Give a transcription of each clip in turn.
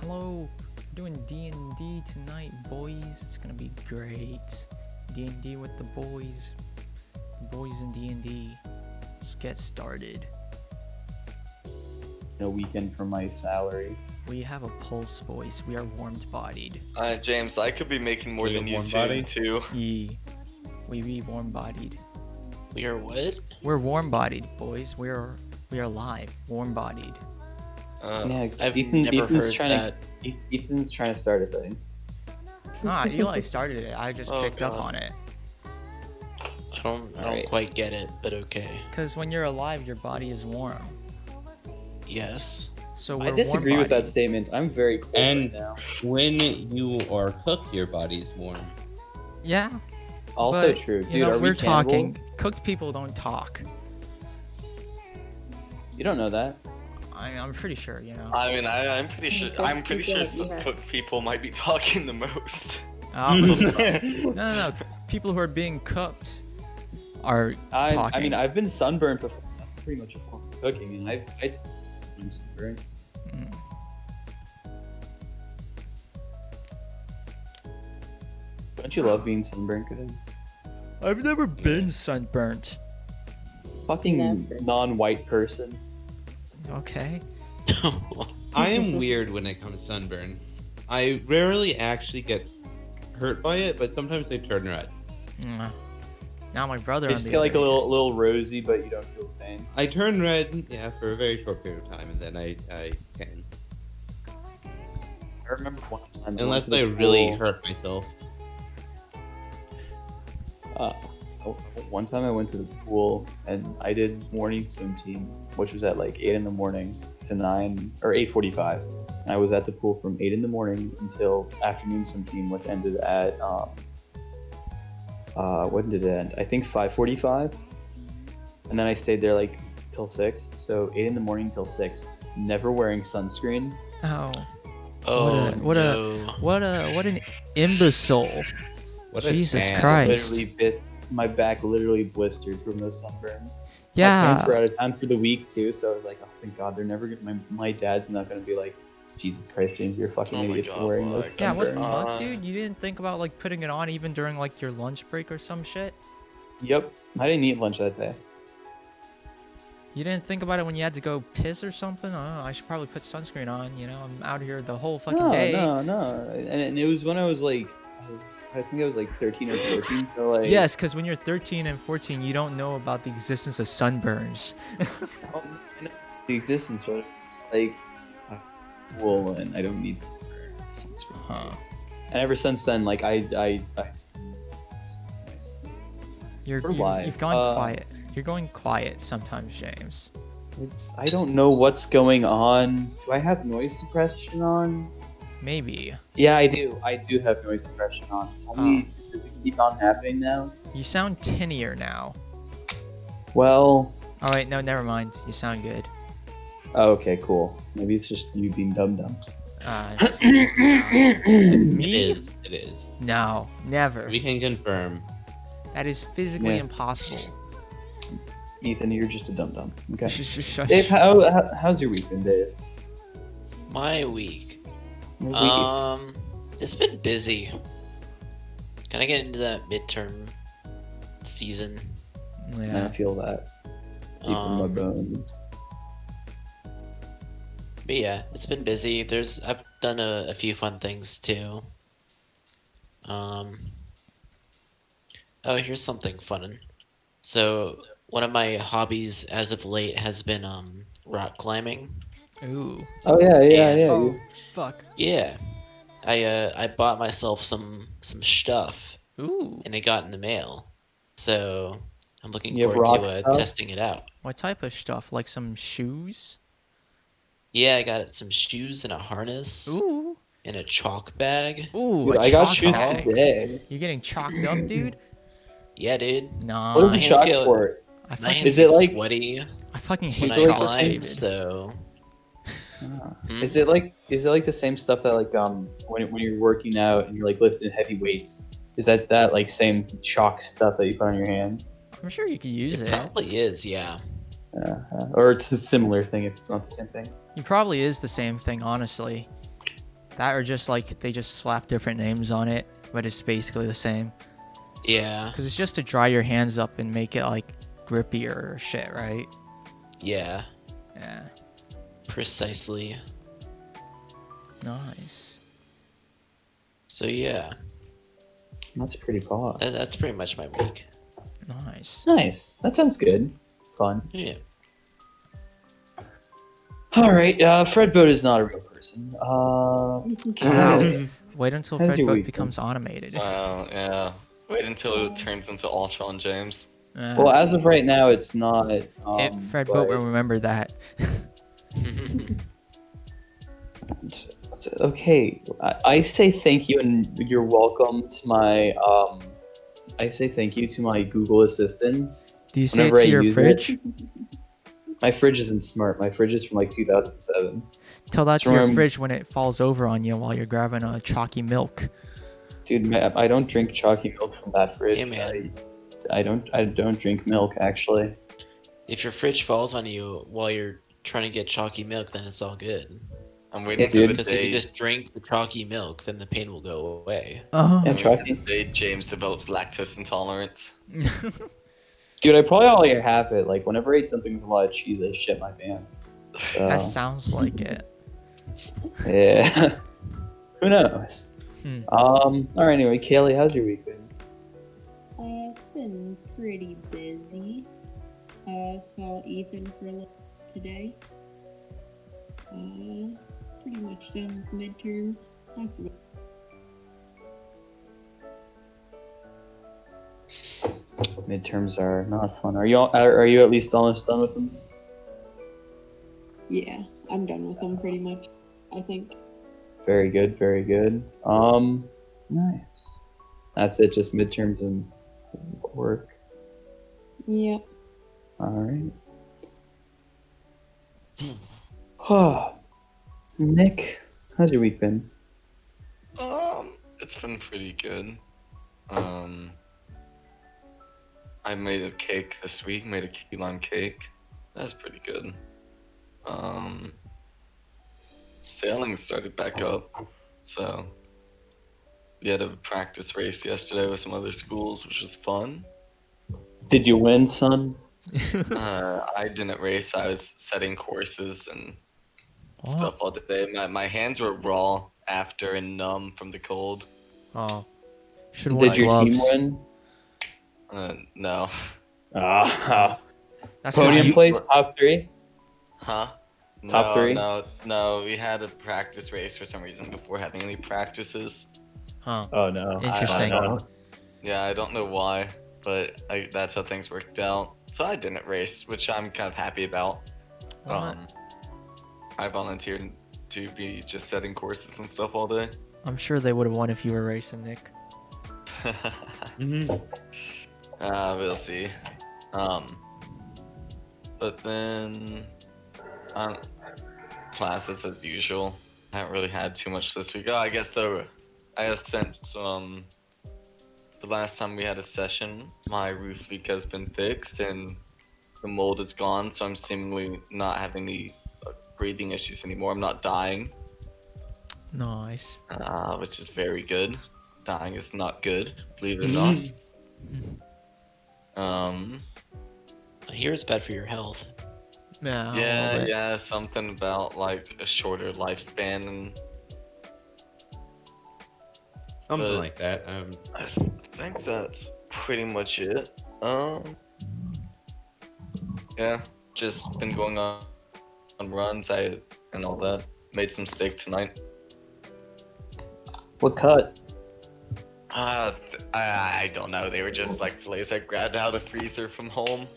Hello, we're doing D&D tonight, boys. It's gonna be great. D&D with the boys. The boys in D&D. Let's get started. A weekend for my salary. We have a pulse, boys. We are warmed-bodied. James, I could be making more than you soon, too. Yee. We be warm-bodied. We are what? We're warm-bodied, boys. We are live, warm-bodied. Yeah, I've never heard that. Ethan's trying to start a thing. Eli started it. I just Oh, picked up God. on it. I don't Alright. quite get it, but okay. Because when you're alive, your body is warm. Yes. So we're I disagree with that warm-bodied. statement. I'm very cold And right now. when you are cooked, your body's warm. Yeah, Also but, true. Dude, you know, are we're we cannibals? talking. Cooked people don't talk. You don't know that. I'm pretty sure, you know. I mean, I'm pretty sure. I'm pretty sure some cooked people might be talking the most. No. People who are being cooked are I talking. mean, I've been sunburned before. That's pretty much a form of cooking, and I'm sunburned. Mm. Don't you love being sunburned, guys? I've never been sunburnt. Fucking non-white person. Okay. I am weird when it comes to sunburn. I rarely actually get hurt by it, but sometimes they turn red. Mm. Now my brother You on just the get like a other little rosy, but you don't feel the pain. I turn red, yeah, for a very short period of time, and then I can. I remember one time. Unless I I went to the really pool. hurt myself. One time I went to the pool and I did morning swim team, which was at like 8 in the morning to 9 or 8:45. And I was at the pool from 8 in the morning until afternoon swim team, which ended at when did it end? I think 5:45. And then I stayed there like till 6. So 8 in the morning till 6, never wearing sunscreen. Oh, Oh What a- no. what an imbecile! What a Jesus man. Christ. My back literally blistered from those sunburns. My Yeah. parents were out of town for the week too, so I was like, oh thank God, they're never gonna. My dad's not gonna be like, Jesus Christ, James, you're a fucking Oh my idiot for God, wearing those like- Yeah, what the sunburns." fuck, dude? You didn't think about like putting it on even during like your lunch break or some shit? Yep, I didn't eat lunch that day. You didn't think about it when you had to go piss or something? I don't know, I should probably put sunscreen on, you know? I'm out here the whole fucking day. No. And it was when I was like, I think I was like 13 or 14. So like, Yes, because when you're 13 and 14, you don't know about the existence of sunburns. I know the existence, but it was just like, wool, and I don't need sunscreen. Huh. And ever since then, like I You've gone Uh, quiet. You're going quiet sometimes, James. I don't know what's going on. Do I have noise suppression on? Maybe. Yeah, I do. I do have noise suppression on. Tell me, does it keep on happening now? You sound tinnier now. Well, Oh wait, no, never mind. You sound good. okay, cool. Maybe it's just you being dumb. It Me? is. It is. No, never. We can confirm. That is physically Yeah. impossible. Ethan, you're just a dum. Okay. Shush. Dave, how's your week been, Dave? My week. Your week? It's been busy. Kind of getting into that midterm season. I Yeah. feel that deep in my Um, bones. But yeah, it's been busy. I've done a few fun things too. Oh, here's something fun. So one of my hobbies as of late has been rock climbing. Ooh. Oh yeah. Oh, fuck. Yeah, I bought myself some stuff Ooh. and it got in the mail. So I'm looking You have forward to rock stuff? testing it out. What type of stuff? Like some shoes? Yeah, I got some shoes and a harness Ooh. and a chalk bag. Ooh, Dude, a I got chalk shoes bag. today. You getting chalked up, dude? Yeah, dude. Nah. What are my the hands shots get- for it? I My fucking, hands Is it get like- sweaty I fucking when hate Is I it like chalk, climb, David. so Ah. Hmm? Is it like the same stuff that like when you're working out and you're like lifting heavy weights? Is that like same chalk stuff that you put on your hands? I'm sure you could use it it. probably is, yeah. Or it's a similar thing if it's not the same thing. It probably is the same thing, honestly. That or just like they just slap different names on it, but it's basically the same. Yeah. Because it's just to dry your hands up and make it like grippier or shit, right? Yeah. Yeah. Precisely. Nice. So yeah, That's pretty cool. that's pretty much my week. Nice. Nice. That sounds good. Fun. Yeah. All right. Fredboat is not a real person. Wow. Wait until How's your Fredboat week becomes animated. Yeah. Wait until it turns into Ultron James. Well, as of right now, it's not. Fredboat but- will remember that. Okay, I say thank you and you're welcome to my. I say thank you to my Google Assistant. Do you say it Whenever to I your use fridge? it. My fridge isn't smart. My fridge is from like 2007. Tell that So to your I'm- fridge when it falls over on you while you're grabbing a chalky milk. Dude, I don't drink chalky milk from that fridge. Hey, man. I don't drink milk actually. If your fridge falls on you while you're trying to get chalky milk, then it's all good. I'm waiting Yeah, for the dude. Because if day. you just drink the chalky milk, then the pain will go away. Oh. Yeah, I'm waiting for chalky. the day James develops lactose intolerance. Dude, I probably already have it. Like whenever I eat something with a lot of cheese, I shit my pants. So, That sounds like it. yeah. Who knows? All right. Anyway, Kaylee, how's your week been? It's been pretty busy. Saw Ethan for a little today. Pretty much done with midterms. That's about Midterms are not fun. Are you at least almost done with them? Yeah, I'm done with them pretty much, I think. Very good, very good. Nice. That's it, just midterms and work. Yep. All right. Nick, how's your week been? It's been pretty good. I made a cake this week. Made a key lime cake. That's pretty good. Sailing started back up, so we had a practice race yesterday with some other schools, which was fun. Did you win, son? I didn't race. I was setting courses and stuff all day. My hands were raw after and numb from the cold. Oh. Should have Did worn your team gloves. win? No. That's 'cause Podium you- place, top 3? Huh? Top no, 3? No. We had a practice race for some reason before having any practices. Huh. Oh no. Interesting. Yeah, I don't know why, but that's how things worked out. So I didn't race, which I'm kind of happy about. What? I volunteered to be just setting courses and stuff all day. I'm sure they would have won if you were racing, Nick. We'll see. But then, classes as usual. I haven't really had too much this week. Oh, I guess though, I guess since the last time we had a session, my roof leak has been fixed and the mold is gone, so I'm seemingly not having any breathing issues anymore. I'm not dying, Nice. which is very good. Dying is not good, believe it or not. I hear it's bad for your health. Yeah. a little bit. Yeah, something about like a shorter lifespan, and Something But- like that. I think that's pretty much it. Yeah, just been going on runs, and all that. Made some steak tonight. What cut? I don't know. They were just like fillets I grabbed out of the freezer from home.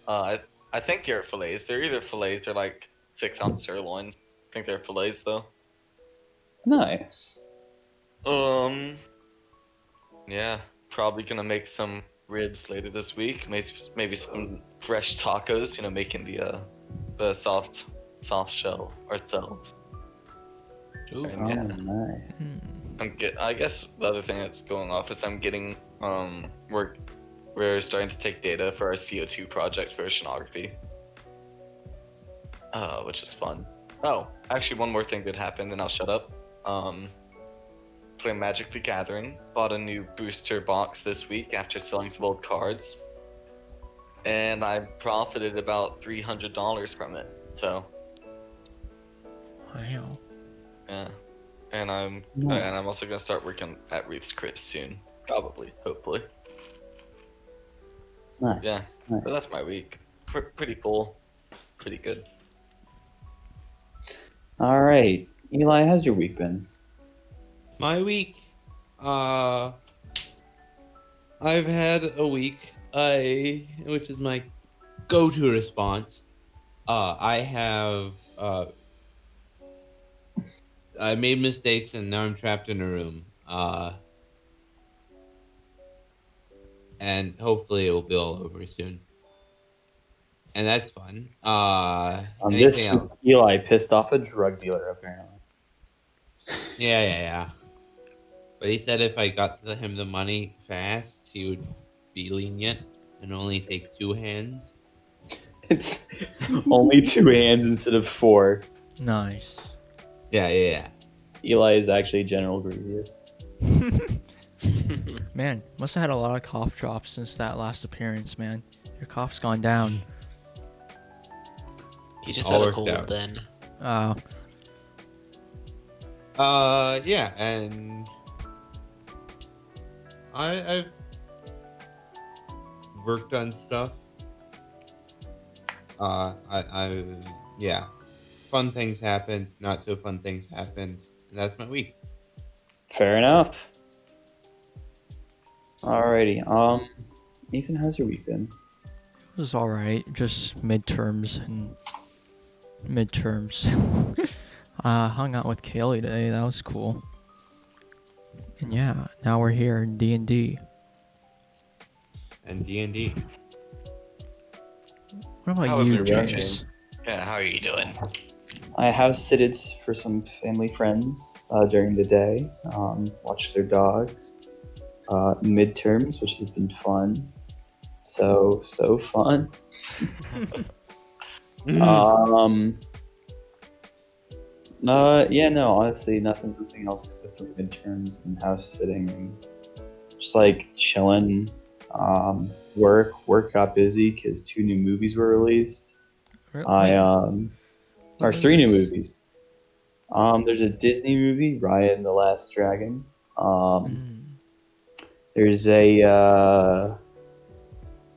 I think they're fillets. They're either fillets or like 6-ounce sirloins. I think they're fillets though. Nice. Yeah, probably gonna make some ribs later this week. Maybe some fresh tacos. You know, making the soft shell ourselves. Ooh. And yeah. nice. I guess the other thing that's going off is I'm getting we're starting to take data for our CO2 project for oceanography, which is fun. Oh, actually, one more thing did happen, and I'll shut up. play Magic the Gathering. Bought a new booster box this week after selling some old cards, and I profited about $300 from it. So Wow. yeah, and I'm Nice. also gonna start working at Ruth's Chris soon, probably, hopefully. Nice. Yeah, Nice. but that's my week. Pretty full, pretty good. All right, Eli, how's your week been? My week, I've had a week, which is my go-to response. I made mistakes and now I'm trapped in a room. And hopefully it will be all over soon. And that's fun. Anything This week, else? Eli pissed off a drug dealer, apparently. Yeah. But he said if I got him the money fast, he would be lenient and only take 2 hands. It's only 2 hands instead of 4. Nice. Yeah. Eli is actually General Grievous. Man, must have had a lot of cough drops since that last appearance, man. Your cough's gone down. You just All had a worked cold out. then. Oh. Yeah, and I've worked on stuff. Yeah, fun things happened, not so fun things happened, and that's my week. Fair enough. Alrighty. Ethan, how's your week been? It was alright. Just midterms. Hung out with Kaylee today. That was cool. And yeah, now we're here in D&D. And D&D. What about How was you, your week, James? James? Yeah, how are you doing? I house-sitted for some family friends during the day. Watched their dogs. Midterms, which has been fun. So fun. Yeah, no, honestly, nothing else except for midterms and house sitting and just like chilling. Work got busy because 2 new movies were released. Wait, Or 3 new movies. There's a Disney movie, Raya and the Last Dragon. There's a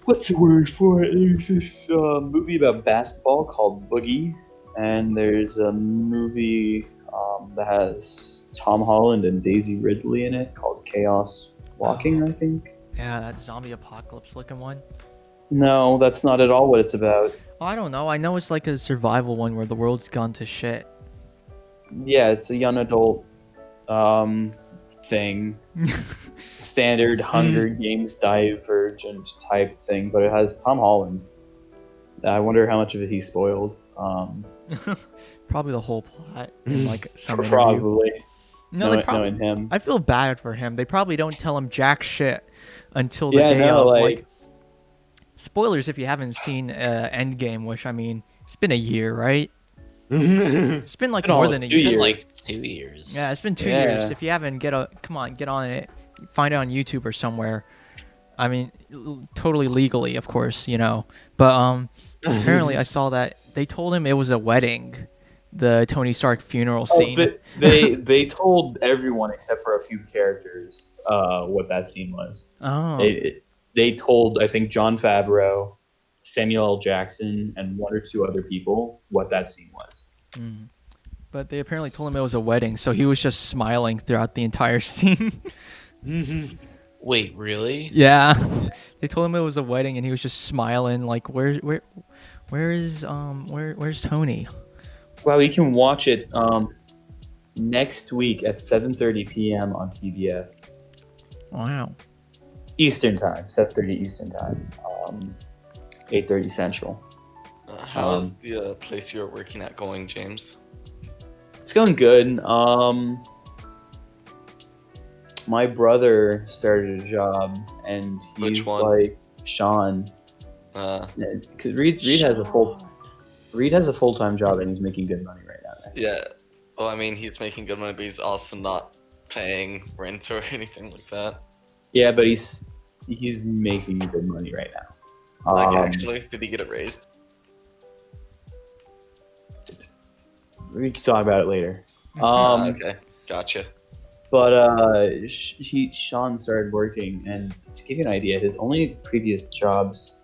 what's the word for it? There's this movie about basketball called Boogie, and there's a movie that has Tom Holland and Daisy Ridley in it called Chaos Walking, I think. Yeah, that zombie apocalypse looking one. No, that's not at all what it's about. Oh, I don't know. I know it's like a survival one where the world's gone to shit. Yeah, it's a young adult thing. Standard Hunger Games Divergent type thing, but it has Tom Holland. I wonder how much of it he spoiled. Probably the whole plot in like some interview. Probably. No, they probably. Knowing him. I feel bad for him. They probably don't tell him jack shit until the day of. Like, spoilers if you haven't seen Endgame, which I mean, it's been a year, right? It's been like more than a It's year. been like 2 years. Yeah, it's been 2 years. If you haven't, come on, get on it. Find it on YouTube or somewhere. I mean, totally legally, of course, you know. But apparently, I saw that they told him it was a wedding, the Tony Stark funeral scene. They told everyone except for a few characters what that scene was. Oh. They told, I think, Jon Favreau, Samuel L. Jackson, and 1 or 2 other people what that scene was. But they apparently told him it was a wedding, so he was just smiling throughout the entire scene. Wait, really? Yeah, they told him it was a wedding, and he was just smiling, like, where's Tony? Well, you can watch it next week at 7:30 p.m. on TBS. Wow. Eastern time, 7:30 Eastern time, 8:30 Central. How's the place you're working at going, James? It's going good. My brother started a job, and Which he's one? like Sean. Because Reed has a full-time job, and he's making good money right now. Right? Yeah. Well, I mean, he's making good money, but he's also not paying rent or anything like that. Yeah, but he's making good money right now. Like, actually, did he get it raised? We can talk about it later. Okay, gotcha. But Sean started working, and to give you an idea, his only previous jobs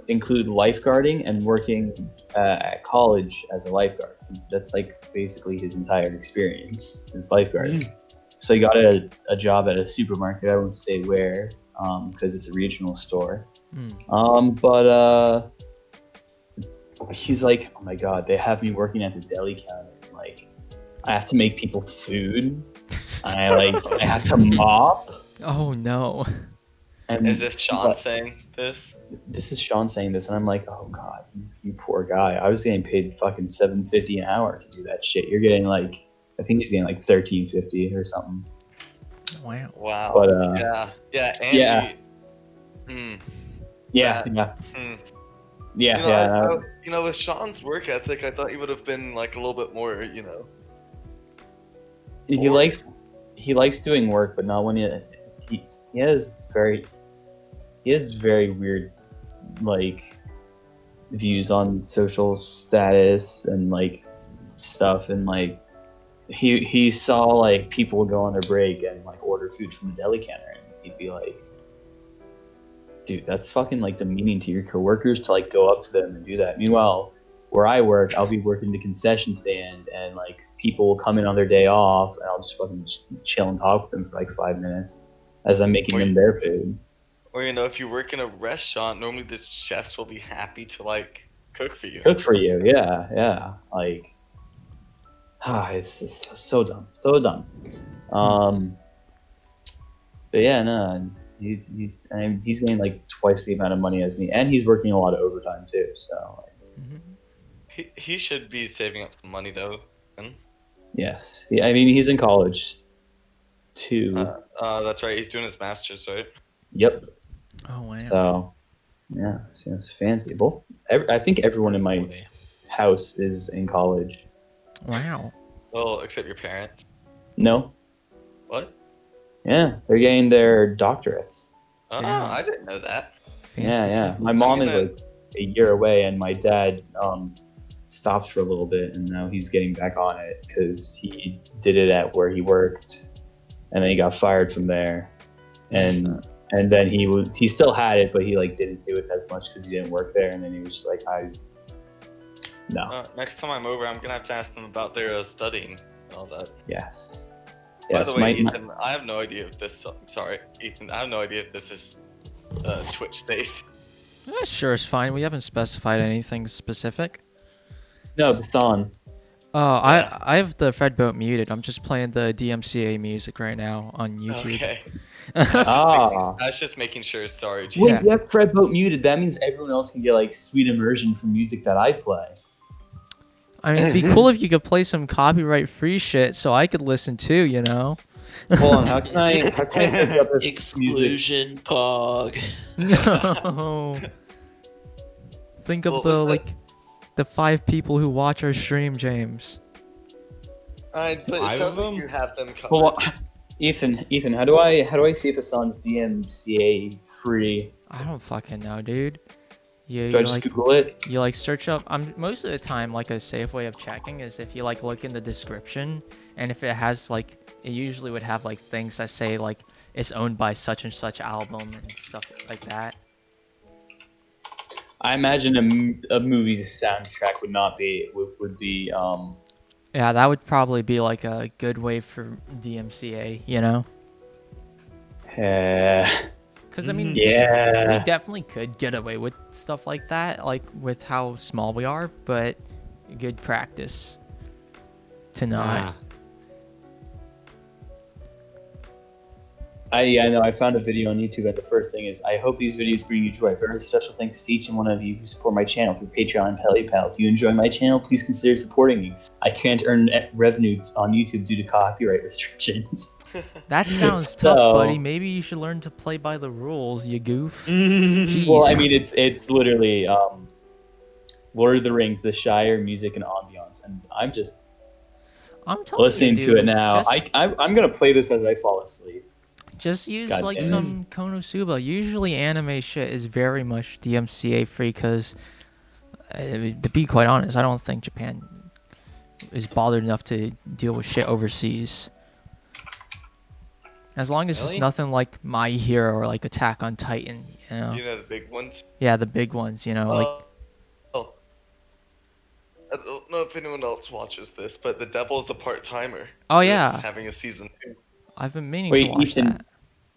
include lifeguarding and working at college as a lifeguard. That's like basically his entire experience is lifeguarding. So he got a job at a supermarket. I won't say where, because it's a regional store. But he's like, oh my god, they have me working at the deli counter. Like, I have to make people food. I have to mop. Oh no. And Is this Sean saying this? This is Sean saying this, and I'm like, oh god, you poor guy. I was getting paid fucking $7.50 an hour to do that shit. You're getting like, I think he's getting like $13.50 or something. Wow. Wow. But yeah, yeah. Andy. Yeah. With Sean's work ethic, I thought he would have been like a little bit more, He likes doing work, but not when he has very weird like views on social status and like stuff, and like he saw like people go on their break and like order food from the deli counter, and he'd be like, dude, that's fucking like demeaning to your coworkers to like go up to them and do that. Meanwhile, where I work, I'll be working the concession stand, and like people will come in on their day off, and I'll just fucking chill and talk with them for like 5 minutes as I'm making them their food. Or if you work in a restaurant, normally the chefs will be happy to like cook for you. Yeah. Like, it's just so dumb. But yeah, no, he's getting like twice the amount of money as me, and he's working a lot of overtime too. So, he should be saving up some money though. yes, I mean he's in college too. That's right. He's doing his master's, right? Yep. Oh wow. So, yeah, it's fancy. I think everyone in my house is in college. Wow. Well, except your parents. No. What? Yeah, they're getting their doctorates. Oh, Damn. I didn't know that. Fancy Yeah. people. My mom is like a year away, and my dad stopped for a little bit, and now he's getting back on it because he did it at where he worked, and then he got fired from there, and then he still had it, but he like didn't do it as much because he didn't work there, and then he was just like, no. Next time I'm over, I'm gonna have to ask them about their studying and all that. Yes. By the way, Ethan, I have no idea if this. Sorry, Ethan, I have no idea if this is Twitch safe. Sure, it's fine. We haven't specified anything specific. No, it's on. I have the Fredboat muted. I'm just playing the DMCA music right now on YouTube. Okay. Ah. I was just making sure. Sorry, G. Wait, Yeah. you have Fredboat muted. That means everyone else can get like sweet immersion from music that I play. I mean, it'd be cool if you could play some copyright-free shit so I could listen too, Hold on, how can I pick up this music? Exclusion Pog. No. Think of the 5 people who watch our stream, James. But it Five sounds of like them? you have them covered. Well, Ethan, how do I see if a song's DMCA free? I don't fucking know, dude. You Do I just Google it? You like search up. Most of the time, like a safe way of checking is if you like look in the description, and if it has like, it usually would have like things that say like it's owned by such and such album and stuff like that. I imagine a movie's soundtrack would be Yeah, that would probably be like a good way for DMCA, Because I mean, we definitely could get away with stuff like that, like with how small we are, but good practice to not. I know. I found a video on YouTube, and the first thing is, I hope these videos bring you joy. Very special thanks to each and one of you who support my channel through Patreon and PayPal. If you enjoy my channel, please consider supporting me. I can't earn revenue on YouTube due to copyright restrictions. That sounds tough, buddy. Maybe you should learn to play by the rules, you goof. Jeez. Well, I mean, it's literally Lord of the Rings, The Shire, music and ambiance, and I'm just I'm telling listening you, to dude, it now. Just, I'm gonna play this as I fall asleep. just use God like damn it. some Konosuba. Usually, anime shit is very much DMCA free because, to be quite honest, I don't think Japan is bothered enough to deal with shit overseas. As long as it's Really? nothing like My Hero or like Attack on Titan, you know. You know the big ones. Yeah, the big ones, you know, like Oh, I don't know if anyone else watches this, but The Devil's a part-timer. oh Is yeah, having a season 2. I've been meaning to Wait, watch that.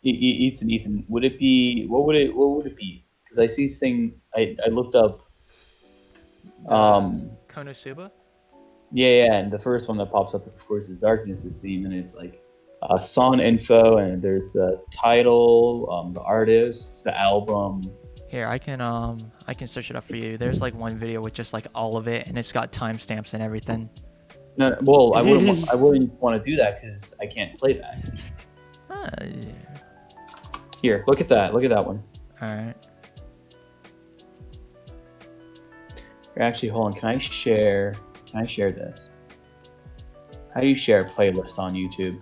Ethan, would it be what would it be? Because I see thing I looked up. Konosuba? Yeah, and the first one that pops up, of course, is Darkness's theme, and it's like song info, and there's the title, the artist, the album. Here, I can search it up for you. There's like one video with just like all of it, and it's got timestamps and everything. No, well, I wouldn't want to do that because I can't play that. Here, look at that. Look at that one. All right. Actually, hold on. Can I share? Can I share this? How do you share a playlist on YouTube?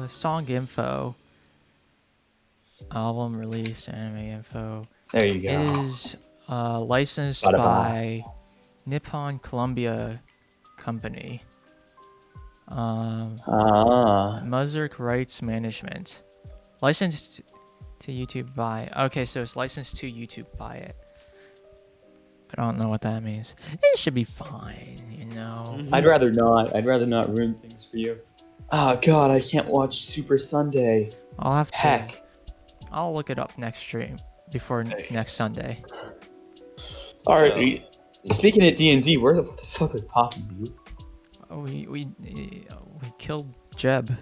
Song info, album release, anime info. There you go. It is licensed Spotify. by Nippon Columbia Company. Muzurk Rights Management. Licensed to YouTube by. Okay, so it's licensed to YouTube by it. I don't know what that means. It should be fine, you know. I'd rather not. I'd rather not ruin things for you. Oh God, I can't watch Super Sunday. I'll have to. Heck. I'll look it up next stream before next Sunday. All right. Speaking of DnD, where the fuck was Poppy, dude? Oh, we killed Jeb.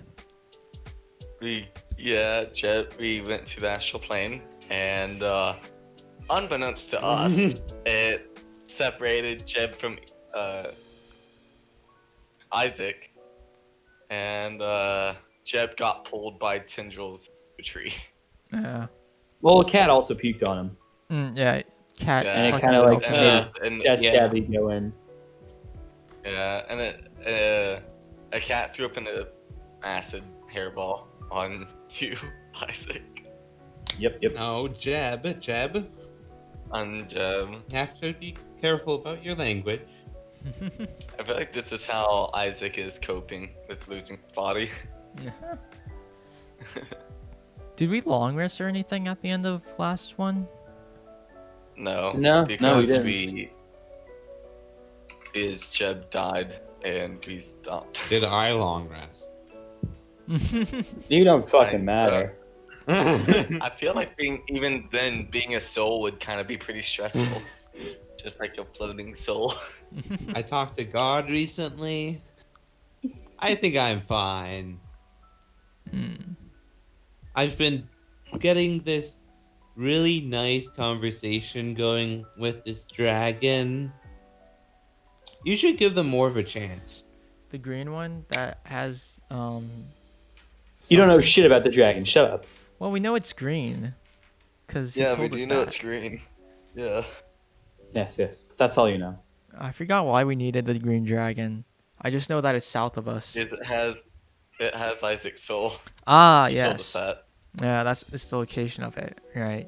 Jeb, we went to the astral plane, and unbeknownst to us, it separated Jeb from Isaac, and Jeb got pulled by tendrils of a tree. Yeah. Well, a cat also puked on him. Yeah. Cat. Yeah. And it fucking kind of like helped made him. Jess yeah. Gabby go in. Yeah, and a cat threw up an acid hairball on you, Isaac. Yep. No, Jeb. On Jeb. You have to be careful about your language. I feel like this is how Isaac is coping with losing his body. Did we long rest or anything at the end of last one? No, No, we because didn't. because Jeb died and we stopped. Did I long rest? You don't fucking matter. I feel like being a soul would kind of be pretty stressful, just like a floating soul. I talked to God recently. I think I'm fine. I've been getting this really nice conversation going with this dragon. You should give them more of a chance. The green one that has You don't know something- shit about the dragon. Shut up. Well, we know it's green, cause he Yeah, told we us do know that. it's green. Yeah. Yes. That's all you know. I forgot why we needed the green dragon. I just know that it's south of us. It has Isaac's soul. Ah, He told us yes. that. Yeah, that's the location of it, right?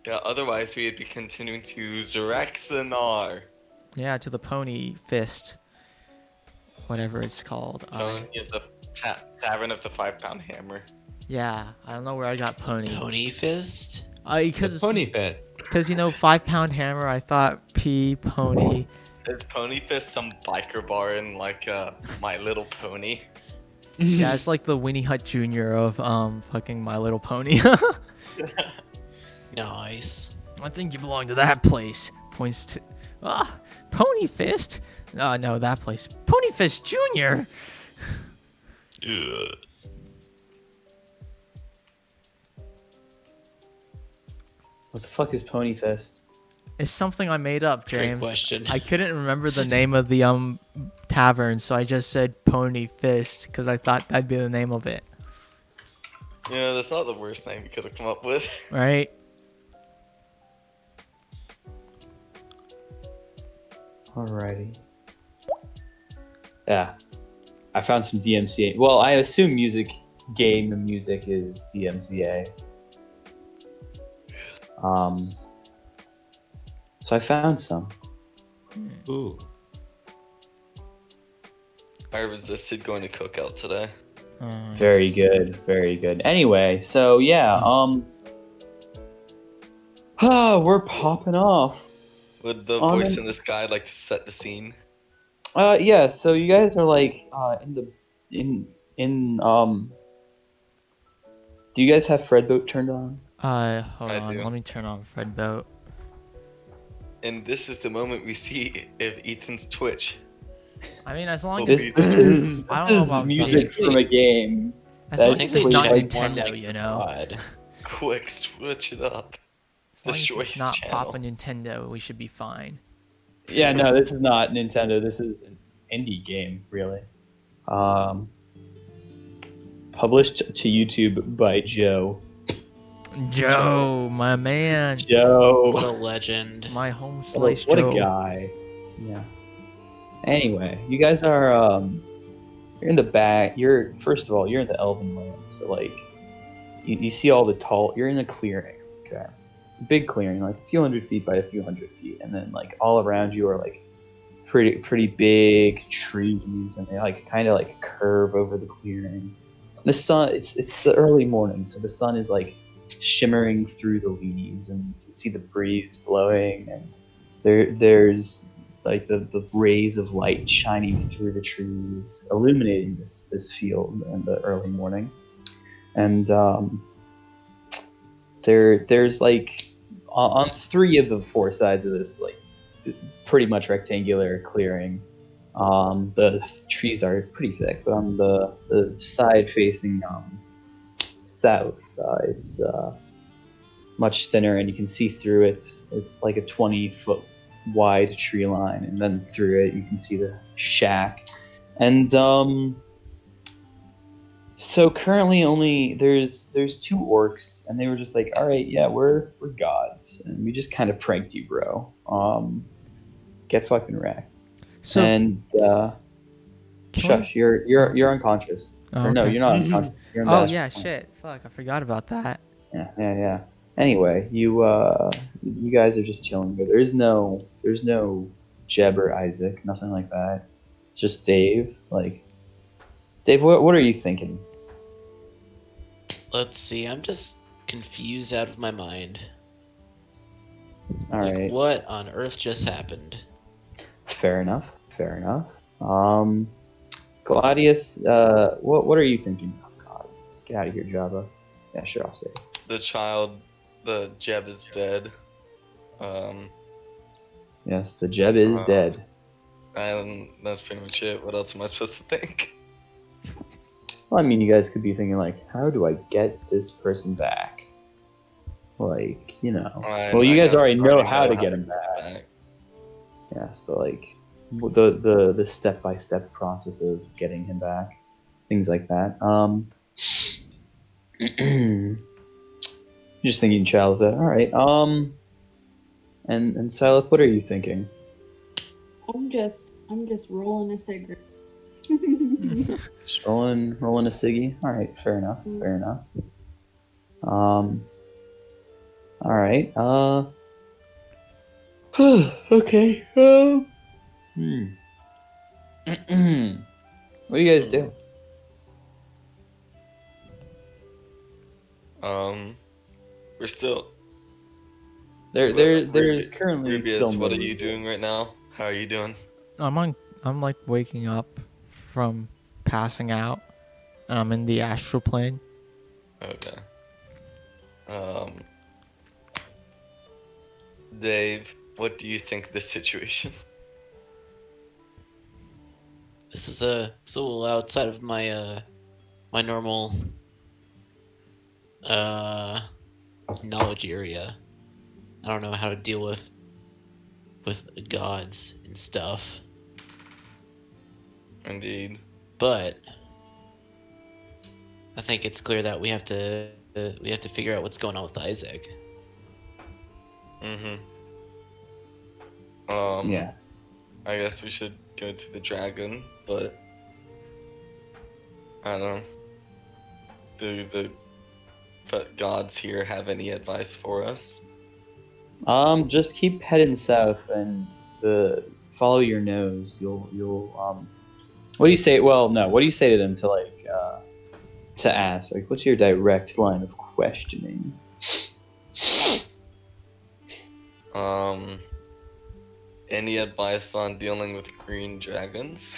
Yeah, otherwise we'd be continuing to Zeraxanar. Yeah, to the pony fist, whatever it's called. Tony of the Tavern of the 5-Pound Hammer. Yeah, I don't know where I got pony. Pony fist? The pony fit. Because 5-pound hammer. I thought pony. Is Pony Fist some biker bar in like My Little Pony? Yeah, it's like the Winnie Hut Jr. of fucking My Little Pony. Nice. I think you belong to that place. Points to Pony Fist. No, that place. Pony Fist Jr. What the fuck is Pony Fest? It's something I made up, Great James. question. I couldn't remember the name of the tavern, so I just said Pony Fist because I thought that'd be the name of it. Yeah, that's not the worst name you could have come up with. right? Alrighty. Yeah, I found some DMCA. Well, I assume game music is DMCA. So I found some. Ooh. I resisted going to cookout today. Very good, very good. Anyway, so yeah, we're popping off. Would the On voice an- in the sky like to set the scene? Yeah, so you guys are like in do you guys have Fredboat turned on? Hold I on. do. Let me turn on Fred Boat. And this is the moment we see if Ethan's Twitch. I mean, as long This- as This is I don't know this is about music video. from a game. As That long I think as they it's not like- checked one Nintendo, like you know. God. Quick, switch it up. As long as Destroy it's his not channel. Papa Nintendo, we should be fine. Yeah, no, this is not Nintendo. This is an indie game, really. Published to YouTube by Joe. Joe, my man, What a Joe. legend. my home What slice a Joe. guy. Yeah. Anyway, you guys are you're in the back. You're first of all, you're in the Elven land, so like you see all the tall. You're in a clearing. Okay, big clearing, like a few hundred feet by a few hundred feet, and then like all around you are like pretty big trees, and they like kind of like curve over the clearing. The sun, it's the early morning, so the sun is like shimmering through the leaves, and you can see the breeze blowing, and there's like the rays of light shining through the trees, illuminating this field in the early morning. And there's like on three of the four sides of this like pretty much rectangular clearing. The trees are pretty thick, but on the side facing south, it's much thinner, and you can see through it. It's like a 20-foot wide tree line, and then through it you can see the shack. And so currently only there's two orcs, and they were just like, all right, yeah, we're gods, and we just kind of pranked you, bro. Get fucking wrecked. So, And can shush, you're unconscious. Oh, Or no, okay. you're not unconscious. You're in the Oh astral yeah, plane. shit. Fuck, I forgot about that. Yeah. Anyway, you guys are just chilling. But there's no Jeb or Isaac, nothing like that. It's just Dave. Like, Dave, what are you thinking? Let's see, I'm just confused out of my mind. All Like, right, what on earth just happened? fair enough. Gladius, what are you thinking? Oh God, get out of here, Java. Yeah, sure, I'll say it. The Jeb is dead. Yes, the Jeb is dead. And that's pretty much it. What else am I supposed to think? Well, I mean, you guys could be thinking like, how do I get this person back? Like, you know. Well, you guys already know how to get him back. Yes, but like the step-by-step process of getting him back, things like that. Just thinking, Chalza. All right. And Silith, what are you thinking? I'm just rolling a cigarette. Just rolling a ciggy. All right, fair enough. All right. Okay. What do you guys do? We're still. There's currently Rubius, still. what no are you Rubius. doing right now? How are you doing? I'm like waking up from passing out, and I'm in the astral plane. Okay. Dave, what do you think of this situation? This is a little outside of my my normal knowledge area. I don't know how to deal with gods and stuff, Indeed. but I think it's clear that we have to figure out what's going on with Isaac. Mm-hmm. Yeah. I guess we should go to the dragon, but I don't know. Do the gods here have any advice for us? Just keep heading south and follow your nose. You'll. What do you say? Well, no. What do you say to them to ask? Like, what's your direct line of questioning? Um, any advice on dealing with green dragons?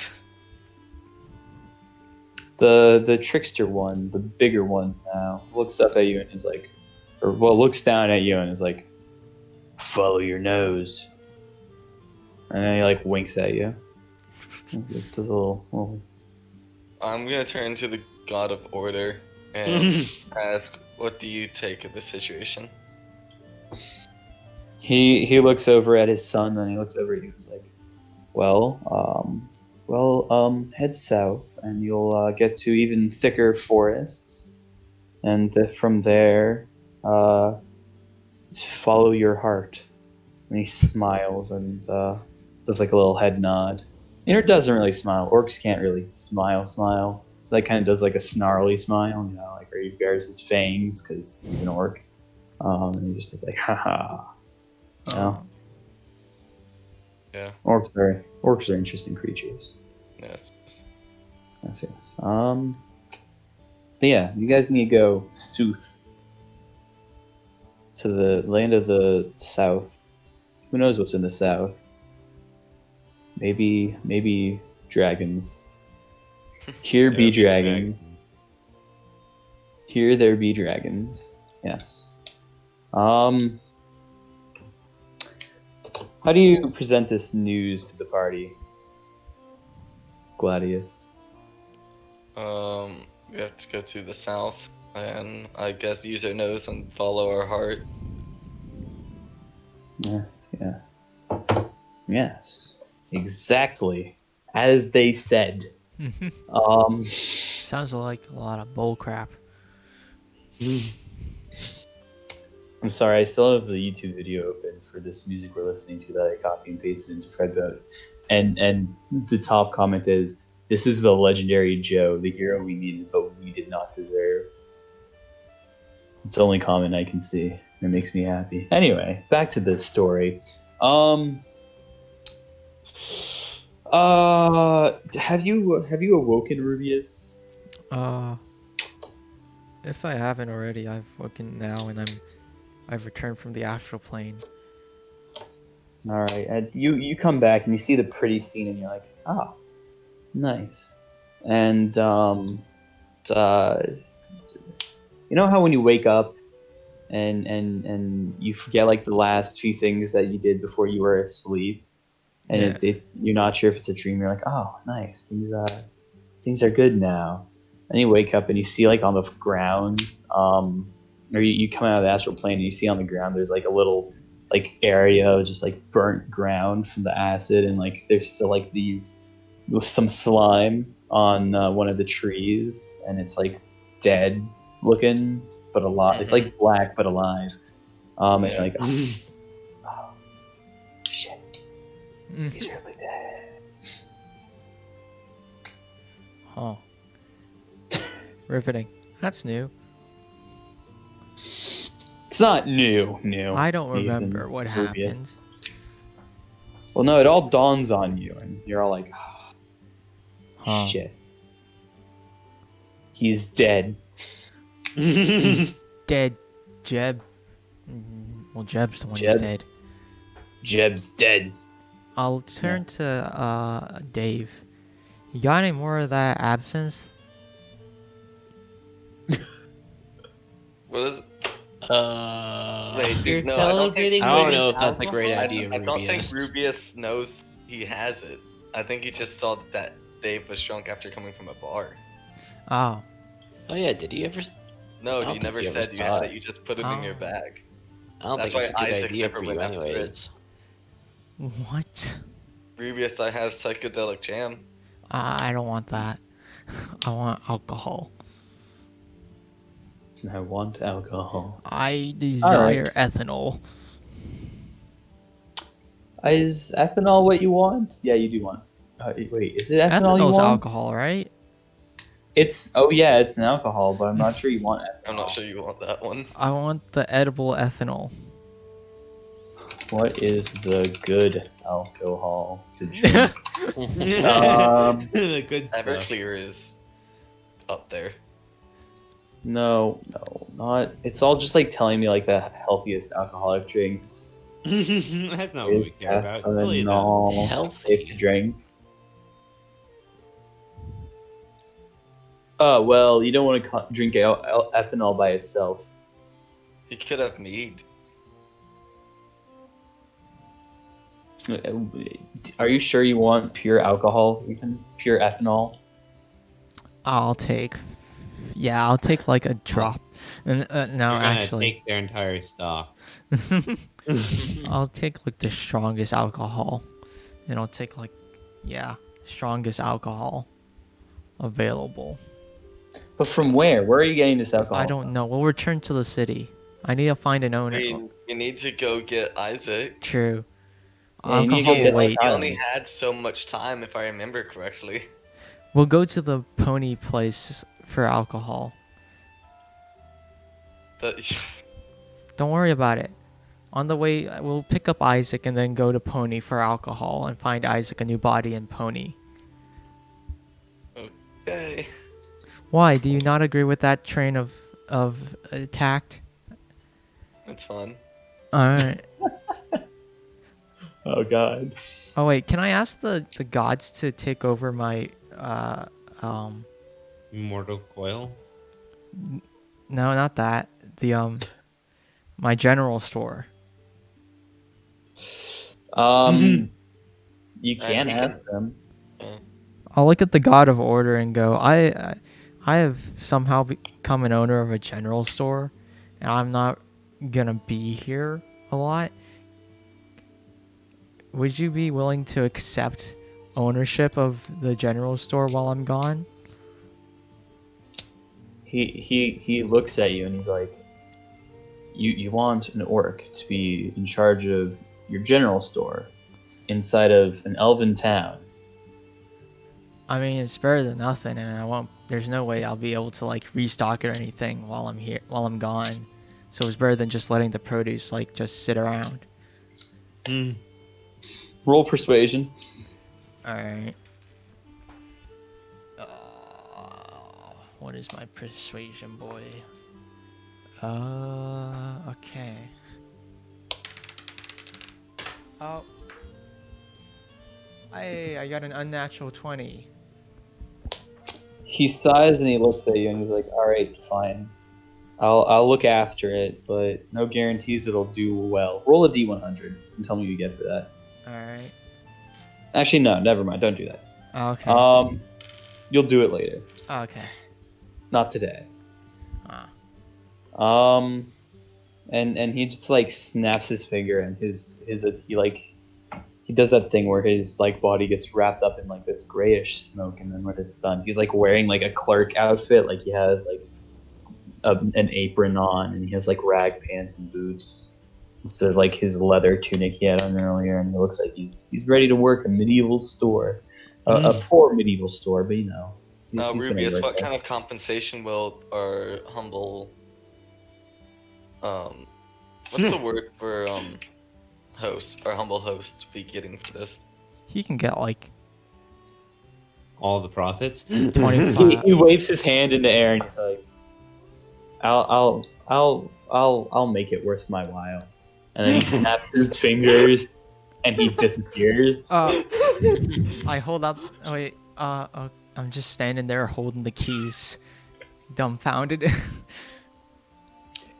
The trickster one, the bigger one now, looks up at you and is like, or well, looks down at you and is like, follow your nose. And then he like winks at you. Does a little. I'm gonna turn to the god of order and ask, what do you take of the situation? He looks over at his son and he looks over at you and is like, head south and you'll get to even thicker forests, and from there, follow your heart. And he smiles and does like a little head nod. Inner doesn't really smile. Orcs can't really smile. Like kind of does like a snarly smile, like where he bares his fangs because he's an orc. And he just is like, haha. Oh. Yeah. Orcs are interesting creatures. Yes. Yes. But yeah, you guys need to go south to the land of the south. Who knows what's in the south? Maybe dragons. Here be dragon. Here there be dragons. Yes. How do you present this news to the party, Gladius? We have to go to the south and I guess use our nose and follow our heart. Yes. Exactly as they said. Sounds like a lot of bull crap. I'm sorry, I still have the YouTube video open for this music we're listening to that I copy and pasted into Fredboat. And the top comment is, "This is the legendary Joe, the hero we needed but we did not deserve." It's the only comment I can see. It makes me happy. Anyway, back to the story. Have you awoken, Rubius? If I haven't already, I've woken now and I've returned from the astral plane. All right, and you come back and you see the pretty scene and you're like, oh, nice. And you know how when you wake up and you forget like the last few things that you did before you were asleep, and you're not sure if it's a dream. You're like, oh, nice, things are good now. And you wake up and you see like on the ground, or you come out of the astral plane and you see on the ground there's like a little like area of just like burnt ground from the acid, and like there's still like these with some slime on one of the trees, and it's like dead looking but alive. It's like black but alive. And you're like, oh shit, he's really dead. Huh. Riveting. That's new. It's not new. I don't Ethan, remember what Rubius. happens. Well, no, it all dawns on you, and you're all like, oh, Huh. shit. He's dead. He's dead, Jeb. Well, Jeb's the one who's Jeb? dead. Jeb's dead. I'll turn to Dave. You got any more of that absence? What is it? Wait, You're dude, no, I don't think, celebrating I don't with know if that's a great alcohol? idea, I don't think Rubius. Rubius knows he has it. I think he just saw that Dave was drunk after coming from a bar. Oh. Oh yeah, did he ever? No, I don't you think never he ever said you saw had it. it. You just put it in your Oh. bag. I don't That's think it's a why good Isaac idea never for you, went after it. anyways. What? Rubius, I have psychedelic jam. I don't want that. I want alcohol. I want alcohol. I desire ethanol. Is ethanol what you want? Yeah, you do want. Wait, is it ethanol you Ethanol's want? alcohol, right? It's it's an alcohol, but I'm not sure you want ethanol. I'm not sure you want that one. I want the edible ethanol. What is the good alcohol to drink? Um, The good stuff. Everclear is up there. no, not. It's all just like telling me like the healthiest alcoholic drinks. That's not what we Is care about. Really, the ethanol Healthy. safe to drink? Oh well, you don't want to drink ethanol by itself. You could have mead. Are you sure you want pure alcohol, Ethan? Pure ethanol? I'll take like a drop. And no, You're gonna actually, take their entire stock. I'll take like the strongest alcohol, and I'll take like, strongest alcohol available. But from where? Where are you getting this alcohol? I don't know. We'll return to the city. I need to find an owner. We need to go get Isaac. True. Yeah, you need to Alcohol go get waits. We Isaac. only had so much time, if I remember correctly. We'll go to the pony place for alcohol. But Don't worry about it. On the way, we'll pick up Isaac and then go to Pony for alcohol and find Isaac a new body in Pony. okay. Why? Do you not agree with that train of tact? It's fun. Alright. Oh god. Oh wait, can I ask the gods to take over my Immortal coil. no, not that. The my general store. You can ask them. I'll look at the god of order and go, I have somehow become an owner of a general store, and I'm not gonna be here a lot. Would you be willing to accept ownership of the general store while I'm gone? He looks at you and he's like, you want an orc to be in charge of your general store inside of an elven town. I mean, it's better than nothing, and I won't. There's no way I'll be able to like restock it or anything while I'm here, while I'm gone. So it's better than just letting the produce like just sit around. Roll persuasion. All right. What is my persuasion, boy? Okay. Oh. I got an unnatural 20. He sighs and he looks at you and he's like, all right, fine. I'll look after it, but no guarantees it'll do well. Roll a d100 and tell me what you get for that. All right. Actually, no, never mind. Don't do that. Okay. You'll do it later. Okay. Not today. Ah. And he just like snaps his finger and he does that thing where his like body gets wrapped up in like this grayish smoke, and then when it's done, he's like wearing like a clerk outfit, like he has like an apron on, and he has like rag pants and boots instead of like his leather tunic he had on earlier, and he looks like he's ready to work a medieval store, a poor medieval store, but you know. he's gonna Rubius, work what there. kind of compensation will our humble what's the word for host, our humble host be getting for this? He can get like All the profits. 25. He waves his hand in the air and he's like, I'll make it worth my while. And then he snaps his fingers and he disappears. I hold up. Oh, wait. I'm just standing there holding the keys, dumbfounded.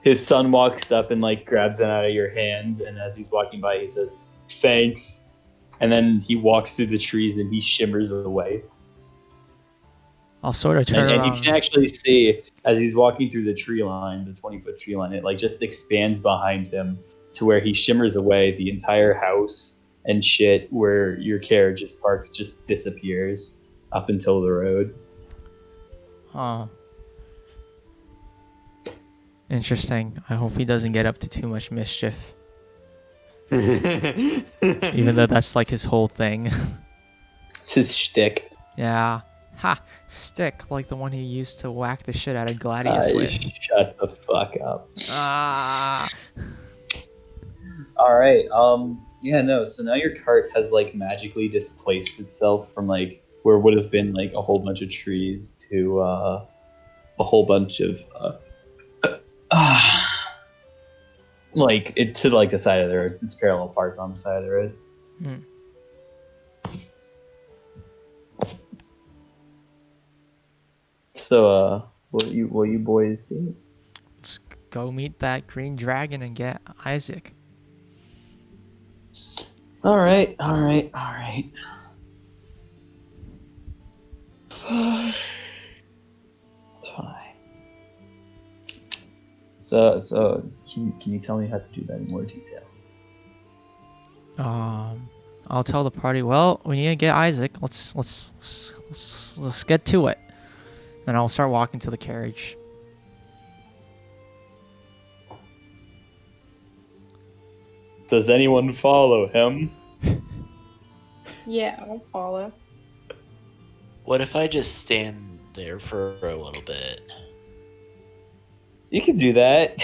His son walks up and like grabs it out of your hand, and as he's walking by, he says, "Thanks." And then he walks through the trees and he shimmers away. I'll sort of turn And around. you can actually see as he's walking through the tree line, the 20-foot tree line, it like just expands behind him to where he shimmers away. The entire house and shit where your carriage is parked just disappears up until the road. Huh. Interesting. I hope he doesn't get up to too much mischief. Even though that's like his whole thing. It's his shtick. Yeah. Ha! Stick, like the one he used to whack the shit out of Gladius with. Shut the fuck up. Ah! All right. Yeah. No. So now your cart has like magically displaced itself from like where would have been like a whole bunch of trees to a whole bunch of like it to like the side of the road. It's parallel parked on the side of the road. Hmm. So what you boys do? Let's go meet that green dragon and get Isaac. All right. Fine. So can you tell me how to do that in more detail? I'll tell the party. Well, we need to get Isaac. Let's get to it. And I'll start walking to the carriage. Does anyone follow him? Yeah, I'll follow. What if I just stand there for a little bit? You can do that.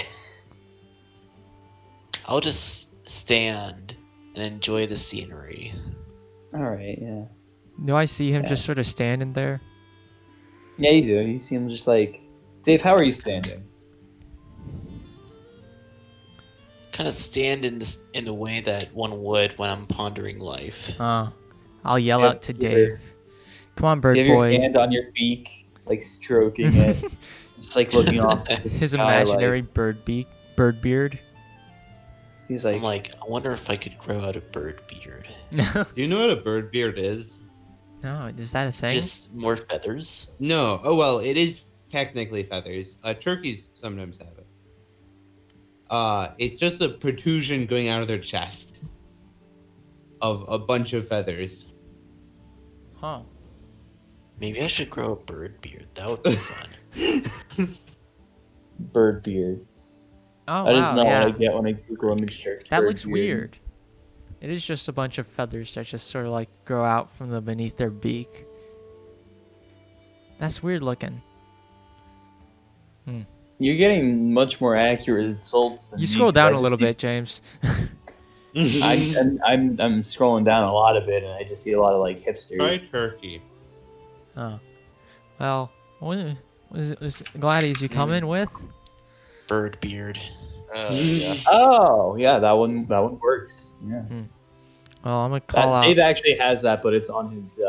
I'll just stand and enjoy the scenery. All right. Yeah. Do I see him Yeah. just sort of standing there? Yeah, you do. You see him just like Dave. How are you standing? Kind of stand in the way that one would when I'm pondering life. I'll yell Yeah, out to you're- Dave. Come on, bird Do you have boy. your hand on your beak, like stroking it, just like looking off at the His sky, imaginary like, bird beard. he's I'm like, like, I wonder if I could grow out a bird beard. No, Do you know what a bird beard is? is that a thing? Just more feathers. No. Oh well, it is technically feathers. Turkeys sometimes have it. It's just a protrusion going out of their chest of a bunch of feathers. Huh. Maybe I should grow a bird beard. That would be fun. bird beard. Oh, That is wow, not yeah. what I get when I Google image search. That bird looks beard. weird. It is just a bunch of feathers that just sort of like grow out from the beneath their beak. That's weird looking. You're getting much more accurate results than You me, scroll 'cause down I a just little see- bit, James. I'm scrolling down a lot of it, and I just see a lot of like Try hipsters. turkey. Oh. Well, what is Gladys you coming with? Bird beard. Yeah. Oh, yeah, that one works. Yeah, Well, I'm gonna call out. Dave actually has that, but it's on his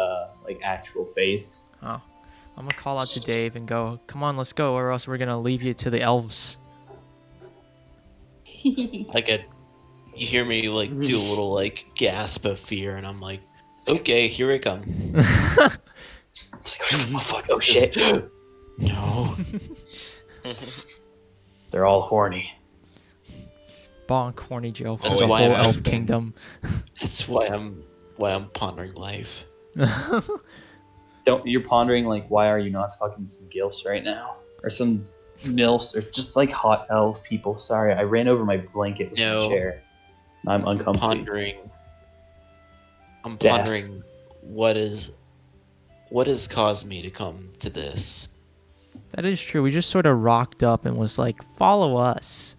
like actual face. Oh, I'm gonna call out to Dave and go. Come on, let's go, or else we're gonna leave you to the elves. Like you hear me like do a little like gasp of fear, and I'm like, okay, here I come. It's like, oh fuck, oh shit. No. They're all horny. Bonk, horny Joe for That's the why whole I'm elf asking. kingdom. That's why I'm pondering life. You're pondering like, why are you not fucking some gilfs right now, or some milfs, or just like hot elf people? Sorry, I ran over my blanket with No. my chair. I'm uncomfy. I'm Death. pondering what has caused me to come to this. That is true. We just sort of rocked up and was like, "Follow us."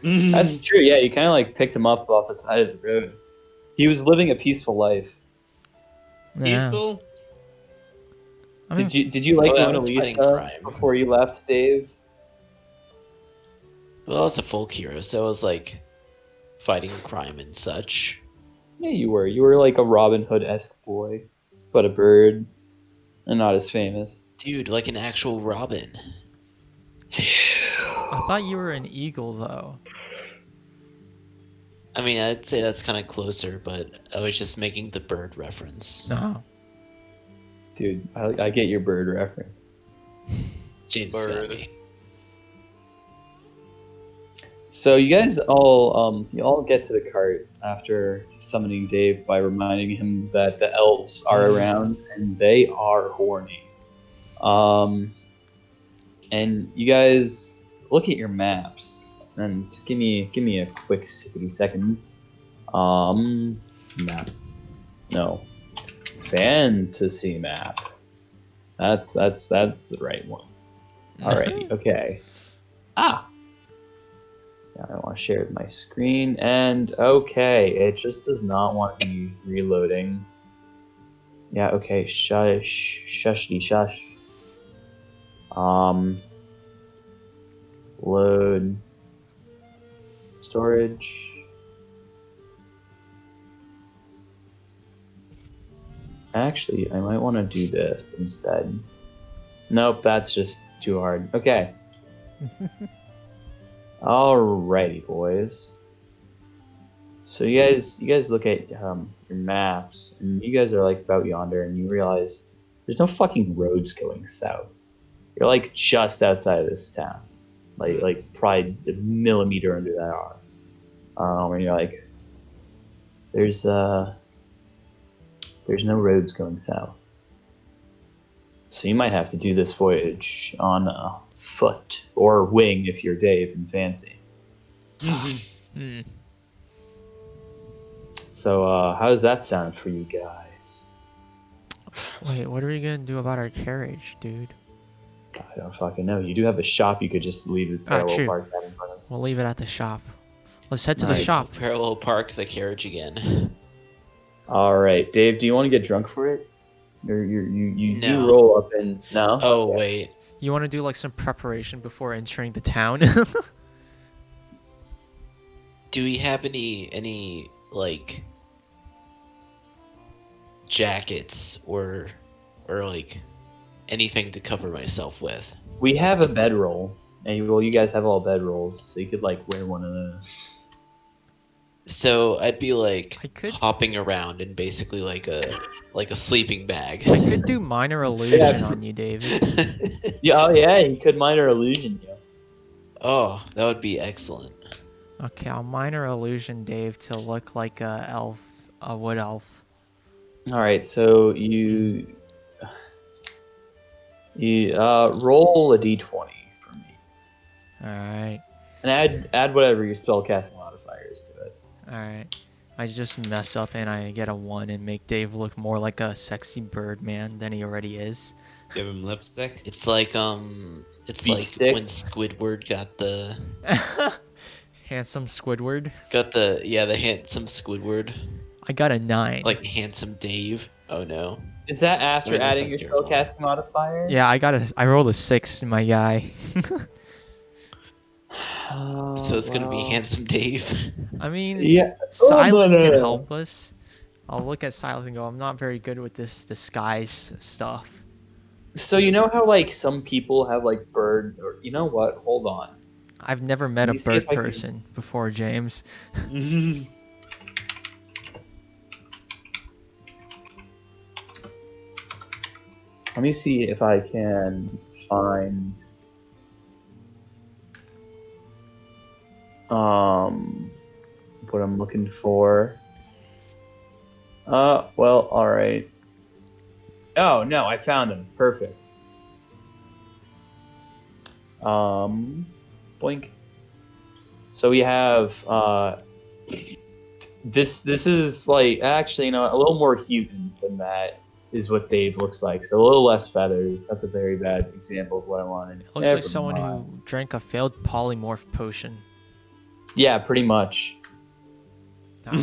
That's true. Yeah, you kind of like picked him up off the side of the road. He was living a peaceful life. Yeah. Peaceful. I mean, Did you like Oh, yeah, Mona I was fighting Lisa crime. before you left, Dave? Well, I was a folk hero, so I was like fighting crime and such. Yeah, you were. You were like a Robin Hood-esque boy, but a bird, and not as famous. Dude, like an actual robin. I thought you were an eagle, though. I mean, I'd say that's kind of closer, but I was just making the bird reference. No. Dude, I get your bird reference. James Bird. got me. So you guys all get to the cart after summoning Dave by reminding him that the elves are around and they are horny. And you guys look at your maps and give me a quick 60-second. Map. No. Fantasy map. That's the right one. Alrighty, okay. Ah! Yeah, I want to share my screen, and okay, it just does not want me reloading. Yeah, okay, shushly shush. Load. Storage. Actually, I might want to do this instead. Nope, that's just too hard. Okay. Alrighty, boys. So you guys look at your maps, and you guys are like about yonder, and you realize there's no fucking roads going south. You're like just outside of this town, like probably a millimeter under that arm. And you're like, there's no roads going south. So you might have to do this voyage on foot or wing if you're Dave and fancy. Hmm. So how does that sound for you guys? Wait, what are we gonna do about our carriage, dude? I don't fucking know. You do have a shop you could just leave the parallel true. park out in front of. We'll leave it at the shop. Let's head to the Alright. shop. Parallel park the carriage again. All right, Dave. Do you want to get drunk for it? Or you do No. roll up and no? Oh Okay. wait. You want to do like some preparation before entering the town? Do we have any like jackets or like anything to cover myself with? We have a bedroll, and you guys have all bedrolls, so you could like wear one of those. So I'd be like I could- hopping around in basically like a sleeping bag. I could do minor illusion on you, David. Yeah, oh yeah, he could minor illusion you. Oh, that would be excellent. Okay, I'll minor illusion Dave to look like a wood elf. All right, so you roll a d20 for me, All right, and add whatever your spellcasting modifier is to it. all right. I just mess up and I get a 1 and make Dave look more like a sexy bird man than he already is. Give him lipstick. It's like Beef like stick? when Squidward got the Handsome Squidward. the handsome Squidward, I got a 9. like handsome Dave. Oh no. Is that after Wait, that's adding your not terrible. spellcasting modifier? Yeah, I rolled a 6, my guy. Oh, So it's gonna be wow. handsome Dave. I mean, Yeah. Silas no, can no. help us. I'll look at Silas and go, I'm not very good with this disguise stuff. So you know how like some people have like bird, or you know what? Hold on. I've never met Let a me see bird if I can- person before, James. Let me see if I can find what I'm looking for. Well, all right. Oh no, I found him. Perfect. Blink. So we have this is like actually, you know, a little more human than that is what Dave looks like. So a little less feathers. That's a very bad example of what I wanted. It looks like someone who drank a failed polymorph potion. Yeah, pretty much. God.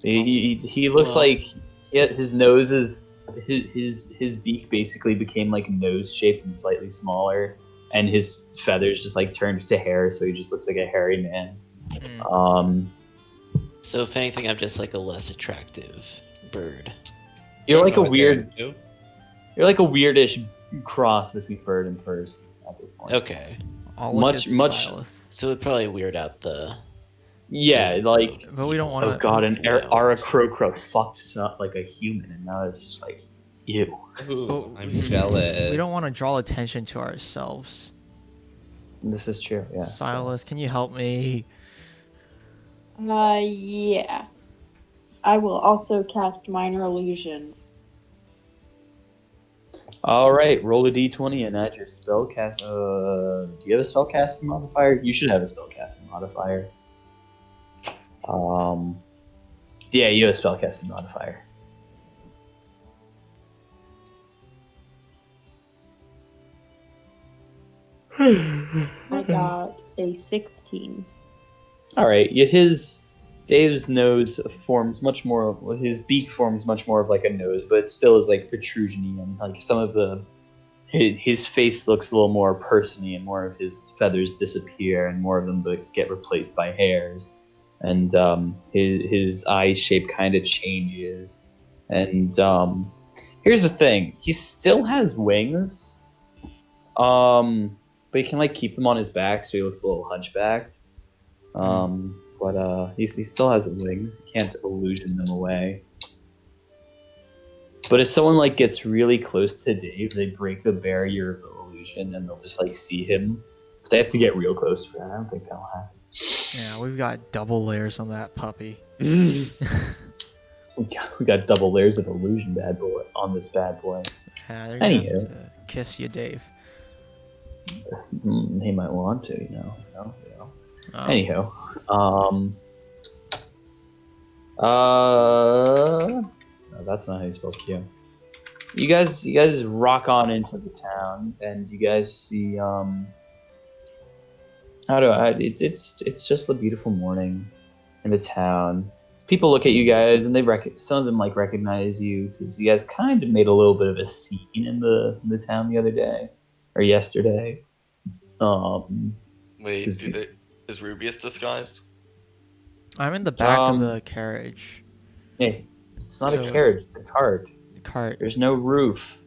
He looks Well- like his nose is his beak basically became like nose shaped and slightly smaller, and his feathers just like turned to hair, so he just looks like a hairy man. Mm. So if anything, I'm just like a less attractive bird. You're like a Go with weird, that, too. you're like a weirdish cross between bird and person at this point. Okay. I'll look Much- at much- Silas. So it'd probably weird out the. Yeah, like But we don't want to. oh god, an Yeah. Ara Crow fucked not like a human, and now it's just like ew. Ooh, Oh, I'm jealous. We don't want to draw attention to ourselves. This is true. Yeah. Silas, can you help me? Yeah. I will also cast Minor Illusion. All right, roll a d20 and add your spell cast. Do you have a spell casting modifier? You should have a spell casting modifier. Yeah, you have a spell casting modifier. I got a 16. All right, Dave's nose forms much more. His beak forms much more of like a nose, but it still is like protrusiony, and like some of his face looks a little more persony, and more of his feathers disappear, and more of them get replaced by hairs, and his eye shape kind of changes. And here's the thing: he still has wings, but he can like keep them on his back, so he looks a little hunchbacked. But he still has wings. He can't illusion them away. But if someone like gets really close to Dave, they break the barrier of the illusion, and they'll just like see him. They have to get real close for that. I don't think that'll happen. Yeah, we've got double layers on that puppy. We got double layers of illusion bad boy on this bad boy. Yeah, they're gonna have Anywho. to kiss you, Dave. He might want to, you know. Oh. Anyhow, no, that's not how you spell Q. You guys rock on into the town, and you guys see it's just a beautiful morning in the town. People look at you guys, and some of them like recognize you because you guys kind of made a little bit of a scene in the town the other day or yesterday. Wait, Is- is Rubius disguised? I'm in the back of the carriage. Hey, it's not a So- carriage; it's a cart. The cart. There's no roof.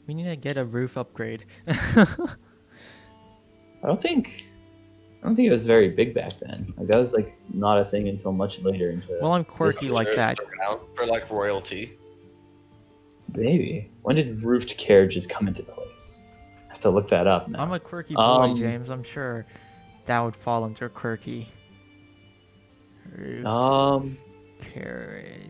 We need to get a roof upgrade. I don't think it was very big back then. Like that was like not a thing until much later into. Well, I'm quirky like Sure, that. Out for like royalty. Maybe. When did roofed carriages come into place? I have to look that up now. I'm a quirky boy, James. I'm sure that would fall under quirky. Roofed carriages.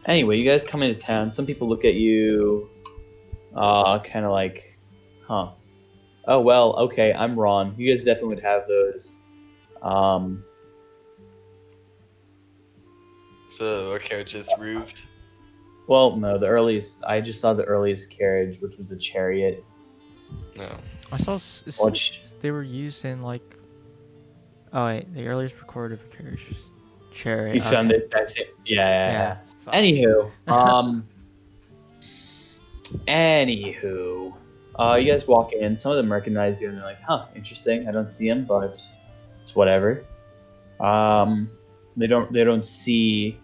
Anyway, you guys come into town. Some people look at you, kind of like, huh? Oh well, okay. I'm Ron. You guys definitely would have those. So our carriage is roofed. Well, no. I just saw the earliest carriage, which was a chariot. No. I saw Watch. they were used in like. Oh wait, the earliest recorded of carriage was chariot. You found it. That's it. Yeah. Fuck. Anywho, you guys walk in. Some of them recognize you, and they're like, "Huh, interesting. I don't see him, but it's whatever." They don't see.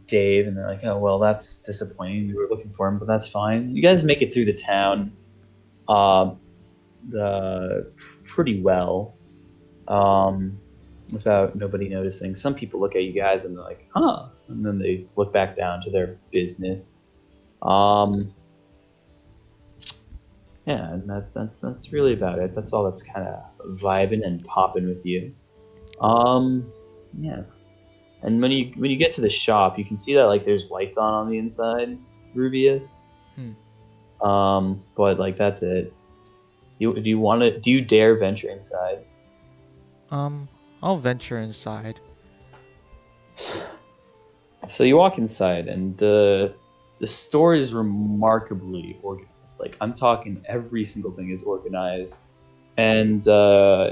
Dave, and they're like, "Oh well, that's disappointing. We were looking for him, but that's fine." You guys make it through the town, pretty well. Without nobody noticing. Some people look at you guys and they're like, huh, and then they look back down to their business. Yeah, and that's really about it. That's all that's kind of vibing and popping with you. Yeah. And when you get to the shop, you can see that like there's lights on the inside, Rubius. But like that's it. Do you dare venture inside? I'll venture inside. So you walk inside, and the store is remarkably organized. Like I'm talking, every single thing is organized, and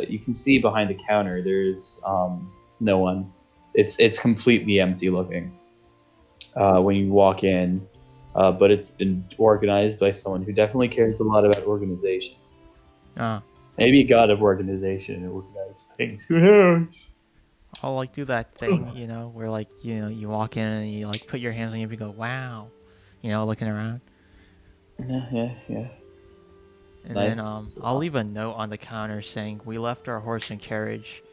you can see behind the counter there's no one. It's completely empty looking when you walk in, but it's been organized by someone who definitely cares a lot about organization. Maybe a god of organization and organized things. Who knows? I'll like do that thing, where like you walk in and you like put your hands on you and you go, wow, looking around. Yeah. And Nice. then I'll leave a note on the counter saying we left our horse and carriage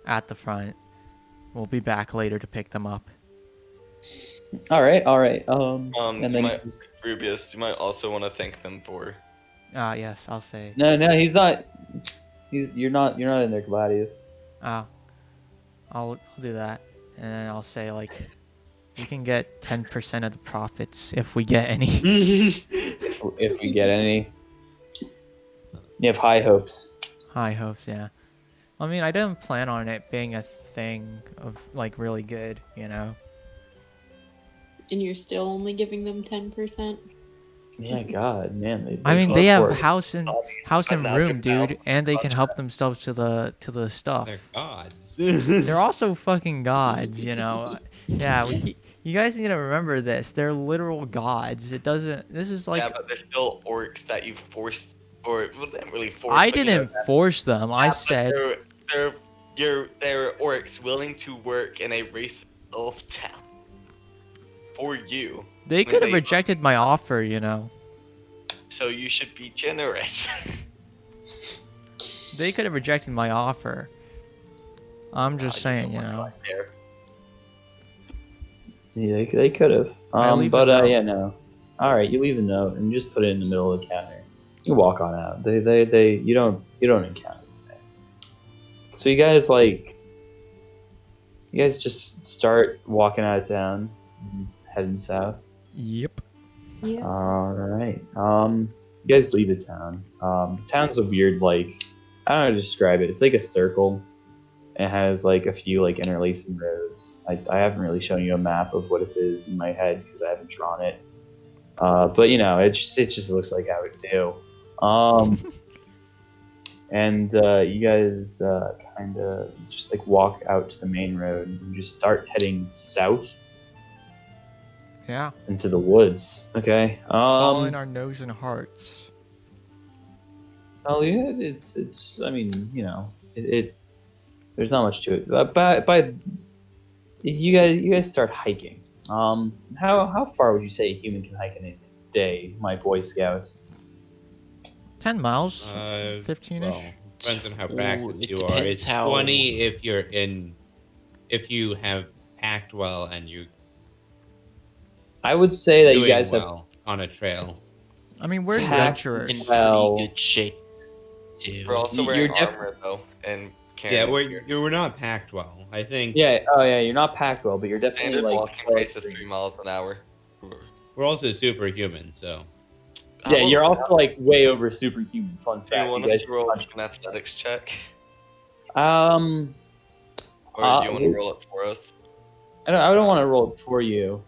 at the front. We'll be back later to pick them up. All right. And and then Rubius, you might also want to thank them for. Yes, I'll say. no, he's not. You're not in there, Gladius. Oh. I'll do that, and then I'll say like we can get 10% of the profits if we get any. If we get any. You have high hopes. High hopes, yeah. I mean, I didn't plan on it being a thing of like really good, you know. And you're still only giving them 10%? Yeah, God, man. I mean, they have hardcore. house and now room, good now. dude, and they can help themselves to the stuff. They're gods. They're also fucking gods, you know. Yeah, you guys need to remember this. They're literal gods. It doesn't. This is like yeah, but they're still orcs that you forced, or well, they didn't really force. I but, you know, didn't force them. I but said they're orcs willing to work in a race elf town for you. they could have rejected my offer, you know. So you should be generous. They could have rejected my offer. I'm just saying, you know. Yeah, they could have. I leave But a note. yeah, no. All right, you leave a note and just put it in the middle of the counter. You walk on out. You don't encounter anything. So you guys just start walking out of town, and heading south. Yep. Yeah. All right. You guys leave the town. The town's a weird, like, I don't know how to describe it. It's like a circle. It has like a few like interlacing roads. I haven't really shown you a map of what it is in my head because I haven't drawn it. But you know, it just looks like how it do. And you guys kind of just like walk out to the main road and just start heading south Yeah. into the woods. Okay. Following our nose and hearts. Oh yeah, it's. I mean, you know, it there's not much to it. By you guys start hiking. How far would you say a human can hike in a day, my Boy Scouts? 10 miles, 15ish. Well, depends on how Ooh, practiced it you are. depends It's how- 20 if you have packed well and you I would say that doing you guys have. well on a trail. I mean, we're Pack- adventurers. in Well- pretty good shape too. We're also You're wearing def- armor though, and Yeah, carrying gear. we're not packed well. I think Yeah. Oh yeah. You're not packed well, but you're definitely Standard like. walking pace is 3 miles an hour. we're also superhuman, so Yeah, you're also like way over superhuman. Fun Do fact. you want you us guys to roll punch- an athletics check, Um, or do you want to roll it for us? I don't want to roll it for you.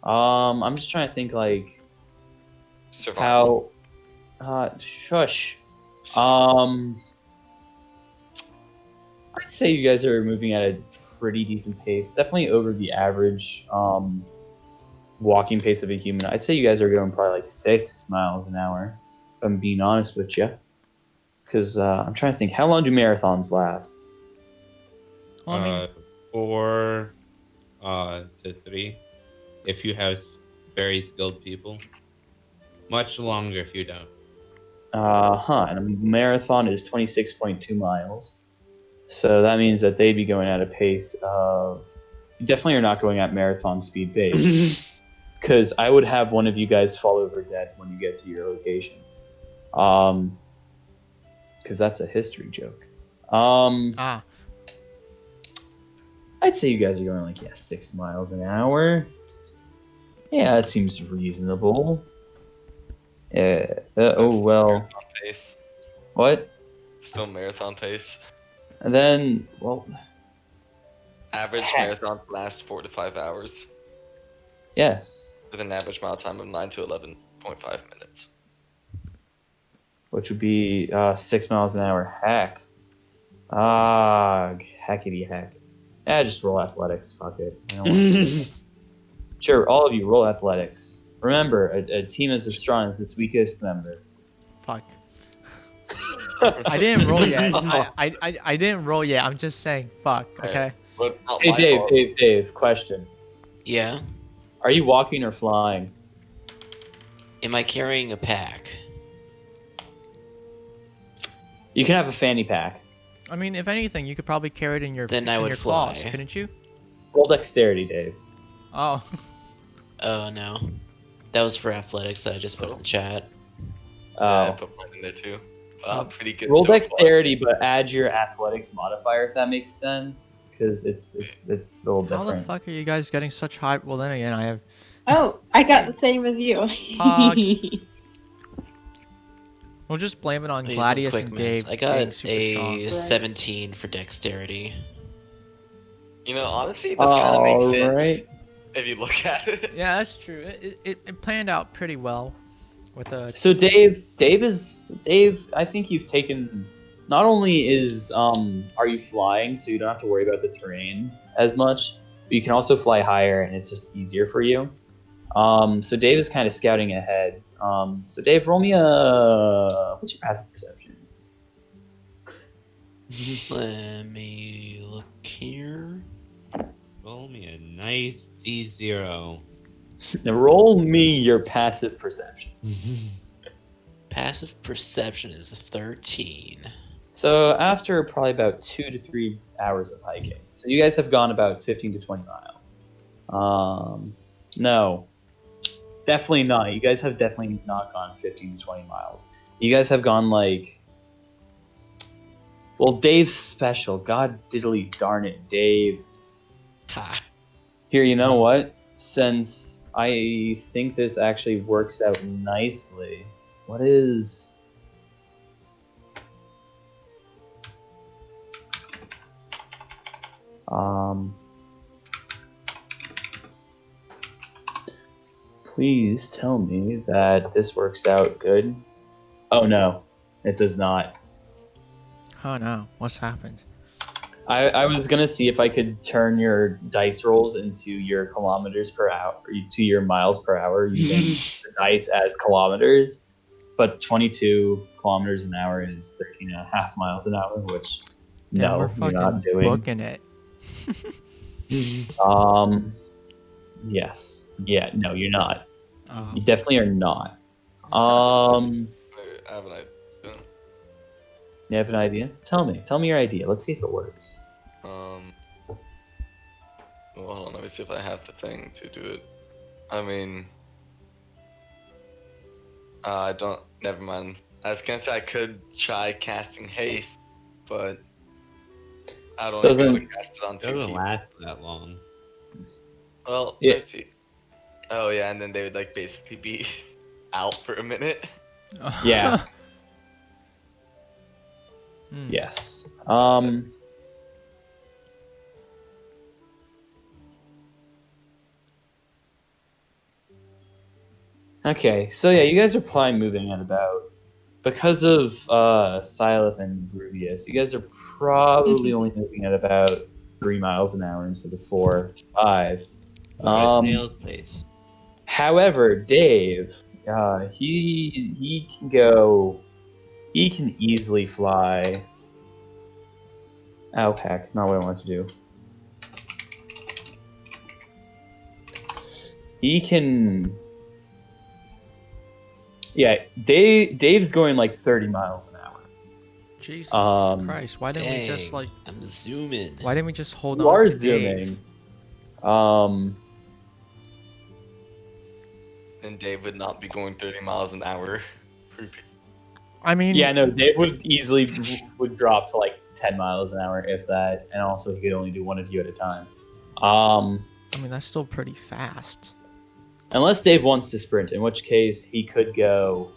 I'm just trying to think like Survival. how. Shush. I'd say you guys are moving at a pretty decent pace. Definitely over the average walking pace of a human. I'd say you guys are going probably like 6 miles an hour, if I'm being honest with you. Because I'm trying to think, how long do marathons last? Well, I mean, 4 to 3 if you have very skilled people. Much longer if you don't. And a marathon is 26.2 miles. So that means that they'd be going at a pace of... You definitely are not going at marathon speed pace. Because I would have one of you guys fall over dead when you get to your location. Because that's a history joke. ah, I'd say you guys are going like, 6 miles an hour. Yeah, that seems reasonable. Oh, well. Marathon pace. What? Still marathon pace. And then, well, Average Heck. marathon lasts 4 to 5 hours, yes. with an average mile time of 9 to 11.5 minutes. Which would be 6 miles an hour. Heck. Heckity heck. Just roll athletics. Fuck it. I don't want Sure, all of you roll athletics. Remember, a team is as strong as its weakest member. fuck. I didn't roll yet. I didn't roll yet. I'm just saying, fuck. Okay. But not Hey, my Dave, fault. Dave, question. Yeah. Are you walking or flying? Am I carrying a pack? You can have a fanny pack. I mean, if anything, you could probably carry it in your Then I in would your claws, fly. couldn't you? Roll dexterity, Dave. Oh, Oh no. That was for athletics that I just put in the chat. Yeah, I Oh. put mine in there too. Pretty good. Roll so far. dexterity, but add your athletics modifier if that makes sense. because it's a little How the different. fuck are you guys getting such high? Well, then again, I have. Oh, I got the same as you. Pog. We'll just blame it on I'm using Gladius quick and maths. Dave I being got super strong. a 17 for dexterity. You know, honestly, this kind of makes sense Alright. if you look at it. Yeah, that's true. It planned out pretty well with the. So Dave. I think you've taken. Not only are you flying, so you don't have to worry about the terrain as much, but you can also fly higher, and it's just easier for you. So Dave is kind of scouting ahead. So Dave, roll me what's your passive perception? Let me look here. Roll me a nice D0. Now roll me your passive perception. Passive perception is a 13. So after probably about 2 to 3 hours of hiking, so you guys have gone about 15 to 20 miles. No, definitely not. You guys have definitely not gone 15 to 20 miles. You guys have gone like, well, Dave's special. God diddly darn it, Dave. Ha! Here, you know what? Since I think this actually works out nicely, what is... Please tell me that this works out good. Oh no, it does not. Oh no, what's happened? I was gonna see if I could turn your dice rolls into your kilometers per hour, to your miles per hour using the dice as kilometers, but 22 kilometers an hour is 13 and a half miles an hour, which Damn, no, we're you're not fucking doing. booking it. Yes, yeah, no, you're not. Oh. You definitely are not. I have an idea. You have an idea? Tell me your idea. Let's see if it works. Well, hold on. Let me see if I have the thing to do it. I mean, I don't. Never mind. I was gonna say I could try casting haste, but I'd only be able to Doesn't- cast it on It 2 doesn't people. last that long. Well, Yeah. let's see. Oh yeah, and then they would like basically be out for a minute. Yeah. Hmm. Yes. Okay, so yeah, you guys are probably moving at about, because of Silith and Rubius, you guys are probably only moving at about 3 miles an hour instead of 4, 5. Look at snail's pace. However, Dave, he can go, he can easily fly. Oh heck, not what I want to do. He can. Yeah, Dave's going like 30 miles an hour. Jesus Christ, why didn't we just Dang, like? I'm zooming. Why didn't we just hold You on are to zooming. Dave? And Dave would not be going 30 miles an hour. I mean, Yeah, no, Dave would easily would drop to like 10 miles an hour if that, and also he could only do one of you at a time. I mean that's still pretty fast. Unless Dave wants to sprint, in which case he could go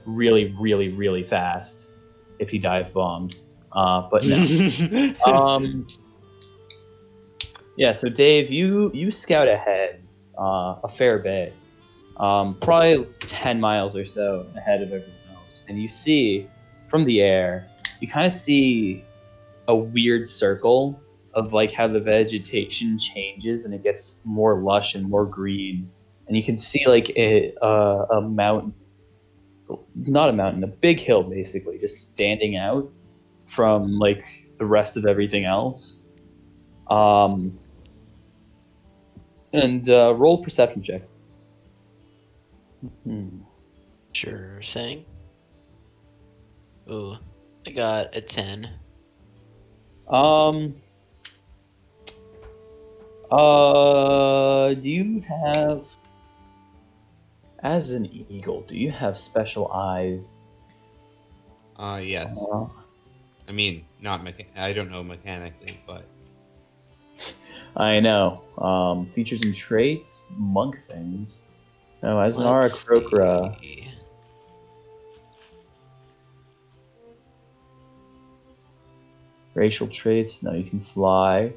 really, really, really fast if he dive bombed. But no. Yeah, so Dave, you scout ahead a fair bit, probably 10 miles or so ahead of everyone else, and you see from the air, you kind of see a weird circle of like how the vegetation changes and it gets more lush and more green, and you can see like a mountain, not a mountain, a big hill basically, just standing out from like the rest of everything else. And roll perception check. Sure thing. Ooh, I got a 10. Do you have, as an eagle, do you have special eyes? Yes. I mean, not I don't know mechanically, but I know. Features and traits, monk things. No, as an Aura Let's Crocra. see. Racial traits, no, you can fly.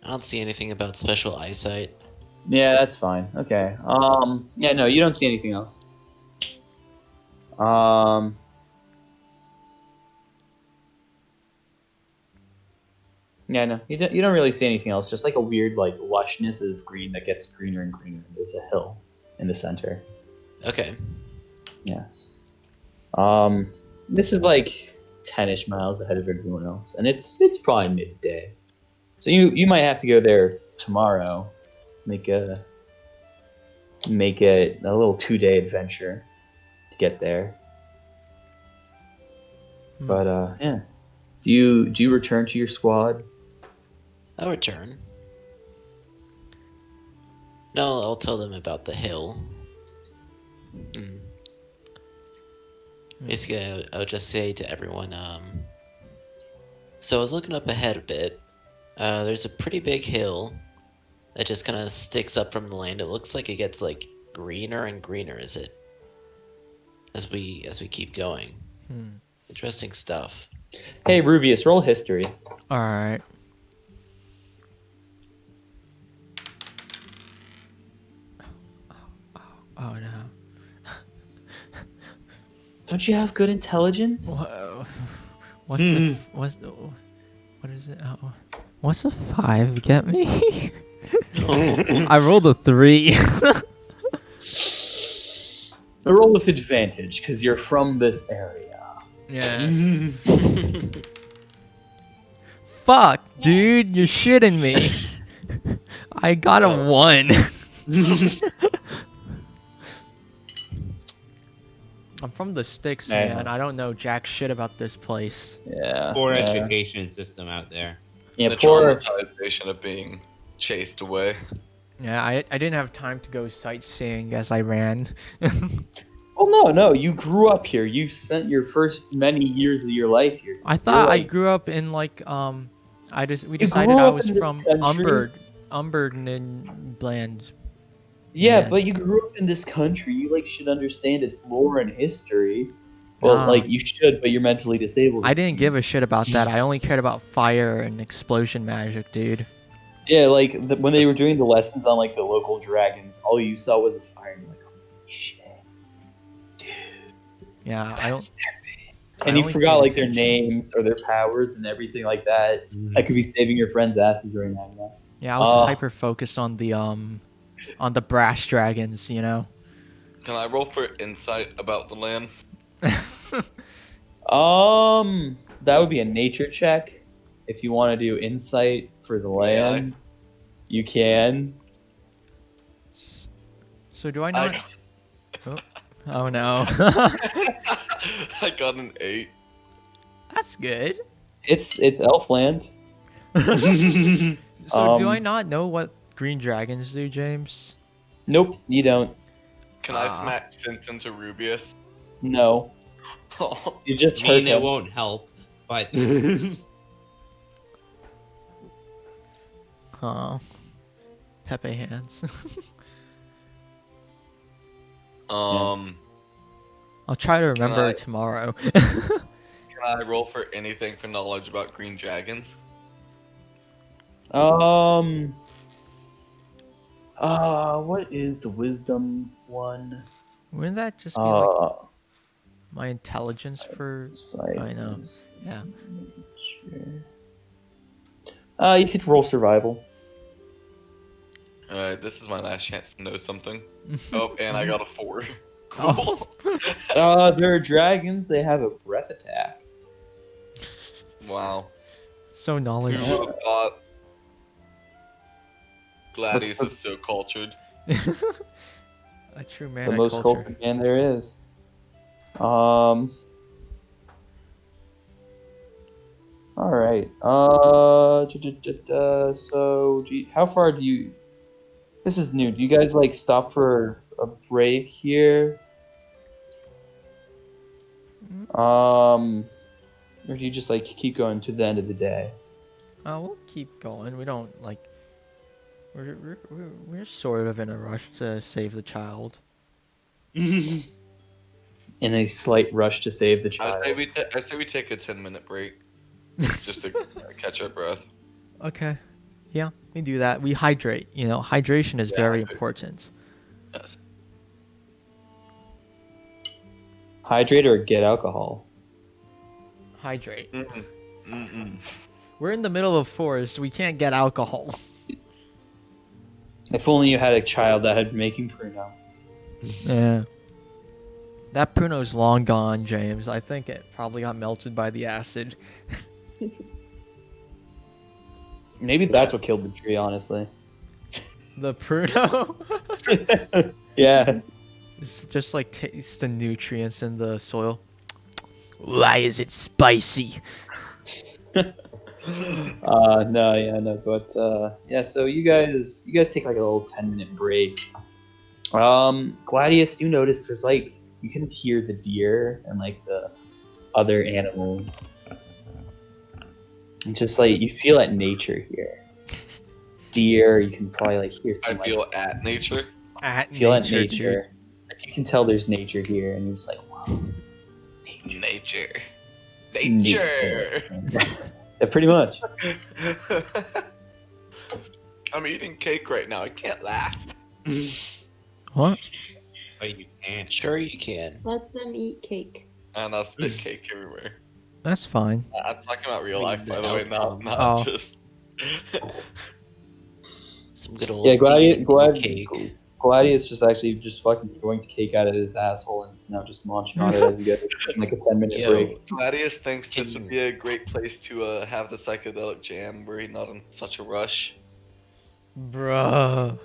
I don't see anything about special eyesight. Yeah, that's fine. Okay. Yeah, no, you don't see anything else. Yeah, no, you don't really see anything else. Just like a weird, like, lushness of green that gets greener and greener. There's a hill in the center. Okay. Yes. This is like 10-ish miles ahead of everyone else, and it's probably midday. So you might have to go there tomorrow. Make it a little 2-day adventure to get there. Hmm. But yeah. Do you return to your squad? I'll return. No, I'll tell them about the hill. Hmm. Basically, I'll just say to everyone, so I was looking up ahead a bit. There's a pretty big hill that just kind of sticks up from the land. It looks like it gets like greener and greener as we keep going. Interesting stuff. Hey, Rubius, roll history. All right. Oh no. Don't you have good intelligence? What's what is it? Oh, what's a 5 get me? I rolled a 3. Roll with advantage because you're from this area. Yeah. Fuck, dude, you're shitting me. I got a 1. I'm from the sticks, Yeah. man. I don't know jack shit about this place. Yeah. Poor yeah. education system out there. Yeah, The poor. traumatization of being chased away. Yeah, I didn't have time to go sightseeing as I ran. Well, no. You grew up here. You spent your first many years of your life here. I So thought you're I like- grew up in like we grew decided I up was in this from country? Bland. Yeah, Man. but you grew up in this country. You like should understand its lore and history. Well, Nah. like you should, but you're mentally disabled. I didn't give a shit about that. I only cared about fire and explosion magic, dude. Yeah, like when they were doing the lessons on like the local dragons, all you saw was a fire. And you're like, oh shit, Yeah, I don't. that's epic. I And you only forgot paid like their attention. names or their powers and everything like that. I could be saving your friends' asses right now. You know? Yeah, I was hyper focused on the brass dragons, you know. Can I roll for insight about the land? That would be a nature check. If you want to do insight for the land, you can. So do I not? Oh no. I got an 8. That's good. It's Elfland. So do I not know what green dragons do, James? Nope, you don't. Can I smack sense into Rubius? No, you just I heard mean, it him. won't help, but Huh. Pepe hands. Can I'll try to remember I- tomorrow. I roll for anything for knowledge about green dragons? What is the wisdom one? Wouldn't that just be like my intelligence for? I know. Yeah. You could roll survival. Alright, this is my last chance to know something. Oh, and I got a 4. Oh. Cool. There are dragons. They have a breath attack. Wow. So Who knowledgeable. would have thought? Gladius What's is so cultured. A true man The of most culture. cultured man there is. All right. So, how far do you? This is new. Do you guys like stop for a break here? Or do you just like keep going to the end of the day? We'll keep going. We don't like. We're sort of in a rush to save the child. In a slight rush to save the I child. say we take a 10-minute break just to catch our breath. Okay. Yeah, we do that. We hydrate. You know, hydration is Yeah, very hydrate. important. Yes. Hydrate or get alcohol. Hydrate. Mm-mm. We're in the middle of forest. We can't get alcohol. If only you had a child that had been making Pruno. Yeah. That Pruno's long gone, James. I think it probably got melted by the acid. Maybe that's what killed the tree, honestly. The Pruno? Yeah. It's just like taste the nutrients in the soil. Why is it spicy? No, but yeah. So you guys take like a little 10-minute break. Gladius, you notice there's like you can hear the deer and like the other animals. And just like you feel at nature here. Deer, you can probably like hear I some like feel at nature. feel at Dude. nature. Like, you can tell there's nature here, and you're just like, wow, Nature. nature. Yeah, pretty much. I'm eating cake right now. I can't laugh. What? But you can't. Sure, you can. Let them eat cake. And I'll spit cake everywhere. That's fine. I'm talking about real Like life, the by the way, outcome. not Oh. just. Some good old Yeah, cake. Gladius just actually just fucking going to cake out of his asshole and is now just munching on it as you guys are taking like a 10-minute Yo, break. Gladius thinks this Can- would be a great place to have the psychedelic jam where he's not in such a rush. Bruh.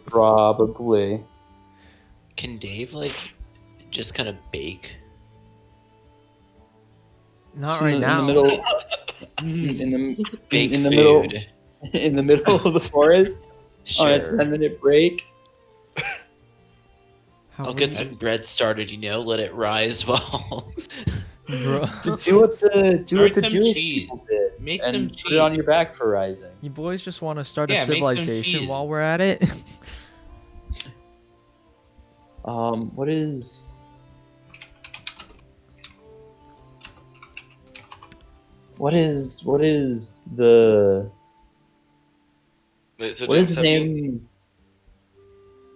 Probably. Can Dave like just kind of bake? Not So right now. In the middle, in the Bake in the food. in the middle of the forest on a Sure. 10-minute break. How I'll are get you- some bread started, let it rise while. Bruh. Do what the Start some Jewish cheese. people did, Make and some put it on cheese. your back for rising. You boys just want to start Yeah, a make some civilization cheese. while we're at it? What is? What is the? Wait, so What is James, the name?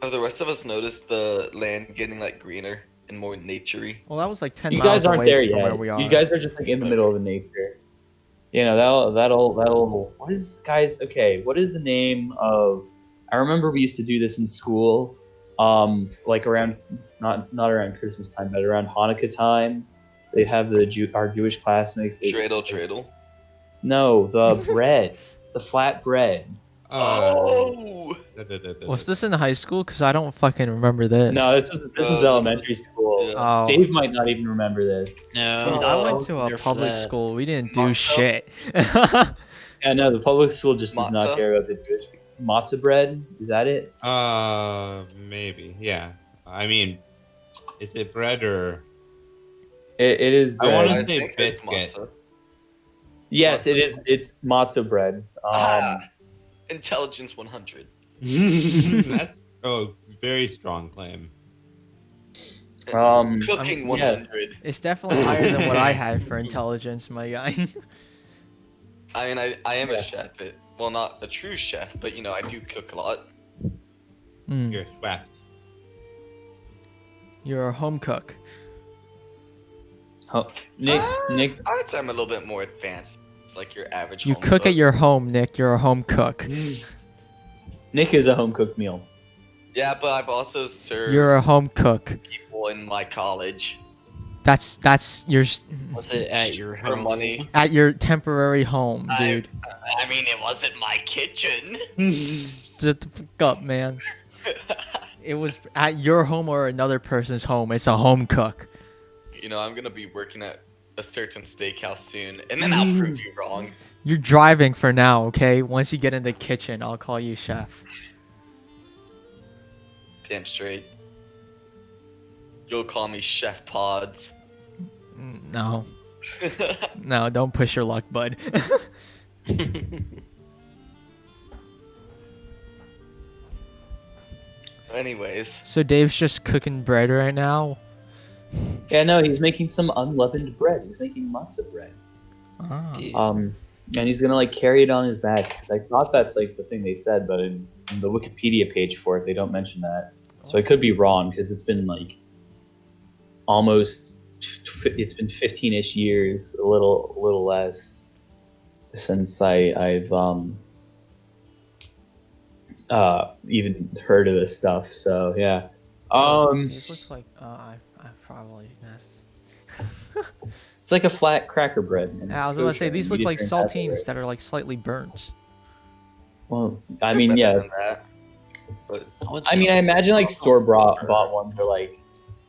have the rest of us noticed the land getting like greener and more naturey? Well, that was like 10 You miles guys aren't away there from yet. where we are. You guys are just like in the middle of nature. You know, that'll. What is, guys? Okay, what is the name of? I remember we used to do this in school. Like around not around Christmas time, but around Hanukkah time. They have our Jewish classmates. Dreidel. No, the bread, the flat bread. Oh! Was this in high school? Because I don't fucking remember this. No, this was this elementary school. yeah. Oh. Dave might not even remember this. No, Dude, I went to there a for public that. school. We didn't do Matzo? shit. Yeah, no, the public school just does not Matzah? care about the Jewish. Matzah bread, is that it? Maybe. Yeah. I mean, is it bread or? It is I bread. wanna I say think it's biscuit. matzah. Yes, it is. It's matzah bread. Intelligence 100. That's a very strong claim. Cooking yeah. 100. It's definitely higher than what I had for intelligence, my guy. I mean, I am a Yes. chef. Well, not a true chef, but I do cook a lot. Mm, You're swept. you're a home cook. Oh, Nick, I would say I'm a little bit more advanced, like your average. You home cook at your home, Nick. You're a home cook. Nick is a home cooked meal. Yeah, but I've also served You're a home cook. people in my college That's your Was it at your for home? money. at your temporary home, I- dude. I mean, it wasn't my kitchen. Shut the fuck up, man. It was at your home or another person's home. It's a home cook. I'm gonna be working at a certain steakhouse soon, and then I'll prove you wrong. You're driving for now, okay? Once you get in the kitchen, I'll call you chef. Damn straight. You'll call me Chef Pods. No, no, don't push your luck, bud. Anyways, So Dave's just cooking bread right now. Yeah, no, he's making some unleavened bread. He's making matzah bread. Ah. Dude. And he's gonna like carry it on his back because I thought that's like the thing they said, but in the Wikipedia page for it, they don't mention that. So I could be wrong because it's been like almost it's been 15-ish years, a little less since I've even heard of this stuff. So yeah. These looks like I probably messed. It's like a flat cracker bread. And Yeah, I was it's about to say kosher, these and look you like get your entire saltines bread. that are like slightly burnt. Well, I mean, yeah. than that, but I mean, I imagine like store bought ones are like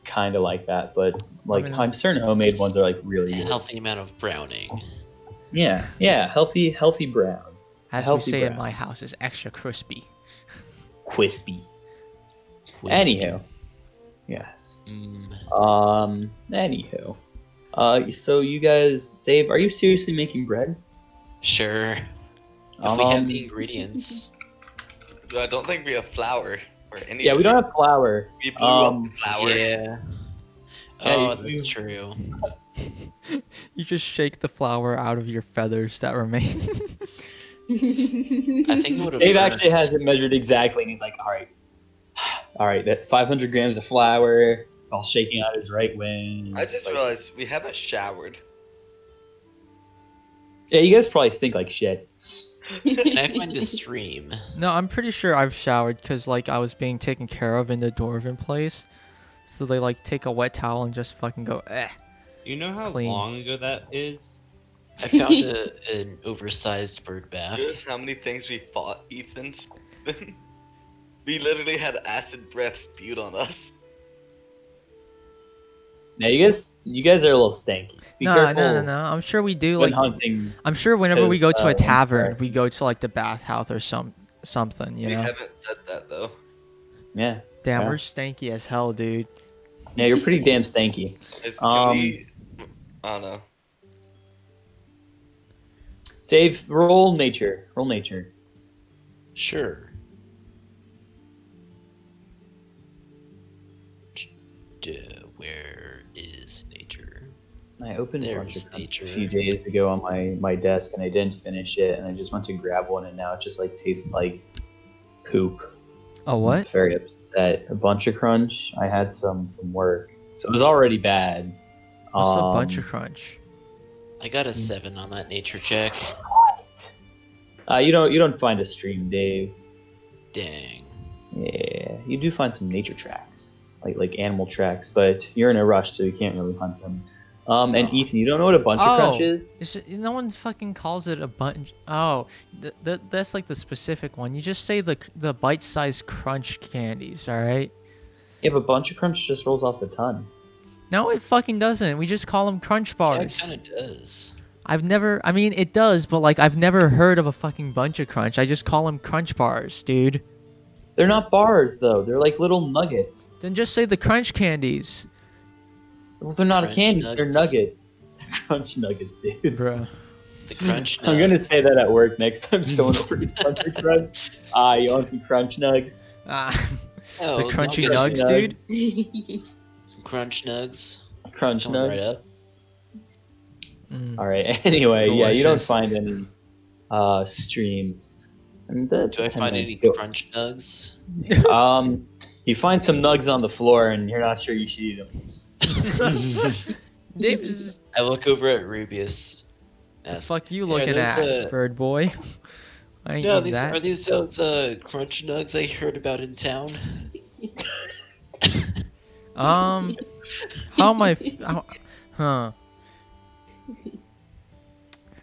kind of like that, but like mean, I'm certain homemade ones are like really A good. healthy amount of browning. Yeah, healthy brown, As we healthy say in brown. my house, is extra crispy. Crispy. Whiskey. Anywho, yes. Mm, Anywho, so you guys, Dave, are you seriously making bread? sure. If we have the Um, ingredients. I don't think we have flour or anything. Yeah, we don't have flour. We blew up the flour. Yeah. Yeah, Oh, you- that's true. You just shake the flour out of your feathers that remain. I think it would have. Dave actually has it measured exactly, and he's like, all right, that 500 grams of flour, while shaking out his right wing. I just realized we haven't showered. Yeah, you guys probably stink like shit. Can I find a stream? No, I'm pretty sure I've showered because like I was being taken care of in the Dwarven place. So they like take a wet towel and just fucking go, eh. Do you know how Clean. long ago that is? I found an oversized bird bath. Here's how many things we fought, Ethan. We literally had acid breath spewed on us. Yeah, you guys are a little stanky. Be No, careful no, no, no. I'm sure we do when like. hunting. I'm sure whenever we go to a Because, tavern, sorry. we go to like the bathhouse or something, you We know. haven't said that though. Yeah, Damn, yeah. we're stanky as hell, dude. yeah, you're pretty damn stanky. Can we? I don't know. Dave, roll nature. Roll nature. Sure. Where is nature? I opened a There bunch is of crunch nature. a few days ago on my desk, and I didn't finish it, and I just went to grab one, and now it just like tastes like poop. Oh I'm what? very upset. A bunch of crunch. I had some from work, so it was already bad. What's a bunch of crunch? I got a 7 on that nature check. You don't find a stream, Dave. Dang. Yeah, you do find some nature tracks, like animal tracks, but you're in a rush, so you can't really hunt them. And Ethan, you don't know what a bunch of crunch is? No one fucking calls it a bunch. Oh, that's like the specific one. You just say the bite-sized crunch candies, all right? Yeah, but bunch of crunch just rolls off the tongue. No, it fucking doesn't. We just call them crunch Yeah, bars. it kind of does. I mean, it does, but like I've never heard of a fucking bunch of crunch. I just call them crunch bars, dude. They're not bars though. They're like little nuggets. Then just say the crunch candies, Well, they're not Crunch a candy. nuggets. They're nuggets. They're crunch nuggets, dude. bro. The crunch I'm gonna nugs. say that at work next time someone orders bunch of crunch. You want some crunch nugs? Ah, Oh, the crunchy nuggets. nugs, nugs. dude. Some crunch nugs. Crunch Coming right nugs. up. Mm. All right. Anyway, yeah, you don't Delicious. find any streams. And Do I find any Go- crunch nugs? You find some nugs on the floor, and you're not sure you should eat them. Dave is I look over at Rubius. Ask, fuck you "Hey, looking are those, at, bird boy. I ain't No, eating that. are these those crunch nugs I heard about in town? How am I? Huh.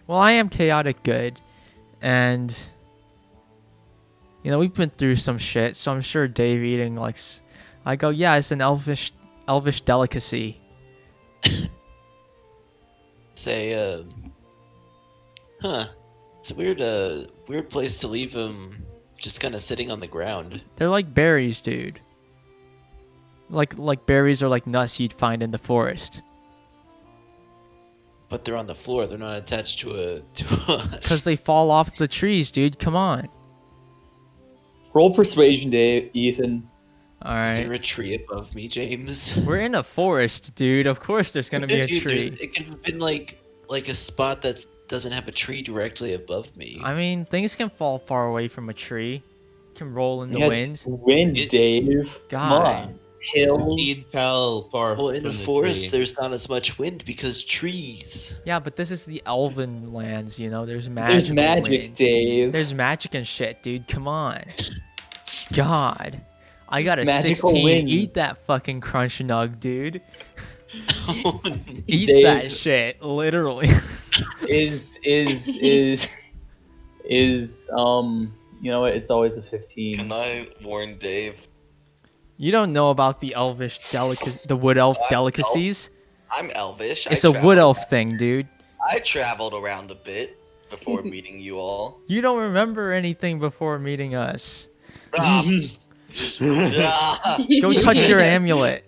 Well, I am chaotic good, and you know we've been through some shit, so I'm sure Dave eating like, I go, yeah, it's an elvish delicacy. Say, huh? It's a weird place to leave them, just kind of sitting on the ground. They're like berries, dude. Like berries or like nuts you'd find in the forest. But they're on the floor. They're not attached to a. Because they fall off the trees, dude. Come on. Roll persuasion, Dave. Ethan. All Is right. there a tree above me, James? We're in a forest, dude. Of course there's gonna be a Dude, tree. it could have been like a spot that doesn't have a tree directly above me. I mean, things can fall far away from a tree. Can roll in the Yeah, wind. Wind, Dave. Come God. on. Hills. Seed fell far Well, in from a the forest, tree. there's not as much wind because trees. Yeah, but this is the elven lands, you know. There's magic. There's magic, Dave. There's magic and shit, dude. Come on. God. I got a Magical 16. wind. Eat that fucking crunch nug, dude. Eat Dave. that shit, literally. is you know what? It's always a 15. Can I warn Dave? You don't know about the elvish the wood elf delicacies. I'm elvish. It's a wood elf thing, dude. I traveled around a bit before meeting you all. You don't remember anything before meeting us. Yeah. Go touch your amulet.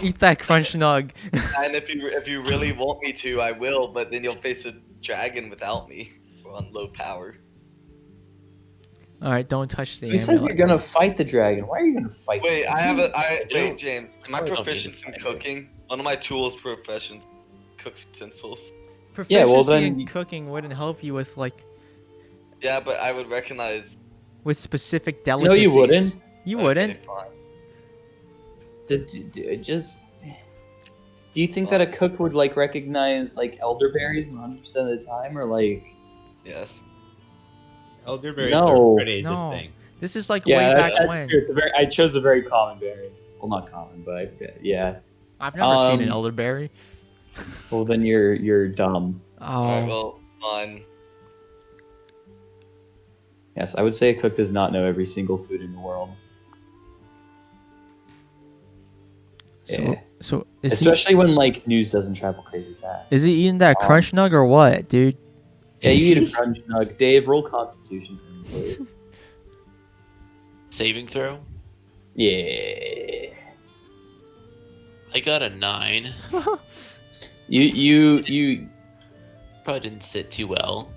Eat that crunch nug. And if you really want me to, I will. But then you'll face a dragon without me on low power. All right, don't touch the Who says you're amulet. gonna fight the dragon? Why are you gonna fight? Wait, the wait, James. Am I I don't proficient need in to find cooking? One of my tools proficient cooks utensils. Proficiency Yeah, well, then in cooking wouldn't help you with Yeah, but I would recognize. with specific No, delicacies. you wouldn't. You Okay, wouldn't. fine. Do you think that a cook would like recognize like elderberries 100% of the time, or like? Yes. Elderberries No. are pretty No. distinct. This is like Yeah, way back that's when. true. I chose a very common berry. Well, not common, but yeah. I've never seen an Um, elderberry. Well, then you're dumb. Alright, Oh, well, fine. Yes, I would say a cook does not know every single food in the world. so Yeah. so is Especially when like news doesn't travel crazy fast. he eating that crunch nug or what, dude? Yeah, you eat a crunch nug. Dave, roll Constitution for me, please. Saving throw? Yeah. I got a 9. You Probably didn't sit too well.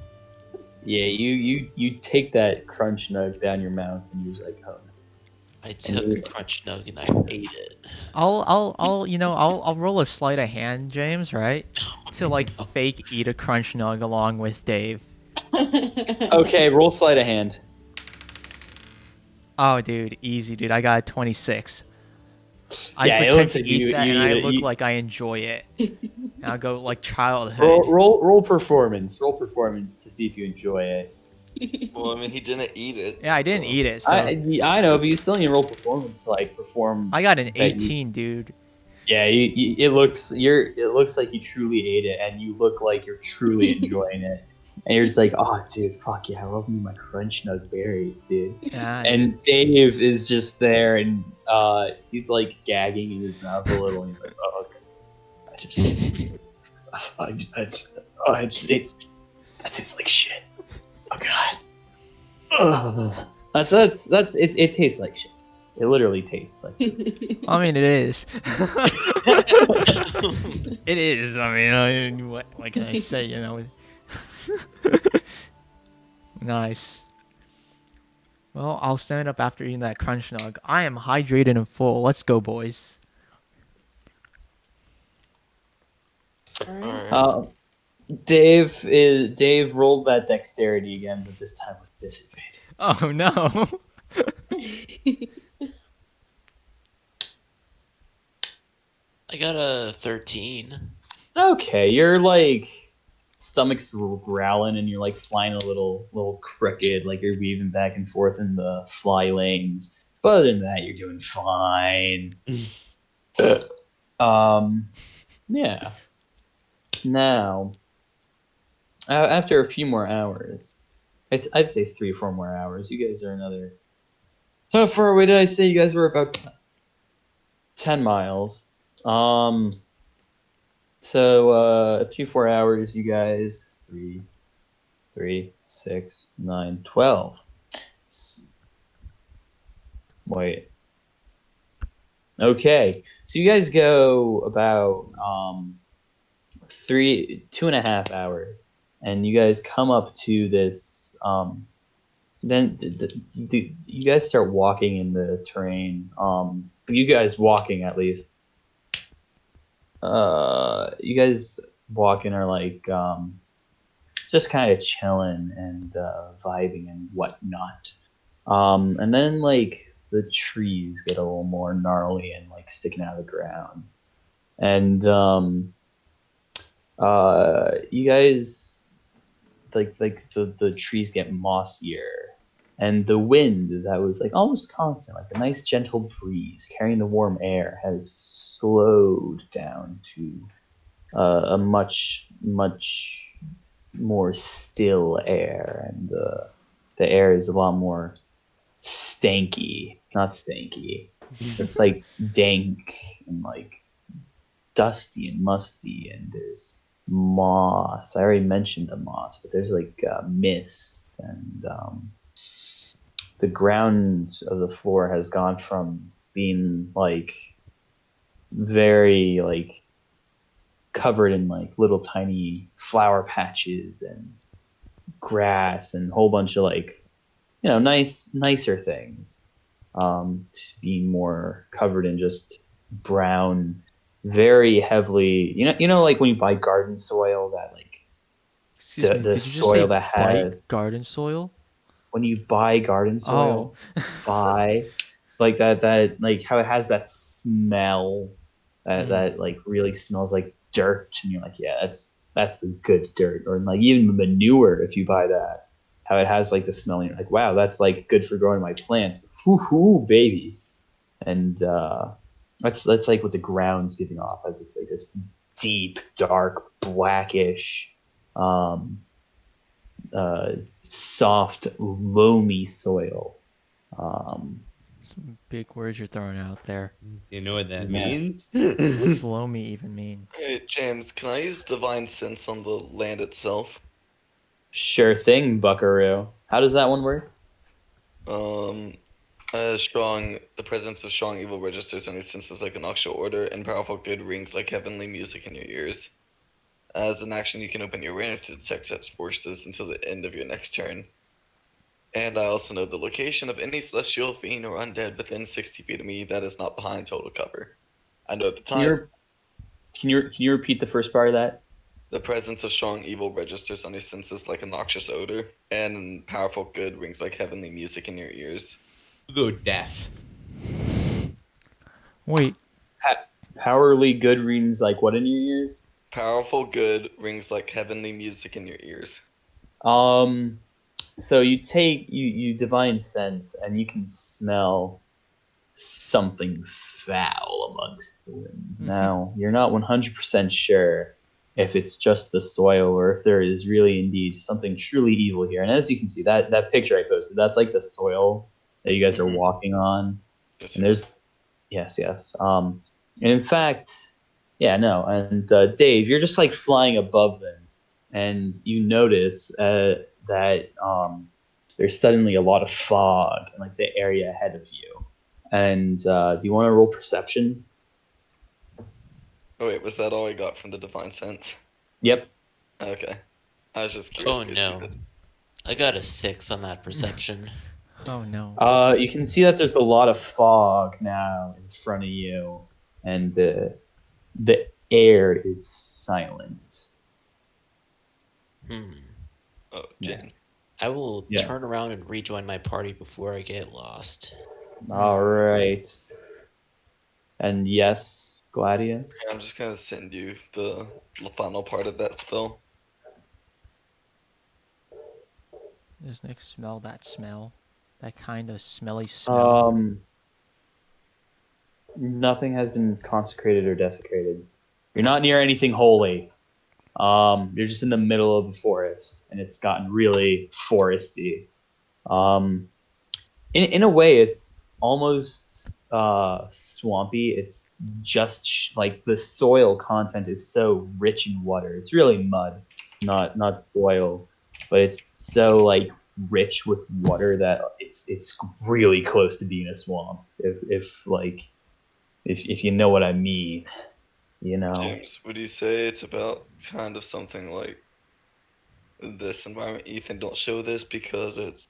yeah, you take that crunch nug down your mouth and you're just like, oh. I took a crunch nug and I ate it. I'll roll a sleight of hand, James, right? To like fake eat a crunch nug along with Dave. Okay, roll sleight of hand. Oh, dude, easy, dude. I got a 26. I Yeah, it pretend looks to like eat you- that, you and I eat it- look you- like I enjoy it. And I'll go like childhood. Roll performance. Roll performance to see if you enjoy it. Well, I mean, he didn't eat it. Yeah, I didn't so- eat it, so I know, but you still need to roll performance to like perform. I got an that you- 18, dude. Yeah, it looks like you truly ate it, and you look like you're truly enjoying it. And you're just like, oh, dude, fuck yeah, I love me my crunch nut berries, dude. Yeah, And Dave is just there, and he's like gagging in his mouth a little. And he's like, oh, I just it's that tastes like shit. Oh god. Ugh. That's it. It tastes like shit. It literally tastes like shit. I mean, it is. It is. I mean, what can I say? You know. Nice. Well, I'll stand up after eating that crunch nug. I am hydrated and full. Let's go, boys. Alright. Dave rolled that dexterity again, but this time with disadvantage. Oh no. I got a 13. Okay, you're like stomach's growling and you're like flying a little crooked, like you're weaving back and forth in the fly lanes. But other than that, you're doing fine. Yeah. Now, after a few more hours, I'd say 3 or 4 more hours. You guys are another. How far away did I say you guys were? About 10 miles. So a few 4 hours, you guys 3, 6, 9, 12. Wait. Okay, so you guys go about 2.5 hours, and you guys come up to this. Then you guys start walking in the terrain. You guys walking at least. You guys walking are like just kind of chilling and vibing and whatnot. And then like the trees get a little more gnarly and like sticking out of the ground, and you guys like the trees get mossier, and the wind that was like almost constant, like a nice gentle breeze carrying the warm air, has slowed down to a much more still air, and the air is a lot more stanky, not stanky. It's like dank and like dusty and musty, and there's moss. I already mentioned the moss, but there's like mist, and the ground of the floor has gone from being like very like covered in like little tiny flower patches and grass and a whole bunch of like nicer things, to being more covered in just brown, very heavily, like when you buy garden soil, that like Excuse me, the did you just say soil that bite has, garden soil? when you buy garden Oh. soil, buy like that like how it has that smell, that like really smells like dirt, and you're like, yeah, that's the good dirt. Or like even manure, if you buy that, how it has like the smell, and you're like, wow, that's like good for growing my plants. Whoo baby. And that's like what the ground's giving off, as it's like this deep dark blackish, um soft loamy soil. Some big words you're throwing out there. You know what that Yeah. means? What's loamy even mean? Hey, James, can I use Divine Sense on the land itself? Sure thing, Buckaroo. How does that one work? Um, the presence of strong evil registers on your senses like an nocturnal order, and powerful good rings like heavenly music in your ears. As an action, you can open your awareness to detect such forces until the end of your next turn. And I also know the location of any celestial, fiend, or undead within 60 feet of me that is not behind total cover. I know at the Can you, time, re- can you repeat the first part of that? the presence of strong evil registers on your senses like a noxious odor, and powerful good rings like heavenly music in your ears. Go deaf. Wait, Powerly good readings like what in your ears? Powerful good rings like heavenly music in your ears. Um, so you divine sense, and you can smell something foul amongst the wind. Now, you're not 100% sure if it's just the soil, or if there is really indeed something truly evil here. And as you can see, that picture I posted, that's like the soil that you guys are Mhm. walking on. Yes, And sir. there's yes. And in fact, yeah, no. And Dave, you're just like flying above them, and you notice that there's suddenly a lot of fog in like the area ahead of you. And do you want to roll perception? Oh wait, was that all I got from the divine sense? Yep. Okay. I was just curious. Oh because you no. said- I got a 6 on that perception. oh no. You can see that there's a lot of fog now in front of you, and the air is silent. Hmm. Oh, Yeah. Jen. I will Yeah. turn around and rejoin my party before I get lost. All right. And yes, Gladius. I'm just gonna send you the final part of that spell. Does Nick smell that smell? That kind of smelly smell? Nothing has been consecrated or desecrated. You're not near anything holy. You're just in the middle of the forest, and it's gotten really foresty. Um, in a way, it's almost swampy. It's just like the soil content is so rich in water. It's really mud, not soil, but it's so like rich with water that it's really close to being a swamp. If you know what I mean. you know. James, would you say it's about kind of something like this environment? Ethan, don't show this because it's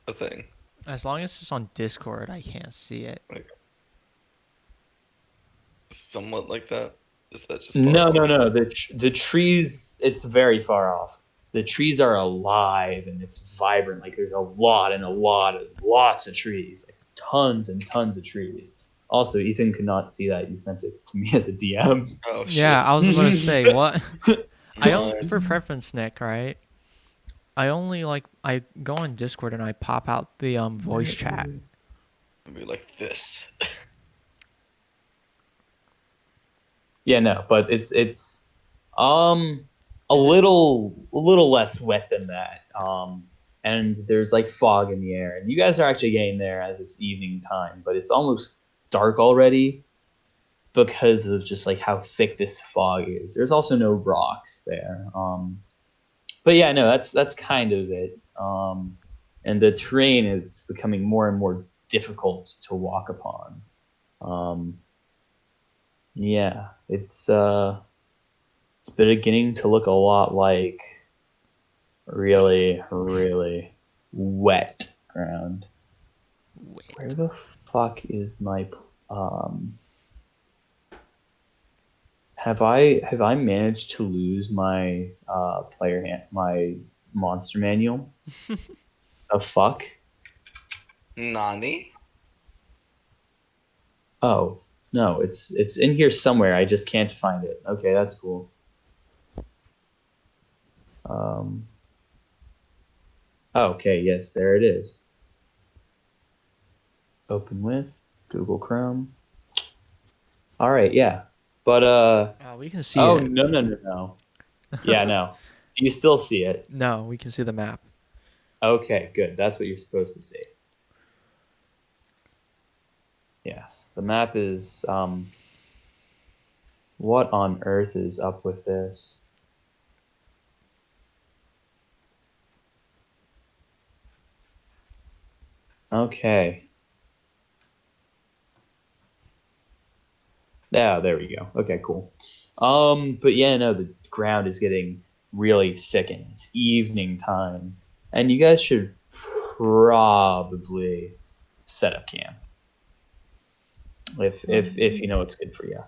a thing. As long as it's on Discord, I can't see it. Like somewhat like that. Is that just No, far no, off? no. The trees, it's very far off. The trees are alive and it's vibrant. Like there's a lot and a lot of lots of trees, like tons and tons of trees. Also, Ethan could not see that. You sent it to me as a DM. Oh shit. Yeah, I was gonna say what. I No, only for preference, Nick. Right. I only I go on Discord and I pop out the voice chat. it'd be like this. Yeah, no, but it's a little less wet than that. And there's like fog in the air, and you guys are actually getting there as it's evening time, but it's almost dark already because of just like how thick this fog is. There's also no rocks there. But yeah, no, that's kind of it. And the terrain is becoming more and more difficult to walk upon. Yeah, it's beginning to look a lot like really, really wet ground. Where the fuck is my have I managed to lose my my monster manual? The fuck? Nani? Oh, no, it's in here somewhere. I just can't find it. Okay, that's cool. Okay, yes, there it is. Open with Google Chrome. All right, yeah. But We can see oh it. no. Yeah, no. Do you still see it? No, we can see the map. Okay, good. That's what you're supposed to see. Yes, the map is what on earth is up with this? Okay. Yeah, there we go. Okay, cool. But yeah, no, the ground is getting really thick and it's evening time. And you guys should probably set up camp. If you know what's good for you.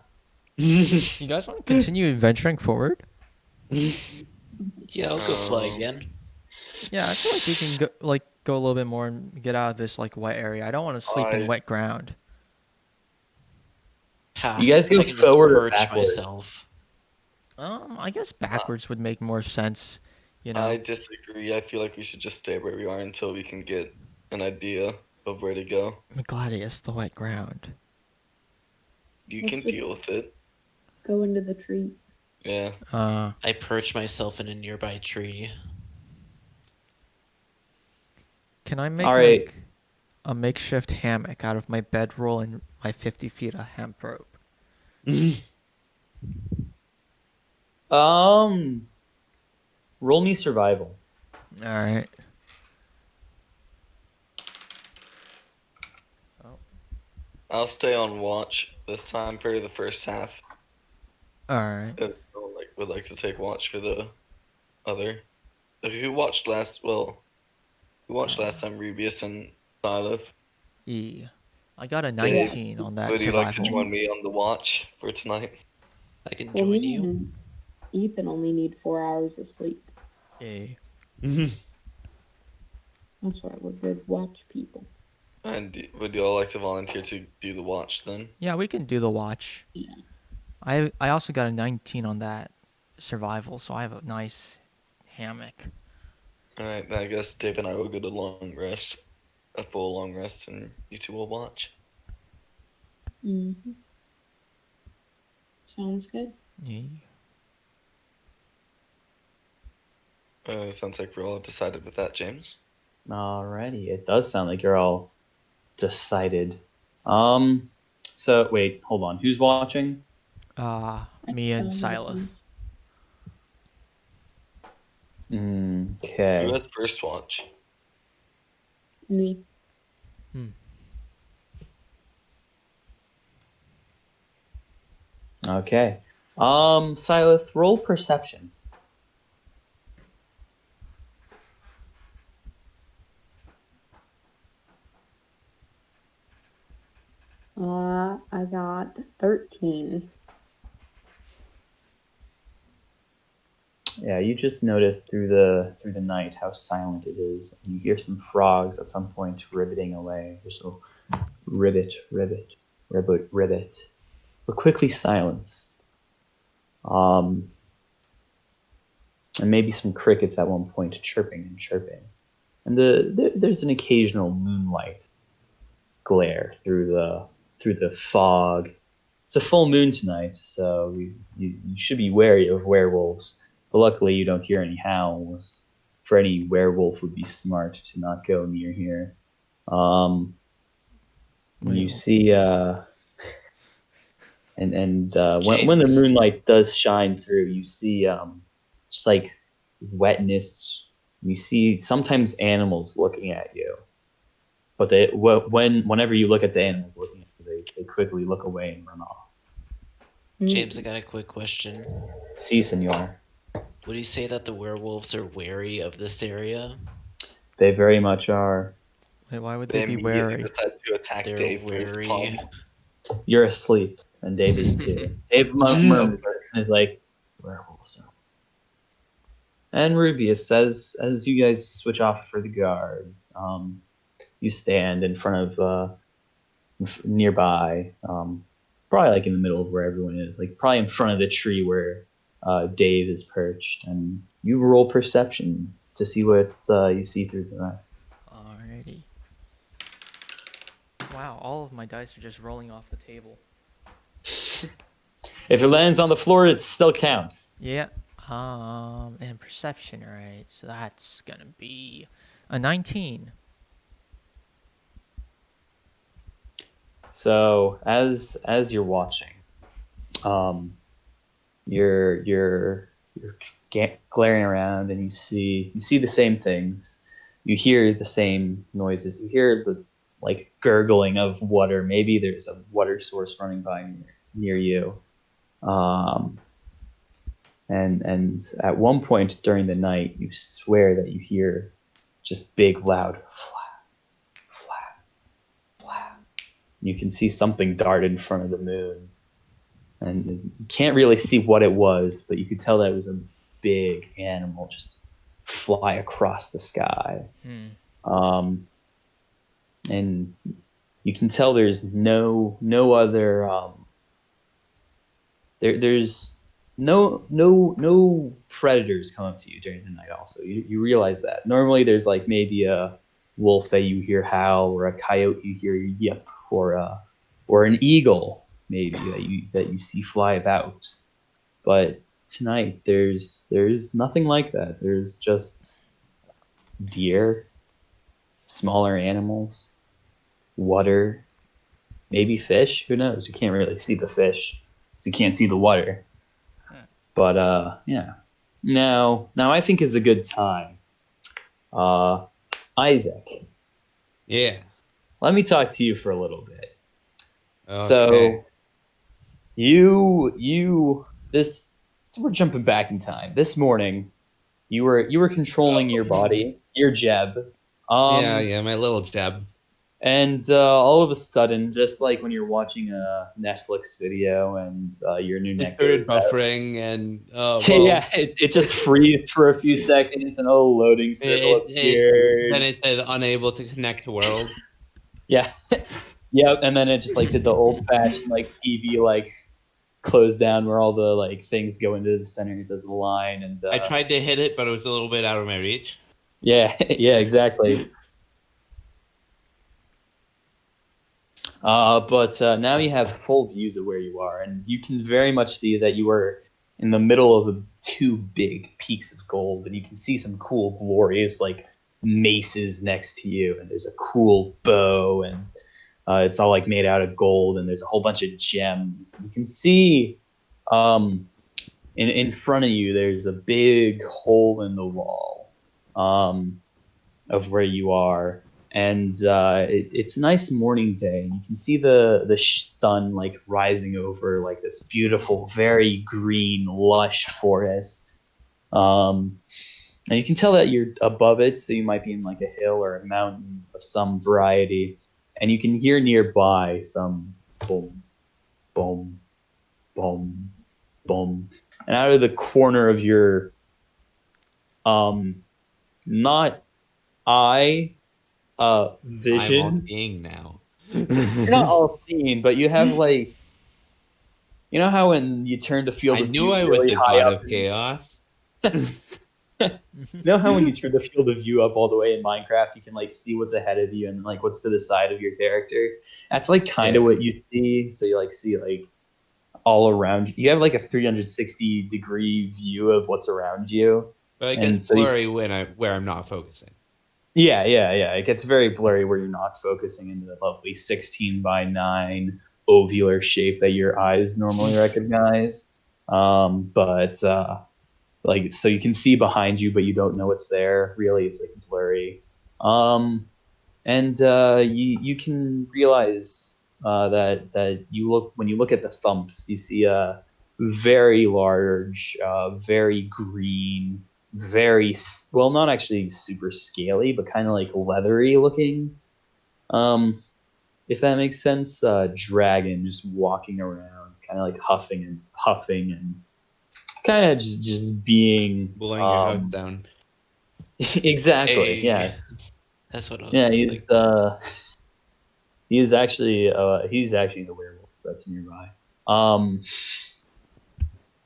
You guys want to continue adventuring forward? Yeah, I'll go fly again. Yeah, I feel like we can go a little bit more and get out of this wet area. I don't want to sleep in I- wet ground. Ha, You guys go I can just forward or perch backwards? myself. I guess backwards would make more sense. You know. I disagree. I feel like we should just stay where we are until we can get an idea of where to go. Gladius, the wet ground. You can deal with it. Go into the trees. Yeah. I perch myself in a nearby tree. Can I make All right. a makeshift hammock out of my bedroll and my 50 feet of hemp rope? Roll me survival. All right. I'll stay on watch this time for the first half. All right. If someone would like to take watch for the other. Who watched last? Well, who watched last time? Rubius and Silas. E. I got a 19 on that Would you like to survival. join me on the watch for tonight? I can Well, join me you. and Ethan only need 4 hours of sleep. E. That's why we're good watch people. And would you all like to volunteer to do the watch then? Yeah, we can do the watch. Yeah. I also got a 19 on that survival, so I have a nice hammock. Alright, I guess Dave and I will get a long rest. A full long rest, and you two will watch. Mm-hmm. Sounds good. E. Sounds like we're all decided with that, James. Alrighty, it does sound like you're all decided. So wait, hold on. Who's watching? Me and Sounds Silas. Okay. Who has first watch? Me. Okay. Silith, roll perception. I got 13. Yeah, you just notice through the night how silent it is. You hear some frogs at some point ribbiting away. There's a ribbit, ribbit, ribbit, ribbit, but quickly silenced. And maybe some crickets at one point chirping and chirping. And there's an occasional moonlight glare through the fog. It's a full moon tonight, so you should be wary of werewolves. But luckily, you don't hear any howls. For any werewolf would be smart to not go near here. You Wait, see, when the James. moonlight does shine through, you see just like wetness. You see sometimes animals looking at you, but whenever you look at the animals looking at you, they quickly look away and run off. James, I got a quick question. Si, senor. Would you say that the werewolves are wary of this area? They very much are. wait, why would They they be immediately wary? decide to attack They're Dave for his wary. palm. You're asleep, and Dave is too. Dave murmurs and is like, werewolves are. And Rubius says, as you guys switch off for the guard, you stand in front of nearby, probably like in the middle of where everyone is, like probably in front of the tree where Dave is perched, and you roll perception to see what you see through the night. Alrighty. Wow, all of my dice are just rolling off the table. If it lands on the floor, it still counts. Yeah. And perception, right? So that's gonna be a 19. So as you're watching, you're glaring around, and you see the same things. You hear the same noises. You hear the like gurgling of water. Maybe there's a water source running by near you. And at one point during the night, you swear that you hear just big, loud flap, flap, flap. You can see something dart in front of the moon, and you can't really see what it was, but you could tell that it was a big animal just fly across the sky. And you can tell there's no other there's no predators come up to you during the night. Also, you realize that normally there's like maybe a wolf that you hear howl, or a coyote you hear yip, or an eagle maybe that you see fly about. But tonight there's nothing like that. There's just deer, smaller animals, water, maybe fish. Who knows? You can't really see the fish, so you can't see the water. But yeah. Now I think is a good time. Isaac, Yeah. let me talk to you for a little bit. Okay. So we're jumping back in time. This morning, you were controlling your body, your Jeb. Yeah, my little Jeb. And all of a sudden, just like when you're watching a Netflix video and your new It neck started goes out. buffering and Yeah, it just freezed for a few seconds, and loading circle appeared. then it said unable to connect to world. Yeah, yeah, and then it just like did the old fashioned like TV like close down where all the like things go into the center. It does the line, and I tried to hit it, but it was a little bit out of my reach. yeah, yeah, exactly. But now you have full views of where you are, and you can very much see that you are in the middle of two big peaks of gold, and you can see some cool, glorious like maces next to you, and there's a cool bow, and it's all like made out of gold, and there's a whole bunch of gems. You can see in front of you there's a big hole in the wall of where you are. and it's a nice morning day. You can see the sun like rising over like this beautiful, very green, lush forest. And you can tell that you're above it, so you might be in like a hill or a mountain of some variety. And you can hear nearby some boom, boom, boom, boom. And out of the corner of your um not eye I'm all vision, seeing now. you're not all seeing, but you have like, you know how when you turn the field I of knew view I was really the high god up of chaos. you know how when you turn the field of view up all the way in Minecraft, you can like see what's ahead of you and like what's to the side of your character. That's like kind of Yeah. what you see. So you like see like all around you. You have like a 360-degree view of what's around you, But I and guess so blurry when where I'm not focusing. yeah. It gets very blurry where you're not focusing into the lovely 16:9 ovular shape that your eyes normally recognize. But like so you can see behind you, but you don't know what's there. Really, it's like blurry. Um, and you can realize that you look when you look at the thumps, you see a very large, very green, well, not actually super scaly, but kind of like leathery looking. Um, if that makes sense, dragon just walking around, kind of like huffing and puffing and kind of just being Blowing your house down. exactly, Hey, yeah. that's what it Yeah, looks like. he's actually the werewolf that's nearby. Um,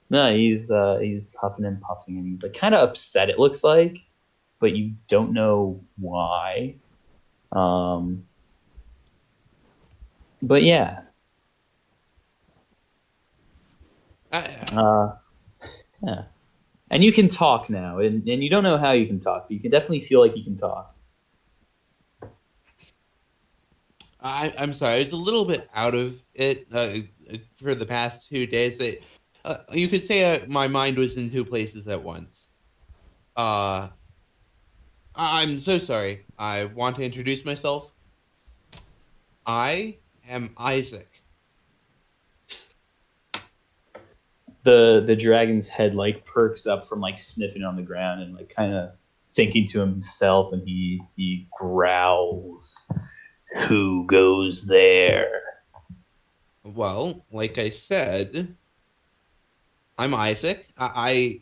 no, he's huffing and puffing, and he's like kind of upset. It looks like, but you don't know why. Um, but yeah, I, uh, yeah, and you can talk now, and you don't know how you can talk, but you can definitely feel like you can talk. I'm sorry. I was a little bit out of it for the past 2 days. You could say my mind was in two places at once. Uh, I'm so sorry. I want to introduce myself. I am Isaac. The dragon's head like perks up from like sniffing on the ground and like kind of thinking to himself, and he growls, "Who goes there?" Well, like I said, I'm Isaac. I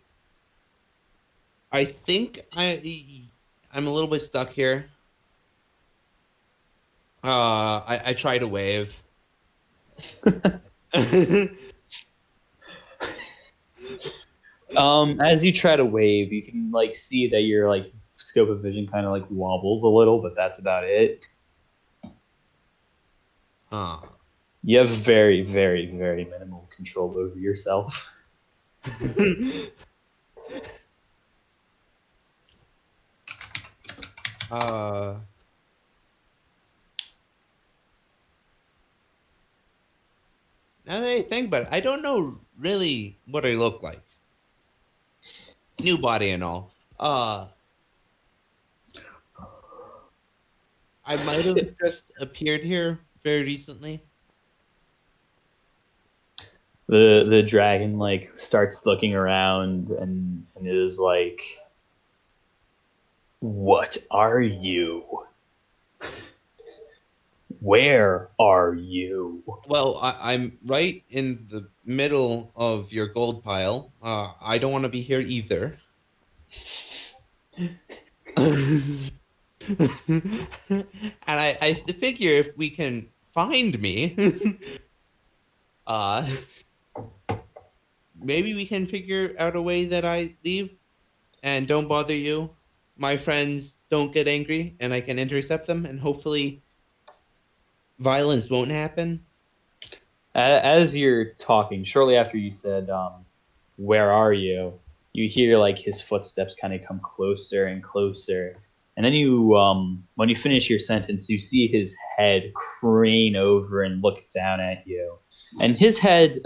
think I'm a little bit stuck here. I try to wave. As you try to wave, you can like see that your like scope of vision kind of like wobbles a little, but that's about it. Huh. You have very, very, very minimal control over yourself. uh, Now that I think about it, I don't know really what I look like. New body and all. I might have just appeared here very recently. The dragon like starts looking around and is like, "What are you? Where are you?" Well, I'm right in the middle of your gold pile. I don't want to be here either. And I figure if we can find me, uh, maybe we can figure out a way that I leave and don't bother you. My friends don't get angry, and I can intercept them, and hopefully violence won't happen. As you're talking, shortly after you said, "Where are you?" you hear like his footsteps kind of come closer and closer, and then when you finish your sentence, you see his head crane over and look down at you, and his head,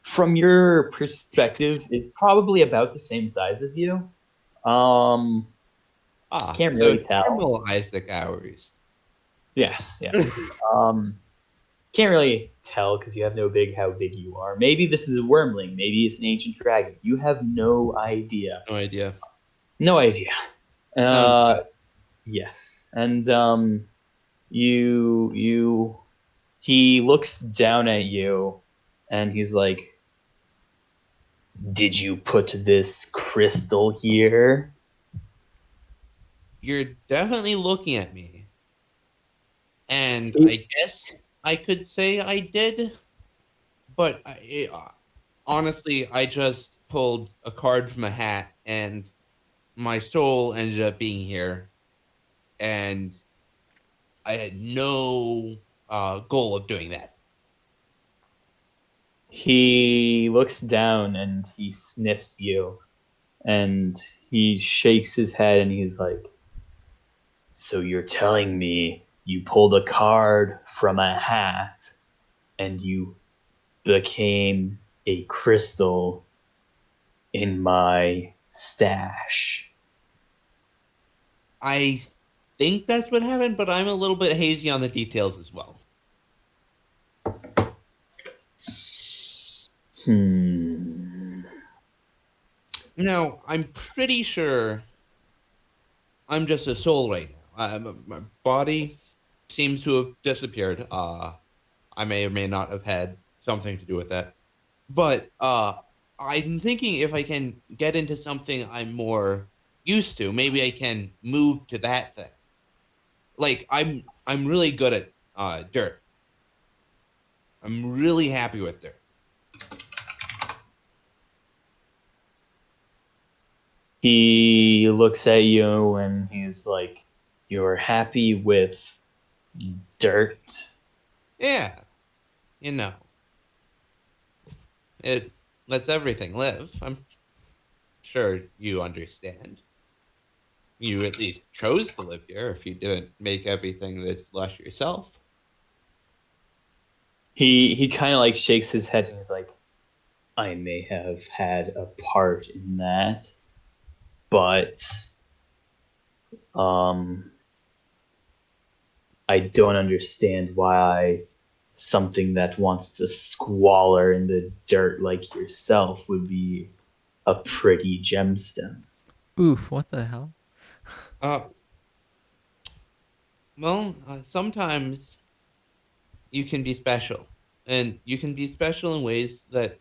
from your perspective, is probably about the same size as you. Um, Can't So really tell. normal Isaac hours. Yes, yes. Can't really tell because you have no big how big you are. Maybe this is a wormling. Maybe it's an ancient dragon. You have no idea. No idea. No idea. Sounds Uh, good. yes, and you he looks down at you, and he's like, "Did you put this crystal here?" You're definitely looking at me. And It- I guess I could say I did, but honestly, I just pulled a card from a hat and my soul ended up being here. And I had no goal of doing that. He looks down and he sniffs you, and he shakes his head, and he's like, "So you're telling me you pulled a card from a hat and you became a crystal in my stash?" I think that's what happened, but I'm a little bit hazy on the details as well. Hmm. Now, I'm pretty sure I'm just a soul right now. My body seems to have disappeared. I may or may not have had something to do with that. But I'm thinking if I can get into something I'm more used to, maybe I can move to that thing. Like I'm really good at dirt. I'm really happy with dirt. He looks at you and he's like, "You're happy with dirt?" Yeah, you know, it lets everything live. I'm sure you understand. You at least chose to live here if you didn't make everything this lush yourself. He kind of like shakes his head and he's like, "I may have had a part in that, but um I don't understand why something that wants to squalor in the dirt like yourself would be a pretty gemstone." Oof, what the hell? Uh, well, sometimes you can be special, and you can be special in ways that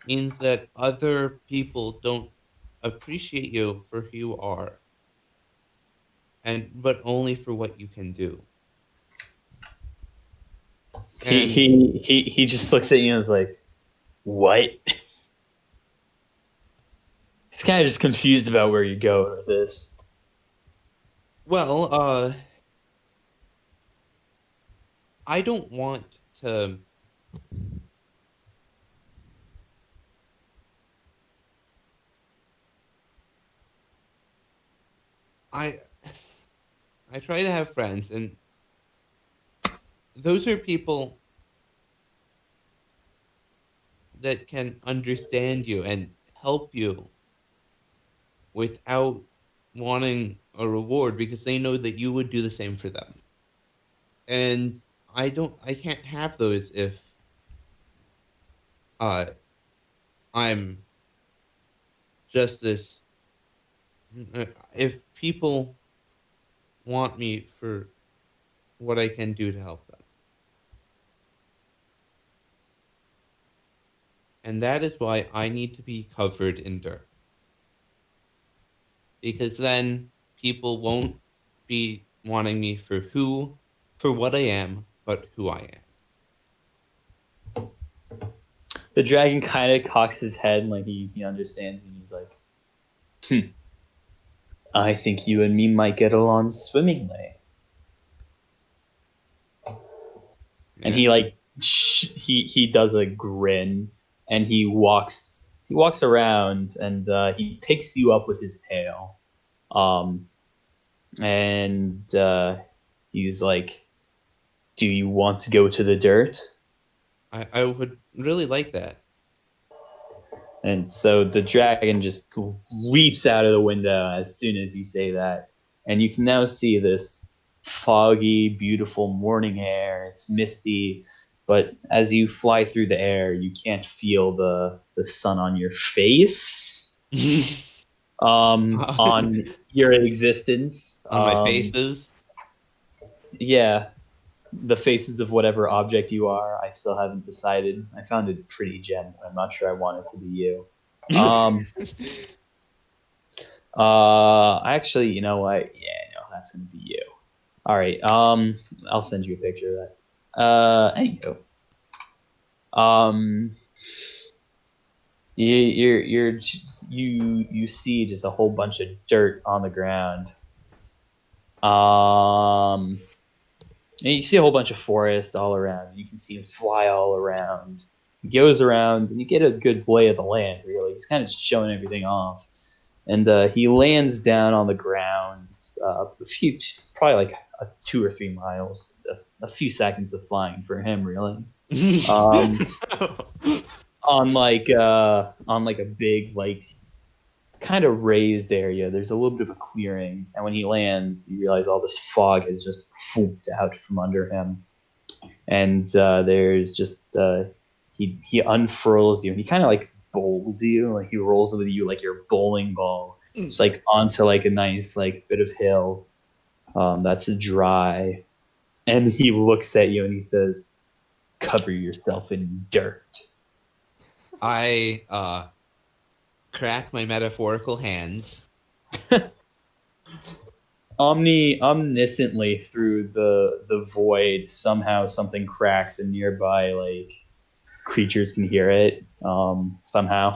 means that other people don't appreciate you for who you are, and but only for what you can do. He And he he just looks at you and is like, "What?" He's kind of just confused about where you're going with this. well, I don't want to. I I try to have friends, and those are people that can understand you and help you without wanting a reward because they know that you would do the same for them. And I can't have those if uh I'm just this if people want me for what I can do to help them. And that is why I need to be covered in dirt. Because then people won't be wanting me for what I am, but who I am. The dragon kind of cocks his head like he understands, and he's like, "I think you and me might get along swimmingly." And Yeah. he like he does a grin, and he walks around, and he picks you up with his tail, um and he's like, "Do you want to go to the dirt?" I would really like that. And so the dragon just leaps out of the window as soon as you say that. and you can now see this foggy, beautiful morning air. It's misty, but as you fly through the air, you can't feel the sun on your face, on your existence, On my faces. yeah, the faces of whatever object you are. I still haven't decided. I found it pretty gem, but I'm not sure I want it to be you. Actually, you know what? Yeah, no, that's gonna be you. All right. I'll send you a picture of that. Anywho, um, you see just a whole bunch of dirt on the ground. And you see a whole bunch of forest all around. You can see him fly all around. He goes around, and you get a good lay of the land. Really, he's kind of showing everything off. And he lands down on the ground, probably like 2 or 3 miles, a few seconds of flying for him, really. Um, on like a big kind of raised area. There's a little bit of a clearing, and when he lands, you realize all this fog has just swooped out from under him, and there's just he unfurls you, and he kind of like bowls you, like he rolls with you like your bowling ball, just like onto like a nice like bit of hill that's dry, and he looks at you and he says, "Cover yourself in dirt." I crack my metaphorical hands. Omnisciently through the void, somehow something cracks and nearby like creatures can hear it somehow.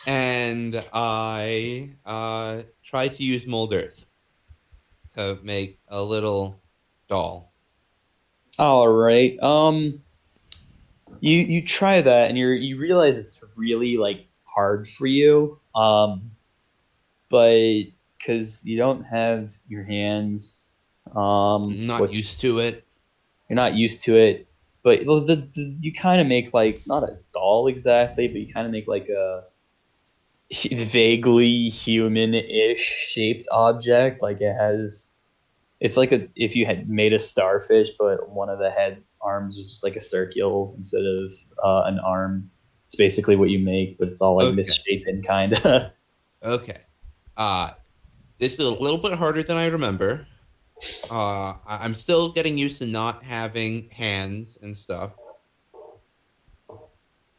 And I try to use mold earth to make a little doll. All right. You try that and you realize it's really like hard for you. But because you don't have your hands, I'm not used to it. you're not used to it. But you kind of make like not a doll exactly, but you kind of make like a vaguely human-ish shaped object. Like it's like if you had made a starfish, but one of the head arms was just like a circle instead of an arm. It's basically what you make, but it's all like Okay. misshapen, kind of. Okay. This is a little bit harder than I remember. I'm still getting used to not having hands and stuff.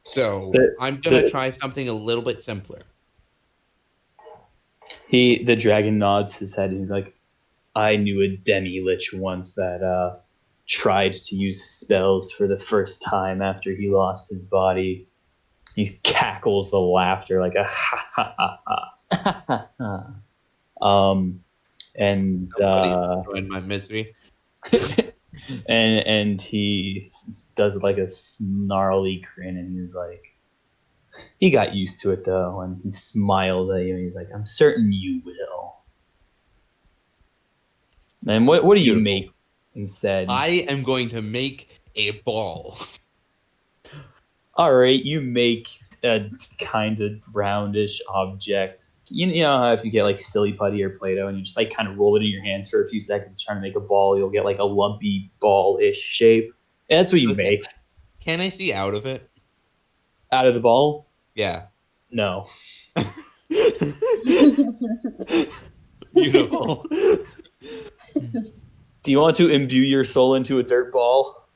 So I'm gonna try something a little bit simpler. The dragon nods his head and he's like, I knew a demi-lich once that tried to use spells for the first time after he lost his body. He cackles the laughter like a ha ha ha ha ha. And Join my misery. and he does like a snarly grin and he's like, he got used to it though, and he smiles at you and he's like, I'm certain you will. And what do you make instead? I am going to make a ball. All right, you make a kind of roundish object. You know how if you get like silly putty or Play-Doh and you just like kind of roll it in your hands for a few seconds trying to make a ball, you'll get like a lumpy ball-ish shape. And that's what you make. Can I see out of it? Out of the ball? Yeah. No. Beautiful. Do you want to imbue your soul into a dirt ball?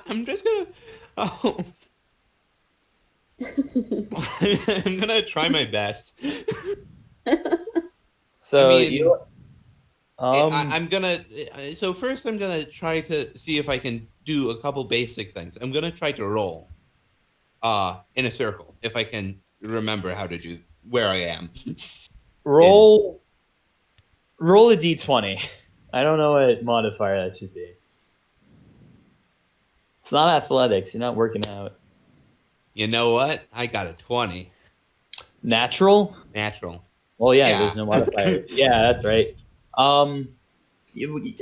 I'm just gonna. Oh. I'm gonna try my best. So I mean, you. I'm gonna. So first, I'm gonna try to see if I can do a couple basic things. I'm gonna try to roll, in a circle if I can remember how to do where I am. roll a d20. I don't know what modifier that should be. It's not athletics. You're not working out. You know what? I got a 20. Natural? Natural. Well, yeah, Yeah. there's no modifiers. Yeah, that's right.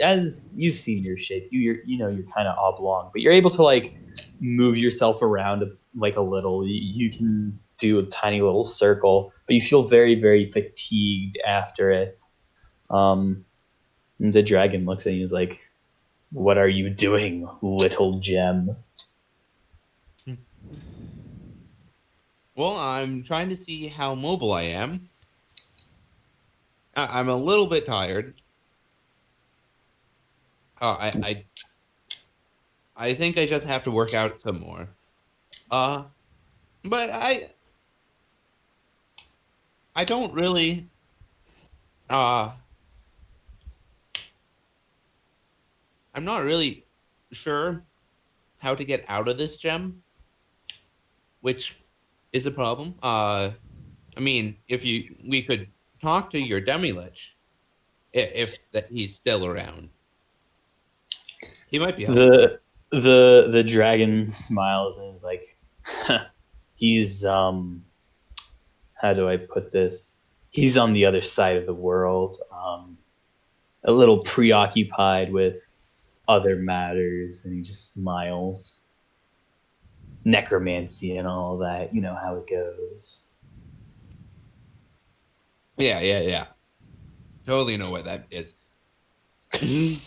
As you've seen your shape, you're kind of oblong, but you're able to like move yourself around like a little. You can do a tiny little circle, but you feel very, very fatigued after it. And the dragon looks at you and is like, "What are you doing, little gem?" Well, I'm trying to see how mobile I am. I'm a little bit tired. I think I just have to work out some more. Uh, but I don't really uh I'm not really sure how to get out of this gem, which is a problem. I mean, if we could talk to your demi-lich, if that he's still around, he might be helpful. The dragon smiles and is like, "He's how do I put this? He's on the other side of the world, a little preoccupied with other matters," and he just smiles. Necromancy and all that, you know how it goes. Yeah. Totally know what that is. He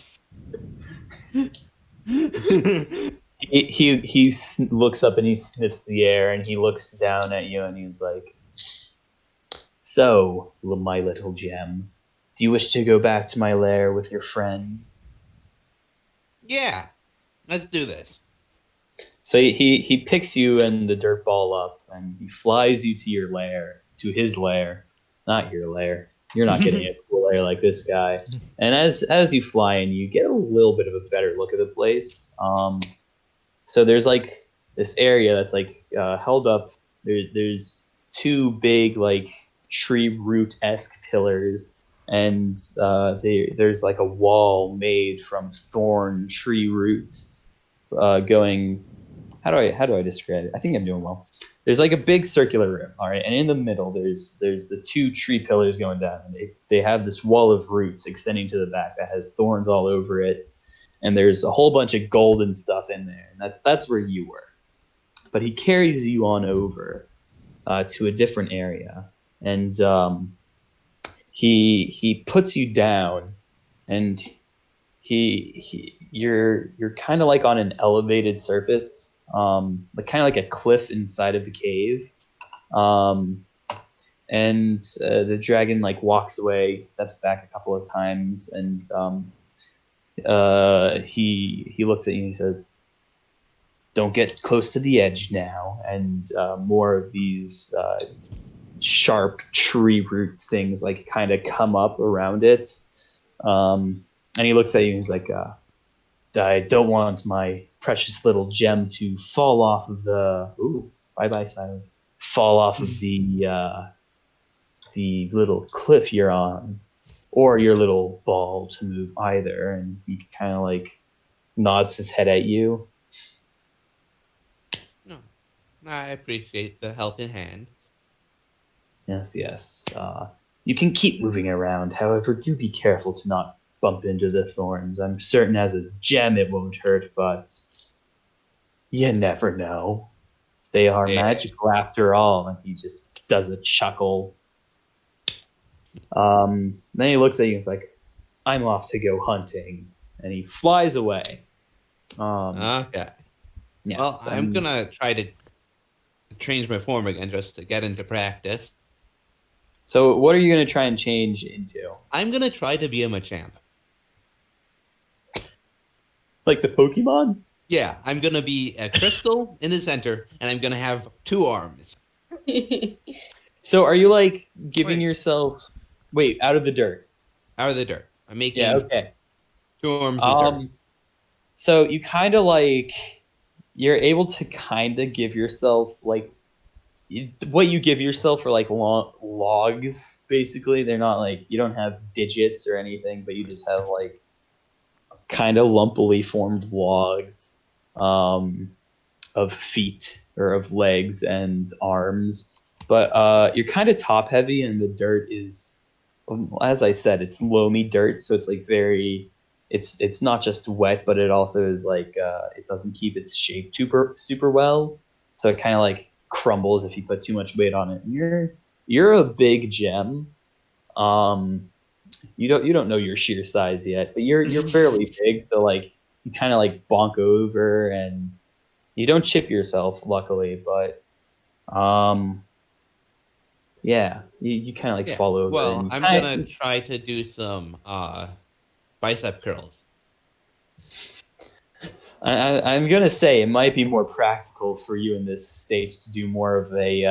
looks up and he sniffs the air and he looks down at you and he's like, "So, my little gem, do you wish to go back to my lair with your friend?" Yeah, let's do this. So he picks you and the dirt ball up and he flies you to your lair, to his lair, not your lair. You're not getting a cool lair like this guy. And as you fly in, you get a little bit of a better look at the place. So there's like this area that's like held up. There's two big like tree root esque pillars, and there's like a wall made from thorn tree roots going. How do I describe it? I think I'm doing well. There's like a big circular room, all right, and in the middle there's the two tree pillars going down, and they have this wall of roots extending to the back that has thorns all over it, and there's a whole bunch of golden stuff in there, and that's where you were. But he carries you on over to a different area, and he puts you down, and you're kind of like on an elevated surface, like kind of like a cliff inside of the cave, um, and the dragon like walks away, steps back a couple of times, and he looks at you and he says, "Don't get close to the edge now," and more of these sharp tree root things like kind of come up around it. And he looks at you and he's like, "I don't want my precious little gem to fall off of the bye silence, fall off of the little cliff you're on, or your little ball to move either." And he kind of like nods his head at you. No, I appreciate the helping hand. Yes. You can keep moving around. However, do be careful to not bump into the thorns. I'm certain as a gem it won't hurt, but you never know. They are Yeah. magical after all. And he just does a chuckle. Then he looks at you and is like, "I'm off to go hunting." And he flies away. Okay. Yes, Well, I'm gonna try to change my form again just to get into practice. So what are you going to try and change into? I'm gonna try to be a Machamp. Like the Pokemon? Yeah, I'm gonna be a crystal in the center, and I'm gonna have 2 arms. So are you like giving Wait. yourself... Wait, out of the dirt. Out of the dirt. I'm making Yeah, okay. 2 arms of dirt. So you kind of like... You're able to kind of give yourself like... What you give yourself are like logs, basically. They're not like... You don't have digits or anything, but you just have like kind of lumpily formed logs of feet or of legs and arms. But you're kind of top heavy, and the dirt is, as I said, it's loamy dirt, so it's like very, it's not just wet, but it also is like it doesn't keep its shape super well, so it kind of like crumbles if you put too much weight on it. You're a big gem. You don't know your sheer size yet, but you're fairly big, so like you kind of like bonk over and you don't chip yourself, luckily, but yeah, you kind of like Yeah. fall over Well, and you I'm kind gonna of try to do some bicep curls. I'm gonna say it might be more practical for you in this stage to do more of a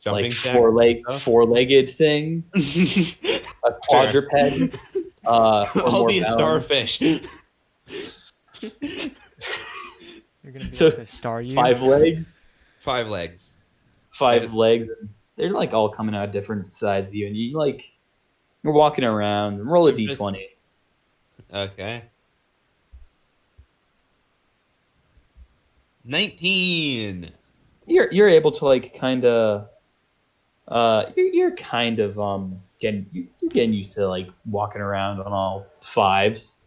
Jumping like jack stuff. four-legged thing, a Sure. quadruped, for I'll more be a balance. starfish. You're gonna be So like a star you. 5 legs, 5 legs. 5 legs. They're like all coming out different sides of you, and you're walking around. Roll a I'm just- d20. Okay. 19. You're able to like kind of you're kind of you're getting used to like walking around on all fives.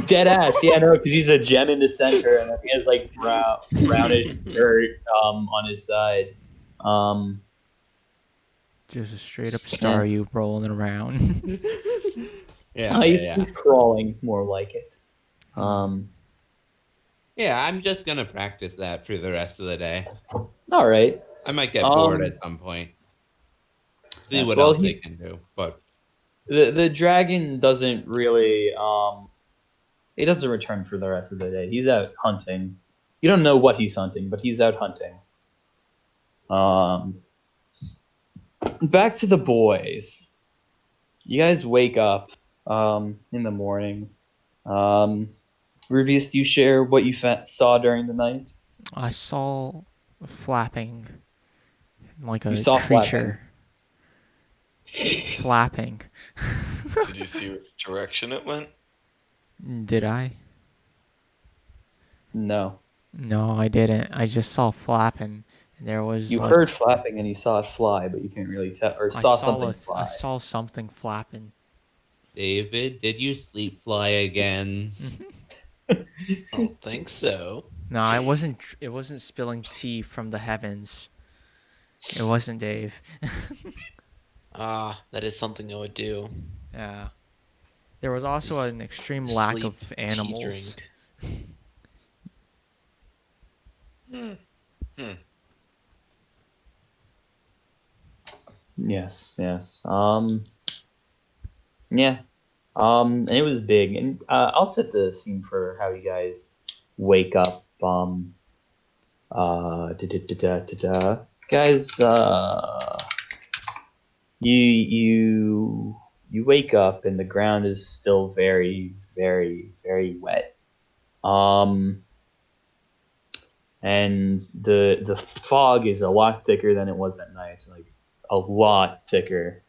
Dead ass, yeah, no, because he's a gem in the center, and he has like brownish dirt on his side. Just a straight up star you rolling around. Yeah, he's crawling more like it. Yeah, I'm just gonna practice that for the rest of the day. All right. I might get bored at some point. See Yes, what well, else I can do. But the dragon doesn't really he doesn't return for the rest of the day. He's out hunting. You don't know what he's hunting, but he's out hunting. Back to the boys. You guys wake up in the morning. Rubius, do you share what you saw during the night? I saw flapping like You a saw creature. Flapping. Did you see which direction it went? Did I? No. No, I didn't. I just saw flapping. And there was You like heard flapping and you saw it fly, but you can't really tell, or saw something I fly. saw something flapping. David, did you sleep fly again? I don't think so. No, it wasn't spilling tea from the heavens. It wasn't Dave. Ah, that is something I would do. Yeah. There was also Is an extreme lack sleep of tea animals. drink. Yes, yes. Yeah. It was big, and I'll set the scene for how you guys wake up. Guys, you wake up, and the ground is still very, very, very wet. And the fog is a lot thicker than it was at night, like a lot thicker.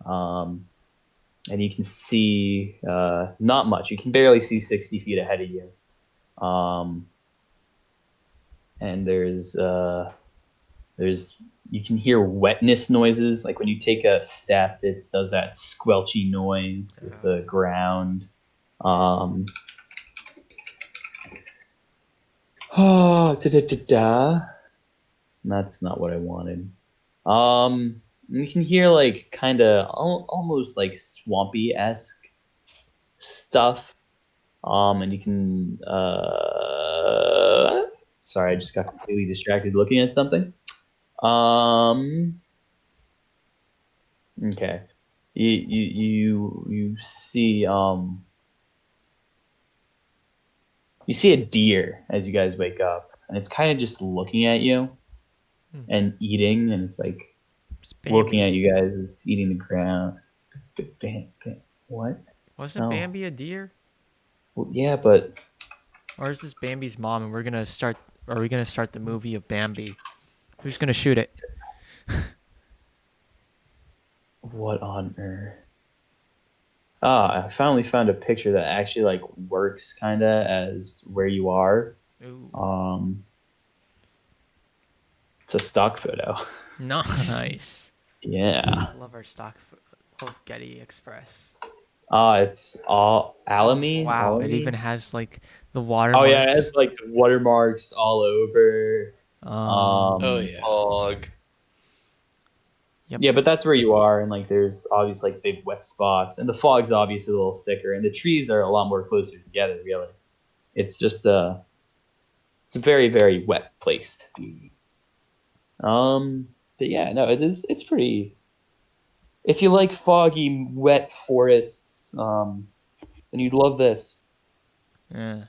And you can see not much. You can barely see 60 feet ahead of you. And there's you can hear wetness noises, like when you take a step, it does that squelchy noise with the ground. Oh, that's not what I wanted. You can hear like kind of almost like swampy-esque stuff. And you can sorry, I just got completely distracted looking at something. Okay. You see you see a deer as you guys wake up, and it's kind of just looking at you and eating, and it's like It's looking Bambi. at you guys as it's eating the ground. What? Wasn't No. Bambi a deer? Well, yeah, but Or is this Bambi's mom and are we gonna start the movie of Bambi? Who's gonna shoot it? what on earth? I finally found a picture that actually like works kind of as where you are. Ooh. It's a stock photo. Nice. Yeah. Love our stock love Getty Express. It's all Alamy. Wow, it Alamy? even has like the Oh yeah, it has watermarks. like the watermarks all over. Oh yeah. Fog. Yep. Yeah, but that's where you are, and like there's obviously like big wet spots, and the fog's obviously a little thicker, and the trees are a lot more closer together. Really, it's just it's a very very wet place to be. But yeah, no, it is. It's pretty. If you like foggy, wet forests, then you'd love this. Yeah.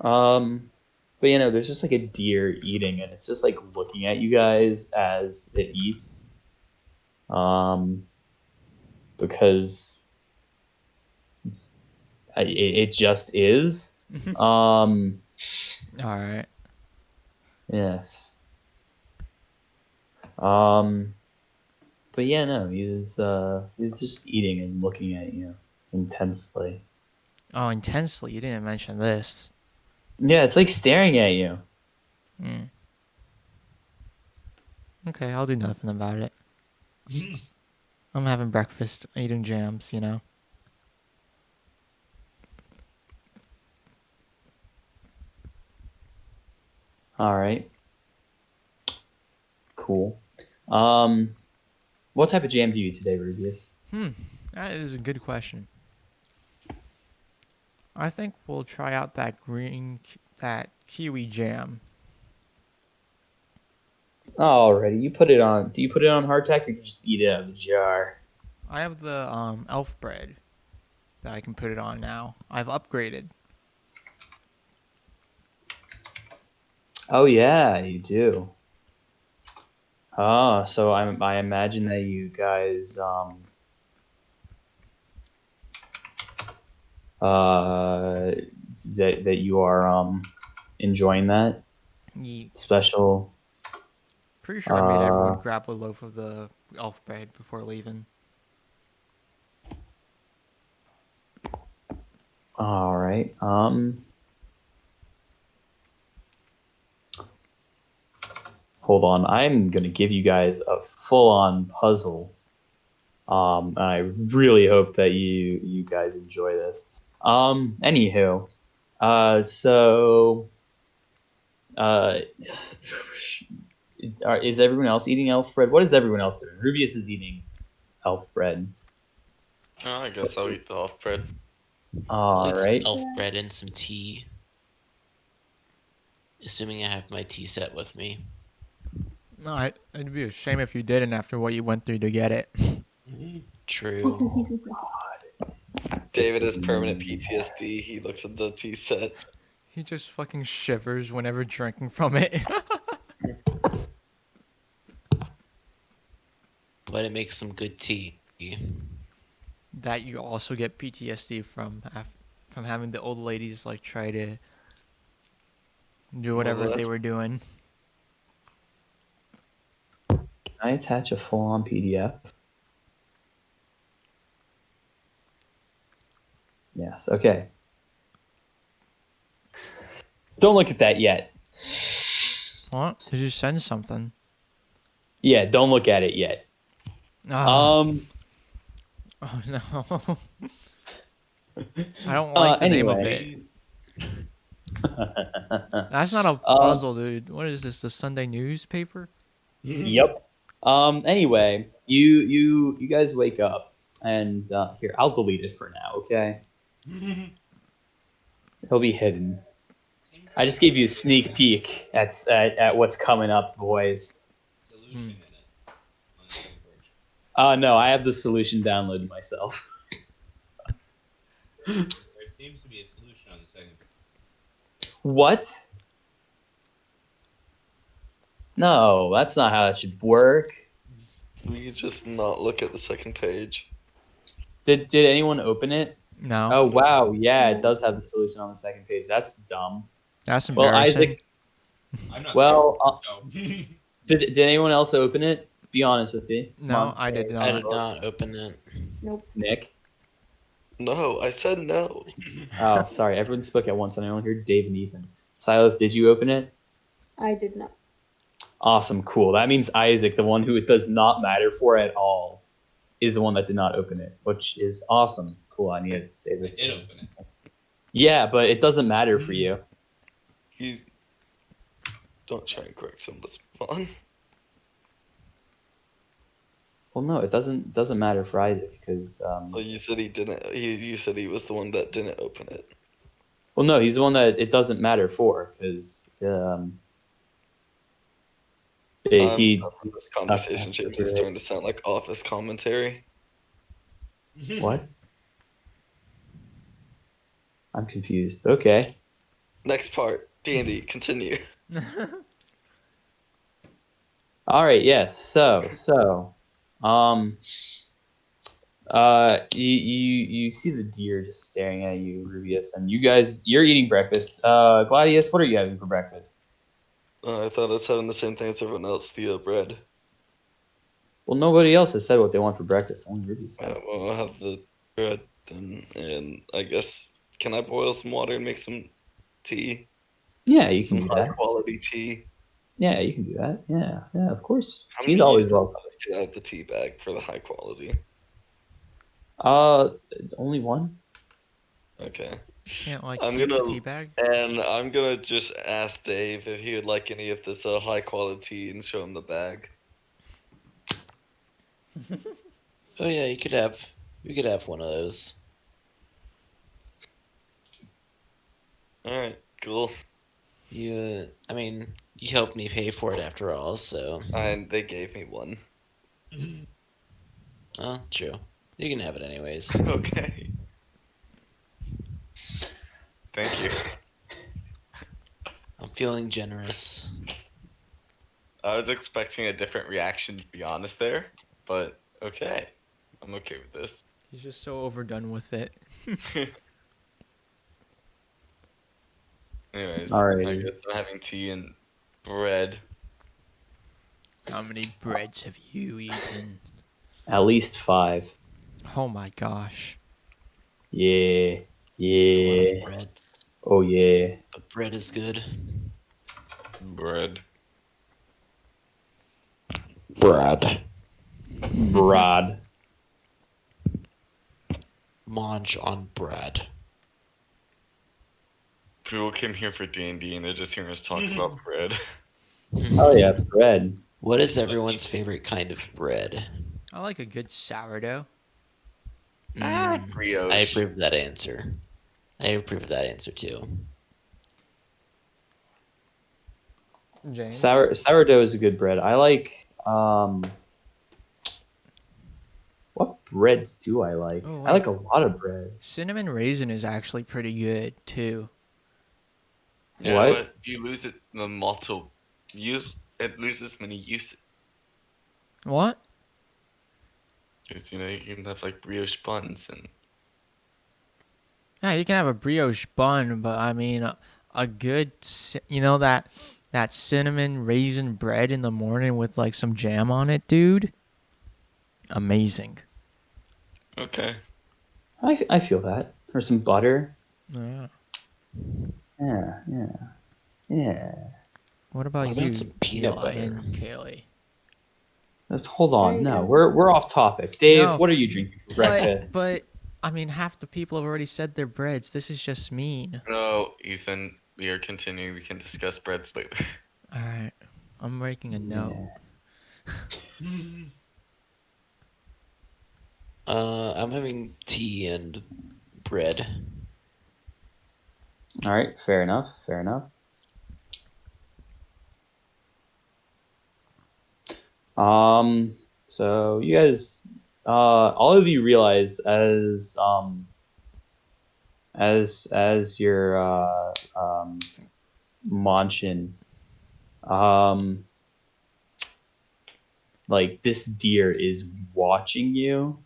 But you know, there's just like a deer eating, and it's just like looking at you guys as it eats. Because it just is. Um, All right. yes. But yeah, no, he's just eating and looking at you intensely. Oh, intensely. You didn't mention this. Yeah, it's like staring at you. Mm. Okay, I'll do nothing about it. I'm having breakfast, eating jams, you know. All right. Cool. What type of jam do you eat today, Rubius? That is a good question. I think we'll try out that that kiwi jam. Alrighty, you put it on. Do you put it on hardtack or you just eat it out of the jar? I have the elf bread that I can put it on now. I've upgraded. Oh yeah, you do. Oh, so I imagine that you guys uh that you are enjoying that Yeet. special. Pretty sure I made everyone Uh, grab a loaf of the elf bread before leaving. all right. Hold on. I'm gonna give you guys a full-on puzzle. And I really hope that you guys enjoy this. Anywho, so uh, is everyone else eating elf bread? What is everyone else doing? Rubius is eating elf bread. Oh, I guess I'll eat the off bread. I'll All eat some right. elf bread and some tea. Assuming I have my tea set with me. No, it'd be a shame if you didn't after what you went through to get it. True. David has permanent PTSD. He looks at the tea set. He just fucking shivers whenever drinking from it. But it makes some good tea. That you also get PTSD from from having the old ladies like try to do whatever they were doing. Can I attach a full-on PDF? Yes. Okay. Don't look at that yet. What? Did you send something? Yeah, don't look at it yet. Oh, oh no. I don't like the name of it. That's not a puzzle, dude. What is this? The Sunday newspaper? Yep. Anyway, you guys wake up, and here I'll delete it for now. Okay. It'll be hidden. I just gave you a sneak peek at what's coming up, boys. No, I have the solution downloaded myself. There seems to be a solution on the second page. What? No, that's not how that should work. We could just not look at the second page. Did anyone open it? No. Oh wow, yeah, it does have the solution on the second page. That's dumb. That's Well, embarrassing. Isaac, I'm not well, there, did anyone else open it? Be honest with me. Come No, on. I did I did not. not open it. Nope. Nick. No, I said no. Oh, sorry. Everyone spoke at once, and I only heard Dave and Ethan. Silas, did you open it? I did not. Awesome, cool. That means Isaac, the one who it does not matter for at all, is the one that did not open it, which is awesome. Cool. I need to say I this. did open it. Yeah, but it doesn't matter for you. He's. Don't try and correct him. Let's move on. Well, no, it doesn't matter for Isaac because Well, you said he didn't. You said he was the one that didn't open it. well, no, he's the one that it doesn't matter for because he This conversation, James, is starting to sound like office commentary. What? I'm confused. Okay. Next part, D&D. Continue. All right. Yes. So, you see the deer just staring at you, Rubius, and you're eating breakfast. Gladius, what are you having for breakfast? I thought I was having the same thing as everyone else. The bread. Well, nobody else has said what they want for breakfast. Only Rubius has. Well, I'll have the bread then, and I guess can I boil some water and make some tea? Yeah, you can Some do high that. quality tea. Yeah, you can do that. Yeah, of course. How Tea's many always uses welcome. do I get out of the tea bag for the high quality? Only one. Okay. Can't like I'm keep the gonna- tea bag. And I'm gonna just ask Dave if he would like any of this high quality tea and show him the bag. Oh yeah, you could have one of those. Alright, cool. You helped me pay for it after all, so And they gave me one. well, true. You can have it anyways. Okay. Thank you. I'm feeling generous. I was expecting a different reaction, to be honest there, but okay. I'm okay with this. He's just so overdone with it. Anyways, Alrighty. I guess I'm having tea and bread. How many breads have you eaten? At least 5. Oh my gosh. Yeah. It's a lot Yeah. of bread, Oh yeah. but bread is good. Bread. Bread. Brad. Munch on bread. People came here for D&D and they're just hearing us talk about bread. Oh yeah, bread. What is everyone's favorite kind of bread? I like a good sourdough. Brioche. I approve that answer. I approve that answer too. James. Sourdough is a good bread. I like what breads do I like? Oh, I like wait. a lot of bread. Cinnamon raisin is actually pretty good too. Yeah, What? but you lose it the multiple use. It loses many uses. What? Because, you can have like brioche buns and. Yeah, you can have a brioche bun, but I mean, a good, that cinnamon raisin bread in the morning with like some jam on it, dude. Amazing. Okay. I feel that. Or some butter. Yeah. Yeah. What about What about you, some peanut Eli butter? and Kaylee? Hold on. There you No, go. we're off topic. Dave, No. what are you drinking for breakfast? But I mean, half the people have already said their breads. This is just mean. No, Ethan, we are continuing. We can discuss breads later. All right, I'm making a note. I'm having tea and bread. All right, fair enough. So you guys, all of you realize as you're munching, like this deer is watching you,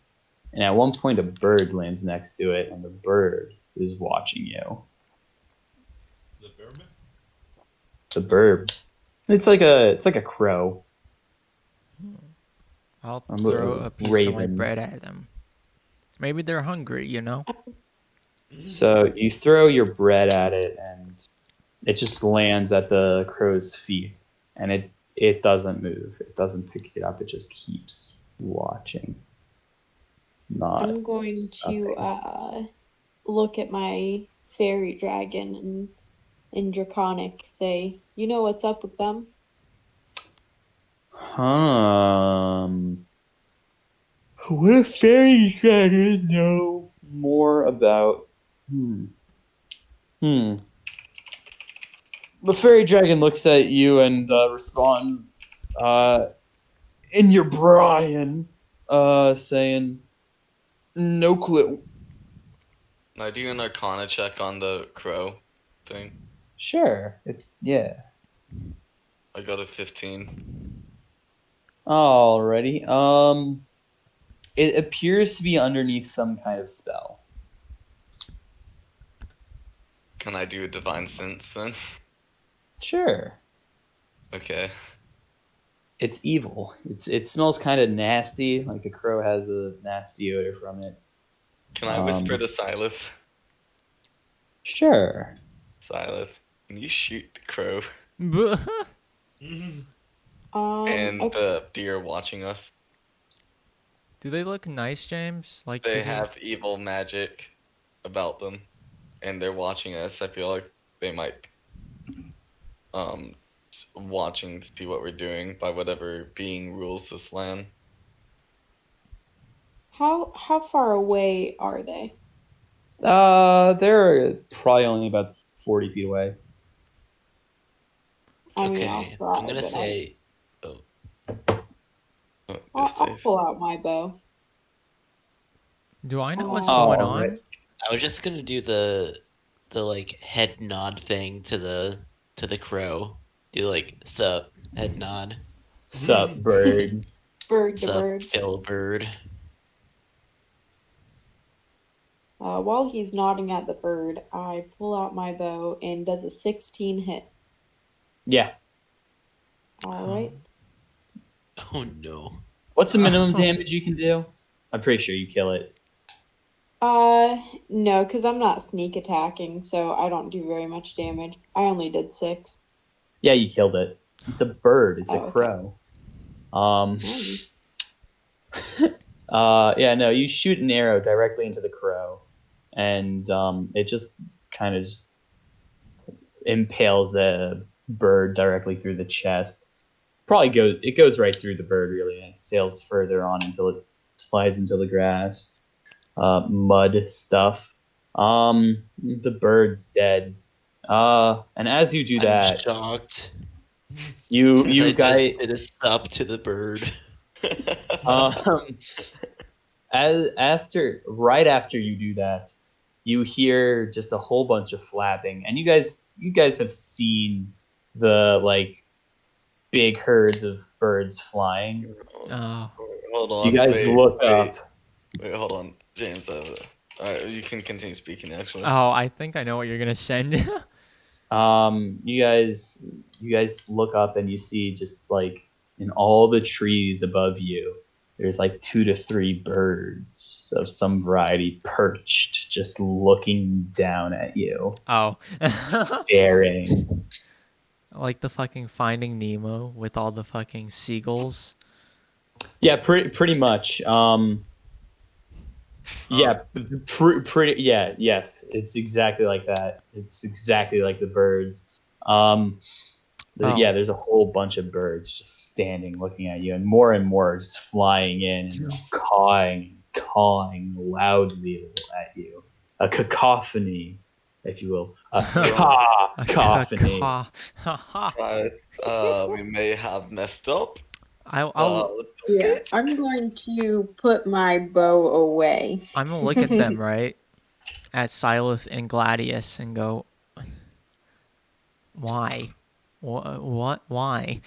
and at one point a bird lands next to it, and the bird is watching you. The Burman? The bird, it's like a crow. I'll I'm throw a a piece of my raven. bread at them. Maybe they're hungry, you know? So you throw your bread at it, and it just lands at the crow's feet, and it doesn't move. It doesn't pick it up. It just keeps watching. Not I'm going to stopping. look at my fairy dragon and in Draconic say, you know what's up with them? What if fairies dragon know more about? Hmm. The fairy dragon looks at you and responds, in your Brian, saying, "No clue." Can I do an Arcana check on the crow thing? Sure. Yeah. I got a 15. Alrighty. It appears to be underneath some kind of spell. Can I do a Divine Sense then? Sure. Okay. It's evil. It smells kind of nasty. Like the crow has a nasty odor from it. Can I whisper to Silith? Sure. Silith, can you shoot the crow Do and Okay. the deer watching us? they look nice, James? Like, They have evil magic about them, and they're watching us. I feel like they might watching to see what we're doing by whatever being rules this land. How far away are they? They're probably only about 40 feet away. I mean, I'll Okay, try, I'm gonna but say. Oh, I'll safe. pull out my bow. Do I know what's Oh, going right. on? I was just gonna do the like head nod thing to the crow. Do like sup head nod. Sup, bird. bird to Sup bird. Phil bird. While he's nodding at the bird, I pull out my bow and does a 16 hit. Yeah. All right. Oh no. What's the minimum damage you can do? I'm pretty sure you kill it. No, because I'm not sneak attacking, so I don't do very much damage. I only did 6. Yeah, you killed it. It's a bird. It's a Oh, okay. crow. Um. Oh. Yeah. No, you shoot an arrow directly into the crow, and it just kind of just impales the bird directly through the chest. It goes right through the bird really, and it sails further on until it slides into the grass. Mud stuff. The bird's dead. And as you do I'm that, shocked. you 'Cause I guys, just did a sup to the bird. um, right after you do that, you hear just a whole bunch of flapping, and you guys have seen the like big herds of birds flying. Oh. Hold on. You guys look up. Wait, hold on, James. You can continue speaking. Actually. Oh, I think I know what you're gonna send. You guys look up and you see just like in all the trees above you, there's like 2 to 3 birds of some variety perched, just looking down at you, Oh. staring. Like the fucking Finding Nemo with all the fucking seagulls. Yeah, pretty much. Yeah, pretty. Yeah, yes, it's exactly like that. It's exactly like the birds. Yeah, there's a whole bunch of birds just standing, looking at you, and more just flying in and cawing loudly at you. A cacophony, if you will. A cacophony. We may have messed up. I'll Yeah, I'm going to put my bow away. I'm gonna look at them, right? At Silith and Gladius and go, why? What? Why?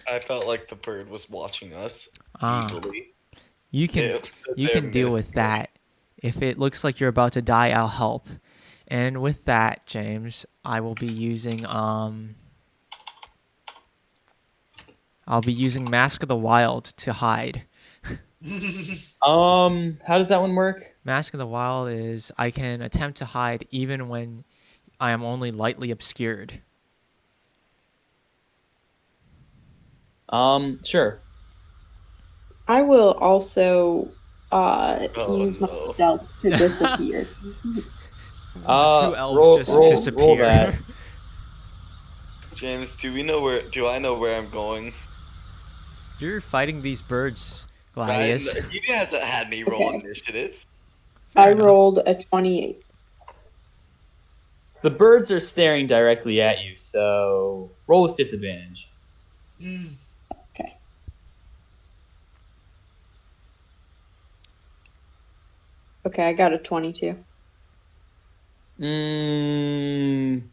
I felt like the bird was watching us eagerly. You can deal with that. If it looks like you're about to die, I'll help. And with that, James, I will be using I'll be using Mask of the Wild to hide. How does that one work? Mask of the Wild is I can attempt to hide even when I am only lightly obscured. Sure. I will also Oh use my no. stealth to disappear. The two elves Roll, just roll that. disappear. James, do we know where? Do I know where I'm going? You're fighting these birds, Right? Gladius. You didn't have to had me roll Okay. initiative. Fair I enough. rolled a 28. The birds are staring directly at you, so roll with disadvantage. Okay. Okay, I got a 22. And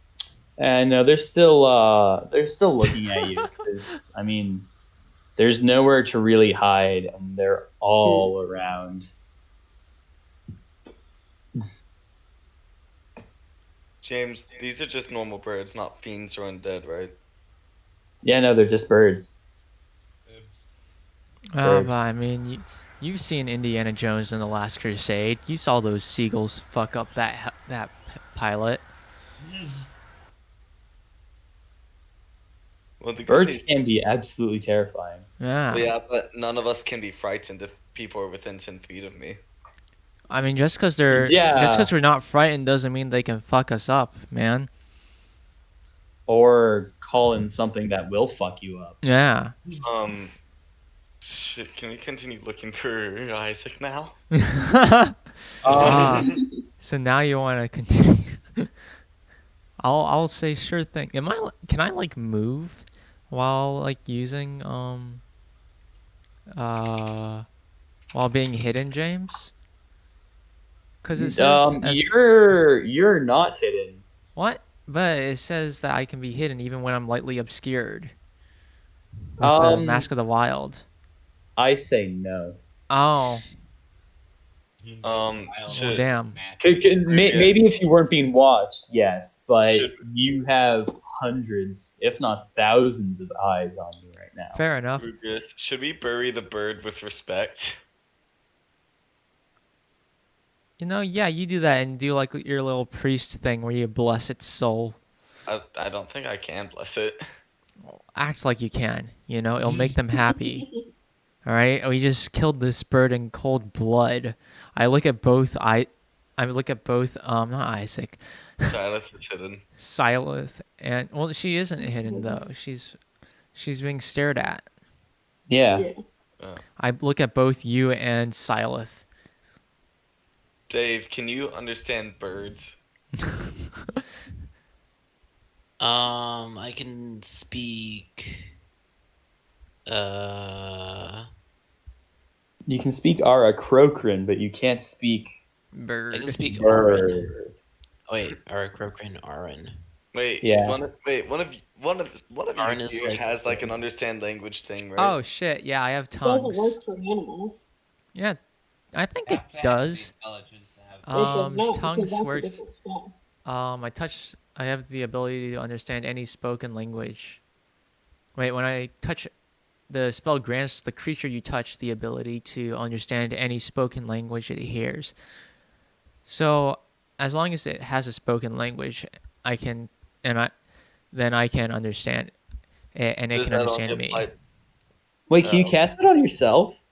no, they're still looking at you because I mean, there's nowhere to really hide, and they're all around. James, these are just normal birds, not fiends or undead, right? Yeah, no, they're just birds. But Birds. I mean, you've seen Indiana Jones in The Last Crusade. You saw those seagulls fuck up that pilot. Well, the good Birds news can is, be absolutely terrifying. Yeah. yeah, but none of us can be frightened if people are within 10 feet of me. I mean, just because Yeah, we're not frightened doesn't mean they can fuck us up, man. or call in something that will fuck you up. Yeah. Shit, can we continue looking for Isaac now? Ah. So now you want to continue? I'll say sure thing. Can I like move while like using while being hidden, James? Because it says You're not hidden. what? But it says that I can be hidden even when I'm lightly obscured with the Um, Mask of the Wild. I say no. Oh, well, Should damn. yeah, Maybe if you weren't being watched, yes, but should you have hundreds, if not thousands, of eyes on you right now. Fair enough. Rugus, should we bury the bird with respect? You know, yeah, you do that and do like your little priest thing where you bless its soul. I don't think I can bless it. Acts like you can. You know, it'll make them happy. All right, we just killed this bird in cold blood. I look at both. I look at both. Not Isaac, Silas is hidden. Silas, and well, she isn't hidden though. She's being stared at. Yeah. I look at both you and Silas. Dave, can you understand birds? I can speak. Uh, You can speak Ara Crocrin, but you can't speak Bird. I can speak Aran. bird. Oh, wait, Ara Krokrin Aran. Wait, Yeah. one of Aaron you is here like- has like an understand language thing, right? Oh shit! Yeah, I have It doesn't tongues. work for animals. Yeah, I think it does. It does not, because Tongues that's a works. different spell. I have the ability to understand any spoken language. Wait, when I touch, the spell grants the creature you touch the ability to understand any spoken language it hears. So, as long as it has a spoken language, I can, then I can understand it, and it Does can that understand only me. apply- Wait, can you cast it on yourself?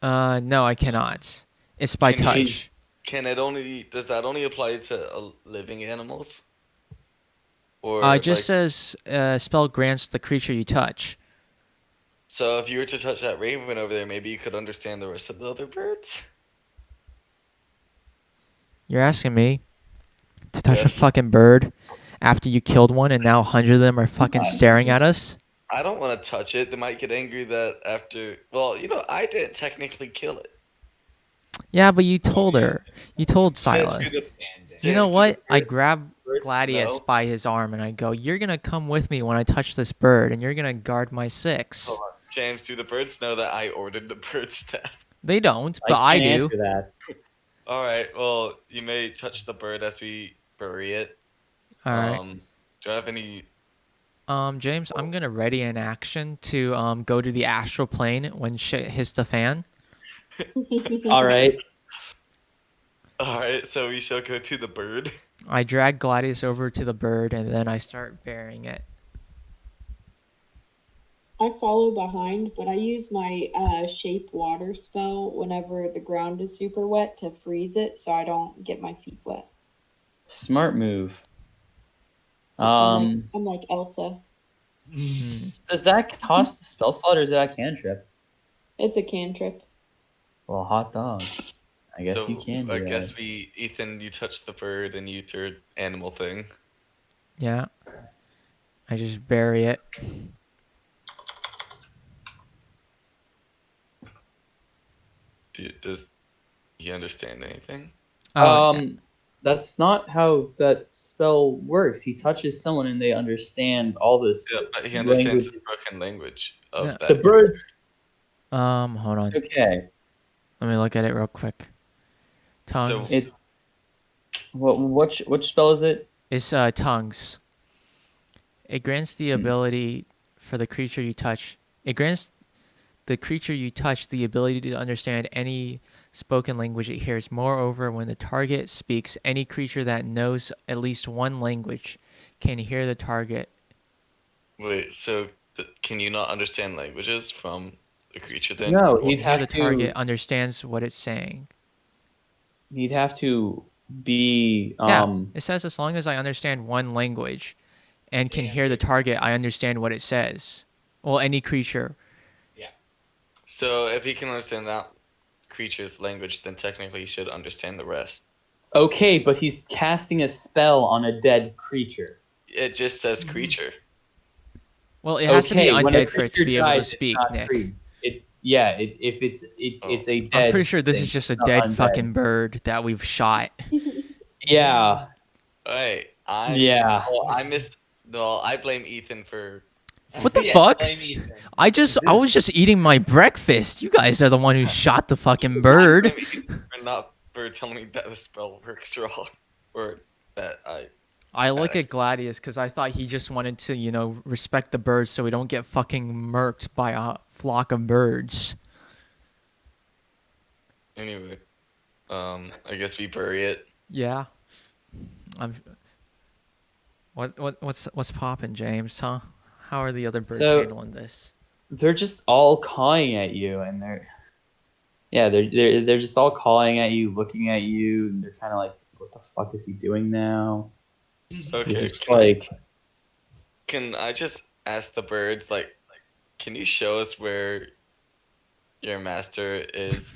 No, I cannot. It's by Can you- touch. Does that only apply to living animals? Or It just says spell grants the creature you touch. so if you were to touch that raven over there, maybe you could understand the rest of the other birds? You're asking me to touch a Yes. fucking bird after you killed one and now 100 of them are fucking staring at us? I don't want to touch it. They might get angry that after. Well, I didn't technically kill it. Yeah, but you told her. You told Silas. James, do the- You know James, do what? the I bird- grab birds Gladius know? by his arm and I go, "You're gonna come with me when I touch this bird, and you're gonna guard my 6." Hold on. James, do the birds know that I ordered the bird's death? They don't, but I can't do. answer that. All right. Well, you may touch the bird as we bury it. All right. Do I have any? James, I'm gonna ready an action to go to the astral plane when shit hits the fan. All right. All right. So we shall go to the bird. I drag Gladius over to the bird and then I start burying it. I follow behind, but I use my shape water spell whenever the ground is super wet to freeze it so I don't get my feet wet. Smart move. I'm like Elsa. Hmm. Does that cost a spell slot or is that a cantrip? It's a cantrip. Well, hot dog. I guess you So can I do guess that. Ethan, you touch the bird and you turn animal thing. Yeah. I just bury it. Does he understand anything? Oh, That's not how that spell works. He touches someone and they understand all this Yeah, but he understands language. the broken language yeah. of The that. bird. Hold on. Okay, Let me look at it real quick. So Tongues. it's which spell is it? It's tongues. It grants the Hmm. ability for the creature you touch. It grants the creature you touch the ability to understand any spoken language it hears. Moreover, when the target speaks, any creature that knows at least one language can hear the target. wait, so can you not understand languages from the creature then? No, Can hear the target understands what it's saying. he'd have to be Yeah, it says as long as I understand one language and can hear the target, I understand what it says. Well, any creature. So if he can understand that creature's language, then technically he should understand the rest. okay, but he's casting a spell on a dead creature. It just says creature. Well, it has to be Okay, when a undead for it to creature be able to dies, it's speak, not Nick. free. If Oh. it's a I'm dead pretty sure this thing, is just a it's not dead undead. fucking bird that we've shot. Yeah, Hey, yeah. I missed. No, I blame Ethan for. What the Yeah, fuck? blame Ethan. I was just eating my breakfast. You guys are the one who shot the fucking I bird. blame Ethan for telling me that the spell works wrong, or that I look at Gladius because I thought he just wanted to, respect the birds so we don't get fucking murked by a flock of birds. Anyway, I guess we bury it. Yeah. I'm. What's poppin', James? Huh? How are the other birds So handling this? they're just all cawing at you, and they're just all cawing at you, looking at you, and they're kind of like, "What the fuck is he doing now?" He's Okay, just like, can I just ask the birds like, can you show us where your master is?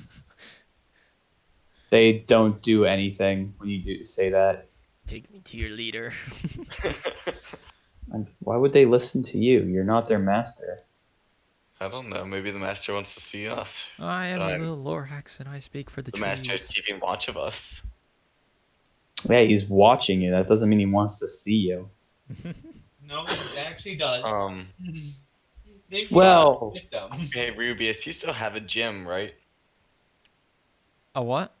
they don't do anything when you do say that. Take me to your leader. And why would they listen to you? You're not their master. I don't know. Maybe the master wants to see us. I am Um, the Lorax and I speak for the The master is trees. keeping watch of us. Yeah, he's watching you. That doesn't mean he wants to see you. No, it actually does. They Well- with them. Hey Rubius, you still have a gym, right? A what?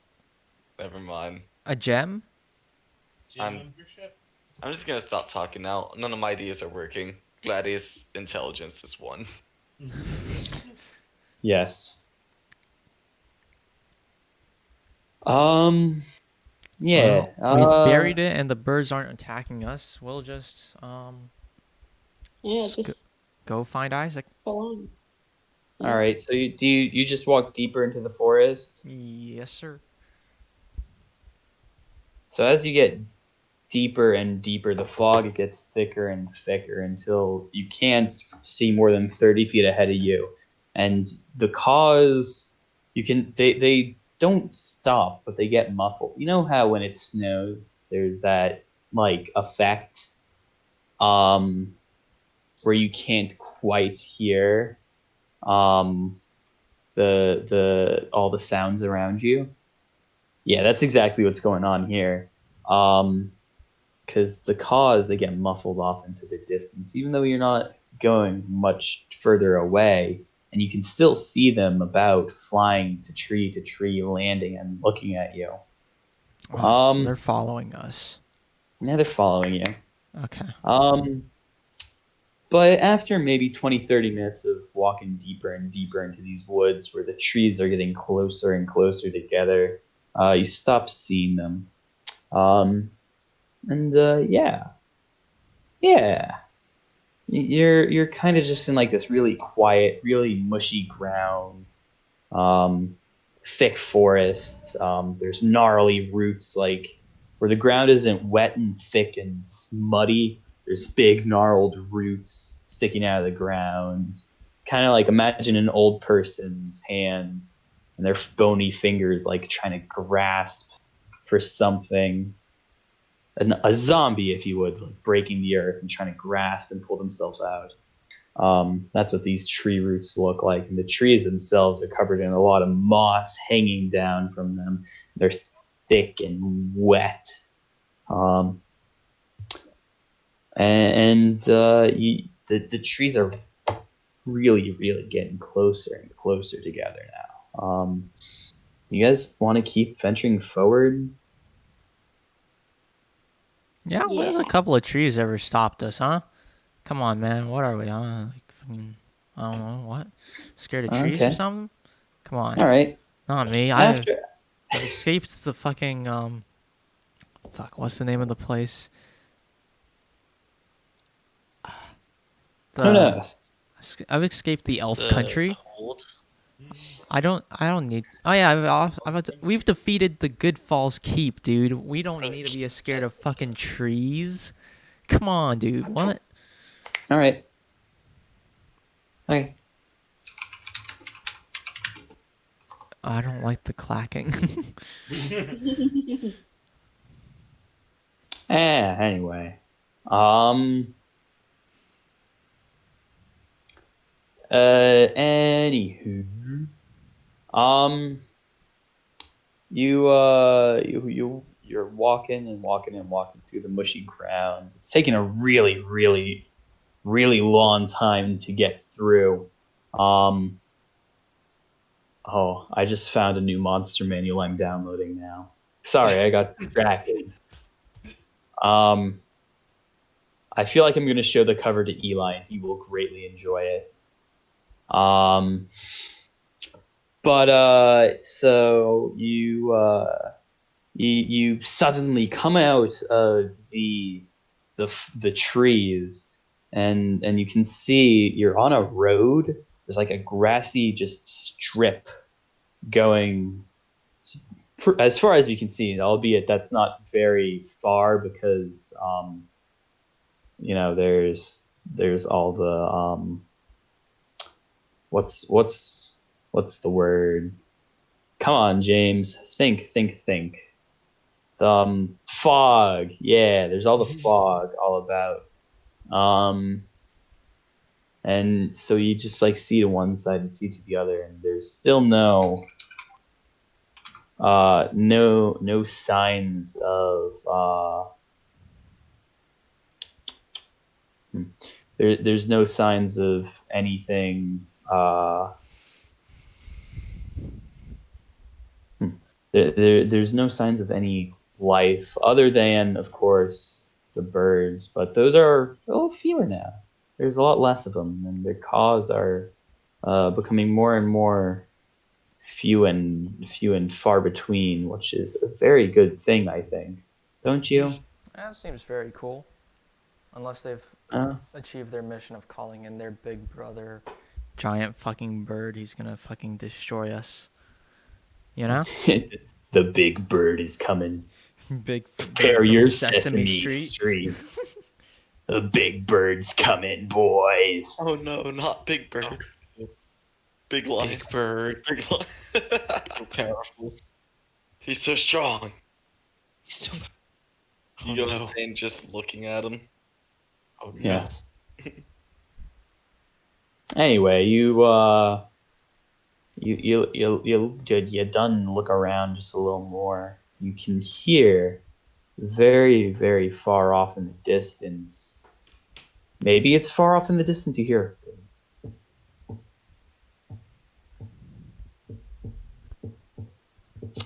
Never mind. A gem? Gym membership. I'm just gonna stop talking now. None of my ideas are working. Gladius intelligence is one. Yes. Yeah. Well, we've buried it and the birds aren't attacking us. We'll just Yeah, Just just go find Isaac. go on. All right. So you just walk deeper into the forest? Yes, sir. So as you get deeper and deeper, the fog gets thicker and thicker until you can't see more than 30 feet ahead of you. And the cause, they don't stop, but they get muffled. You know how when it snows, there's that like effect where you can't quite hear the all the sounds around you? Yeah, that's exactly what's going on here. Because the cause, they get muffled off into the distance, even though you're not going much further away, and you can still see them about flying to tree, landing and looking at you. Oh, so they're following us. Now they're following you. Okay. But after maybe 20, 30 minutes of walking deeper and deeper into these woods where the trees are getting closer and closer together, you stop seeing them. you're kind of just in like this really quiet, really mushy ground, um, thick forest. There's gnarly roots, like where the ground isn't wet and thick and muddy. There's big gnarled roots sticking out of the ground. Kind of like imagine an old person's hand and their bony fingers like trying to grasp for something. A zombie, if you would, like breaking the earth and trying to grasp and pull themselves out. That's what these tree roots look like. And the trees themselves are covered in a lot of moss hanging down from them. They're thick and wet. The trees are really, really getting closer and closer together now. You guys want to keep venturing forward? Yeah, where's a couple of trees ever stopped us, huh? Come on, man. What are we, huh? Like, fucking, I don't know, what? Scared of trees or Okay. something? Come on. All right. Not me. I've After escaped the fucking, fuck, what's the name of the place? who knows? I've escaped the elf The country. hold. I don't need. Oh yeah, we've defeated the Good Falls Keep, dude. We don't need to be as scared of fucking trees. Come on, dude. What? All right. Okay. I don't like the clacking. Anyway. Anywho. You're walking and walking and walking through the mushy ground. It's taking a really, really, really long time to get through. Oh, I just found a new monster manual I'm downloading now. Sorry, I got distracted. I feel like I'm going to show the cover to Eli, and he will greatly enjoy it. So you suddenly come out of the trees, and you can see you're on a road. There's like a grassy just strip going as far as you can see, albeit that's not very far because there's all the what's the word? Come on, James. Think. Fog. Yeah, there's all the fog all about. And so you just like see to one side and see to the other, and there's still no signs of there's no signs of anything. There's no signs of any life other than, of course, the birds, but those are a little fewer now. There's a lot less of them, and their caws are becoming more and more few and far between, which is a very good thing, I think. Don't you? That seems very cool. Unless they've achieved their mission of calling in their big brother, giant fucking bird. He's gonna fucking destroy us. You know? The big bird is coming. Big Prepare bird from your Sesame Street. The big bird's coming, boys. Oh no, not Big Bird. Big Lion. Big bird. Big Lion. So powerful. He's so strong. He's so. Oh You go no. insane just looking at him. Oh no. Yes. Anyway, you done look around just a little more. You can hear very, very far off in the distance. Maybe it's far off in the distance you hear.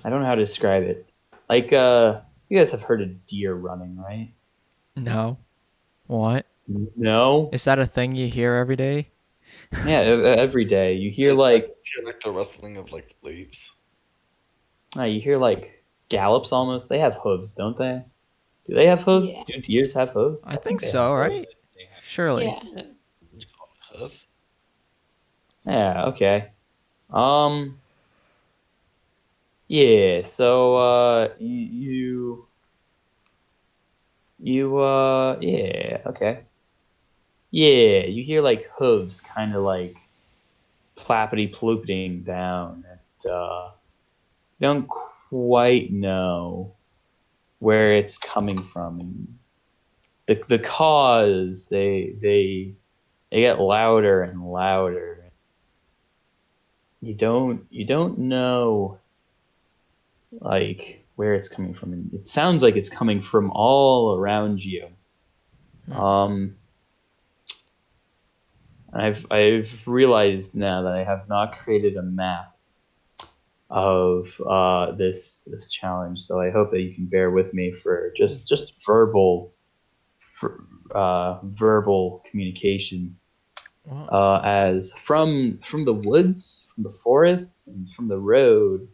I don't know how to describe it. Like, you guys have heard of deer running, right? No. What? No? Is that a thing you hear every day? Yeah, every day. You hear like the rustling of like leaves. you hear like gallops almost. They have hooves, don't they? Do they have hooves? Yeah. Do deers have hooves? I think they so, have right? Surely. Yeah. of. Yeah, okay. Um, yeah, so yeah, okay. Yeah, you hear like hooves kind of like plappity plooping down, and you don't quite know where it's coming from, and the cause they get louder and louder. You don't know like where it's coming from, and it sounds like it's coming from all around you. Hmm. Um, I've realized now that I have not created a map of this challenge, so I hope that you can bear with me for just verbal communication. Well, As from the woods, from the forests, and from the road.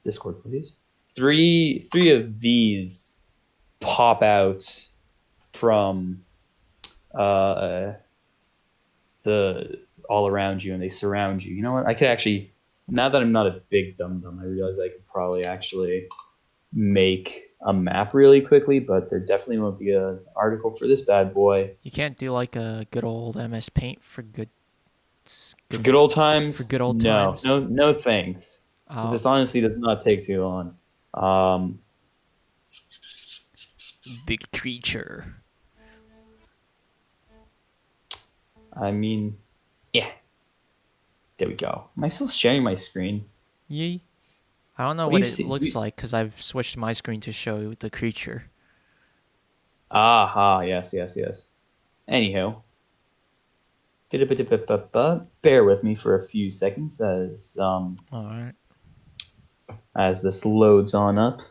Discord, please. Three of these pop out from uh, the all around you, and they surround you. You know what? I could actually, now that I'm not a big dum dum, I realize I could probably actually make a map really quickly, but there definitely won't be an article for this bad boy. you can't do like a good old MS Paint For good good old for times, good old no, times. no thanks. Because Oh, this honestly does not take too long. Um, the creature. I mean, yeah, there we go. Am I still sharing my screen? Yee. I don't know What do what you it see? looks like because I've switched my screen to show the creature. Aha, yes, yes, yes. Anywho, bear with me for a few seconds All right. as this loads on up.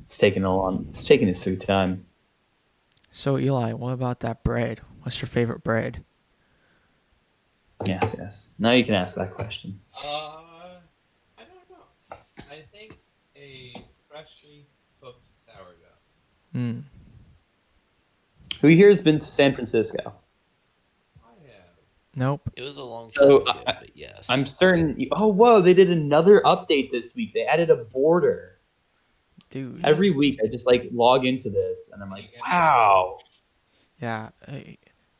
It's taking a long. It's taking its sweet time. So Eli, what about that bread? What's your favorite bread? Yes, yes. Now you can ask that question. I don't know. I think a freshly cooked sourdough. Hmm. Who here has been to San Francisco? I have. Nope. It was a long time So ago, but I'm yes. certain. Oh, whoa! They did another update this week. They added a border. Dude. Every week, I just like log into this, and I'm And you like, get to vote. wow. Yeah.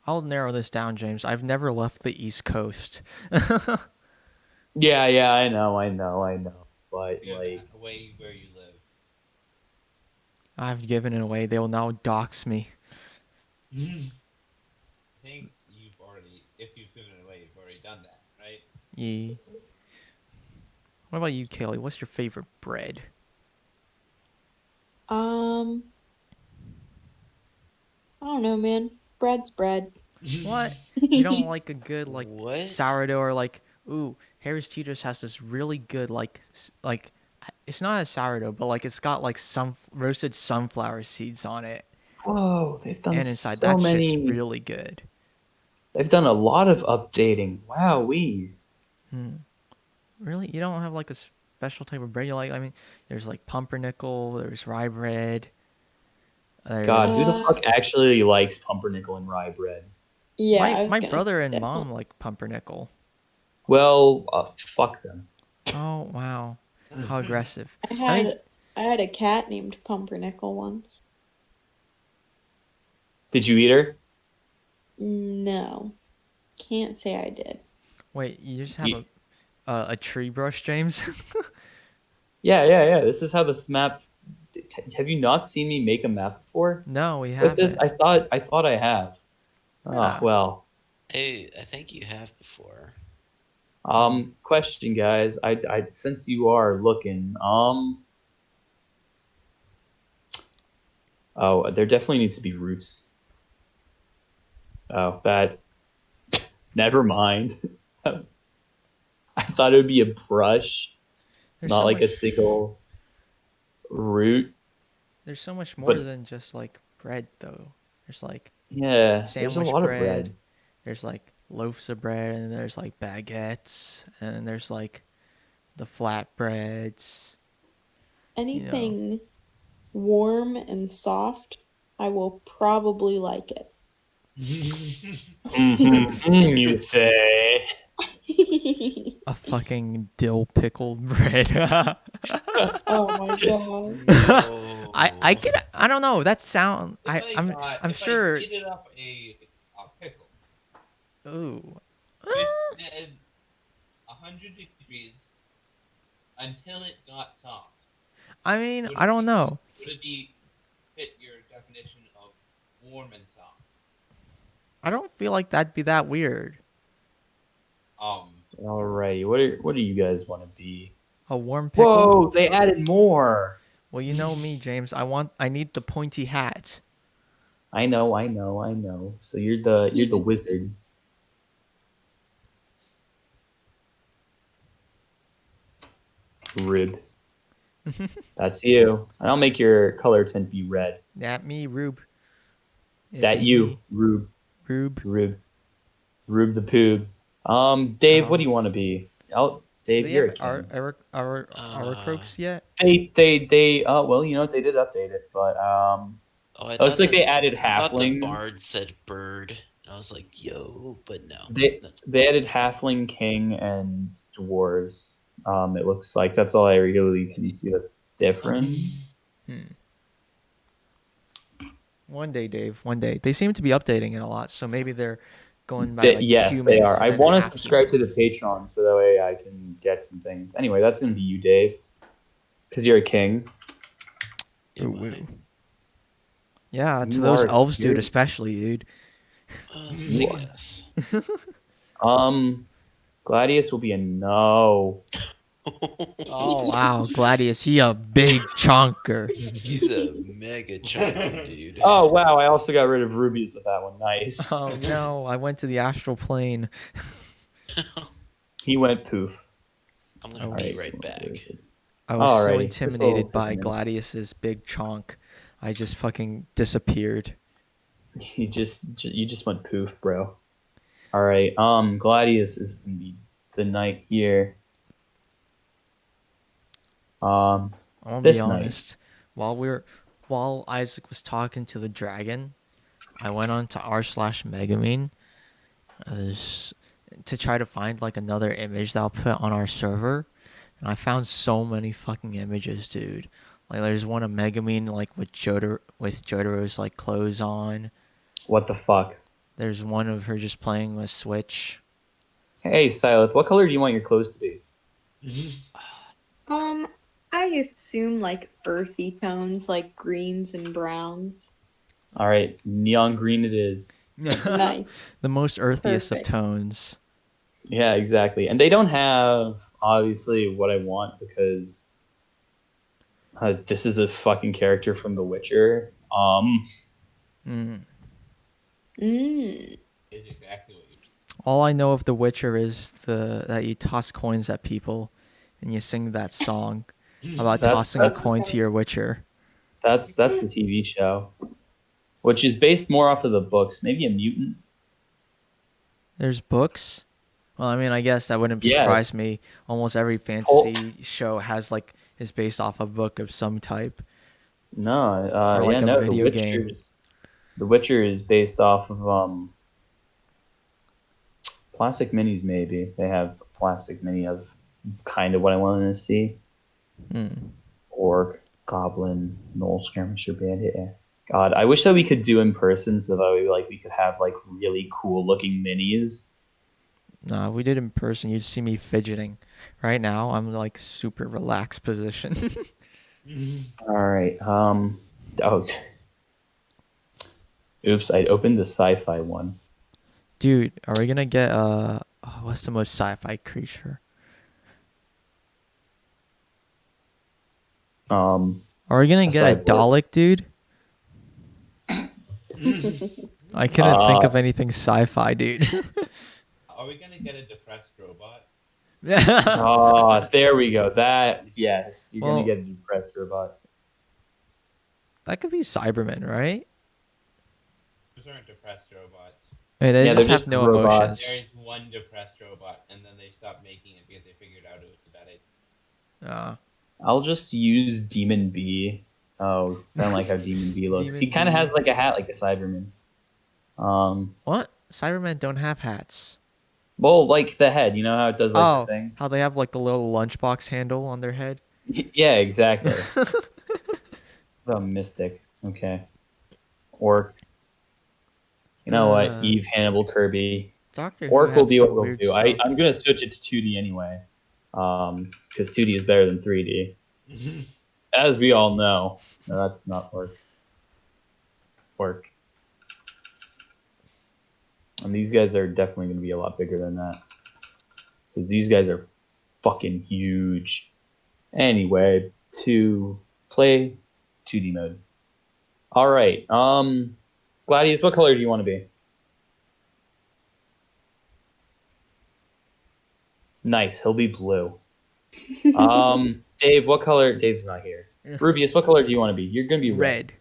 I'll narrow this down, James. I've never left the East Coast. Yeah, yeah, I know. But You have like, away where you live. I've given it away. They will now dox me. I think you've already, if you've given it away, you've already done that, right? Yee. What about you, Kaylee? What's your favorite bread? Um, I don't know, man. Bread's bread. What? You don't like a good like What? sourdough or like ooh, Harris Teeter's has this really good like it's not a sourdough, but like it's got like some roasted sunflower seeds on it whoa, they've done and inside. so That shit's many. really good. They've done a lot of updating. Wow, we. Hmm. Really? You don't have like a special type of bread you like? I mean, there's like pumpernickel, there's rye bread, God, who the there's Uh, fuck actually likes pumpernickel and rye bread? yeah, I was my gonna brother and say that. mom like pumpernickel. Well, fuck them. Oh, wow. How aggressive. I I mean, had I had a cat named Pumpernickel once. Did you eat her? No, can't say I did. wait, you just have You, a tree brush, James? yeah. This is how this map. Have you not seen me make a map before? No, we With this, haven't. I thought I have. Oh Yeah. well. I think you have before. Question, guys. I since you are looking, oh, there definitely needs to be roots. Oh, that. Never mind. I thought it would be a brush, There's not so like a much single root. there's so much more But than just like bread though. There's like yeah, there's a sandwich lot of bread, bread. there's like loaves of bread, and then there's like baguettes, and then there's like the flatbreads, you know. Anything warm and soft, I will probably like it. You say. A fucking dill pickled bread. Oh my god. No. I don't know. That sound I'm If I sure. heated up a pickle Ooh. at 100 degrees until it got soft, I mean, I don't know. would it be fit your definition of warm and soft? I don't feel like that'd be that weird. Alrighty, what do you guys want to be? A warm pickle? Whoa, they added more. Well, you know me, James. I need the pointy hat. I know. So you're the wizard. Rib. That's you. And I'll make your color tint be red. That me, Rube. It That be you, me, Rube. Rube. Rube the Poob. Dave, what do Um, you want to be? Oh, Do Dave, they you're have a king. our croaks yet? They well, you know what, they did update it, but Oh, I it looks thought like the they added I thought the halflings. bard said bird. I was like, yo, but no. That's They added halfling king and dwarves. It looks like that's all I regularly can see that's different. One day, Dave. One day. They seem to be updating it a lot, so maybe they're going by like Yes, they humans are. and I then want to subscribe to the halflings. Patreon so that way I can get some things. Anyway, that's going to be you, Dave, because you're a king. Ooh, ooh. Yeah, to You those are elves, dude, you're- especially, dude. I You are. guess. Gladius will be a no. Oh wow, Gladius, he a big chunker. He's a mega chunker, dude. Oh wow, I also got rid of rubies with that one. Nice. Oh no, I went to the astral plane. He went poof. I'm gonna Oh, be Alright. right back. I was so Alrighty, this'll intimidated take a by minute. Gladius's big chonk, I just fucking disappeared. You just went poof, bro. All right. Gladius is gonna be the knight here. I'm gonna This be night. honest. While Isaac was talking to the dragon, I went on to r/megamine to try to find like another image that I'll put on our server, and I found so many fucking images, dude. Like there's one of Megamine like with Jotaro's like clothes on. What the fuck? There's one of her just playing with Switch. Hey, Silith, what color do you want your clothes to be? I assume like earthy tones, like greens and browns. All right, neon green it is. Nice. The most earthiest Perfect. of tones. Yeah, exactly. And they don't have obviously what I want because this is a fucking character from The Witcher. Mm. Mm. Is exactly what you. All I know of The Witcher is that you toss coins at people, and you sing that song about tossing a coin to your Witcher. That's the TV show, which is based more off of the books. Maybe a mutant. There's books. Well, I mean, I guess that wouldn't Yes. surprise me. Almost every fantasy show has like is based off a book of some type. No, Or like yeah, a no. video game. The Witcher is based off of plastic minis. Maybe they have a plastic mini of kind of what I wanted to see. Orc, goblin, gnoll, skirmisher, bandit. Yeah. God, I wish that we could do in person so that we could have like really cool looking minis. Nah, if we did in person, you'd see me fidgeting. Right now, I'm like super relaxed position. All right. Oh. Oops, I opened the sci-fi one. Dude, are we gonna get what's the most sci-fi creature? Are we gonna A get a cyborg. Dalek, dude? I couldn't think of anything sci-fi, dude. Are we gonna get a depressed robot? Oh, there we go. Yes, you're Well- gonna get a depressed robot. That could be Cybermen, right? Those aren't depressed robots. Wait, they Yeah, just they're have just no robots. emotions. There is one depressed robot, and then they stopped making it because they figured out it was a bad idea. Uh, I'll just use Demon B Oh, kind of like how Demon B looks. He Demon kind of B. has like a hat like a Cyberman. What? Cybermen don't have hats. Well, like the head. You know how it does like the Oh, thing? how they have like the little lunchbox handle on their head. Yeah, exactly. What a mystic. Okay. Orc. You know what? Eve, Hannibal, Kirby. Doctor Who Orc will have be what some it'll weird do. stuff. I'm gonna switch it to 2D anyway, because 2D is better than 3D, as we all know. No, that's not Orc. And these guys are definitely gonna be a lot bigger than that, because these guys are fucking huge. Anyway, to play 2D mode. All right. Gladius, what color do you want to be? Nice. He'll be blue. Dave, what color? Dave's not here. Rubius, what color do you want to be? You're gonna be red.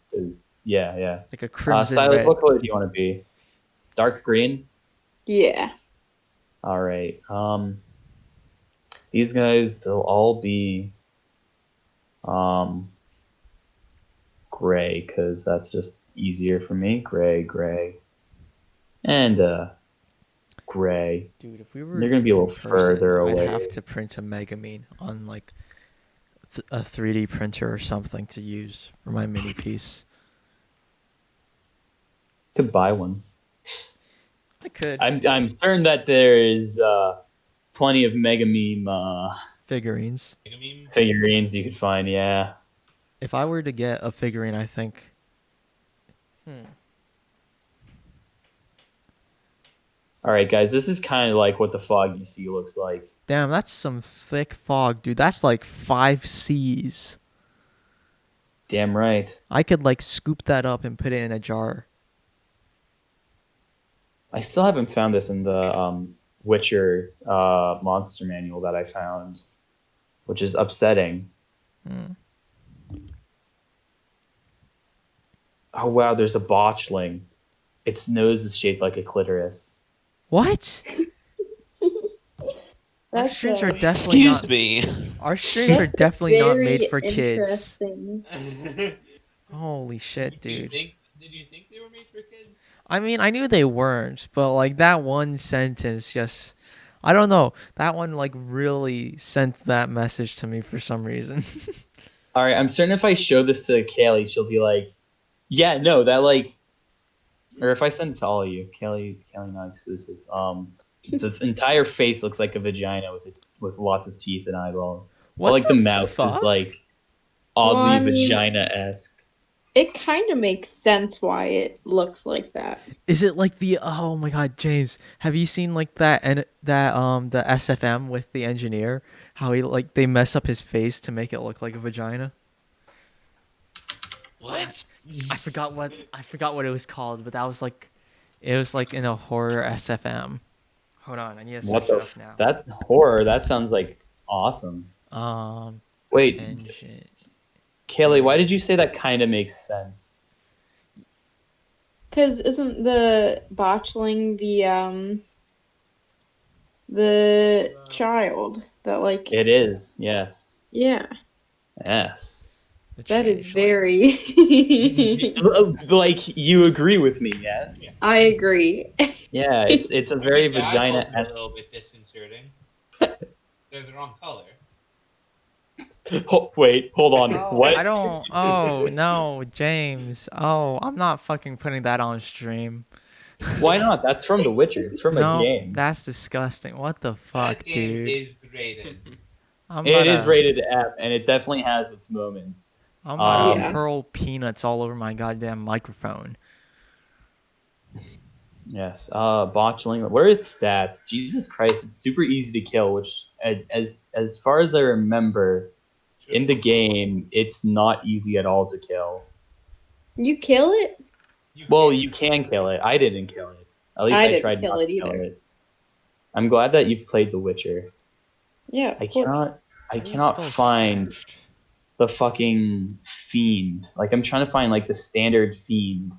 Yeah. Like a crimson Silas, red. what color do you want to be? Dark green. Yeah. All right. These guys, they'll all be gray, because that's just easier for me. Gray, and gray. Dude, if we were They're gonna be a in little person, further I'd away. have to print a Megamine on like a 3D printer or something to use for my mini piece. Could buy one. I could. I'm certain that there is plenty of Mega Meme Figurines. figurines you could find. Yeah. If I were to get a figurine, I think. All right, guys. This is kind of like what the fog you see looks like. Damn, that's some thick fog, dude. That's like 5 Cs. Damn right. I could like scoop that up and put it in a jar. I still haven't found this in the Witcher monster manual that I found, which is upsetting. Oh wow, there's a botchling. Its nose is shaped like a clitoris. What? Our That's streams are a definitely Excuse not. me. Our streams are definitely not made very for kids. interesting. Holy shit, dude. Did you think they were made for kids? I mean, I knew they weren't, but like that one sentence just, I don't know. That one like really sent that message to me for some reason. All right, I'm certain if I show this to Kaylee, she'll be like, "Yeah, no, that like." Or if I send it to all of you, Kaylee not exclusive. The entire face looks like a vagina with lots of teeth and eyeballs. What Like the the mouth fuck? is like oddly Well, I mean- vagina-esque. It kind of makes sense why it looks like that. Is it like the oh my god, James, have you seen like that and that the SFM with the engineer? How he like they mess up his face to make it look like a vagina? What? I forgot what it was called, but that was like it was like in a horror SFM. Hold on, I need to What search the it up now. that horror? That sounds like awesome. Wait, Engine. Kaylee, why did you say that kind of makes sense? Because isn't the botchling the child that like It is, yes. yeah, Yes. The that is changeling. very Like, you agree with me, yes? I agree. Yeah, it's a very The vagina. eyeballs are a little bit disconcerting. They're the wrong color. Wait, hold on. What? I don't. Oh no, James. Oh, I'm not fucking putting that on stream. Why not? That's from The Witcher. It's from No, a game. that's disgusting. What the fuck, That game dude? is rated. It is rated F, and it definitely has its moments. I'm about to Yeah. hurl peanuts all over my goddamn microphone. Yes. Botchling. Where are its stats? Jesus Christ! It's super easy to kill. Which, as far as I remember, in the game, it's not easy at all to kill. You kill it? Well, you can kill it. I didn't kill it. At least I I didn't tried kill not it to kill either. it. I'm glad that you've played The Witcher. Yeah, of I course. cannot How do you cannot spell find smashed? the fucking fiend. Like, I'm trying to find like the standard fiend,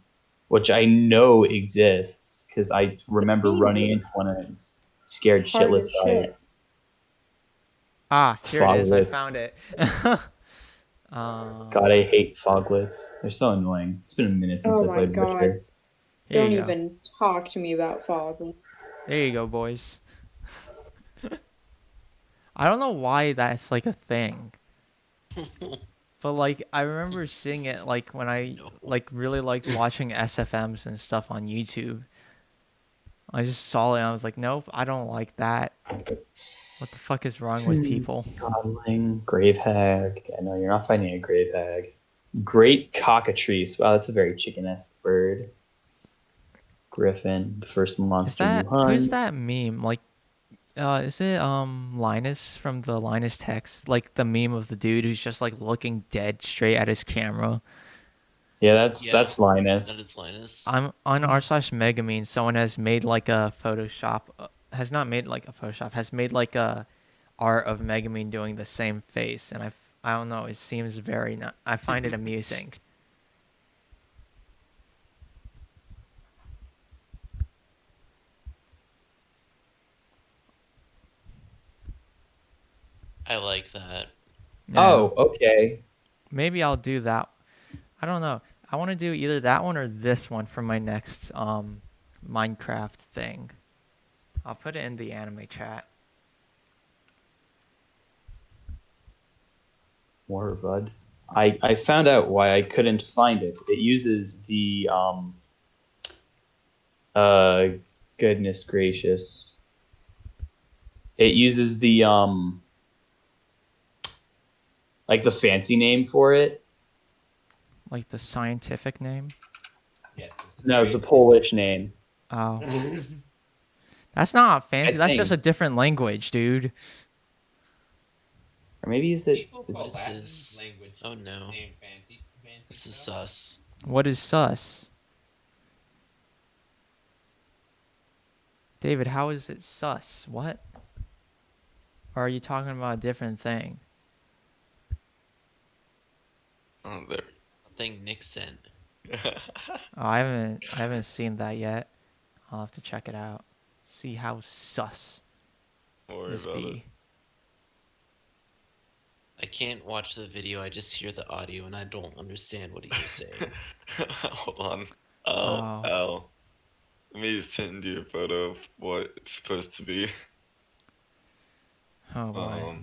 which I know exists because I remember Fiend running is into one and I was scared Hard shitless as by shit. Ah, here it is. I Froglet. found it. God, I hate foglets. They're so annoying. It's been a minute since Oh I my played god. Witcher. Here Don't you go. even talk to me about Foggle. There you go, boys. I don't know why that's like a thing, but like I remember seeing it like when I No. like really liked watching SFMs and stuff on YouTube. I just saw it and I was like, nope, I don't like that. What the fuck is wrong with people? Godling, grave hag. Yeah, no, you're not finding a grave hag. Great cockatrice. Wow, that's a very chicken-esque bird. Griffin, first Is monster you that hunt. who's that meme? Like, is it Linus from the Linus text? Like the meme of the dude who's just like looking dead straight at his camera. Yeah, that's Yeah. that's That Linus. is Linus. I'm on r/megameme. Someone has made like a Photoshop. Has not made like a Photoshop. Has made like a art of Megamine doing the same face, and I don't know. It seems very not. I find it amusing. I like that. Yeah. Oh, okay. Maybe I'll do that. I don't know. I want to do either that one or this one for my next Minecraft thing. I'll put it in the anime chat. Warvad. I found out why I couldn't find it. It uses the goodness gracious. It uses the like the fancy name for it. Like the scientific name. Yes. No, the Polish name. Oh, that's not fancy. I That's just a think. different language, dude. Or maybe is it People call What is Latin this? language Oh no. name fancy This is stuff. sus. What is sus? David, how is it sus? What? Or are you talking about a different thing? Oh, there. Something Nick sent. Oh, I haven't seen that yet. I'll have to check it out. See how sus Don't worry this about it. be. I can't watch the video, I just hear the audio and I don't understand what he is saying. Hold on. Oh. Oh. Let me send you a photo of what it's supposed to be. Oh boy.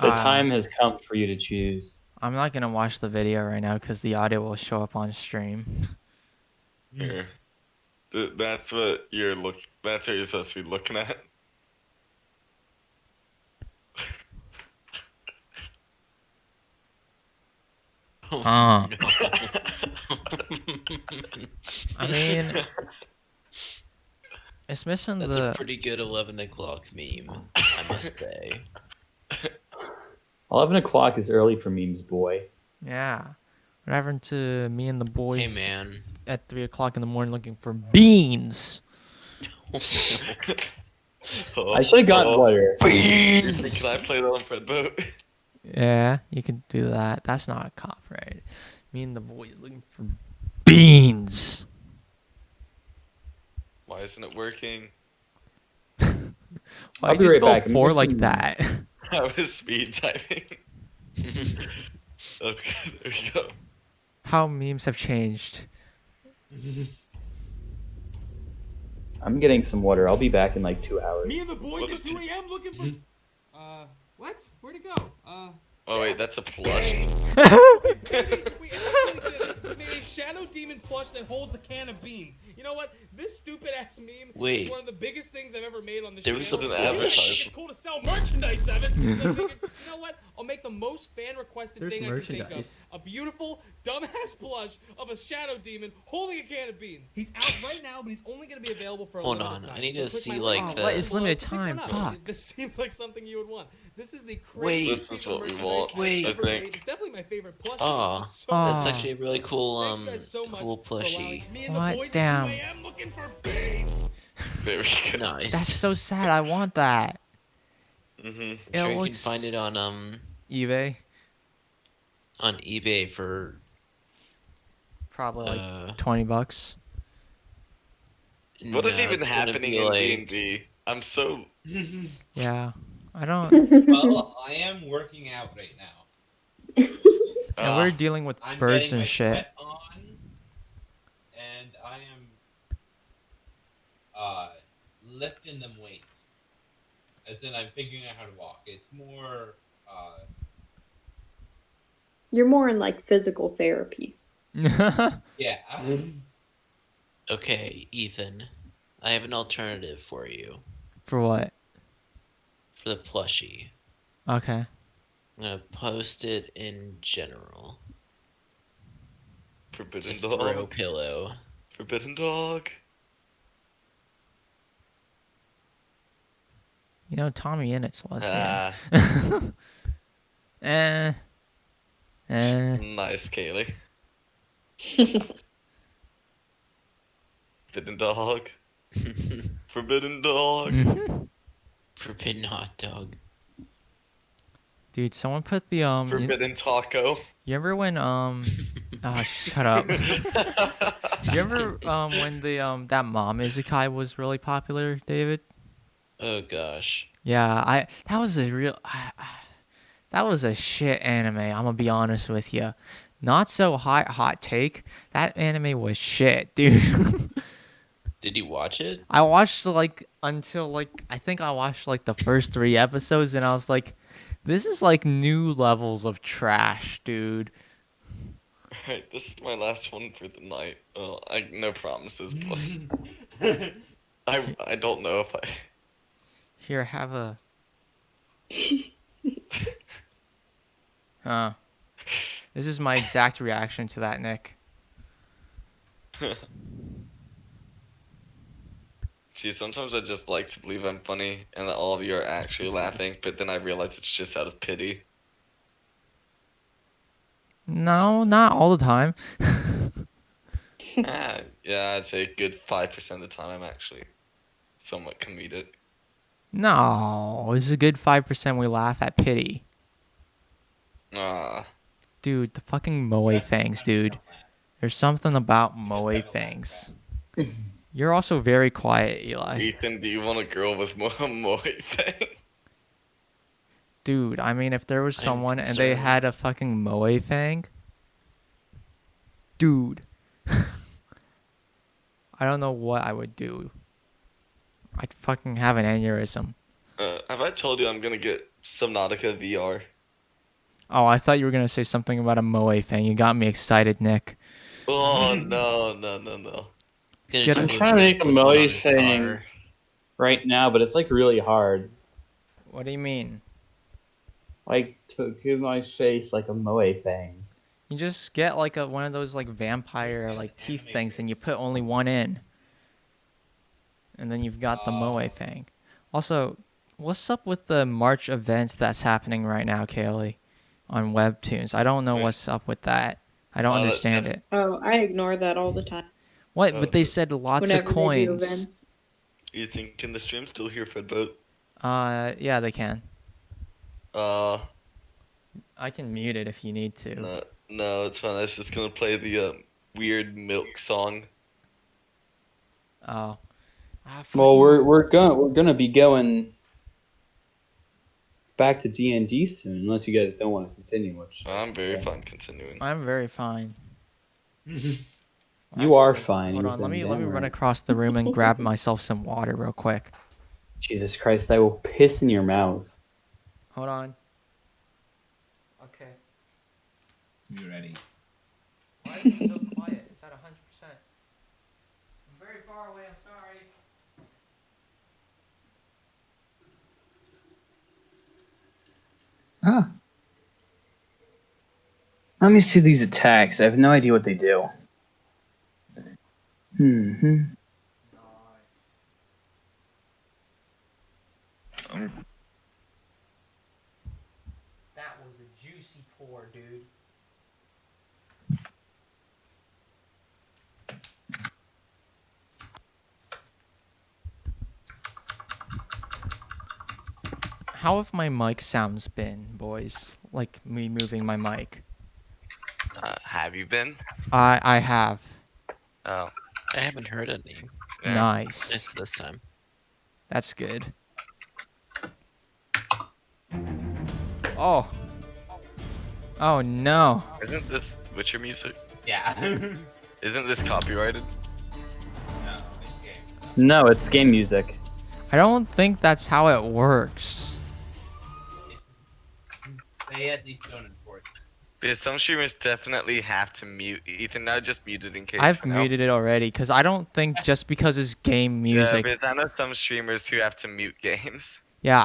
the time has come for you to choose? I'm not gonna watch the video right now because the audio will show up on stream. Here. That's what you're That's what you're supposed to be looking at. Oh, Ah. no. I mean, it's missing That's the. a pretty good 11 o'clock meme, I must say. 11 o'clock is early for memes, boy. Yeah. What happened to me and the boys Hey man. at 3 o'clock in the morning looking for beans? I should have gotten water. Can I play that on Fredboat? Yeah, you can do that. That's not copyright. Me and the boys looking for beans. Why isn't it working? Why I'll did be you right spell back. I'm 4 gonna like some- that? I was speed typing. Okay, there we go. How memes have changed. I'm getting some water. I'll be back in like 2 hours. Me and the boys What at is 2 a.m. looking for. What? Where'd it go? Oh wait, that's a plush. We actually did. We made a shadow demon plush that holds a can of beans. You know what? This stupid ass meme Wait. is one of the biggest things I've ever made on this There was channel. a An You think advertisement. It's cool to sell merchandise, Evan. So I figured, you know what? I'll make the most fan requested There's thing I can think of. merchandise. A beautiful, dumbass plush of a shadow demon holding a can of beans. He's out right now, but he's only going to be available for a Hold limited on, time. I need So to click see, my like, link the- What is limited Pick one time? up. Fuck. This seems like something you would want. This is the Wait. craziest This is piece of what we merchandise want, I've Wait. ever I think. made. It's definitely my favorite plushie. Aw, It's so Aw. That's cool. actually a really cool, Thank you guys so much cool for allowing plushie. me and What? the boys Damn. at 2 a.m. looking for beans. There we go. Nice. That's so sad. I want that. Mhm. I'm sure It you can looks- find it on eBay. eBay for Probably like uh, $20. What is no, even it's gonna happening be in like- D&D? I'm so. Yeah. I don't. Well, I am working out right now. And we're dealing with I'm birds getting and my shit. sweat on, and I am lifting them weights. As in, I'm figuring out how to walk. It's more You're more in like physical therapy. yeah. Okay, Ethan, I have an alternative for you For what? for the plushie. Okay. I'm gonna post it in general. It's a Forbidden throw dog. pillow. Forbidden dog. You know, Tommy Innett's lesbian. Ah, eh. Eh. nice, Kaylee. Forbidden dog. Forbidden dog. Mhm. Forbidden hot dog. Dude, someone put the Forbidden taco. you remember when ah, shut up. You remember when the that mom isekai was really popular, David? Oh gosh. Yeah, I that was a real that was a shit anime. I'm gonna be honest with you. Not so hot take. That anime was shit, dude. Did you watch it? I watched like until like I think I watched like the first 3 episodes and I was like, this is like new levels of trash, dude. Alright, this is my last one for the night. Well, no promises, but I don't know if I. Here, have a. Huh. This is my exact reaction to that, Nick. See, sometimes I just like to believe I'm funny and that all of you are actually laughing, but then I realize it's just out of pity. No, not all the time. Yeah, I'd say a good 5% of the time I'm actually somewhat comedic. No, this is a good 5% we laugh at pity. Ah, Dude, the fucking moe fangs, dude. There's something about moe fangs. You're also very quiet, Eli. Ethan, do you want a girl with moe fang? Dude, I mean, if there was I'm someone and they concerned. had a fucking moe fang, dude, I don't know what I would do. I'd fucking have an aneurysm. Have I told you I'm gonna get Subnautica VR? Oh, I thought you were gonna say something about a moe fang. You got me excited, Nick. Oh no. Gonna Get do I'm a trying to make a put moe one on his thing. car. right now, but it's like really hard. What do you mean? Like to give my face like a moe thing. You just get like one of those like vampire like teeth things, and you put only one in, and then you've got the moe fang. Also, what's up with the March event that's happening right now, Kaylee, on Webtoons? I don't know what's up with that. I don't understand it. Oh, I ignore that all the time. What? But they said lots of Whenever they do coins. events. You think can the stream still hear Fedboat? Yeah, they can. Uh, I can mute it if you need to. no, it's fine. I was just gonna play the weird milk song. Oh. Well, we're gonna be going back to DnD soon, unless you guys don't want to continue. Which I'm very fine continuing. I'm very fine. You are fine. Hold on, Ethan, let me damn run right. across the room and grab myself some water real quick. Jesus Christ! I will piss in your mouth. Hold on. Okay. You ready? Why is it so quiet? It's at 100%. I'm very far away. I'm sorry. Huh. Let me see these attacks. I have no idea what they do. Hmm. That was a juicy pour, dude. How have my mic sounds been, boys? Like me moving my mic. Have you been? I have. Oh, I haven't heard any. yeah. Nice. Nice this time. That's good. Oh. Oh no. Isn't this Witcher music? Yeah. Isn't this copyrighted? No, it's game. No, it's game music. I don't think that's how it works. They at least don't enforce it. Because some streamers definitely have to mute. Ethan, I just muted in case. I've for now. muted it already because I don't think just because it's game Yeah, music. because I know some streamers who have to mute games. Yeah,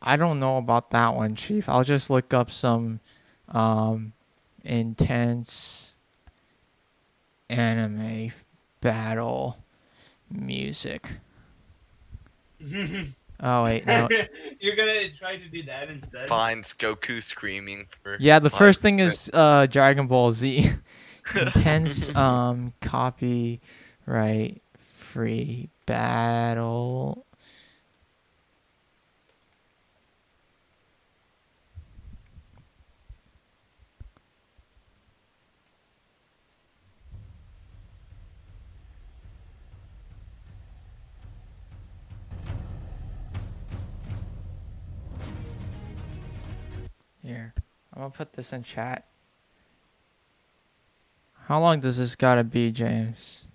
I don't know about that one, Chief. I'll just look up some intense anime battle music. Oh wait, no. You're gonna try to do that instead? Finds Goku screaming for. Yeah, the 5 first thing minutes. is Dragon Ball Z. Intense copyright free battle. Here, I'm gonna put this in chat. How long does this gotta be, James?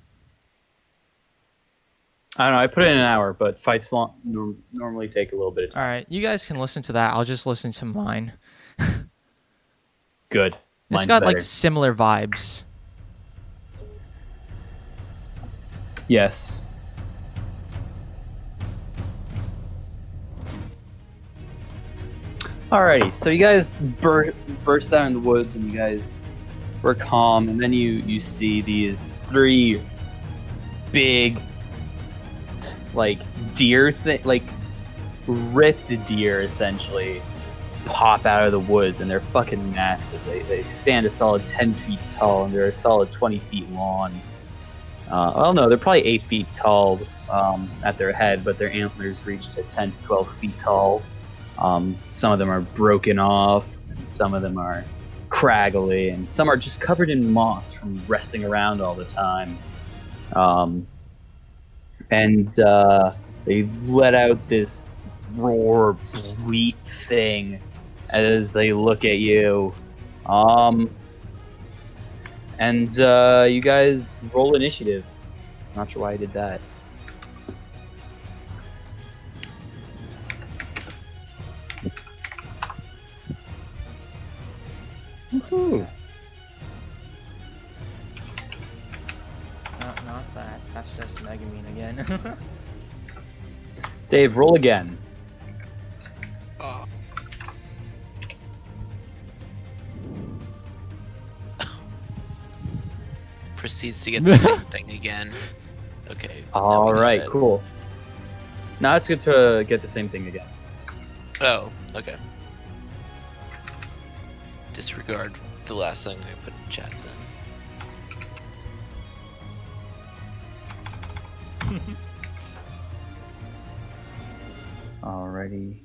I don't know. I put it in an hour, but fights normally take a little bit of time. All right, you guys can listen to that. I'll just listen to mine. Good. It's Mine's got like better. similar vibes. Yes. Alrighty, so you guys burst out in the woods, and you guys were calm, and then you see these 3 big, like deer like ripped deer essentially pop out of the woods, and they're fucking massive. They stand a solid 10 feet tall, and they're a solid 20 feet long. Well, no, they're probably 8 feet tall at their head, but their antlers reach to 10 to 12 feet tall. Some of them are broken off, and some of them are craggly, and some are just covered in moss from resting around all the time. They let out this roar, bleat thing as they look at you. You guys roll initiative. Not sure why I did that. Woohoo. Not that. That's just Megamine again. Dave, roll again. Proceeds to get the same thing again. Okay. now we All got right, it. cool. Now it's good to get the same thing again. Oh, okay. Disregard the last thing I put in chat then. Alrighty.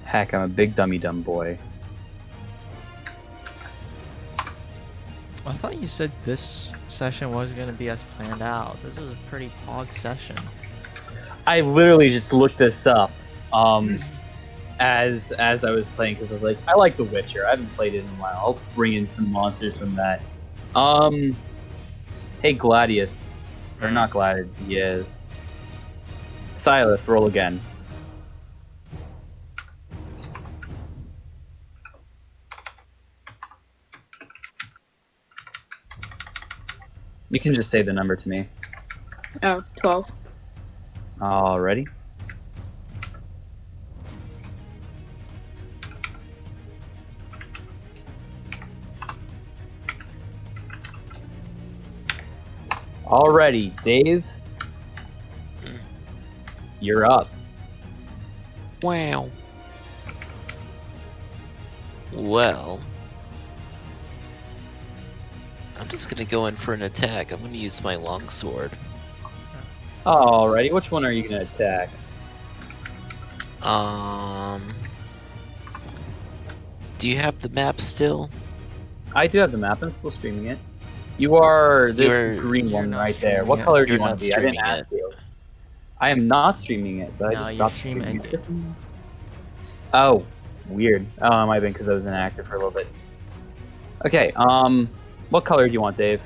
Heck, I'm a big dumb boy. I thought you said this session was gonna be as planned out. This was a pretty pog session. I literally just looked this up as I was playing, because I was like, I like The Witcher. I haven't played it in a while. I'll bring in some monsters from that. Hey Gladius, or not Gladius. Silith, roll again. You can just say the number to me. Oh, 12. Alrighty. Alrighty, Dave. You're up. Wow. Well, I'm just gonna go in for an attack. I'm gonna use my longsword. Alrighty, which one are you gonna attack? Do you have the map still? I do have the map. I'm still streaming it. You are this You're- green you're one not right there. streaming What it. color do you You're want to not be? I didn't streaming ask it. you. I am not streaming it. Did I No, just your stop stream streaming ended. it? Oh, weird. Oh, it might have been because I was inactive for a little bit. Okay. What color do you want, Dave?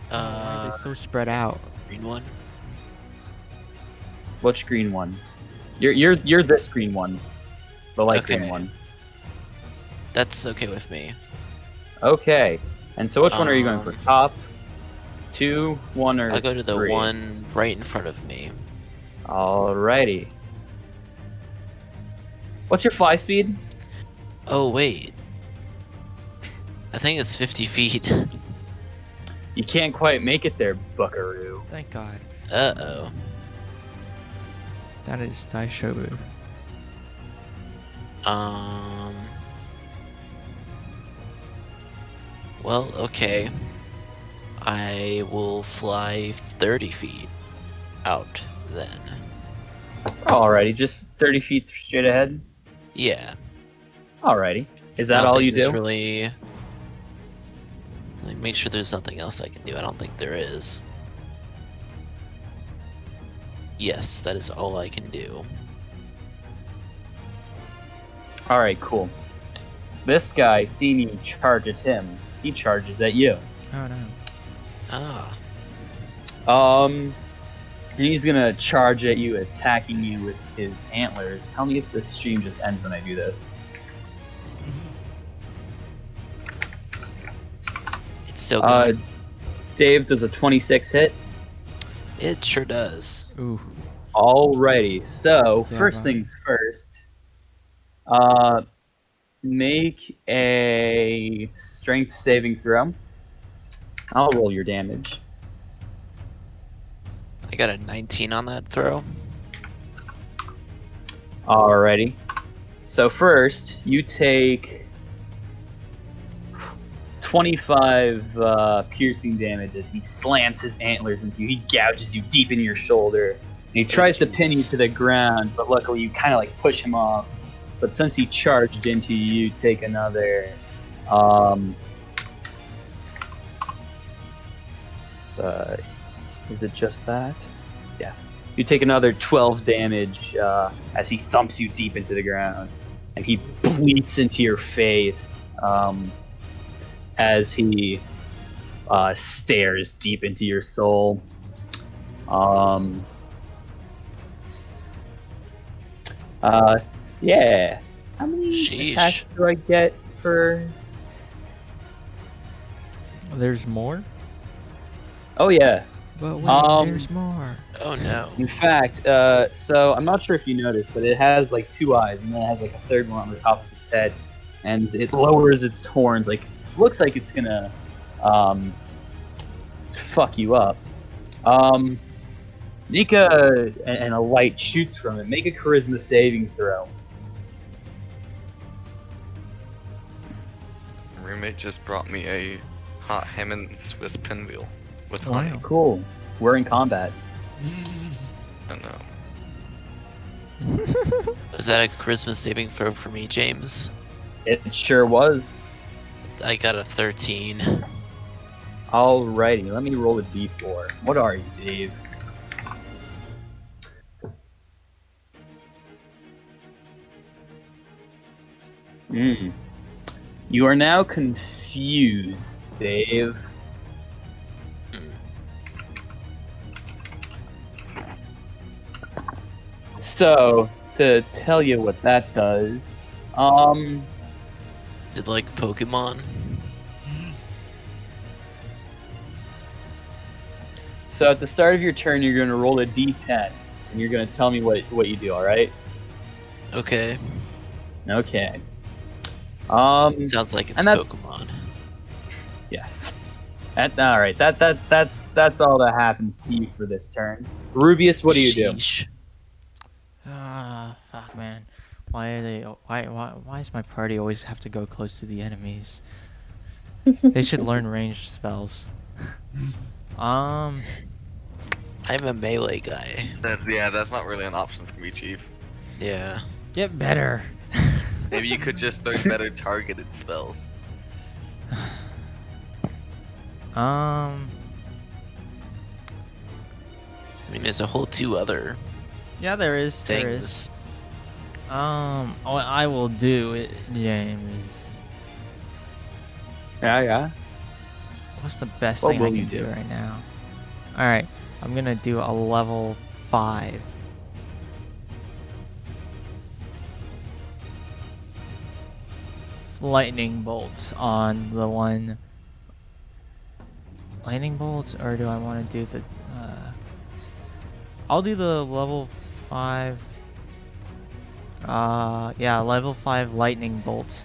Why are they so spread out? Green one. Which green one? You're this green one, the light green Okay. one. That's okay with me. Okay. And so which one are you going for? Um, Top, 2, 1, or I'll go to the 3? one right in front of me. Alrighty. What's your fly speed? Oh wait. I think it's 50 feet. You can't quite make it there, buckaroo. Thank God. Uh-oh. That is Daishobu. Well, okay. I will fly 30 feet out then. Alrighty, just 30 feet straight ahead. Yeah. Alrighty. Is I that don't all think you there's do? Really. Like, make sure there's nothing else I can do. I don't think there is. Yes, that is all I can do. Alright, cool. This guy, seeing you charge at him, he charges at you. Oh no. Ah. He's gonna charge at you, attacking you with his antlers. Tell me if the stream just ends when I do this. It's so good. Dave, does a 26 hit? It sure does. Ooh. Alrighty, so Yeah, first right. things first. Make a strength saving throw. I'll roll your damage. I got a 19 on that throw. Alrighty. So first, you take 25 piercing damage as he slams his antlers into you. He gouges you deep in your shoulder. And he tries to pin you jeez. to the ground, but luckily you kind of like push him off. But since he charged into you, you take another. Is it just that? Yeah. You take another 12 damage as he thumps you deep into the ground. And he bleats into your face as he stares deep into your soul. Yeah. How many Sheesh. attacks do I get for? There's more? Oh yeah. But wait, there's more. Oh no. In fact, so I'm not sure if you noticed, but it has like 2 eyes, and then it has like a third one on the top of its head, and it lowers its horns. Like, looks like it's gonna fuck you up. Make and a light shoots from it. Make a charisma saving throw. My roommate just brought me a hot ham and Swiss pinwheel with Wow. honey. Cool. We're in combat. I know. Was that a Christmas saving throw for me, James? It sure was. I got a 13. Alrighty, let me roll a d4. What are you, Dave? You are now confused, Dave. So, to tell you what that does, Did like Pokemon? so at the start of your turn, you're going to roll a d10, and you're going to tell me what you do, alright? Okay. Okay. Sounds like it's and that- Pokemon. Yes. Alright, that's all that happens to you for this turn. Rubius, what do you do? Sheesh. Ah, fuck, man. Why are they? Why does my party always have to go close to the enemies? They should learn ranged spells. I'm a melee guy. That's not really an option for me, Chief. Yeah. Get better. Maybe you could just learn better targeted spells. Um. I mean, there's a whole 2 other Yeah, there is. There is. things. What I will do, James. Yeah. What's the best What thing I will you can do do? right now? All right, I'm gonna do a level 5. Lightning bolt on the one. Lightning bolt, or do I want to do the? I'll do the level 5. Yeah, level 5 lightning bolt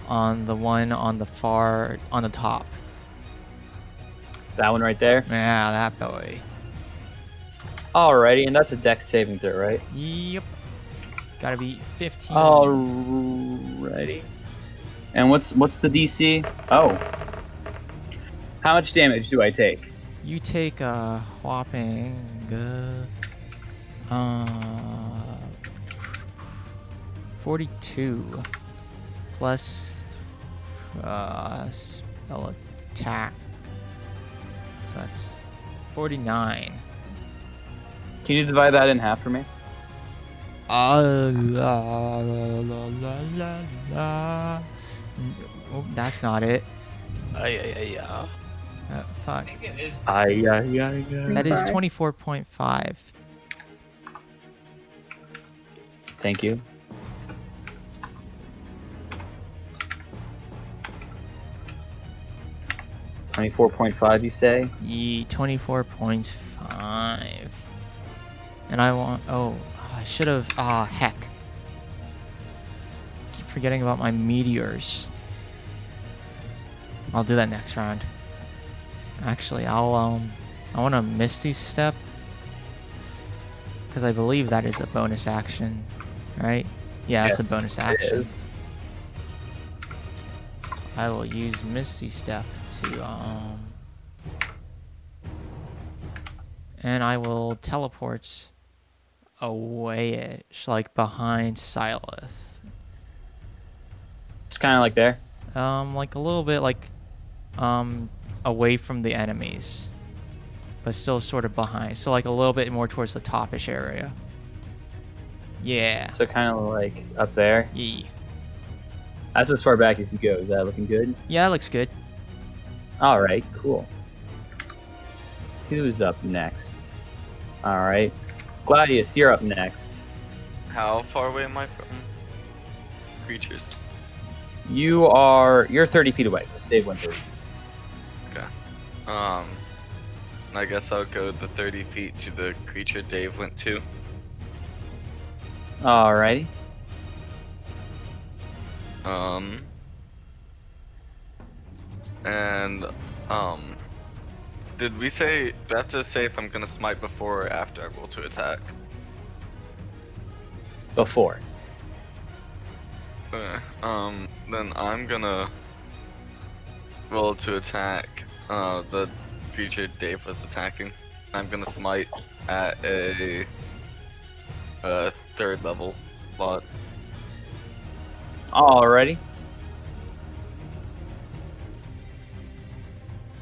on the one on the on the top. That one right there. Yeah, that boy. Alrighty, and that's a dex saving throw, right? Yep. Gotta be 15. Alrighty. And what's the DC? Oh. How much damage do I take? You take a whopping 42 plus spell attack. So that's 49. Can you divide that in half for me? La, la, la, la, la. Oh, that's not it. Fuck. it is. That is 24.5. Thank you. $24.5, you say? 24.5. And I want. Oh, I should have. Heck. Keep forgetting about my meteors. I'll do that next round. Actually, I want to Misty Step. Because I believe that is a bonus action, right? Yeah, it's Yes, a bonus it action. is. I will use Misty Step to and I will teleport away-ish, like behind Silith. It's kind of like there. Like a little bit like away from the enemies, but still sort of behind. So like a little bit more towards the topish area. Yeah. So kind of like up there. Yeah. That's as far back as you go. Is that looking good? Yeah, that looks good. All right, cool. Who's up next? All right, Gladius, you're up next. How far away am I from creatures? You're 30 feet away. It's Dave 130. Okay. I guess I'll go the 30 feet to the creature Dave went to. Alrighty. And did we say? Do I have to say if I'm gonna smite before or after I roll to attack? Before. Okay. Then I'm gonna roll to attack the creature Dave was attacking. I'm gonna smite at a 3rd level slot. Alrighty.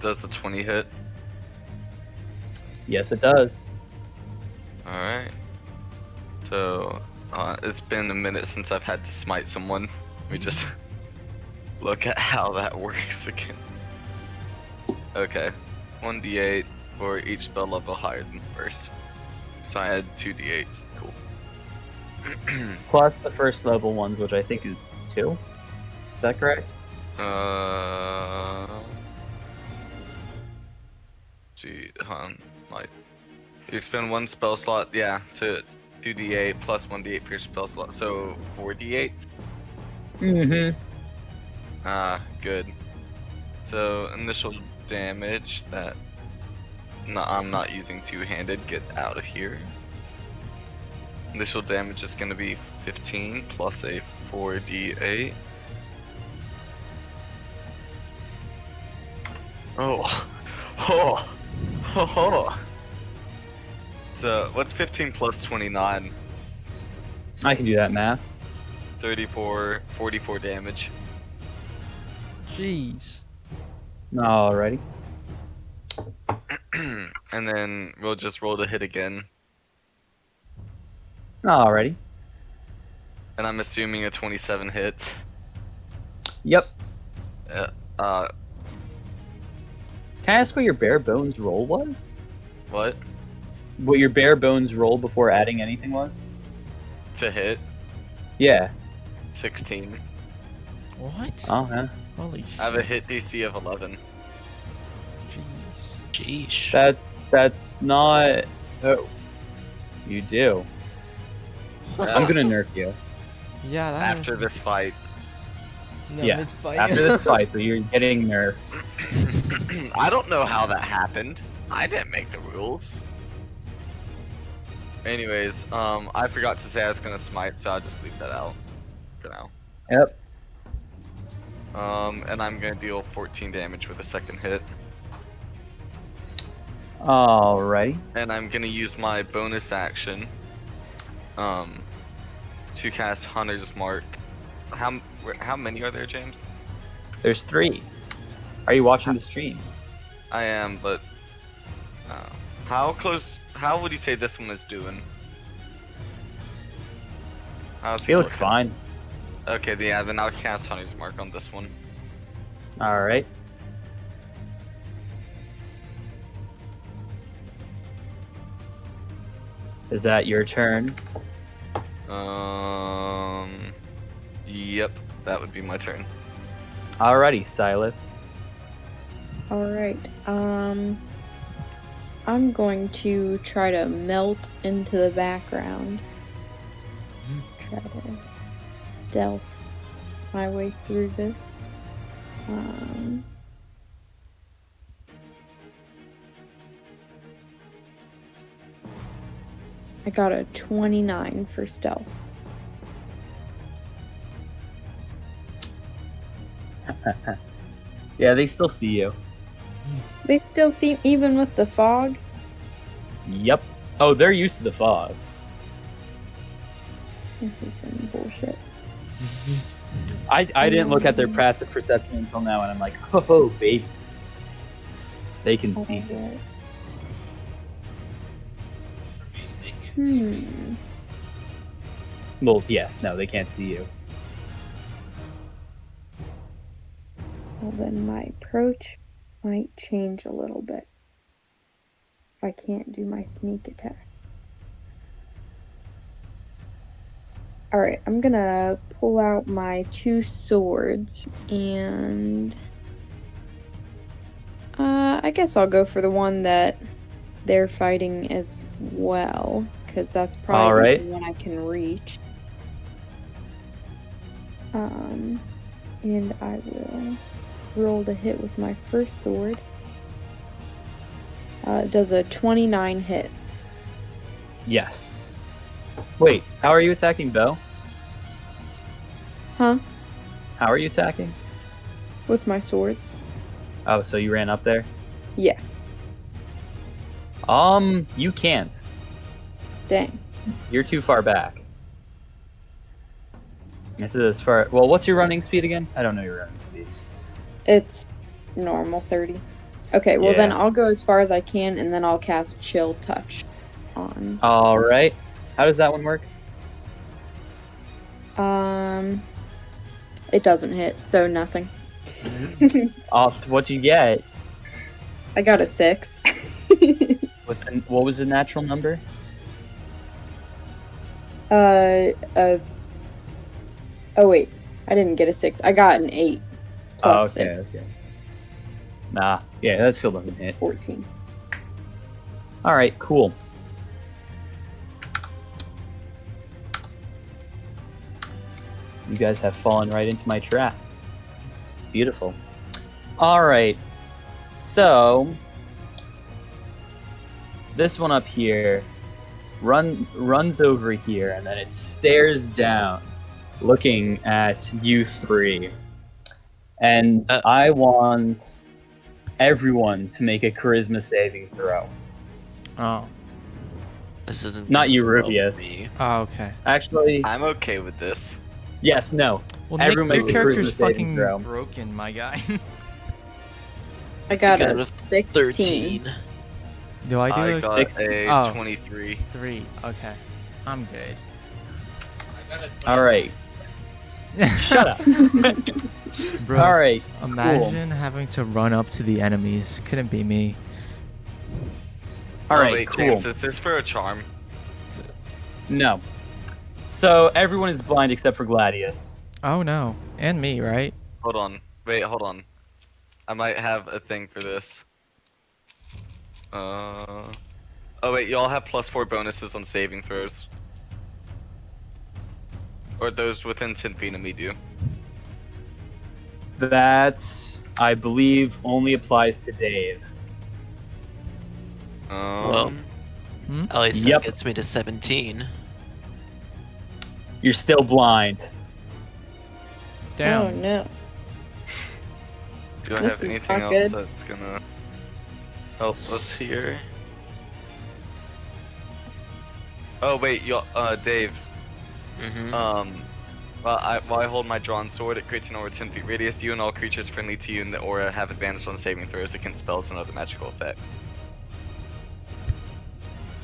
Does the 20 hit? Yes, it does. Alright. So, it's been a minute since I've had to smite someone. Let me just look at how that works again. Okay. 1d8 for each spell level higher than first. So I had 2d8s. Cool. Plus the first level ones, which I think is 2. Is that correct? See, like, you expend 1 spell slot, yeah, to 2d8 plus 1d8 for your spell slot, so 4d8? Mm-hmm. Good. So, initial damage that... No, I'm not using two-handed, get out of here. Initial damage is gonna be 15 plus a 4d8. Oh. Oh. Oh. So, what's 15 plus 29? I can do that math. 34, 44 damage. Jeez. Alrighty. And then we'll just roll to hit again. Alrighty. And I'm assuming a 27 hits. Yep. Uh, Can I ask what your bare bones roll was? what? What your bare bones roll before adding anything was? To hit? Yeah. 16. What? Oh, yeah. Holy shit. I have a hit DC of 11. Jeez. Sheesh. That's not. Oh. You do. I'm gonna nerf you. Yeah, that. After this fight. No, Yes. mid-fight. After this fight, but you're getting nerfed. I don't know how that happened. I didn't make the rules. Anyways, I forgot to say I was gonna smite, so I'll just leave that out for now. Yep. And I'm gonna deal 14 damage with a second hit. Alrighty. And I'm gonna use my bonus action, to cast Hunter's Mark. How many are there, James? There's 3. Are you watching the stream? I am, but how close? How would you say this one is doing? How's He looks looking? fine. Okay, yeah, then I'll cast Hunter's Mark on this one. Alright. Is that your turn? Yep, that would be my turn. Alrighty, Syleth. Alright, I'm going to try to melt into the background. Try to stealth my way through this. I got a 29 for stealth. Yeah, they still see you. They still seem, even with the fog? Yep. Oh, they're used to the fog. This is some bullshit. I didn't look at their passive perception until now, and I'm like, oh, baby. They can see things. Well, yes, no, they can't see you. Well, then my approach might change a little bit if I can't do my sneak attack. Alright, I'm gonna pull out my 2 swords and I guess I'll go for the one that they're fighting as well, because that's probably the one I can reach. And I will roll to hit with my first sword. Does a 29 hit. Yes. Wait, how are you attacking, Bo? Huh? How are you attacking? With my swords? Oh, so you ran up there? Yeah. You can't. Dang. You're too far back. This is as far. Well, what's your running speed again? I don't know your running speed. It's normal 30. Okay, well then Yeah. I'll go as far as I can, and then I'll cast Chill Touch on. All right. How does that one work? It doesn't hit, so nothing. What'd you get? I got a 6. What was the natural number? Oh wait, I didn't get a 6. I got an 8 plus okay, 6. okay. Nah, yeah, that still doesn't hit. 14. All right, cool. You guys have fallen right into my trap. Beautiful. All right, so this one up here runs over here, and then it stares down, looking at you 3. And I want everyone to make a charisma saving throw. Oh. This isn't Not you, going well Rubius. for me. Oh, okay. Actually, I'm okay with this. yes, no. Well, Everyone Nick, makes your a character's charisma saving fucking throw. broken, my guy. I got You got a a 16. 13. Do I do I a got six? a Oh. 23. 3? Okay. I'm good. I got a All right. Shut up. Bro, All right. imagine having to run up to the enemies. Couldn't be me. All Oh, right. wait, Cool. James, is this for a charm? No. So everyone is blind except for Gladius. Oh no. And me, right? Hold on. Wait, hold on. I might have a thing for this. Oh wait, y'all have +4 bonuses on saving throws. Or those within 10 feet of me do. That, I believe, only applies to Dave. Well, at least Yep. that gets me to 17. You're still blind. Damn. Oh no. Do I This have is anything not else good. that's gonna help us here? Oh wait, y'all, Dave. Mm-hmm. While I hold my drawn sword, it creates an aura 10 feet radius. You and all creatures friendly to you in the aura have advantage on saving throws against spells and other magical effects.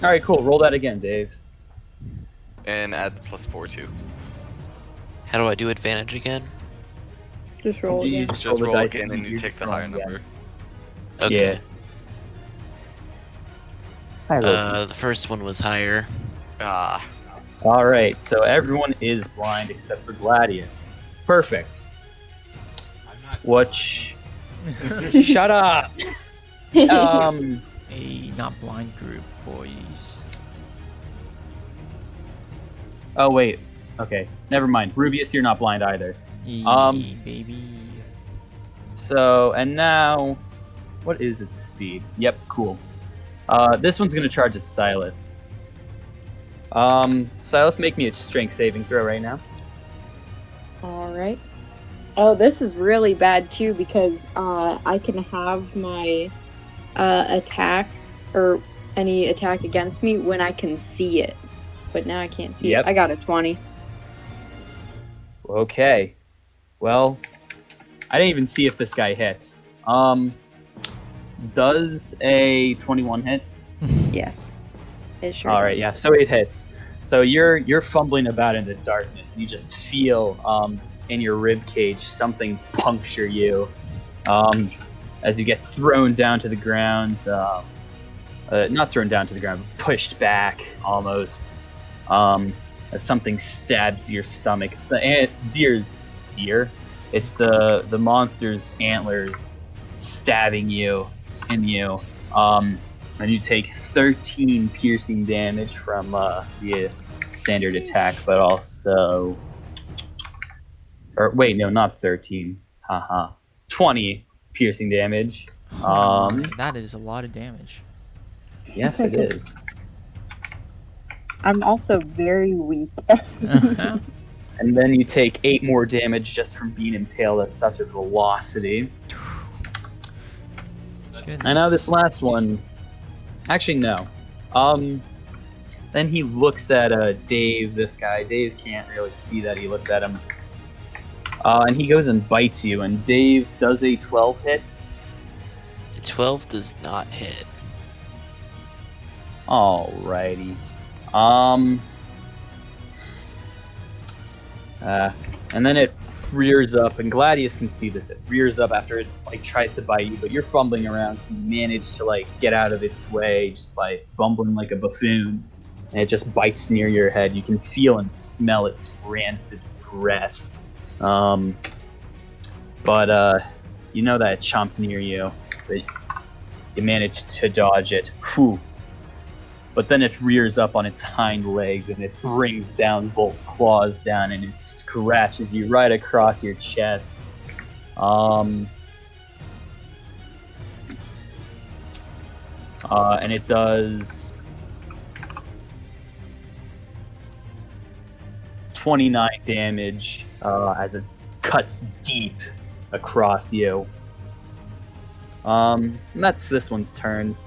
All right, cool. Roll that again, Dave. And add the +4 too. How do I do advantage again? Just roll You again. just Just the roll dice again and you you're take just the higher rolling again. number. Okay. Yeah. The first one was higher. Ah. All right, so everyone is blind except for Gladius. Perfect. I'm not. Which? Shut up. A not blind group, boys. Oh wait. Okay. Never mind. Rubius, you're not blind either. Baby. So and now, what is its speed? Yep. Cool. This one's gonna charge its Syleth. Syleth, make me a strength saving throw right now. All right. Oh, this is really bad too because I can have my attacks or any attack against me when I can see it, but now I can't see Yep. it. I got a 20. Okay. Well, I didn't even see if this guy hit. Does a 21 hit? Yes. It sure All right, does. yeah. So it hits. So you're fumbling about in the darkness, and you just feel in your rib cage something puncture you as you get thrown down to the ground. Not thrown down to the ground, but pushed back almost. As something stabs your stomach. It's the deer. It's the monster's antlers stabbing you in you. And you take 13 piercing damage from the standard attack, but also... Or wait, no, not 13. Haha. 20 piercing damage. Oh my, that is a lot of damage. Yes, it is. I'm also very weak. And then you take 8 more damage just from being impaled at such a velocity. Goodness. I know this last one... Actually, no. Then he looks at Dave, this guy. Dave can't really see that. He looks at him. And he goes and bites you, and Dave does a 12 hit. A 12 does not hit. Alrighty. And then it rears up, and Gladius can see this. It rears up after it tries to bite you, but you're fumbling around, so you manage to get out of its way just by bumbling like a buffoon. And it just bites near your head. You can feel and smell its rancid breath. But you know that it chomped near you, but you managed to dodge it. Whew. But then it rears up on its hind legs and it brings down both claws down and it scratches you right across your chest. And it does 29 damage as it cuts deep across you. And that's this one's turn.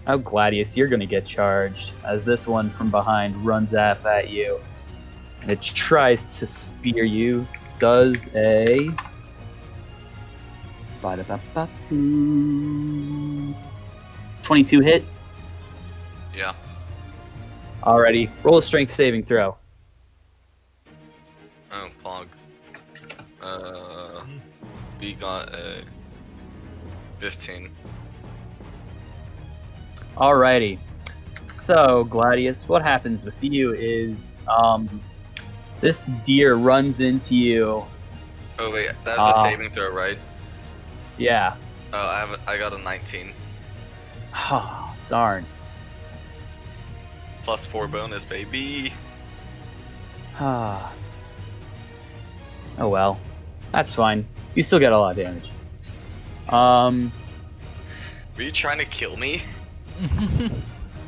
Oh, Gladius, you're going to get charged as this one from behind runs up at you. And it tries to spear you. Does a... 14 22 hit. Yeah. Alrighty. Roll a strength saving throw. Oh, Pog. We got a 15. Alrighty. So, Gladius, what happens with you is this deer runs into you. Oh wait, that was a saving throw, right? Yeah. Oh, I got a 19. Oh, darn. Plus 4 bonus, baby. Oh well. That's fine. You still get a lot of damage. Were you trying to kill me?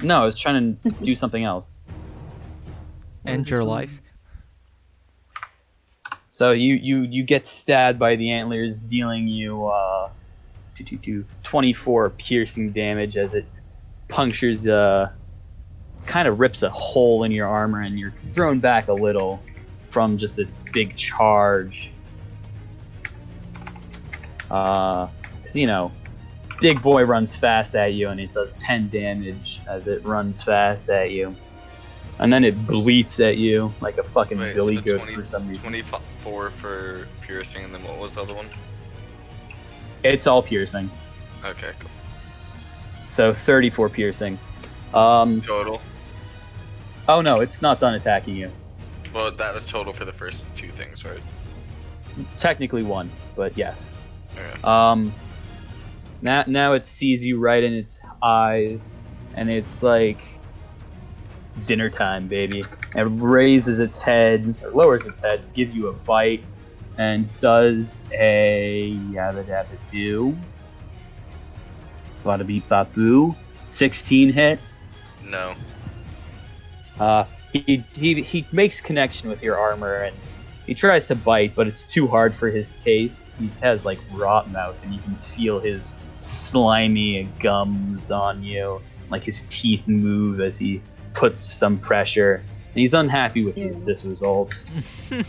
No, I was trying to do something else. End your life. So you get stabbed by the antlers, dealing you 24 piercing damage as it punctures, kind of rips a hole in your armor, and you're thrown back a little from just its big charge. 'Cause, you know, big boy runs fast at you, and it does 10 damage as it runs fast at you. And then it bleats at you like a fucking Wait, billy so goat for some reason. 24 for piercing, and then what was the other one? It's all piercing. Okay, cool. So 34 piercing. Total? Oh no, it's not done attacking you. Well, that was total for the first 2 things, right? Technically one, but yes. Okay. Now it sees you right in its eyes, and it's like dinner time, baby. It raises its head, or lowers its head to give you a bite, and does a yabba dabba do. Bada beep bop boo. 16 hit. No. He makes connection with your armor, and he tries to bite, but it's too hard for his tastes. He has like rot mouth, and you can feel his slimy gums on you. Like his teeth move as he puts some pressure. And he's unhappy with this result.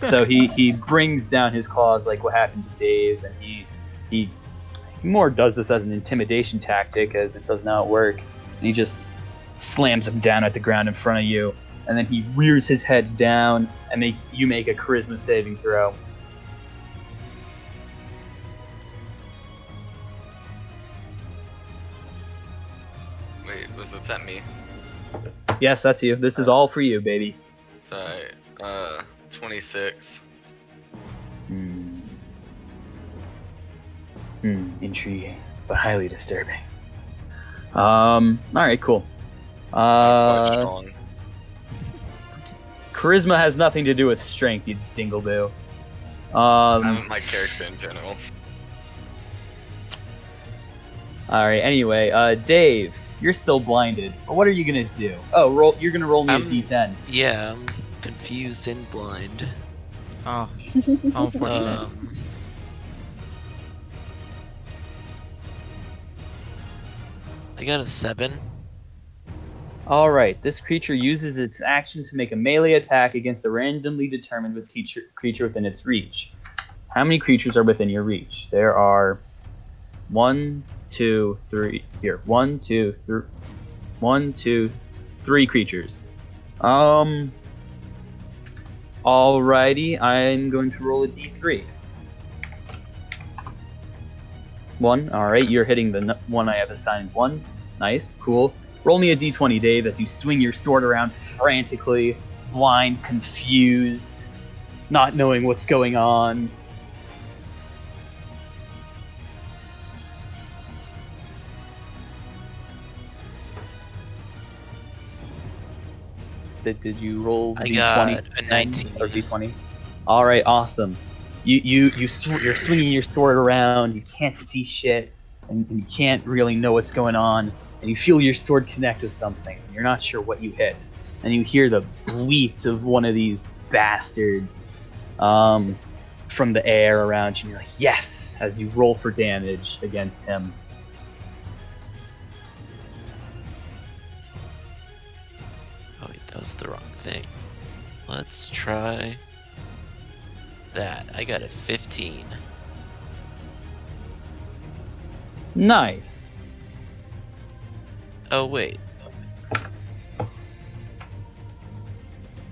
So he brings down his claws like what happened to Dave, and he more does this as an intimidation tactic, as it does not work. And he just slams him down at the ground in front of you, and then he rears his head down and make a charisma saving throw. Wait, was that me? Yes, that's you. This is all for you, baby. Sorry. 26. Intriguing, but highly disturbing. Alright, cool. Quite strong. Charisma has nothing to do with strength, you dingleboo. I'm my character in general. Alright, anyway, Dave, you're still blinded. What are you gonna do? Oh, you're gonna roll me a d10. Yeah, I'm confused and blind. Oh, how unfortunate. I got a 7. Alright, this creature uses its action to make a melee attack against a randomly determined creature within its reach. How many creatures are within your reach? There are 1, 2, 3. Here, 1, 2, 3. 1, 2, 3 creatures. Alrighty, I'm going to roll a d3. 1. Alright, you're hitting the one I have assigned 1. Nice, cool. Roll me a d20, Dave, as you swing your sword around frantically, blind, confused, not knowing what's going on. Did you roll I d20? got a 19. Or d20? All right, awesome. You're swinging your sword around. You can't see shit, and you can't really know what's going on. And you feel your sword connect with something. And you're not sure what you hit, and you hear the bleat of one of these bastards from the air around you. And you're like, yes, as you roll for damage against him. Oh wait, that was the wrong thing. Let's try that. I got a 15. Nice. Oh wait.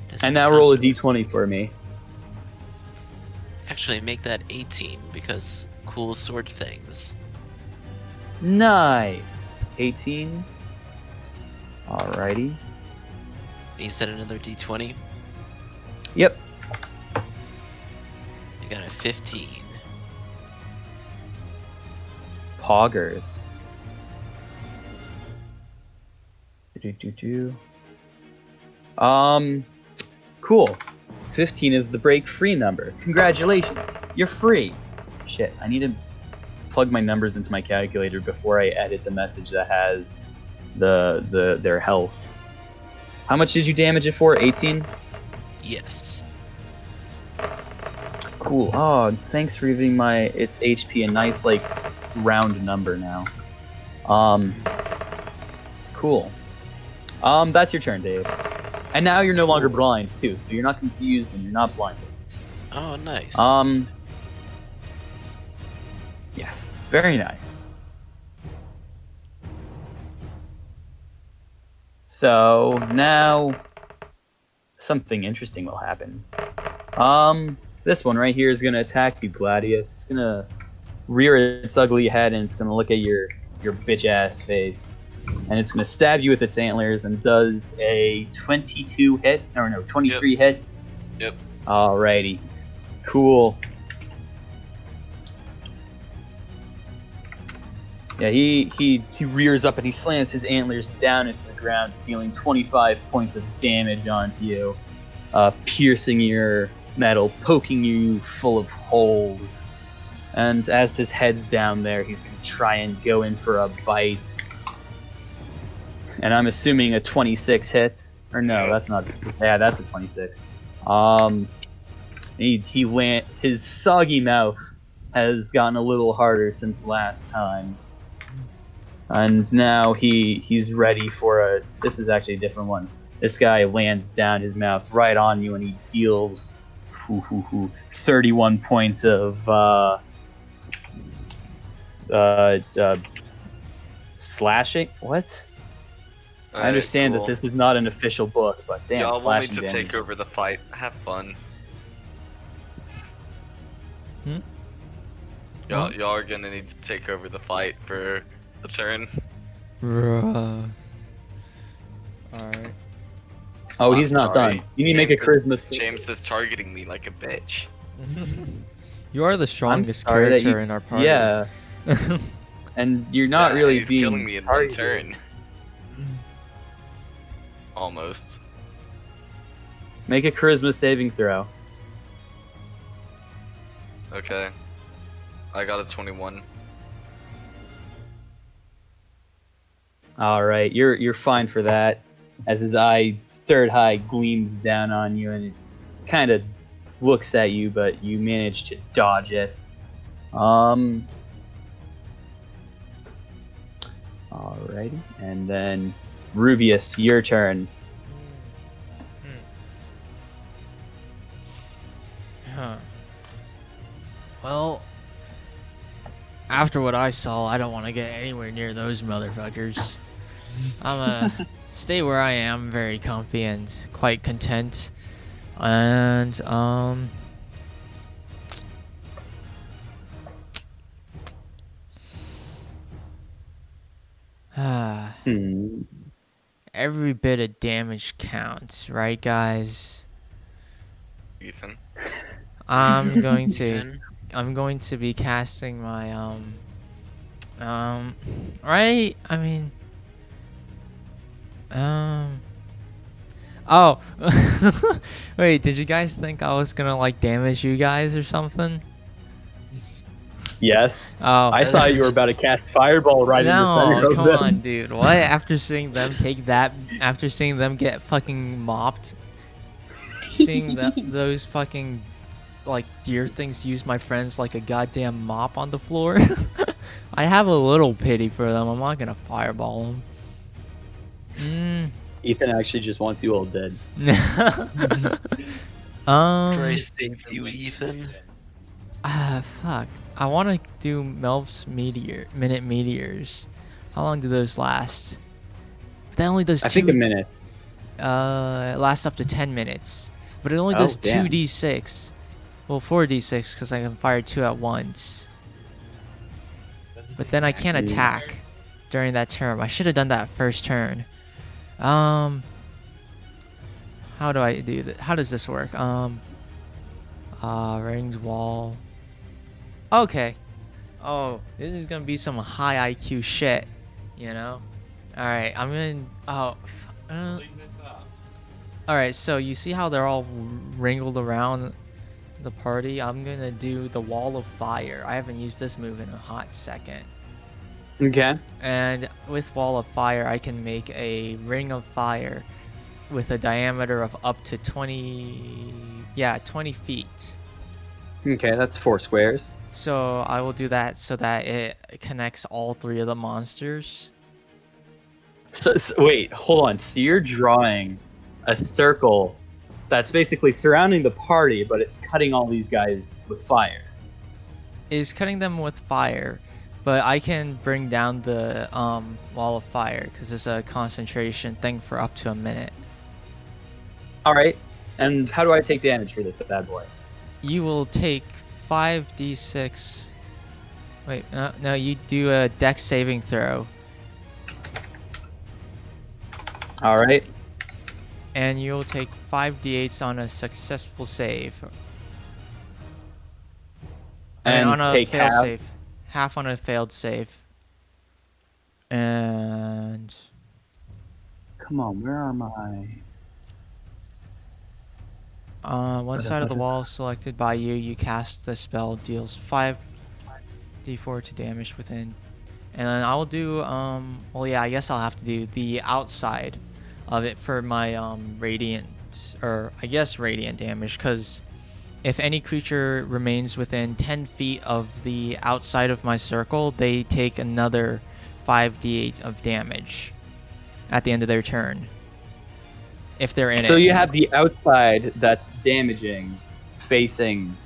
Does And it now roll a count as- d20 for me. Actually, make that 18 because cool sword things. Nice. 18. Alrighty. You said another d20. Yep. I got a 15. Poggers. Do-do-do-do. Cool. 15 is the break free number. Congratulations. You're free. Shit, I need to plug my numbers into my calculator before I edit the message that has their health. How much did you damage it for? 18? Yes. Cool. Oh, thanks for giving my its HP a nice like round number now. Cool. That's your turn, Dave. And now you're no longer blind too, so you're not confused and you're not blinded. Oh, nice. Yes, very nice. So now something interesting will happen. This one right here is gonna attack you, Gladius. It's gonna rear its ugly head and it's gonna look at your bitch ass face. And it's gonna stab you with its antlers and does a 22 hit, or no, 23 hit. Yep. Alrighty. Cool. Yeah, he rears up and he slams his antlers down into the ground, dealing 25 points of damage onto you, piercing your metal, poking you full of holes. And as his head's down there, he's going to try and go in for a bite. And I'm assuming a 26 hits. Or no, that's not. Yeah, that's a 26. His soggy mouth has gotten a little harder since last time. And now he's ready for a... This is actually a different one. This guy lands down his mouth right on you and he deals 31 points of slashing. What? I understand cool. that this is not an official book, but damn, Y'all want me slashing to damage. take over the fight. Have fun. Y'all are gonna need to take over the fight for a turn. Bruh. Alright. Oh, I'm he's not sorry. done. You need to make a charisma save. James is targeting me like a bitch. You are the strongest sorry that character you- in our party. Yeah. And you're not really he's being killing me in one targeted. turn. Almost. Make a charisma saving throw. Okay. I got a 21. All right, you're fine for that. As his third eye gleams down on you, and it kind of looks at you, but you manage to dodge it. Alrighty, and then Rubius, your turn. Huh. Well, after what I saw, I don't want to get anywhere near those motherfuckers. I'm gonna stay where I am, very comfy and quite content. And every bit of damage counts, right, guys? Ethan. I'm going to Ethan? I'm going to be casting my right? I mean oh. Wait, did you guys think I was going to like damage you guys or something? Yes. Oh. I thought you were about to cast Fireball right in the center No, of come them. on, dude. What? After seeing them take that, after seeing them get fucking mopped, seeing those fucking like deer things use my friends like a goddamn mop on the floor, I have a little pity for them. I'm not gonna fireball them. Ethan actually just wants you all dead. Christ saved you, Ethan. Fuck. I want to do Melv's minute meteors. How long do those last? that only does I two. think a minute. It lasts up to 10 minutes, but it only Oh, does damn. 2d6. Well, 4d6 because I can fire 2 at once. But then I can't attack during that turn. I should have done that first turn. How do I do that? How does this work? Rings wall. Okay. Oh, this is gonna be some high IQ shit, you know? Alright, I'm gonna... Oh, alright, so you see how they're all wrinkled around the party? I'm gonna do the wall of fire. I haven't used this move in a hot second. Okay. And with wall of fire, I can make a ring of fire with a diameter of up to 20 feet. Okay, that's 4 squares. So I will do that so that it connects all 3 of the monsters. So, wait, hold on. So you're drawing a circle that's basically surrounding the party, but it's cutting all these guys with fire. Is cutting them with fire, but I can bring down the wall of fire because it's a concentration thing for up to a minute. All right. And how do I take damage for this bad boy? You will take 5d6. Wait, no, you do a dex saving throw. All right. And you'll take 5d8s on a successful save. And on a take failed half. save. Half on a failed save. And... Come on, where are my... one side of the wall selected by you, you cast the spell, deals 5d4 to damage within. And then I will do, well, yeah, I guess I'll have to do the outside of it for my radiant, or I guess radiant damage, because if any creature remains within 10 feet of the outside of my circle, they take another 5d8 of damage at the end of their turn. If they're in it. So you have the outside that's damaging facing...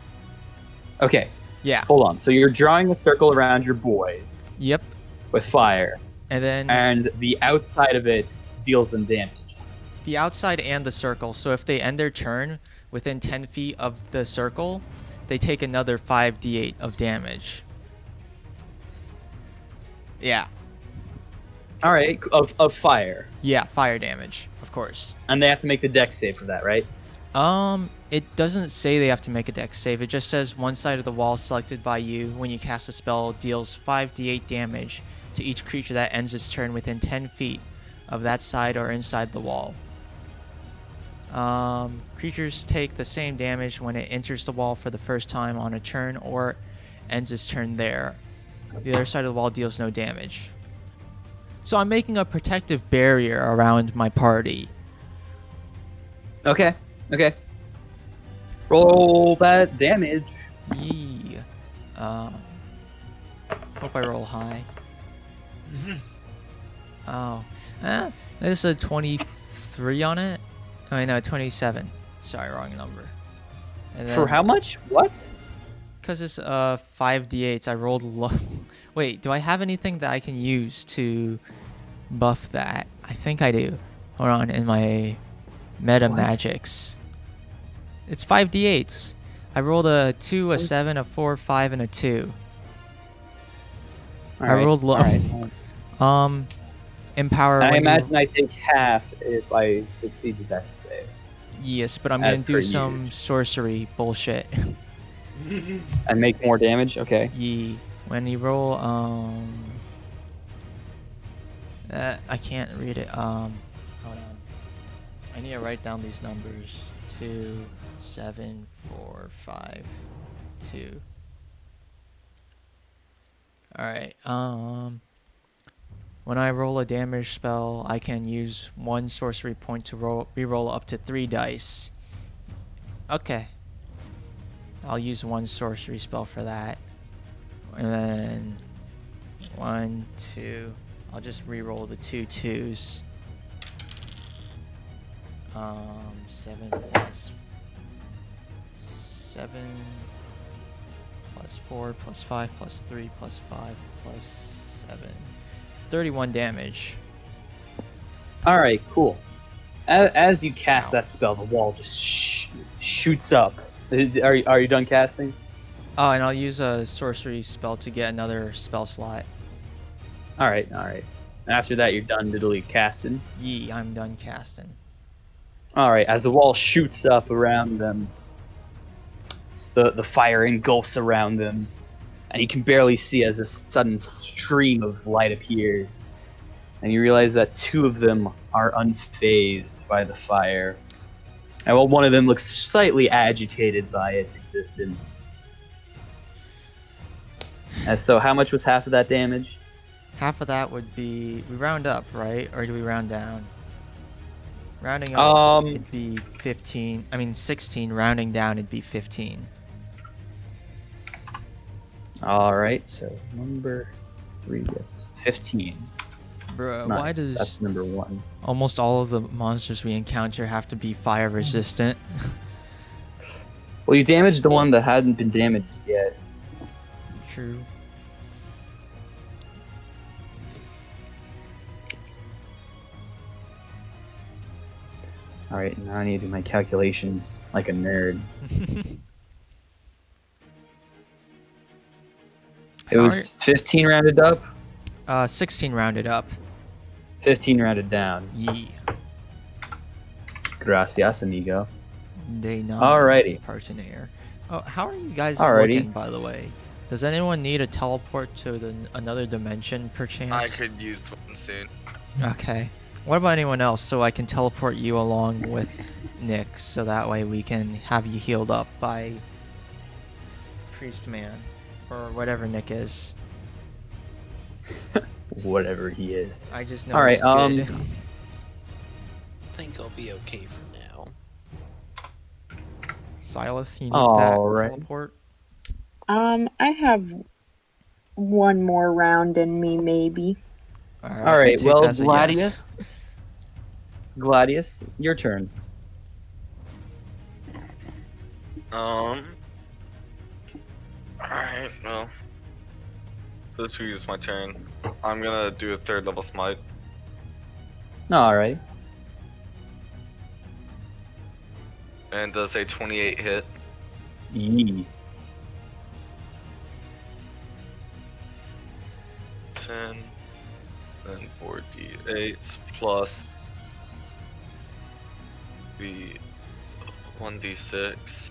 Okay, Yeah. hold on. So you're drawing a circle around your boys Yep. with fire, And then and the outside of it deals them damage. the outside and the circle. So if they end their turn within 10 feet of the circle, they take another 5d8 of damage. Yeah. All right, of fire. Yeah, fire damage, of course. And they have to make the dex save for that, right? It doesn't say they have to make a dex save. It just says one side of the wall selected by you when you cast a spell deals 5d8 damage to each creature that ends its turn within 10 feet of that side or inside the wall. Creatures take the same damage when it enters the wall for the first time on a turn or ends its turn there. The other side of the wall deals no damage. So I'm making a protective barrier around my party. Okay, okay. Roll that damage. Yee. Hope I roll high. Oh. There's a 23 on it. I mean, no, 27. Sorry, wrong number. And For how much? What? Because it's 5d8s, I rolled low. Wait, do I have anything that I can use to buff that? I think I do. Hold on, in my meta magics. It's 5d8s. I rolled a 2, a 7, a 4, 5, and a 2. I rolled low. Empower. I when imagine I take half if I succeed the dex save. Yes, but I'm As gonna do per some usual. sorcery bullshit. And make more damage? Okay. Yee. When you roll, I can't read it. Hold on. I need to write down these numbers. 2, 7, 4, 5, 2. Alright, when I roll a damage spell, I can use 1 sorcery point to re-roll up to 3 dice. Okay. I'll use 1 sorcery spell for that. And then 1, 2. I'll just re-roll the 2 2s. 7 plus 7 plus 4 plus 5 plus 3 plus 5 plus 7. 31 damage. All right, cool. As you cast Ow. that spell, the wall just shoots up. Are you done casting? Oh, and I'll use a sorcery spell to get another spell slot. All right, all right. After that, you're done literally casting. Yee, I'm done casting. All right, as the wall shoots up around them, the fire engulfs around them, and you can barely see as a sudden stream of light appears, and you realize that two of them are unfazed by the fire. And while one of them looks slightly agitated by its existence. And so, how much was half of that damage? Half of that would be we round up, right? Or do we round down? Rounding up, it'd be 15. I mean 16. Rounding down, it'd be 15. All right, so number 3 gets 15. Bro, Nice. why does That's number 1. almost all of the monsters we encounter have to be fire resistant? Well, you damaged the one that hadn't been damaged yet. True. All right, now I need to do my calculations like a nerd. It was 15 rounded up, 16 rounded up. 15 rounded down. Yee. Gracias, amigo. They not Alrighty. Partenaire. Oh, how are you guys Alrighty. looking, by the way? Does anyone need a teleport to another dimension, perchance? I could use one soon. Okay. What about anyone else, so I can teleport you along with Nick, so that way we can have you healed up by Priest Man, or whatever Nick is. Whatever he is. I just know All right, he's good. I think I'll be okay for now. Silas, you need that Alright. teleport? I have one more round in me, maybe. All I right, take well, that as a yes. Gladius, your turn. Alright, well. This week is my turn. I'm gonna do a 3rd level smite. All right. And does a 28 hit. Yee. 10, then 4d8s plus the 1d6.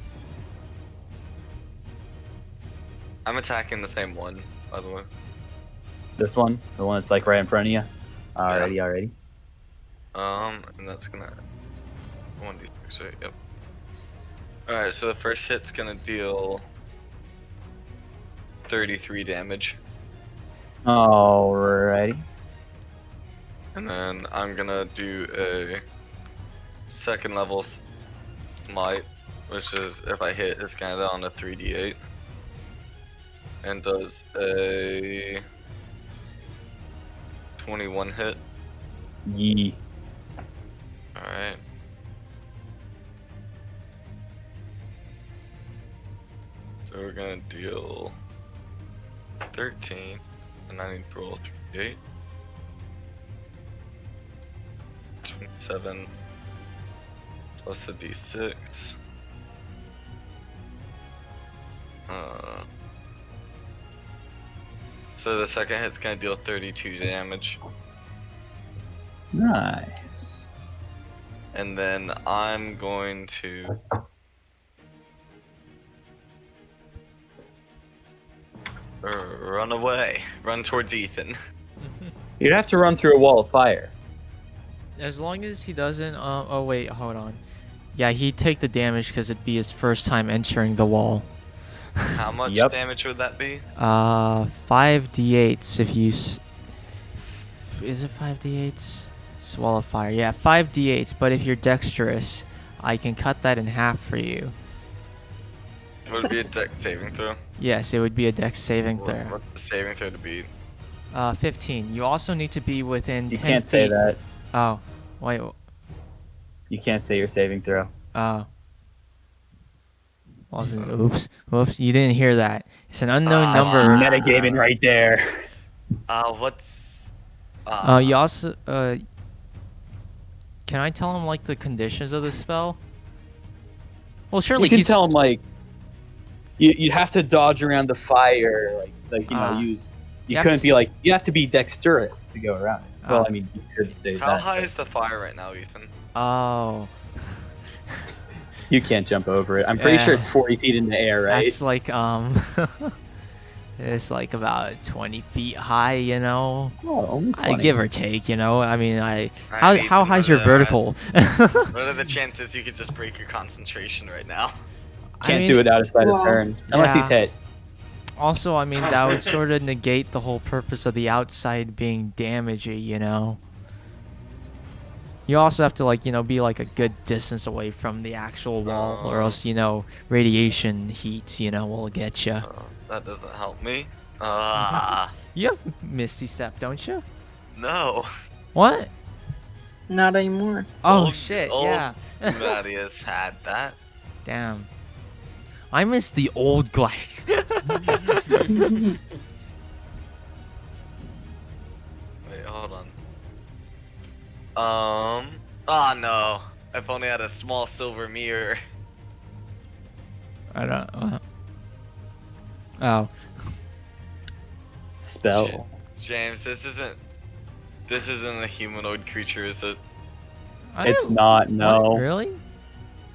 I'm attacking the same one, by the way. This one, the one that's like right in front of you. Alrighty. And that's gonna 1d6, right? Yep. Alright, so the first hit's gonna deal 33 damage. Alrighty. And then I'm gonna do a 2nd level smite, which is if I hit, it's gonna down to 3d8. And does a 21 hit. Yee. Alright. So we're gonna deal 13, and I need to roll 3d8. 27 plus a d6. So the second hit's gonna deal 32 damage. Nice. And then I'm going to run away. Run towards Ethan. You'd have to run through a wall of fire. As long as he doesn't, oh wait, hold on. Yeah, he'd take the damage because it'd be his first time entering the wall. How much Yep. damage would that be? 5d8s if you is it 5d8s? It's wall of fire. Yeah, 5d8s, but if you're dexterous, I can cut that in half for you. Would it be a dex saving throw? Yes, it would be a dex saving throw. What's the saving throw to beat? 15. You also need to be within You 10 can't feet. say that. Oh, wait. You can't say your saving throw. Oh. Well, Whoops. You didn't hear that. It's an unknown That's number. metagaming right there. What's... You also, can I tell him like the conditions of the spell? Well, surely You can he's tell him like you'd have to dodge around the fire, like use. You You have couldn't to- be like you have to be dexterous to go around it. Well, Ah. I mean, you could say How that. high but is the fire right now, Ethan? Oh, You can't jump over it. I'm pretty sure Yeah. it's 40 feet in the air, right? that's like it's like about 20 feet high. You know, Oh, only I 20. give or take. You know, I mean, Alright, how Ethan, high's what your are- vertical? What are the chances you could just break your concentration right now? Can't do it out of sight of Well, turn unless he's yeah. hit. Also, I mean, that would sort of negate the whole purpose of the outside being damagey, you know? You also have to, like, you know, be like a good distance away from the actual wall, or else, you know, radiation heat, you know, will get you. That doesn't help me. You have Misty Step, don't you? No. What? Not anymore. Oh, Old- shit, old yeah. Thaddeus had that. Damn. I miss the old guy. Wait, hold on. Oh no. If only I had a small silver mirror. I don't. Oh. Spell. James, this isn't a humanoid creature, is it? I It's don't- not. what? No. Really?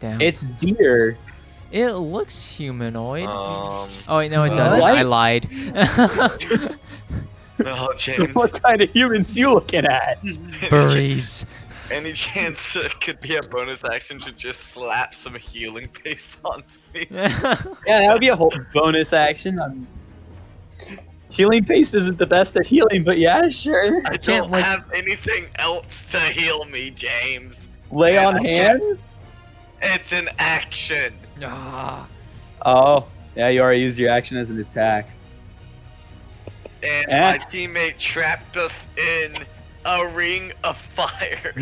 Damn. It's deer. It looks humanoid. Um, Oh wait, no, it What? doesn't. I lied. no, James. What kind of humans you looking at? Furries. Any chance it could be a bonus action to just slap some healing paste onto me? Yeah, that would be a whole bonus action. Healing paste isn't the best at healing, but yeah, sure. I can't, don't like- have anything else to heal me, James. Lay Yeah, on okay. hand. It's an action. Ah. Oh, yeah, you already used your action as an attack. And Eh. my teammate trapped us in a ring of fire.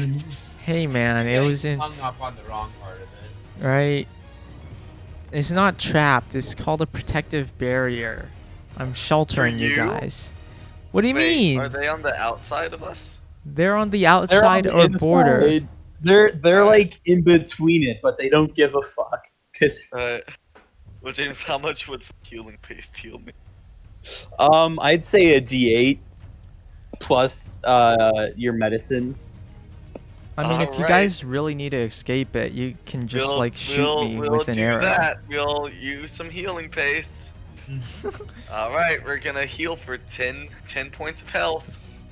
Hey man, it was in hung up on the wrong part of it. right. It's not trapped. It's called a protective barrier. I'm sheltering you you? guys. What do you Wait, mean? are they on the outside of us? They're on the They're on outside the or border. inside. They're like in between it, but they don't give a fuck. 'Cause, Well, James, how much would some healing paste heal me? I'd say a D8 plus your medicine. I mean, if you Alright. guys really need to escape it, you can just like shoot me with an do arrow. That. We'll use some healing paste. Alright, we're gonna heal for 10 points of health.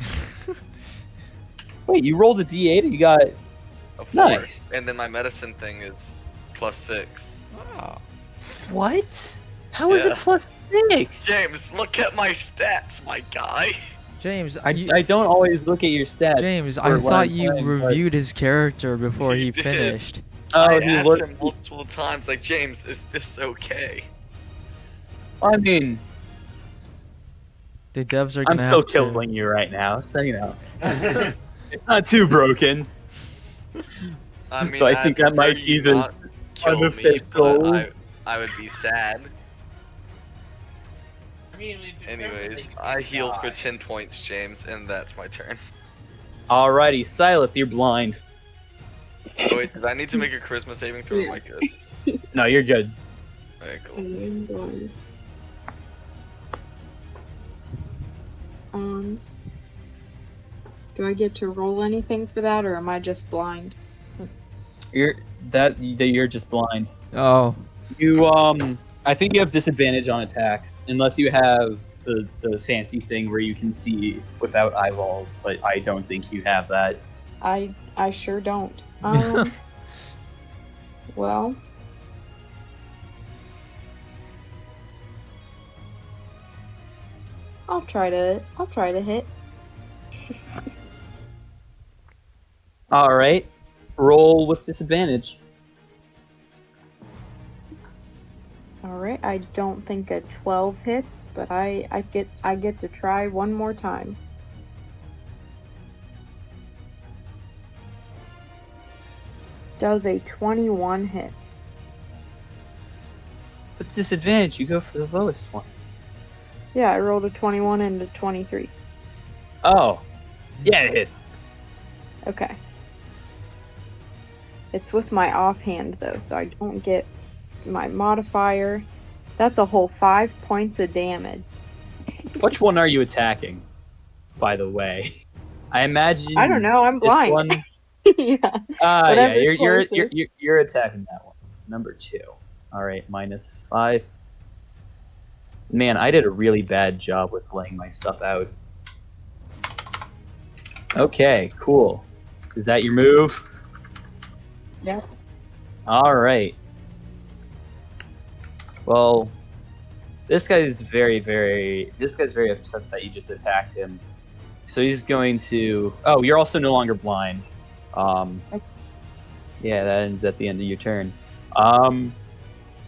Wait, you rolled a D8 and you got Of Nice. course. And then my medicine thing is +6. what? How is Yeah. it +6? James, look at my stats, my guy. James, I don't always look at your stats. James, for I when thought I'm you playing, but- reviewed his character before he You did. finished. Oh, I he asked looked. him multiple times, like, James, is this okay? I mean, The devs are I'm gonna still have to. killing you right now, so you know. It's not too broken. I mean, So I think that prefer might you be the not kill me, unofficial- but I would be sad. I mean, Anyways, I healed for 10 points, James, and that's my turn. Alrighty, Silith, you're blind. Oh, wait, did I need to make a charisma saving throw? Am I good? No, you're good. Alright, cool. I'm blind. Do I get to roll anything for that, or am I just blind? You're just blind. Oh, You I think you have disadvantage on attacks unless you have the fancy thing where you can see without eyeballs, but I don't think you have that. I sure don't. Well, I'll try to hit. All right, roll with disadvantage. All right, I don't think a 12 hits, but I get to try one more time. Does a 21 hit? What's disadvantage? You go for the lowest one. Yeah, I rolled a 21 and a 23. Oh, yeah, it hits. Okay. It's with my offhand though, so I don't get my modifier. That's a whole 5 points of damage. Which one are you attacking, by the way? I imagine. I don't know. I'm this blind. one. Yeah. Yeah, Whatever's you're closest. you're attacking that one. Number 2. All right, -5. Man, I did a really bad job with laying my stuff out. Okay, cool. Is that your move? Yep. All right. Well, this guy's very upset that you just attacked him. So he's going to. Oh, you're also no longer blind. Yeah, that ends at the end of your turn.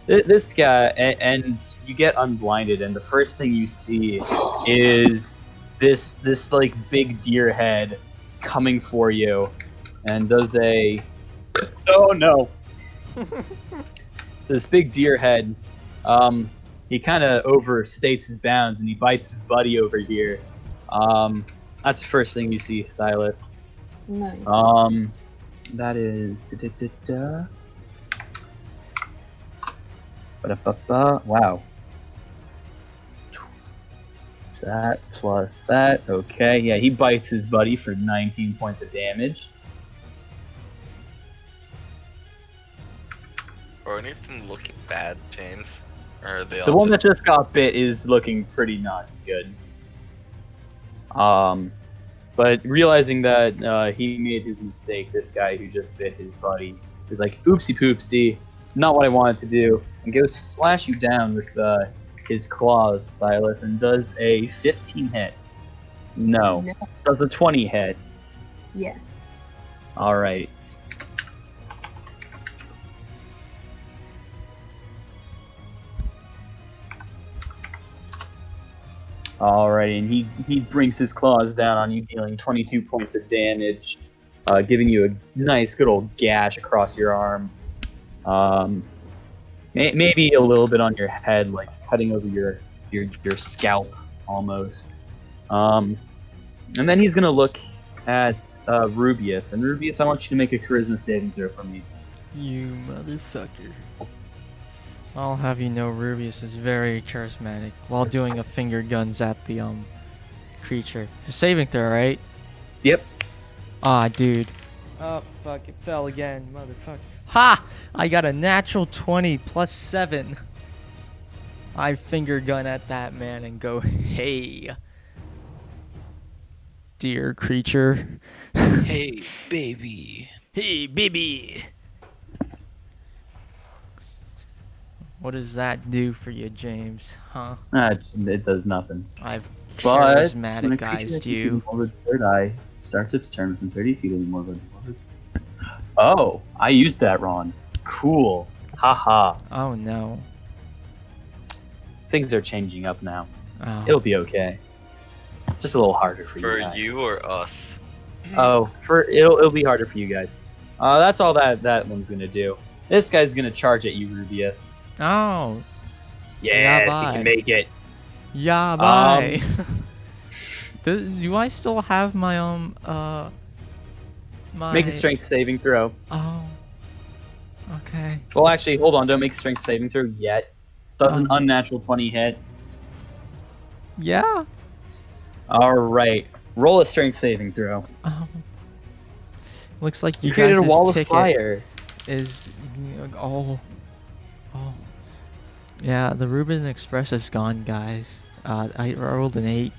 This guy, and you get unblinded, and the first thing you see is this like big deer head coming for you, and does a. Oh no! This big deer head, he kind of overstates his bounds, and he bites his buddy over here. That's the first thing you see, Stylith. Nice. That is Ba-da-ba-ba. Wow. That plus that. Okay, yeah, he bites his buddy for 19 points of damage. Or anything looking bad, James? Or are they all The one that just... just got bit is looking pretty not good. But realizing that he made his mistake, this guy who just bit his buddy is like, oopsie poopsie, not what I wanted to do, and goes slash you down with his claws, Silas, and does a 15 hit. No. Does a 20 hit. Yes. Alright. Alright, and he brings his claws down on you, dealing 22 points of damage, giving you a nice good old gash across your arm. Maybe a little bit on your head, like cutting over your scalp almost. And then he's gonna look at Rubius, and Rubius, I want you to make a charisma saving throw for me. You motherfucker. I'll have you know Rubius is very charismatic while doing a finger guns at the creature. Saving throw, right? Yep. Ah, dude. Oh, fuck, it fell again, motherfucker. Ha! I got a natural 20 plus 7. I finger gun at that man and go, hey, dear creature. Hey, baby. Hey, baby. What does that do for you, James? Huh? It does nothing. I've But charismatic when a guys, creature you. that Morbid's third eye starts its turn within 30 feet of the Morbid. Oh, I used that wrong. Cool. Haha. Oh no. Things are changing up now. Oh. It'll be okay. Just a little harder for For you guys. you or us? Oh, it'll be harder for you guys. That's all that one's gonna do. This guy's gonna charge at you, Rubius. Oh. Yes, he bye. can make it. Yeah, bye. Do I still have my my Make a strength saving throw. Oh. Okay. Well, actually, hold on. Don't make a strength saving throw yet. Does an unnatural 20 hit? Yeah. All right. Roll a strength saving throw. Looks like you created a guys' wall of ticket fire. is oh. Yeah, the Reuben Express is gone, guys. I rolled an 8.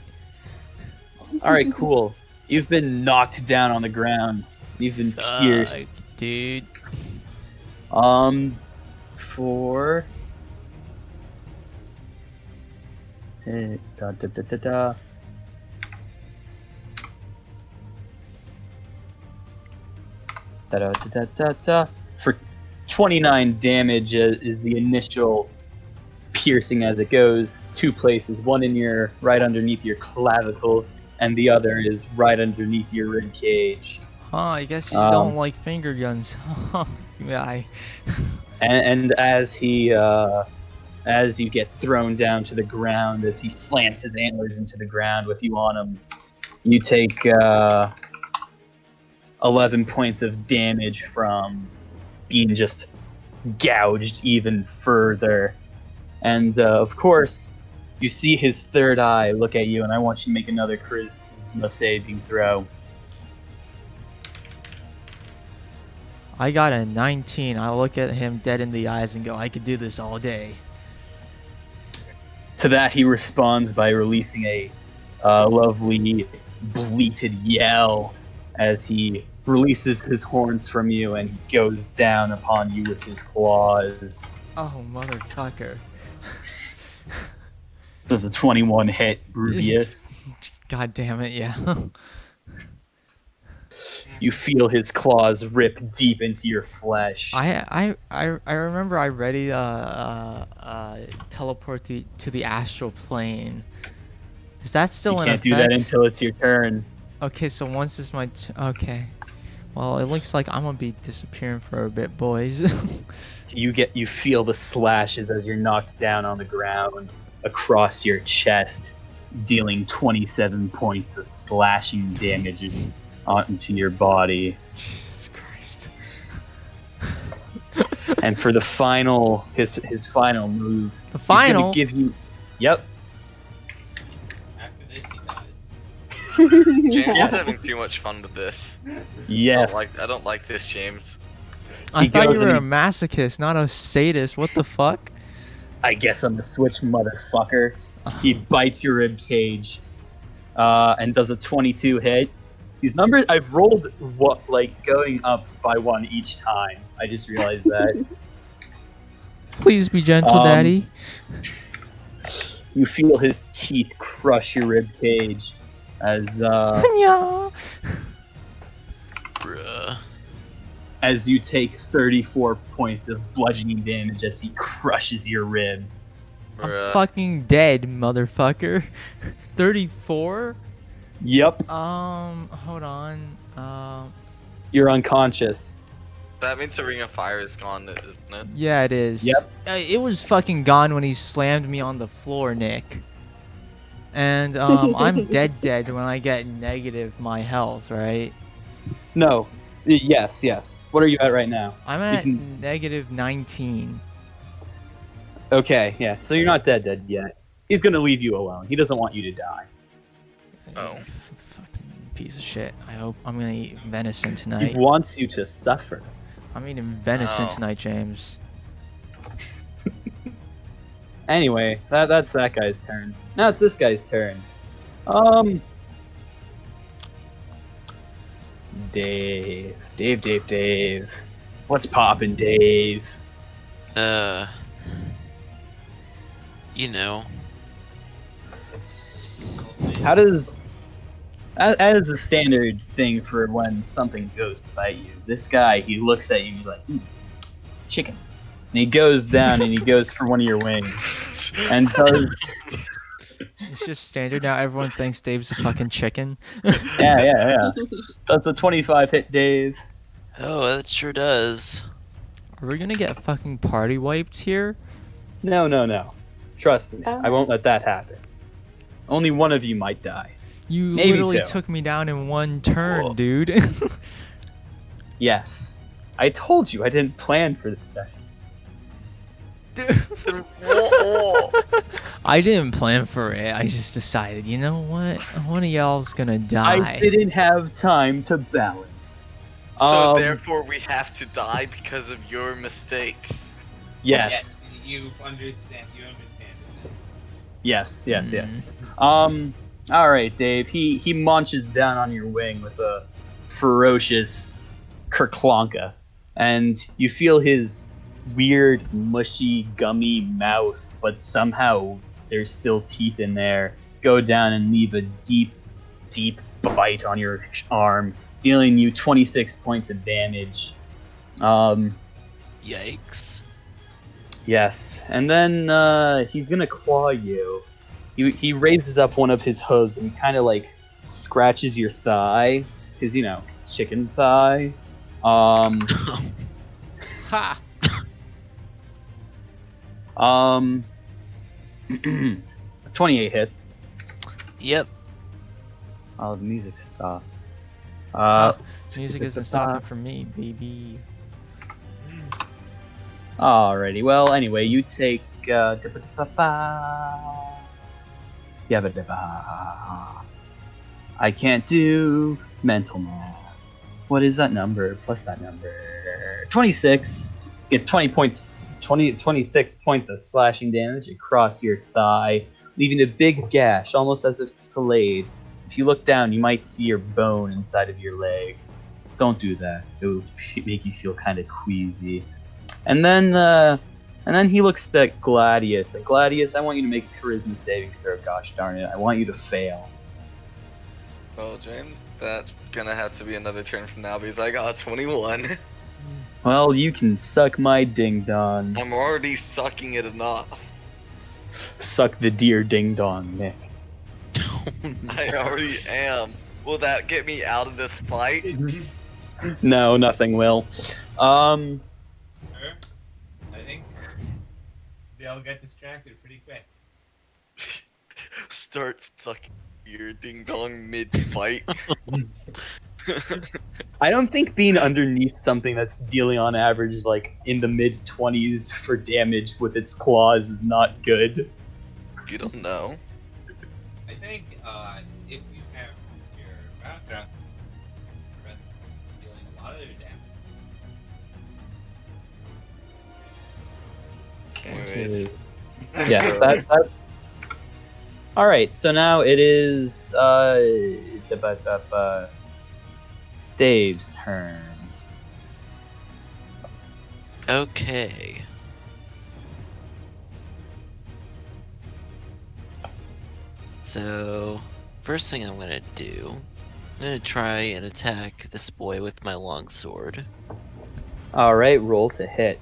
All right, cool. You've been knocked down on the ground. You've been pierced. Dude. For da, da, da, da, da. Da, da, da, da, da. For 29 damage is the initial piercing as it goes. 2 places, one in your right underneath your clavicle, and the other is right underneath your rib cage. Huh, I guess you don't like finger guns. Yeah, And as you get thrown down to the ground, as he slams his antlers into the ground with you on him, you take 11 points of damage from being just gouged even further. And of course, you see his third eye look at you, and I want you to make another charisma saving throw. I got a 19. I look at him dead in the eyes and go, I could do this all day. To that, he responds by releasing a lovely bleated yell as he releases his horns from you and goes down upon you with his claws. Oh, motherfucker. Does a 21 hit, Rubius? God damn it, yeah. You feel his claws rip deep into your flesh. I remember I ready teleport to the astral plane. Is that still You in can't effect? do that until it's your turn. Okay, so once it's my okay. Well, it looks like I'm gonna be disappearing for a bit, boys. You feel the slashes as you're knocked down on the ground across your chest, dealing 27 points of slashing damage onto your body. Jesus Christ. And for the final, his final move, The he's final? gonna give you. Yep. After this, he died. James is having too much fun with this. Yes. I don't like this, James. I He thought you goes were a and masochist, not a sadist. What the fuck? I guess I'm the switch motherfucker. He bites your rib cage, and does a 22 hit. These numbers I've rolled going up by one each time. I just realized that. Please be gentle, Daddy. You feel his teeth crush your rib cage as Yeah. Bruh. as you take 34 points of bludgeoning damage as he crushes your ribs. I'm Bruh. fucking dead, motherfucker. 34? Yep, Hold on. you're unconscious. That means the Ring of Fire is gone, isn't it? Yeah, it is. Yep. It was fucking gone when he slammed me on the floor, Nick. And I'm dead when I get negative my health, right? No. Yes. What are you at right now? I'm You at can- negative 19. Okay, yeah. So you're not dead yet. He's gonna leave you alone. He doesn't want you to die. Oh. Fucking piece of shit. I hope I'm gonna eat venison He tonight. wants you to suffer. I'm eating venison Oh. tonight, James. Anyway, that's that guy's turn. Now it's this guy's turn. Dave. What's poppin', Dave? You know. How does, as a standard thing for when something goes to bite you, this guy, he looks at you and he's like, chicken. And he goes down and he goes for one of your wings. And does, It's just standard now. Everyone thinks Dave's a fucking chicken. yeah. That's a 25 hit, Dave. Oh, that sure does. Are we gonna get fucking party wiped here? No. Trust me, I won't let that happen. Only one of you might die. You Maybe literally two. took me down in one turn, Whoa. dude. Yes. I told you I didn't plan for this session. I didn't plan for it. I just decided, you know what? One of y'all's gonna die. I didn't have time to balance. So therefore we have to die because of your mistakes. Yes. You understand. Yes. All right, Dave. He munches down on your wing with a ferocious kerklonka, and you feel his weird, mushy, gummy mouth, but somehow there's still teeth in there. Go down and leave a deep bite on your arm, dealing you 26 points of damage. Yikes. Yes, and then he's gonna claw you. He raises up one of his hooves and kind of like scratches your thigh, because chicken thigh. Ha! 28 hits. Yep. Oh, the music stopped. Music isn't stopping for me, baby. Alrighty. Well, anyway, you take. I can't do mental math. What is that number? Plus that number. 26. Get 20 points. 26 points of slashing damage across your thigh, leaving a big gash, almost as if it's filleted. If you look down, you might see your bone inside of your leg. Don't do that. It will make you feel kind of queasy. And then he looks at Gladius. And Gladius, I want you to make a charisma saving throw. Gosh darn it! I want you to fail. Well, James, that's gonna have to be another turn from now because I got 21. Well, you can suck my ding dong. I'm already sucking it enough. Suck the deer ding dong, Nick. I already am. Will that get me out of this fight? No, nothing will. I think they'll get distracted pretty quick. Start sucking your ding dong mid-fight. I don't think being underneath something that's dealing on average like in the mid 20s for damage with its claws is not good. You don't know. I think if you have your background, dealing a lot of their damage. Anyways, Yes, that's all right. So now it is Dave's turn. Okay. So, first thing I'm gonna do, I'm gonna try and attack this boy with my longsword. All right, roll to hit.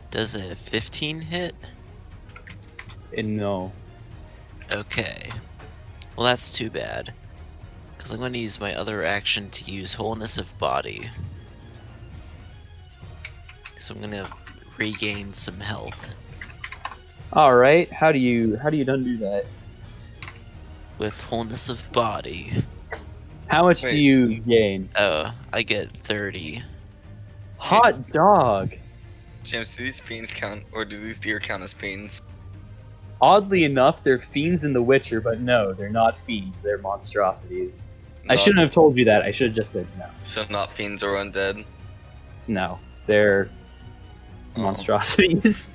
Does a 15 hit? No. Okay. Well, that's too bad. Because I'm going to use my other action to use Wholeness of Body. So I'm going to regain some health. All right. How do you do that? With Wholeness of Body, How much do Wait. you gain? I get 30. Hot dog. James, do these fiends count, or do these deer count as fiends? Oddly enough, they're fiends in The Witcher, but no, they're not fiends. They're monstrosities. I Not- shouldn't have told you that. I should have just said no. So not fiends or undead. No, they're Oh. monstrosities.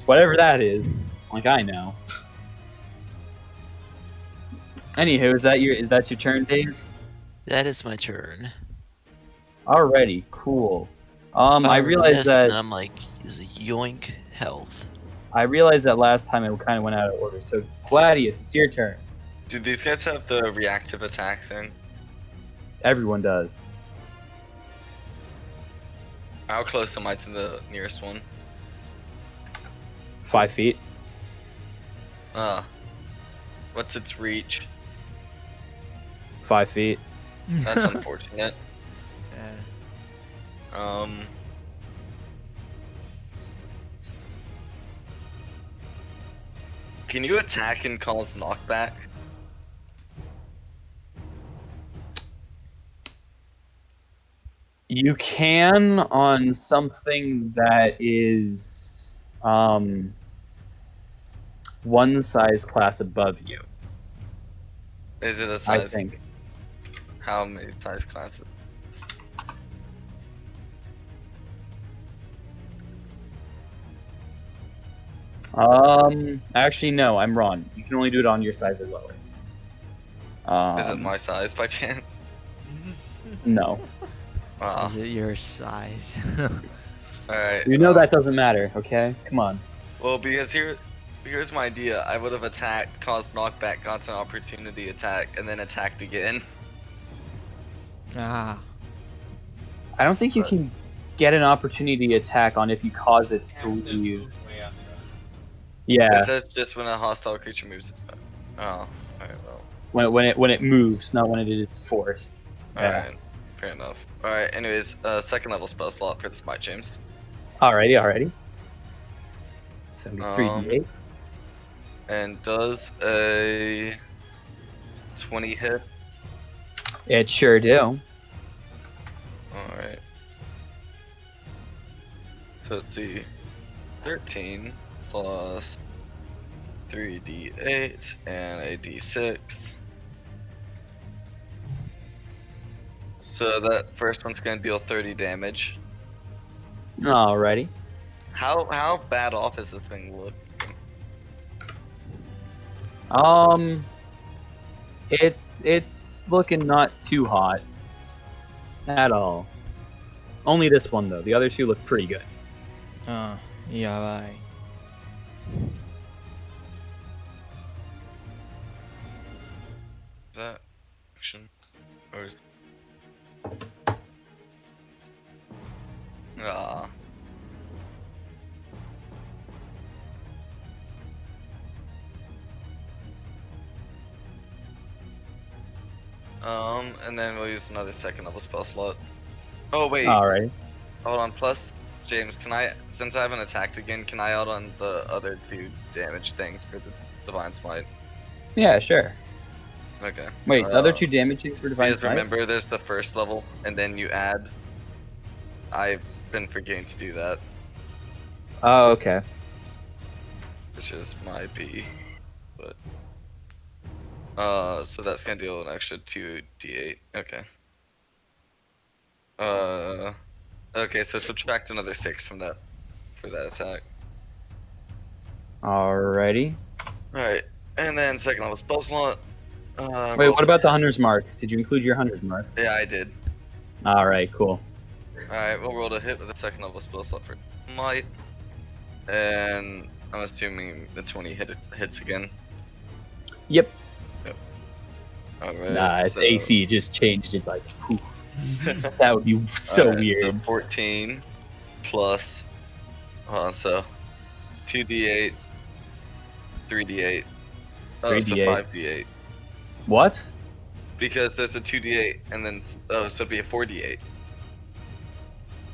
Whatever that is, like I know. Anywho, is that your turn, Dave? That is my turn. Alrighty, cool. If I were realized missed, that then I'm like, yoink health. last time it kind of went out of order. So Gladius, it's your turn. Do these guys have the reactive attack thing? Everyone does. How close am I to the nearest one? 5 feet. What's its reach? 5 feet. That's unfortunate. Yeah. Can you attack and cause knockback? You can on something that is one size class above you. Is it a I size? think. How many size classes? Actually, no, I'm wrong. You can only do it on your size or lower. Is it my size by chance? No. Wow. Is it your size? Alright. You know that doesn't matter, okay? Come on. Well, because here's my idea. I would have attacked, caused knockback, got an opportunity attack, and then attacked again. Ah. I don't think you can get an opportunity attack on if you cause it to leave. It Yeah, says just when a hostile creature moves. Oh, alright, well. when it moves, not when it is forced. Yeah. Alright, fair enough. Alright, anyways, second level spell slot for the Smite James. Alrighty. 73d8. And does a 20 hit? It sure do. So let's see. 13 plus 3d8 and a d6. So that first one's gonna deal 30 damage. Alrighty. How bad off is this thing look? It's looking not too hot at all. Only this one though. The other two look pretty good. Yeah, bye. Is that action? Or is Ah. And then we'll use another second level spell slot. Oh wait, Alrighty. hold on. Plus, James, can I, since I haven't attacked again, can I add on the other 2 damage things for the Divine Smite? Yeah, sure. Okay. Wait, the other 2 damage things for Divine Because Smite? remember, there's the first level, and then you add. I've been forgetting to do that, Oh, okay. which is my P. But so that's gonna deal an extra 2d8. Okay. Okay, so subtract another 6 from that for that attack. Alrighty. Alright, and then second level spell slot. Wait, what about the Hunter's Mark? Did you include your Hunter's Mark? Yeah, I did. Alright, cool. Alright, we'll roll to hit with the second level spell slot for Might. And I'm assuming the 20 hits again. Yep. Alright. Nah, its so, AC just changed it like, whew. That would be so alright, weird. So 14 plus, so 2d8, 3d8, so 3d8. 5d8. What? Because there's a 2d8 and then, so it'd be a 4d8.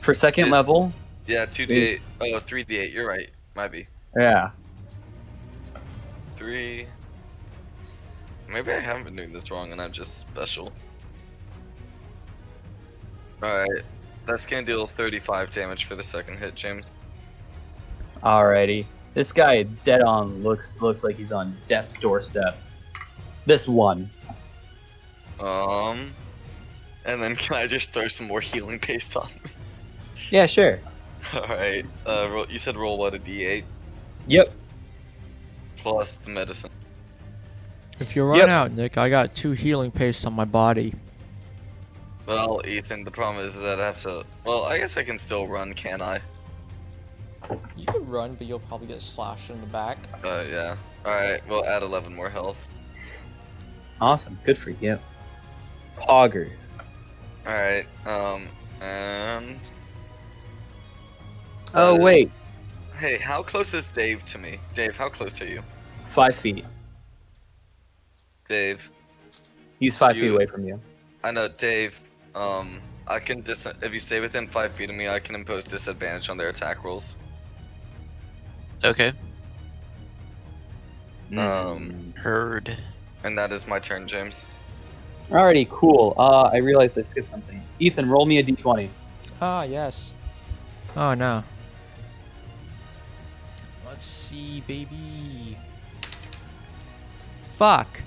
For second Yeah. level? Yeah, 2d8, 3d8, you're right, might be. Yeah. 3. Maybe I haven't been doing this wrong and I'm just special. Alright, that's gonna deal 35 damage for the second hit, James. Alrighty. This guy dead on looks like he's on death's doorstep. This one. And then can I just throw some more healing paste on me? Yeah, sure. Alright, you said roll what, a d8? Yep. Plus the medicine. If you run Yep. out, Nick, I got 2 healing pastes on my body. Well, Ethan, the problem is that I have to, well, I guess I can still run, can I? You could run, but you'll probably get slashed in the back. Yeah. Alright, we'll add 11 more health. Awesome. Good for you. Poggers. Alright, and... Oh, wait. Hey, how close is Dave to me? Dave, how close are you? 5 feet. Dave, He's 5 You- feet away from you. I know, Dave, I can if you stay within 5 feet of me, I can impose disadvantage on their attack rolls. Okay. Heard. And that is my turn, James. Alrighty, cool. I realized I skipped something. Ethan, roll me a d20. Ah, yes. Oh, no. Let's see, baby. Fuck.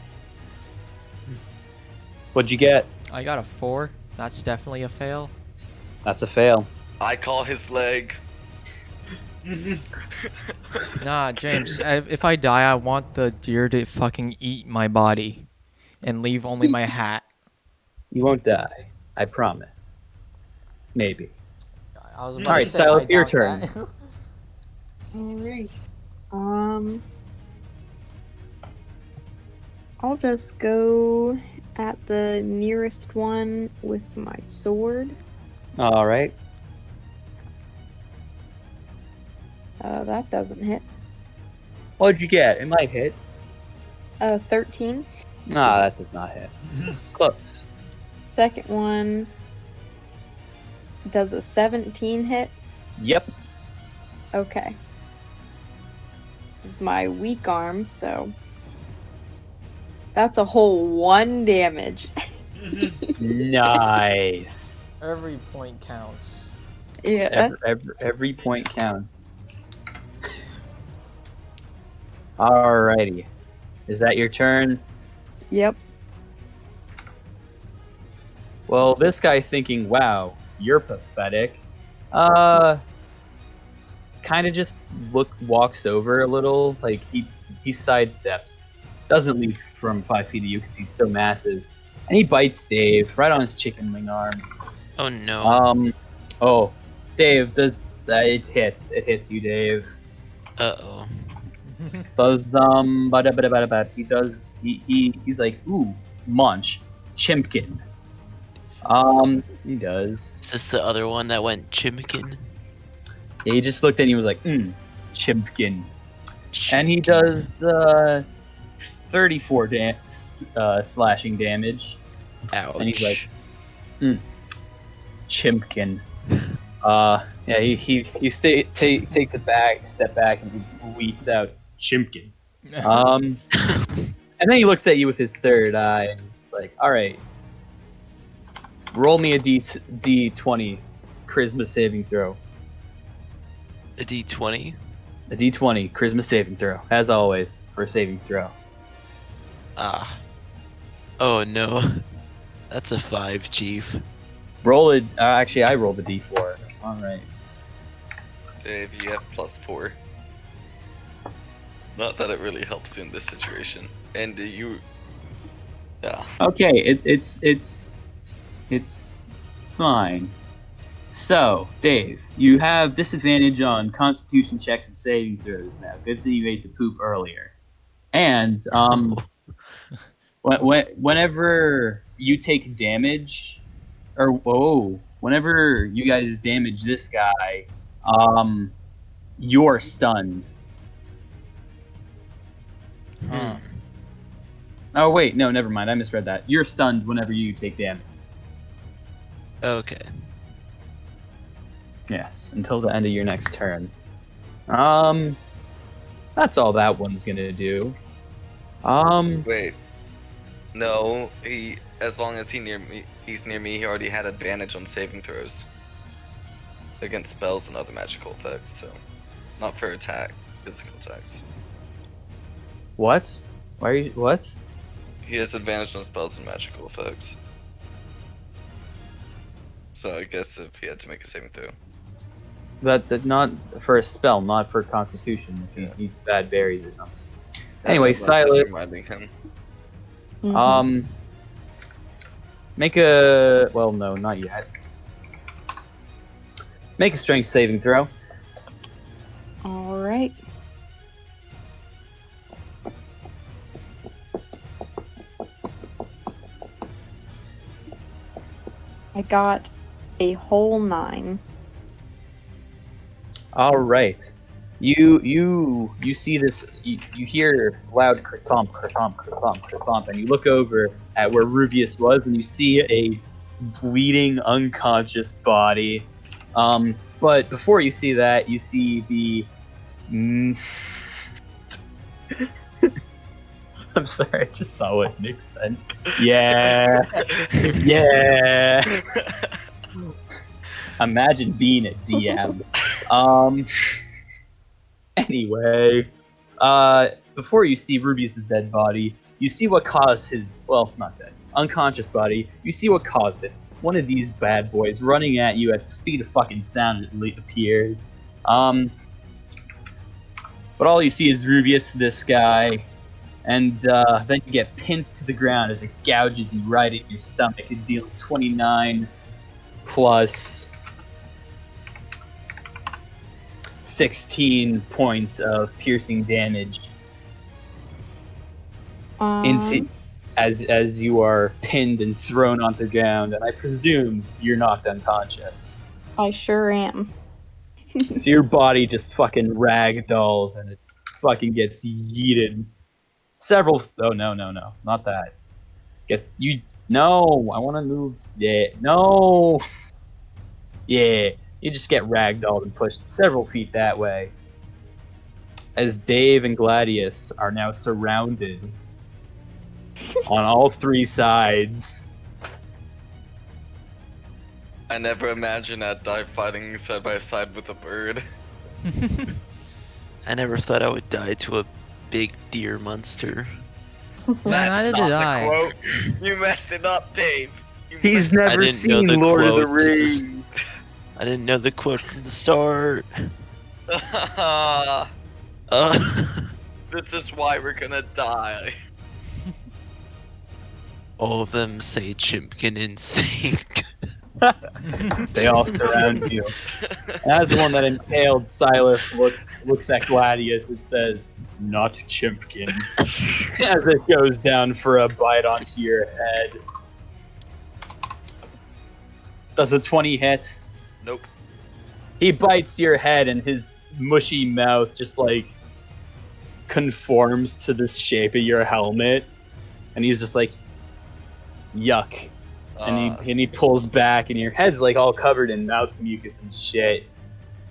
What'd you get? I got a 4. That's definitely a fail. That's a fail. I call his leg. Nah, James, if I die, I want the deer to fucking eat my body and leave only my hat. You won't die. I promise. Maybe. I was about Alright, to say, Silo, I your doubt turn. that. Alright. I'll just go at the nearest one with my sword. Alright. That doesn't hit. What'd you get? It might hit. 13. Nah, that does not hit. Close. Second one. Does a 17 hit? Yep. Okay. This is my weak arm, so that's a whole 1 damage. Nice. Every point counts. Yeah. Every point counts. Alrighty. Is that your turn? Yep. Well, this guy thinking, wow, you're pathetic. Kind of just walks over a little, like he sidesteps, doesn't leap from 5 feet to you because he's so massive, and he bites Dave right on his chicken wing arm. Oh no. Oh, Dave does it hits you, Dave. Uh-oh. Does he's like, ooh, munch, chimpkin. He does. Is this the other one that went chimkin? Yeah, he just looked at you and was like, chimpkin. And he does 34 slashing damage. Ouch. And he's like, chimpkin. Yeah, he takes a step back, and he bleats out, chimpkin. And then he looks at you with his third eye, and he's like, all right, roll me a D20 charisma saving throw. A D20? A D20 charisma saving throw, as always, for a saving throw. Ah. Oh no. That's a 5, Chief. Roll it. Actually, I rolled the D4. All right. Dave, you have +4. Not that it really helps you in this situation. And you... Yeah. Okay, it's fine. So, Dave, you have disadvantage on Constitution checks and saving throws now. Good thing you ate the poop earlier. And whenever you take damage, whenever you guys damage this guy, you're stunned. Oh wait, no, never mind. I misread that. You're stunned whenever you take damage. Okay. Yes, until the end of your next turn. That's all that one's gonna do. Wait. No, as long as he's near me, he already had advantage on saving throws. Against spells and other magical effects, so... Not for physical attacks. What? Why are you, what? He has advantage on spells and magical effects. So I guess if he had to make a saving throw. That not for a spell, not for Constitution. If he eats bad berries or something. Anyway, That's Silas. reminding him. Make a no, not yet. Make a strength saving throw. All right. I got a whole 9. All right. You see this. You hear loud kerthomp, kerthomp, kerthomp, kerthomp, and you look over at where Rubius was, and you see a bleeding, unconscious body. But before you see that, you see the. I'm sorry, I just saw what Nick sent. Yeah, yeah. Imagine being a DM. Anyway, before you see Rubius's dead body, you see what caused his, not dead, unconscious body. You see what caused it. One of these bad boys running at you at the speed of fucking sound appears. But all you see is Rubius, this guy, and then you get pinned to the ground as it gouges you right in your stomach and dealing 29 plus 16 points of piercing damage into as you are pinned and thrown onto the ground, and I presume you're knocked unconscious. I sure am. So your body just fucking ragdolls and it fucking gets yeeted. Oh no, not that. No, I want to move. Yeah, no. Yeah, you just get ragdolled and pushed several feet that way. As Dave and Gladius are now surrounded on all three sides. I never imagined I'd die fighting side by side with a bird. I never thought I would die to a big deer monster. Yeah, That's neither not did the I. quote. You messed it up, Dave. You He's messed- I never didn't know seen the Lord of the quote to this- Rings. I didn't know the quote from the start. This is why we're gonna die. All of them say Chimpkin in sync. They all surround you. And as the one that impaled Silas looks at Gladius and says, "Not Chimpkin," as it goes down for a bite onto your head. Does a 20 hit? Nope. He bites your head, and his mushy mouth just like conforms to the shape of your helmet, and he's just like, "Yuck." And he pulls back, and your head's like all covered in mouth mucus and shit.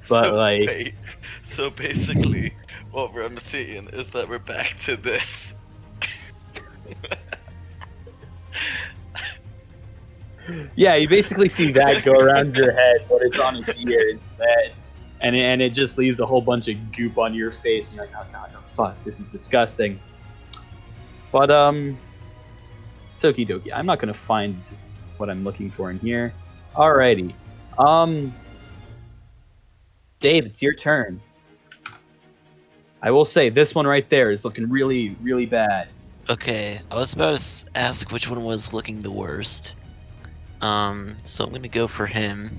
But like, so basically, what I'm seeing is that we're back to this. yeah, you basically see that go around your head, but it's on a deer instead, and it just leaves a whole bunch of goop on your face, and you're like, "Oh god, oh fuck, this is disgusting." But it's okie dokie. I'm not gonna find what I'm looking for in here. Alrighty. Dave, it's your turn. I will say this one right there is looking really, really bad. Okay, I was about to ask which one was looking the worst. So I'm gonna go for him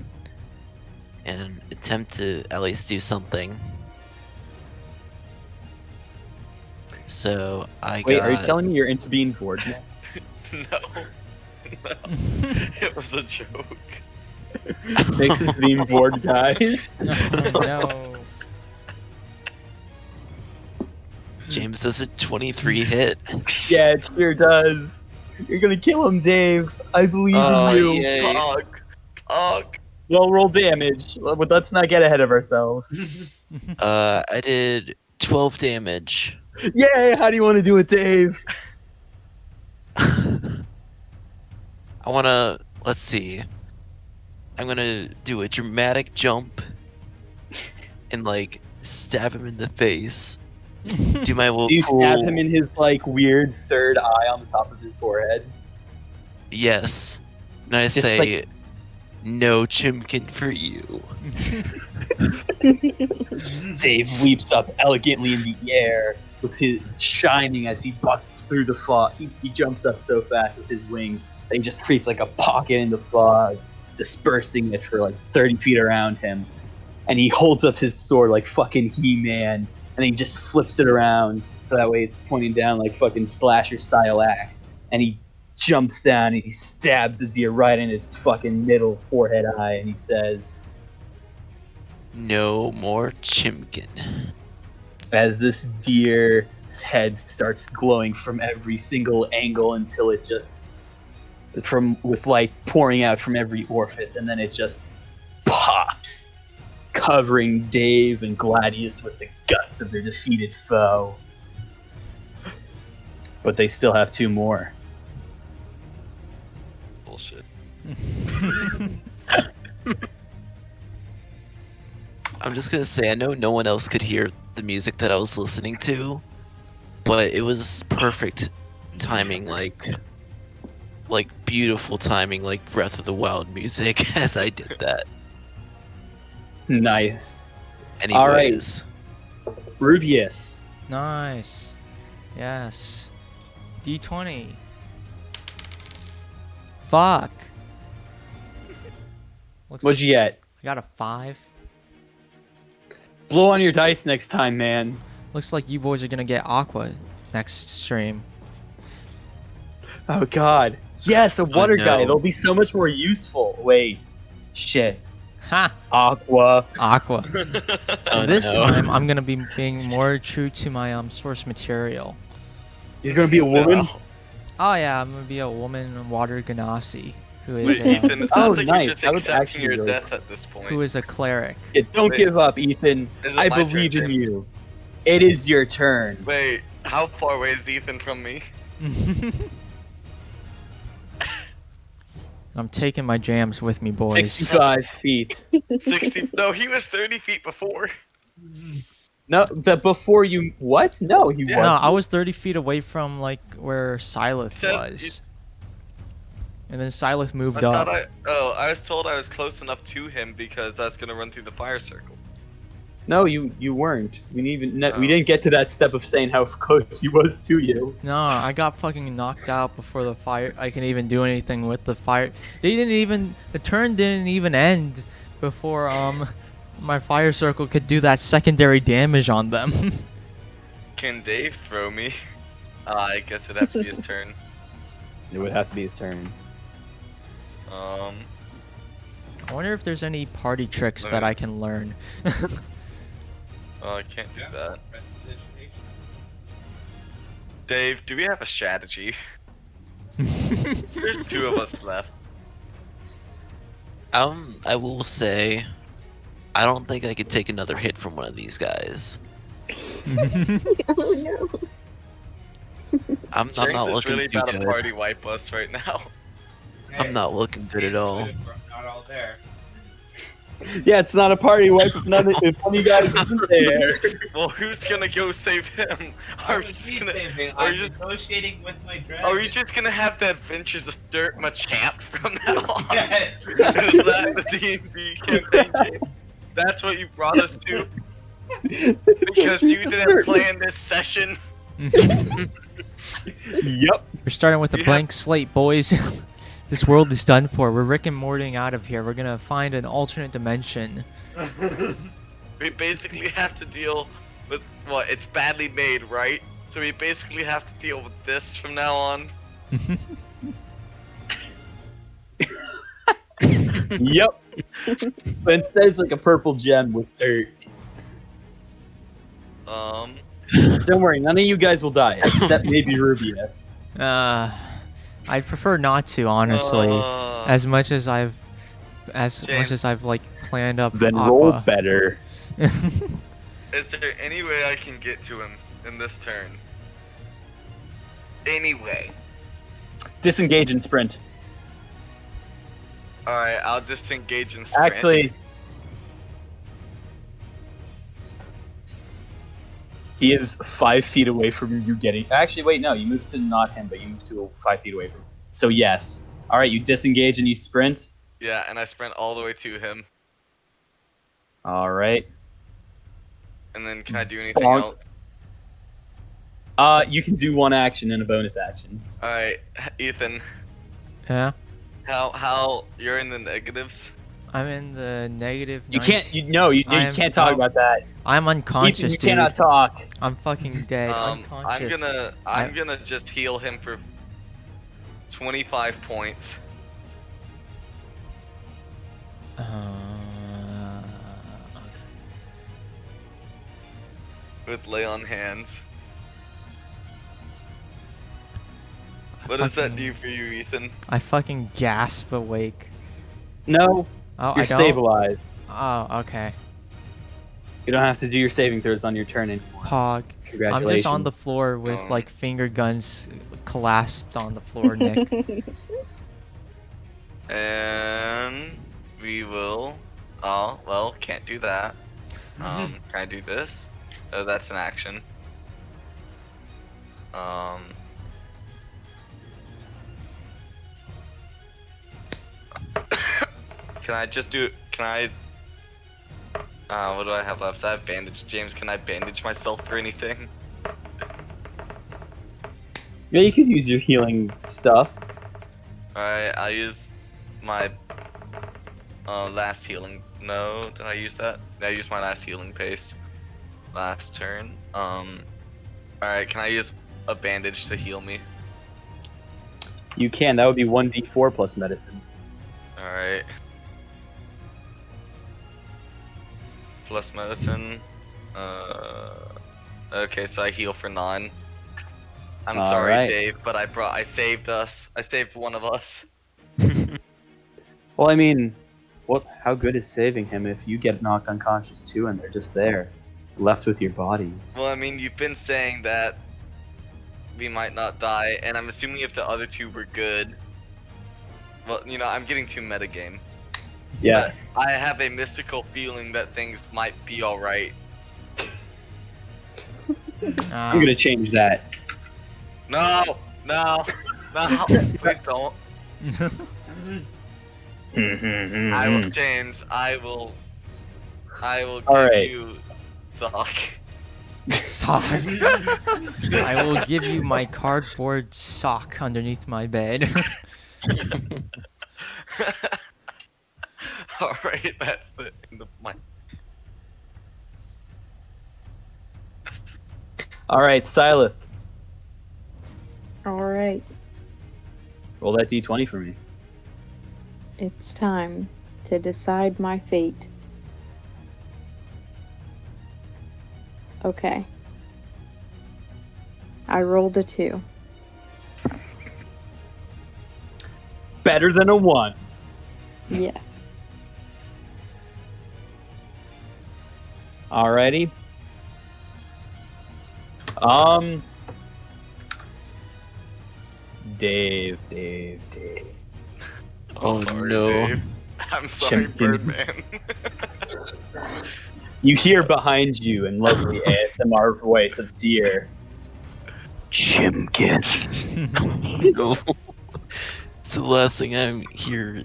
and attempt to at least do something. So I Wait, got. are you telling me you're into being bored? No. It was a joke. Makes it being bored, guys. Oh, no. James does a 23 hit. Yeah, it sure does. You're gonna kill him, Dave. I believe Oh, in you. yay. Pog. Well, roll damage. But let's not get ahead of ourselves. I did 12 damage. Yay! How do you want to do it, Dave? I wanna. Let's see. I'm gonna do a dramatic jump and like stab him in the face. Do my little Do you cool. stab him in his like weird third eye on the top of his forehead? Yes. And I Just say, no Chimkin for you. Dave leaps up elegantly in the air with his shining as he busts through the fog. He jumps up so fast with his wings that he just creates like a pocket in the fog, dispersing it for like 30 feet around him. And he holds up his sword like fucking He-Man, and he just flips it around so that way it's pointing down like fucking slasher style axe. And he jumps down and he stabs the deer right in its fucking middle forehead eye, and he says, No more Chimkin. as this deer's head starts glowing from every single angle until it just with light pouring out from every orifice, and then it just pops, covering Dave and Gladius with the guts of their defeated foe. But they still have two more. Bullshit. I'm just gonna say, I know no one else could hear the music that I was listening to, but it was perfect timing, like beautiful timing, like Breath of the Wild music as I did that. Nice. Anyways, Rubius. Nice. Yes. D20. Fuck. Looks What'd like you get? I got a 5. Blow on your dice next time, man. Looks like you boys are gonna get Aqua next stream. Oh god. Yes, a water no. guy. They'll be so much more useful. Wait. Shit. Ha! Aqua. Aqua. oh This no. time I'm gonna be being more true to my source material. You're gonna be a woman? No. Oh yeah, I'm gonna be a woman water ganassi who is Wait, a, Ethan, it Oh, sounds like nice. you're just That would accepting actually your really death at this point. who is a cleric. Yeah, don't Wait. give up, Ethan. Is it I my turn, believe in James? you. It is your turn. Wait, how far away is Ethan from me? I'm taking my jams with me, boys. 65 feet. 60. No, he was 30 feet before. No, before you. What? No, he Yeah. No, wasn't. I was 30 feet away from like where Silith Said- was, and then Silith I moved thought up. I was told I was close enough to him because I was gonna run through the fire circle. No, you weren't. We Oh. didn't get to that step of saying how close he was to you. No, I got fucking knocked out before the fire. I can even do anything with the fire. They didn't even. The turn didn't even end before my fire circle could do that secondary damage on them. Can Dave throw me? I guess it'd have to be his turn. It would have to be his turn. Um, I wonder if there's any party tricks that I can learn. oh, I can't do that. Dave, do we have a strategy? There's 2 of us left. I will say, I don't think I could take another hit from one of these guys. Oh no. I'm James not is looking really too about to good. party wipe us right now. I'm not looking good at all. Not all there. Yeah, it's not a party wipe if one of you guys isn't there. Well, who's gonna go save him? I Are we was just gonna? saving. Are I'm you just? negotiating with my dragon. Are we just gonna have the Adventures of Dirt Machamp from now on? Yeah. Is that the D&D campaign, James? That's what you brought us to? Because you didn't plan this session? Yep. We're starting with a Yeah. blank slate, boys. This world is done for. We're Rick and Mortying out of here. We're gonna find an alternate dimension. We basically have to deal with what? It's badly made, right? So we basically have to deal with this from now on. Yep. But instead, it's like a purple gem with dirt. Don't worry, none of you guys will die, except maybe Rubius. I'd prefer not to, honestly. As much as I've James. like planned up Then Aqua. roll better. Is there any way I can get to him in this turn? Anyway. Disengage and sprint. Alright, I'll disengage and sprint. Actually, he is 5 feet away from you getting. Actually, wait, no, you moved to not him, but you moved to 5 feet away from him. So yes. All right, you disengage and you sprint. Yeah, and I sprint all the way to him. All right. And then can I do anything Bonk. else? You can do one action and a bonus action. Alright, Ethan, Yeah, how you're in the negatives? I'm in the negative. You 19. can't. You I'm- can't talk oh, about that. I'm unconscious, Ethan, you dude. cannot talk. I'm fucking dead. I'm Unconscious. gonna just heal him for 25 points. Okay. With lay on hands. I What does that fucking- do for you, Ethan? I fucking gasp awake. No, Oh, you're I don't? stabilized. Oh, okay. You don't have to do your saving throws on your turn anymore. Pog. Congratulations. I'm just on the floor with like finger guns clasped on the floor, Nick. And we will. Oh, well, can't do that. Can I do this? Oh, that's an action. Can I just do? Can I? What do I have left? I have bandage. James, can I bandage myself for anything? Yeah, you could use your healing stuff. Alright, I'll use my last healing. No, did I use that? I used my last healing paste last turn. Alright, can I use a bandage to heal me? You can. That would be 1d4 plus medicine. Alright. Plus medicine. Okay, so I heal for 9. I'm All sorry, right. Dave, but I saved us. I saved one of us. Well, I mean, how good is saving him if you get knocked unconscious too and they're just there, left with your bodies? Well, I mean, you've been saying that we might not die, and I'm assuming if the other two were good, Well, I'm getting too metagame. Yes. But I have a mystical feeling that things might be alright. I'm gonna change that. No! Please don't. I will, James. I will give Alright. you sock. Sock. I will give you my cardboard sock underneath my bed. Alright, that's the end of my. Alright, Silith. All right, Roll that d20 for me. it's time to decide my fate. Okay. I rolled a 2. Better than a 1. Yes. Alrighty. Dave. Oh Sorry, no. Dave. I'm sorry, Champion. Birdman. You hear behind you in lovely ASMR voice of deer. Chimkin. No. It's the last thing I hear.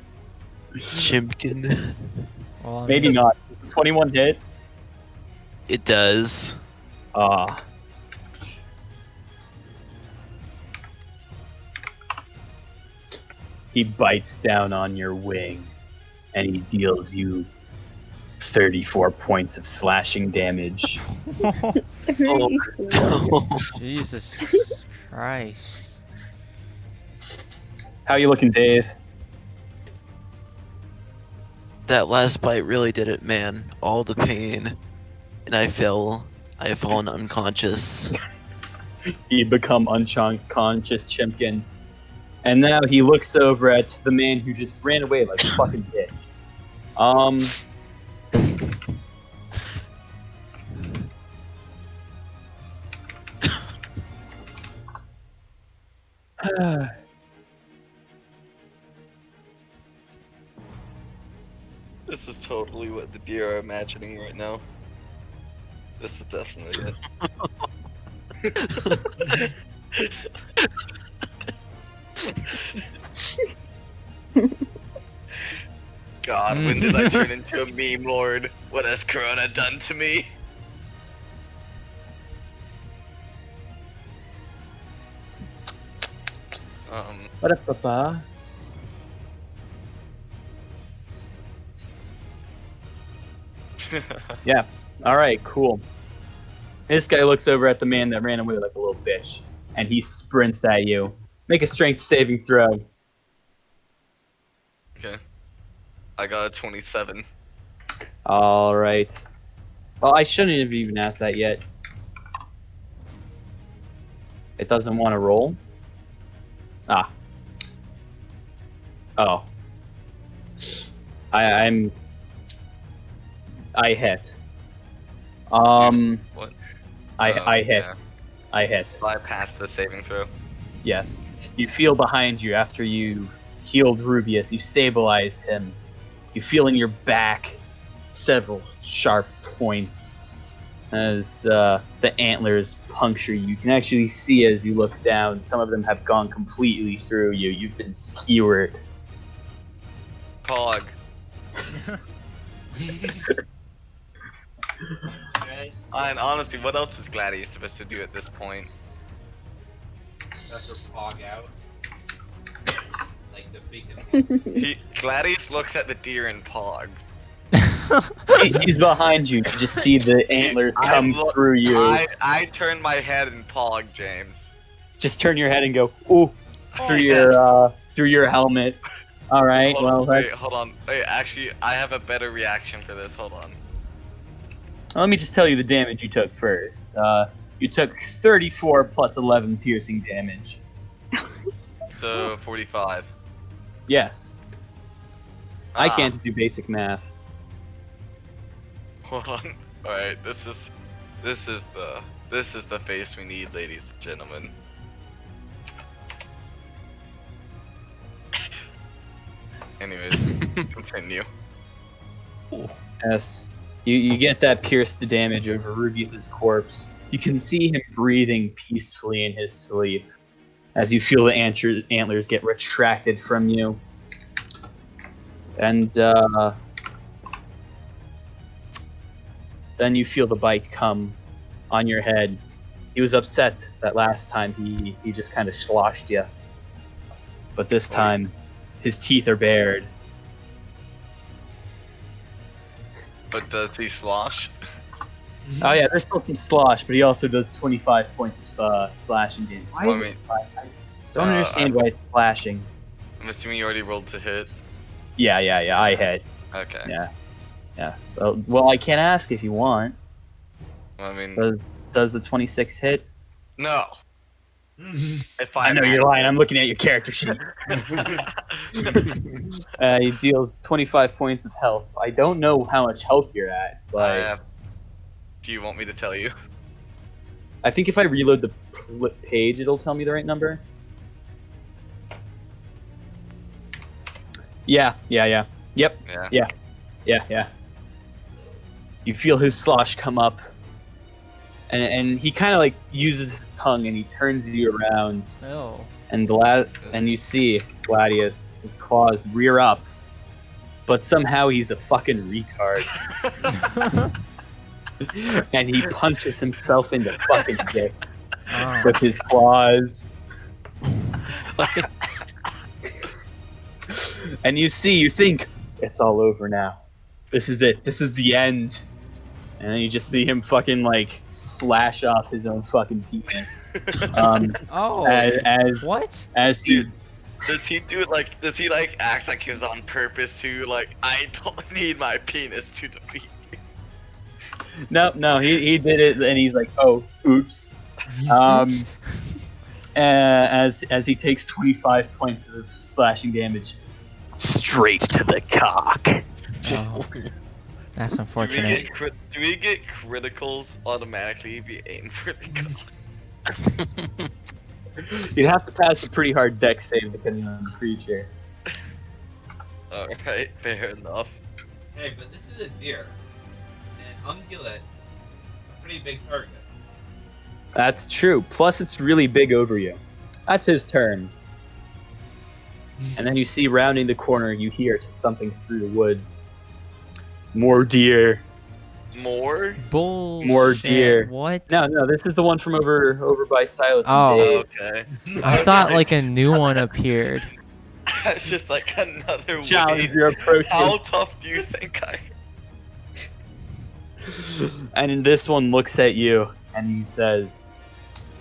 Chimkin. Well, I mean, Maybe not. 21 hit. It does. Ah. He bites down on your wing, and he deals you 34 points of slashing damage. Jesus Christ. How you looking, Dave? That last bite really did it, man. All the pain. And I have fallen unconscious. He become unconscious Chimkin. And now he looks over at the man who just ran away like a fucking bitch. This is totally what the deer are imagining right now. This is definitely it. God, when did I turn into a meme lord? What has Corona done to me? What up, Papa? Yeah. Alright, cool. This guy looks over at the man that ran away like a little bitch, and he sprints at you. Make a strength saving throw. Okay. I got a 27. Alright. Well, I shouldn't have even asked that yet. It doesn't want to roll? Ah. Oh. I hit. What? I hit. Yeah. I hit. So I passed the saving throw. Yes. You feel behind you after you've healed Rubius. You stabilized him. You feel in your back several sharp points as the antlers puncture you. You can actually see as you look down, some of them have gone completely through you. You've been skewered. Pog. And honestly, what else is Gladius supposed to do at this point? That's her pog out. Like the biggest. Gladius looks at the deer and pogs. He's behind you. You just see the antlers come through you. I turn my head and pog, James. Just turn your head and go, ooh, through your helmet. All right. Hold on. Wait, actually, I have a better reaction for this. Hold on. Let me just tell you the damage you took first. You took 34 plus 11 piercing damage. So 45. Yes. I can't do basic math. Hold on. All right. This is the face we need, ladies and gentlemen. Anyways, continue. Yes. You get that pierced damage over Rubius's corpse. You can see him breathing peacefully in his sleep as you feel the antlers get retracted from you. And then you feel the bite come on your head. He was upset that last time he just kind of sloshed you. But this time, his teeth are bared. But does he slosh? Oh yeah, there's still some slosh, but he also does 25 points of slashing damage. Why Well, is I it mean, slash? I don't understand why it's slashing. I'm assuming you already rolled to hit. Yeah, I hit. Okay. Yeah. Yes. Well, I can't ask if you want. Well, I mean, Does the 26 hit? no. If I know you're lying. I'm looking at your character sheet. He deals 25 points of health. I don't know how much health you're at, but do you want me to tell you? I think if I reload the page, it'll tell me the right number. Yeah. Yep. Yeah. Yeah. You feel his slosh come up, and he kind of like uses his tongue and he turns you around, Oh. and you see Gladius, his claws rear up, but somehow he's a fucking retard, and he punches himself in the fucking dick Oh. with his claws. And you think it's all over now. This is it. This is the end. And then you just see him fucking like slash off his own fucking penis. Oh. As What? he Does he do it like? Does he like act like he was on purpose to like? I don't need my penis to defeat me. no, he did it, and he's like, oh, oops. Oops. As he takes 25 points of slashing damage straight to the cock. Oh. That's Do unfortunate. we get criticals automatically if you aim for the cock? You'd have to pass a pretty hard dex save depending on the creature. Alright, fair enough. Hey, but this is a deer. And ungulate, a pretty big target. That's true. Plus, it's really big over you. That's his turn. And then you see rounding the corner, you hear thumping through the woods. More deer. More? Bullshit. More deer. What? No, this is the one from over by Silas and Oh. Dave. Okay. I thought like a new one appeared. That's just like another Challenge way. your approach. How tough do you think I? And then this one looks at you and he says,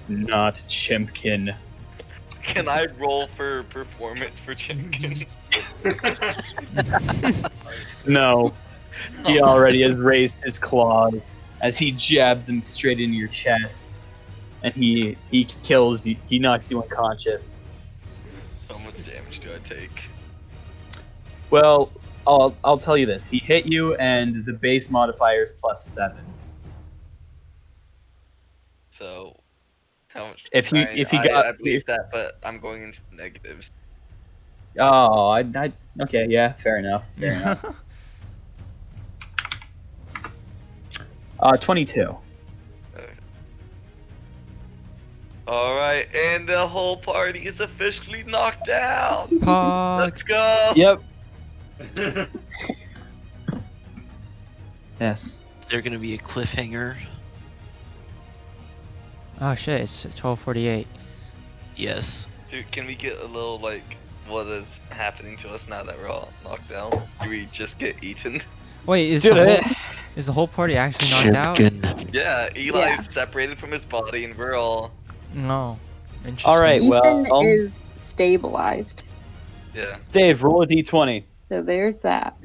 "Not Chimkin." Can I roll for performance for Chimkin? No. He already has raised his claws as he jabs him straight into your chest. And he kills you. He knocks you unconscious. How much damage do I take? Well, I'll tell you this. He hit you, and the base modifier is +7. So, how much? If he got I believe that, but I'm going into the negatives. Oh, I okay, yeah, fair enough. 22. Alright, and the whole party is officially knocked out! Pog. Let's go! Yep. Yes. Is there gonna be a cliffhanger? Oh shit! It's 12:48. Yes. Dude, can we get a little, like, what is happening to us now that we're all knocked out? Do we just get eaten? Wait, is Dude, the whole party actually knocked out? Chimkin. Yeah, Eli's separated from his body and we're all... No. Interesting. All right. Ethan Well, is stabilized. Yeah. Dave, roll a d20. So there's that.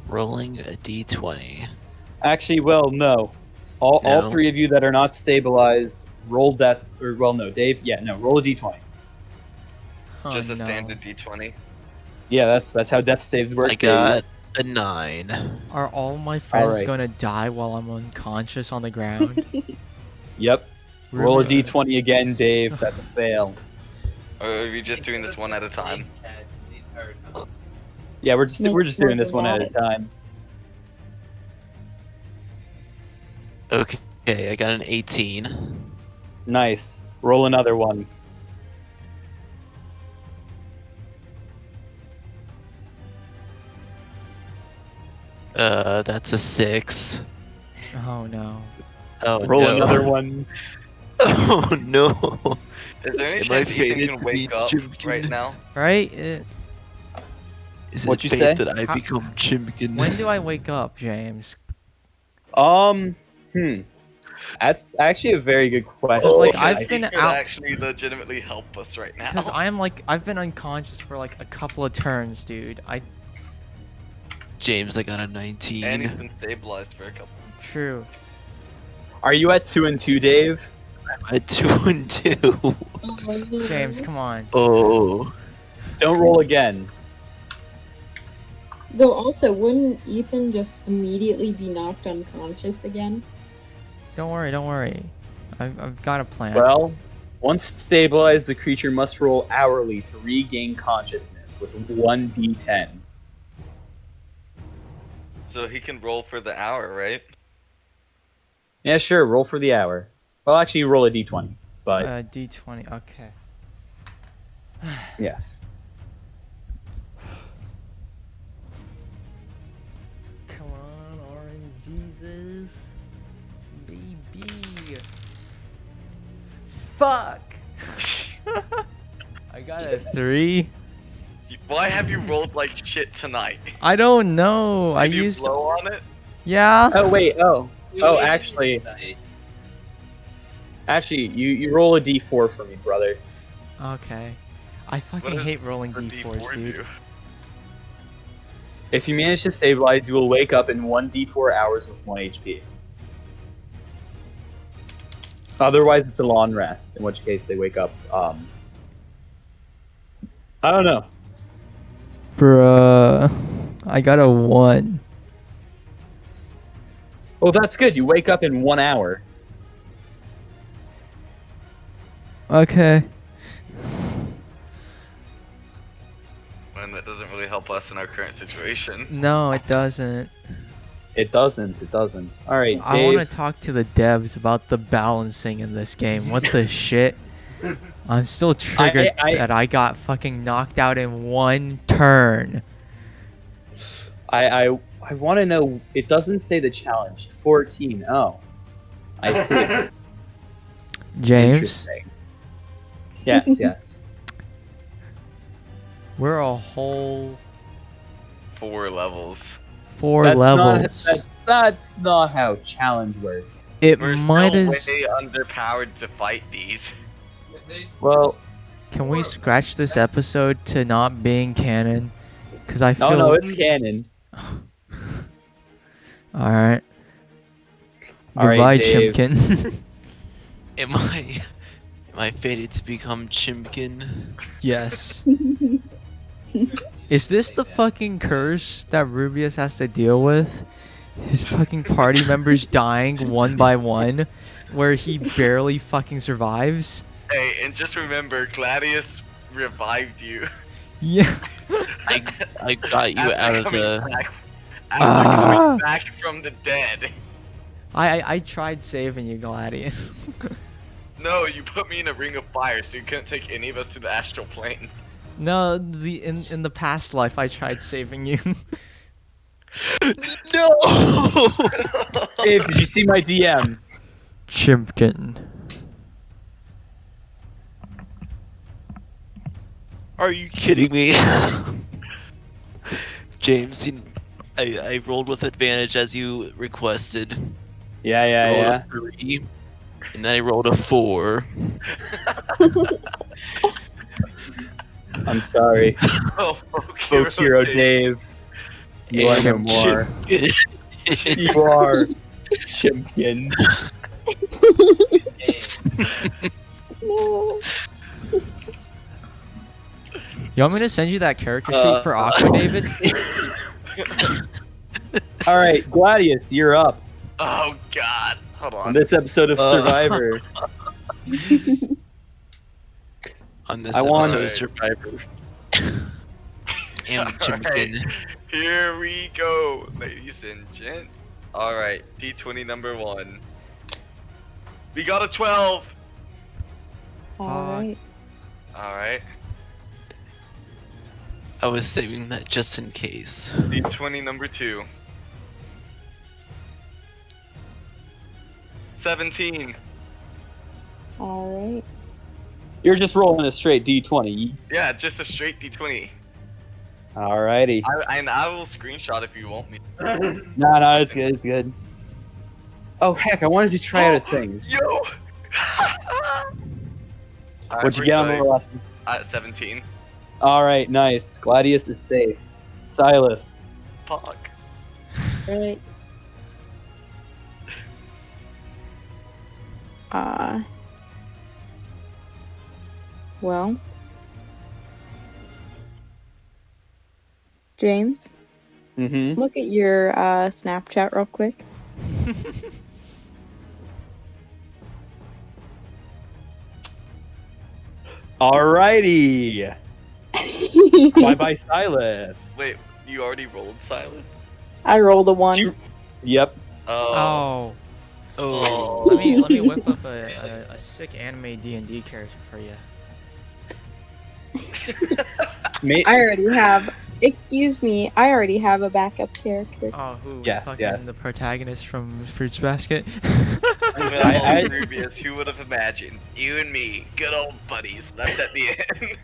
Rolling a d20. Actually, well, no. All No. three of you that are not stabilized, roll death. Or well, no, Dave. Yeah, no, roll a d20. Oh, Just a no. standard d20. Yeah, that's how death saves work. I got a 9. Are all my friends Alright. gonna die while I'm unconscious on the ground? Yep. Roll a Really? d20 again, Dave. That's a fail. Or are we just doing this one at a time? Yeah, we're just doing this one at a time. Okay, I got an 18. Nice. Roll another one. That's a 6. Oh no. Oh Roll no. another one. Oh no. Is there any Am I chance Ethan fated can to be wake up Chimkin? right now? Right? Is What'd it you fate say? that I How- become Chimkin? When do I wake up, James? That's actually a very good question. Because like Because I've he been could out. actually legitimately help us right now. Because I've been unconscious for like a couple of turns, dude. James, I got a And 19. he's been stabilized for a couple. True. Are you at 2 and 2, Dave? I'm at 2 and 2. Oh, no. James, come on. Oh. Don't roll again. Though also, wouldn't Ethan just immediately be knocked unconscious again? Don't worry, don't worry. I've got a plan. Well, once stabilized, the creature must roll hourly to regain consciousness with 1d10. So he can roll for the hour, right? Yeah, sure. Roll for the hour. Well, actually, you roll a d20. But D20. Okay. yes. Come on, Orange Jesus. Baby. Fuck! I got a 3. Why have you rolled like shit tonight? I don't know. I Did you used. blow on it? Yeah. Oh wait. Oh, actually, you roll a d4 for me, brother. Okay. I What fucking does hate rolling the d4s, D4 dude. do? If you manage to stabilize, you will wake up in 1d4 hours with 1 HP. Otherwise, it's a long rest, in which case they wake up. I don't know. Bruh. I got a 1. Well, that's good. You wake up in 1 hour. Okay. And that doesn't really help us in our current situation. No, it doesn't. It doesn't. It doesn't. All right, I Dave. want to talk to the devs about the balancing in this game. What the shit? I'm still triggered that I got fucking knocked out in 1 turn. I want to know. It doesn't say the challenge. 14. Oh, I see. James, Interesting. Yes. Yes. we're a whole 4 levels. 4 levels. That's not how challenge works. It We're might still as. way underpowered to fight these. Well, Can we scratch this episode to not being canon? Because I feel. no, it's canon. All right. All right, Goodbye, Dave. Chimpkin. Am I fated to become Chimkin? Yes. Is this the fucking curse that Rubius has to deal with? His fucking party members dying one by one, where he barely fucking survives? Hey, and just remember, Gladius revived you. Yeah. I got you out of the. After coming back from the dead. I tried saving you, Gladius. No, you put me in a ring of fire, so you couldn't take any of us to the astral plane. No, in the past life I tried saving you. No! Dave, did you see my DM? Chimpkin. Are you kidding me? James, I rolled with advantage as you requested. Yeah. Rolled a 3, and then I rolled a 4. I'm sorry. Oh, Folk hero Dave. You are no more. Chimkin. You are Chimpkin. No. You want me to send you that character sheet for Aqua, David? All right, Gladius, you're up Oh god. Hold on on. this episode of Survivor. On this I want- episode of Survivor. Amateur Alright, here we go, ladies and gents. Alright, D20 number 1. We got a 12! Alright. Alright, I was saving that just in case. D20 number 2. 17. Alright. You're just rolling a straight D20. Yeah, just a straight D20. Alrighty. I will screenshot if you want me. No, it's good. It's good. Oh heck, I wanted to try out a thing. Yo! What'd you get on the last one? 17. Alright, nice. Gladius is safe. Silas. Fuck. Right. Well. James, Mm-hmm. look at your Snapchat real quick. Alrighty. Bye, Silas. Wait, you already rolled silent? I rolled a 1. Yep. Oh. Oh. Let me whip up a sick anime D&D character for you. I already have. Excuse me, I already have a backup character. Oh, who? Yes, fucking yes. the protagonist from Fruits Basket. Well, Rubius, who would have imagined? You and me, good old buddies, left at the end.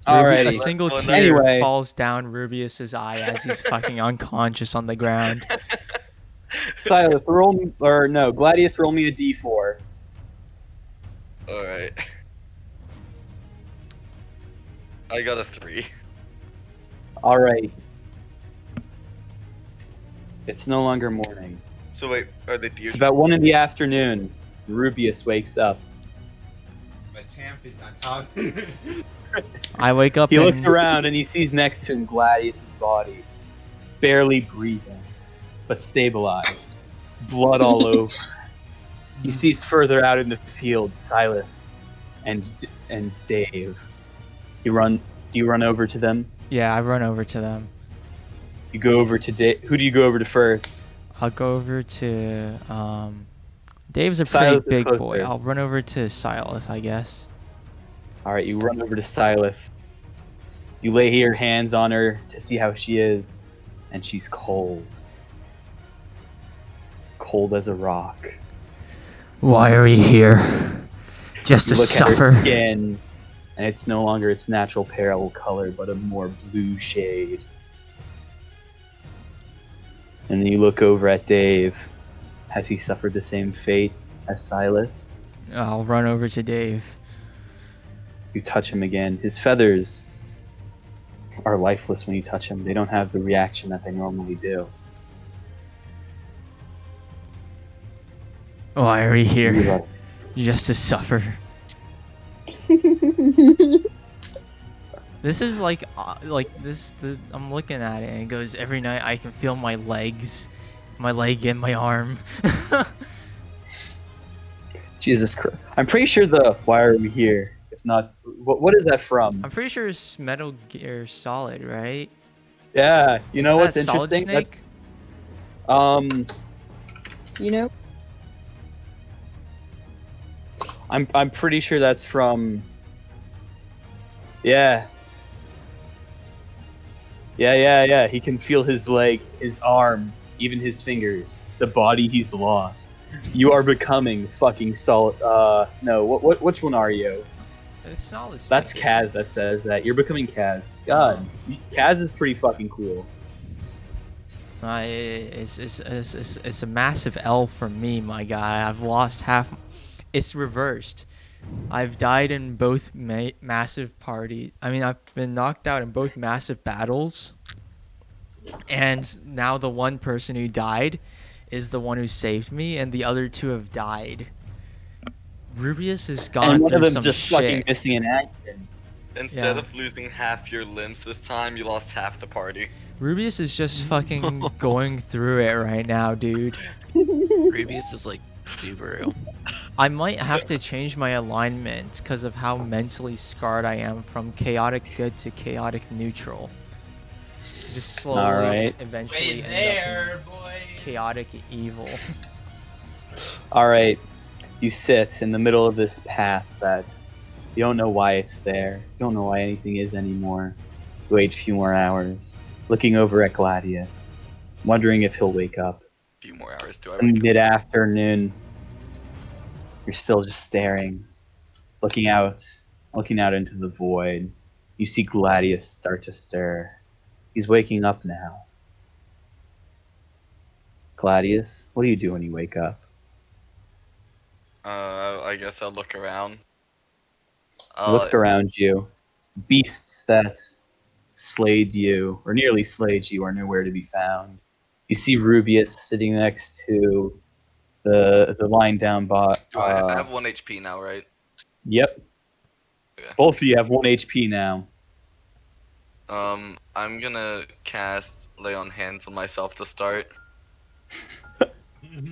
A Alrighty. single Well, tear anyway. falls down Rubius's eye as he's fucking unconscious on the ground. Silas, Gladius, roll me a D4. Alright. I got a 3. Alright. It's no longer morning. So wait, are the deer? It's about 1 in the afternoon. Rubius wakes up. My champ is on top. I wake up He and looks around and he sees next to him Gladius's body, barely breathing, but stabilized, blood all over. He sees further out in the field Silas and Dave. Do you run over to them? yeah, I run over to them. You go over to Dave. Who do you go over to first? I'll go over to Dave's a Silas pretty is big boy. closer. I'll run over to Silith, I guess. Alright, you run over to Silas. You lay your hands on her to see how she is, and she's cold. Cold as a rock. Why are we here? Just You to look at her suffer. skin, and it's no longer its natural pale color, but a more blue shade. And then you look over at Dave. Has he suffered the same fate as Silas? I'll run over to Dave. You touch him again. His feathers are lifeless when you touch him. They don't have the reaction that they normally do. Why are we You here? let- Just to suffer. This is like this. I'm looking at it and it goes every night. I can feel my legs, my leg and my arm. Jesus Christ. I'm pretty sure why are we here? If not, what is that from? I'm pretty sure it's Metal Gear Solid, right? Yeah, you know what's Isn't that Solid interesting? Snake? You know? I'm pretty sure that's from. Yeah. Yeah. He can feel his leg, his arm, even his fingers. The body he's lost. You are becoming fucking solid. No. Which one are you? It's Solid Snake. That's Kaz that says that. You're becoming Kaz. God, Kaz is pretty fucking cool. It's a massive L for me, my guy. I've lost half. It's reversed. I've died in both massive party. I mean, I've been knocked out in both massive battles, and now the one person who died is the one who saved me, and the other two have died. Rubius has gone And one through of them's some just shit. fucking missing in action. Instead Yeah. of losing half your limbs this time, you lost half the party. Rubius is just fucking going through it right now, dude. Rubius is like Subaru. I might have to change my alignment because of how mentally scarred I am from chaotic good to chaotic neutral. Just slowly, Alright. eventually Right end up there, in boy. chaotic evil. All right. You sit in the middle of this path that you don't know why it's there. You don't know why anything is anymore. You wait a few more hours, looking over at Gladius, wondering if he'll wake up. A few more hours to I It's wake up. mid-afternoon. You're still just staring, looking out into the void. You see Gladius start to stir. He's waking up now. Gladius, what do you do when you wake up? I guess I'll look around. You look around you. Beasts that slayed you, or nearly slayed you, are nowhere to be found. You see Rubius sitting next to the lying down bot. I have 1 HP now, right? Yep. Okay. Both of you have 1 HP now. I'm gonna cast Lay on Hands on myself to start.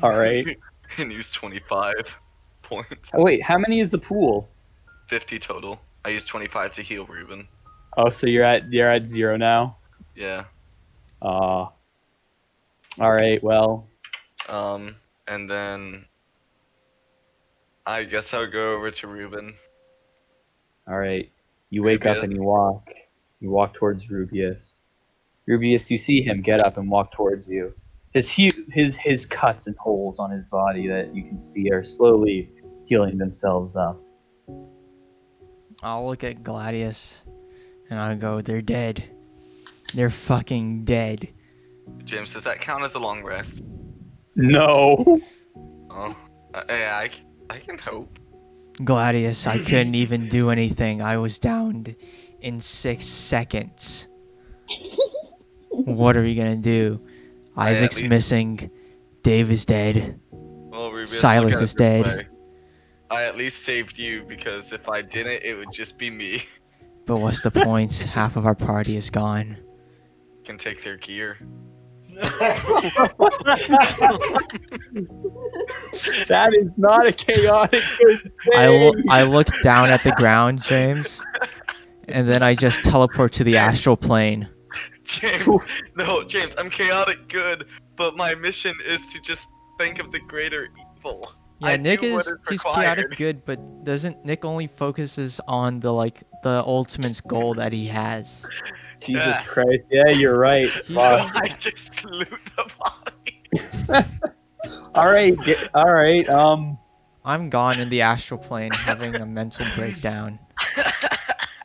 All right. And use 25 points. Oh, wait, how many is the pool? 50 total. I used 25 to heal Ruben. Oh, so you're at 0 now. Yeah. All right. Well, And then I guess I'll go over to Ruben. all right. You wake up and you walk. You walk towards Rubius. Rubius, you see him get up and walk towards you. His cuts and holes on his body that you can see are slowly healing themselves up. I'll look at Gladius and I'll go, they're dead. They're fucking dead. James, does that count as a long rest? No. Oh, yeah, I can hope. Gladius, I couldn't even do anything. I was downed in 6 seconds. What are we gonna do? Isaac's least- missing. Dave is dead. Well, Rubius, Silas look at it is this dead. way. I at least saved you because if I didn't, it would just be me. But what's the point? Half of our party is gone. Can take their gear. That is not a chaotic good thing. I look down at the ground, James, and then I just teleport to the astral plane. James, no, James, I'm chaotic good, but my mission is to just think of the greater evil. Yeah, I Nick do what is he's required. chaotic good, but doesn't Nick only focuses on the ultimate goal that he has? Jesus Yeah. Christ. Yeah, you're right. So Fuck. I just loot the body. All right. All right. I'm gone in the astral plane having a mental breakdown.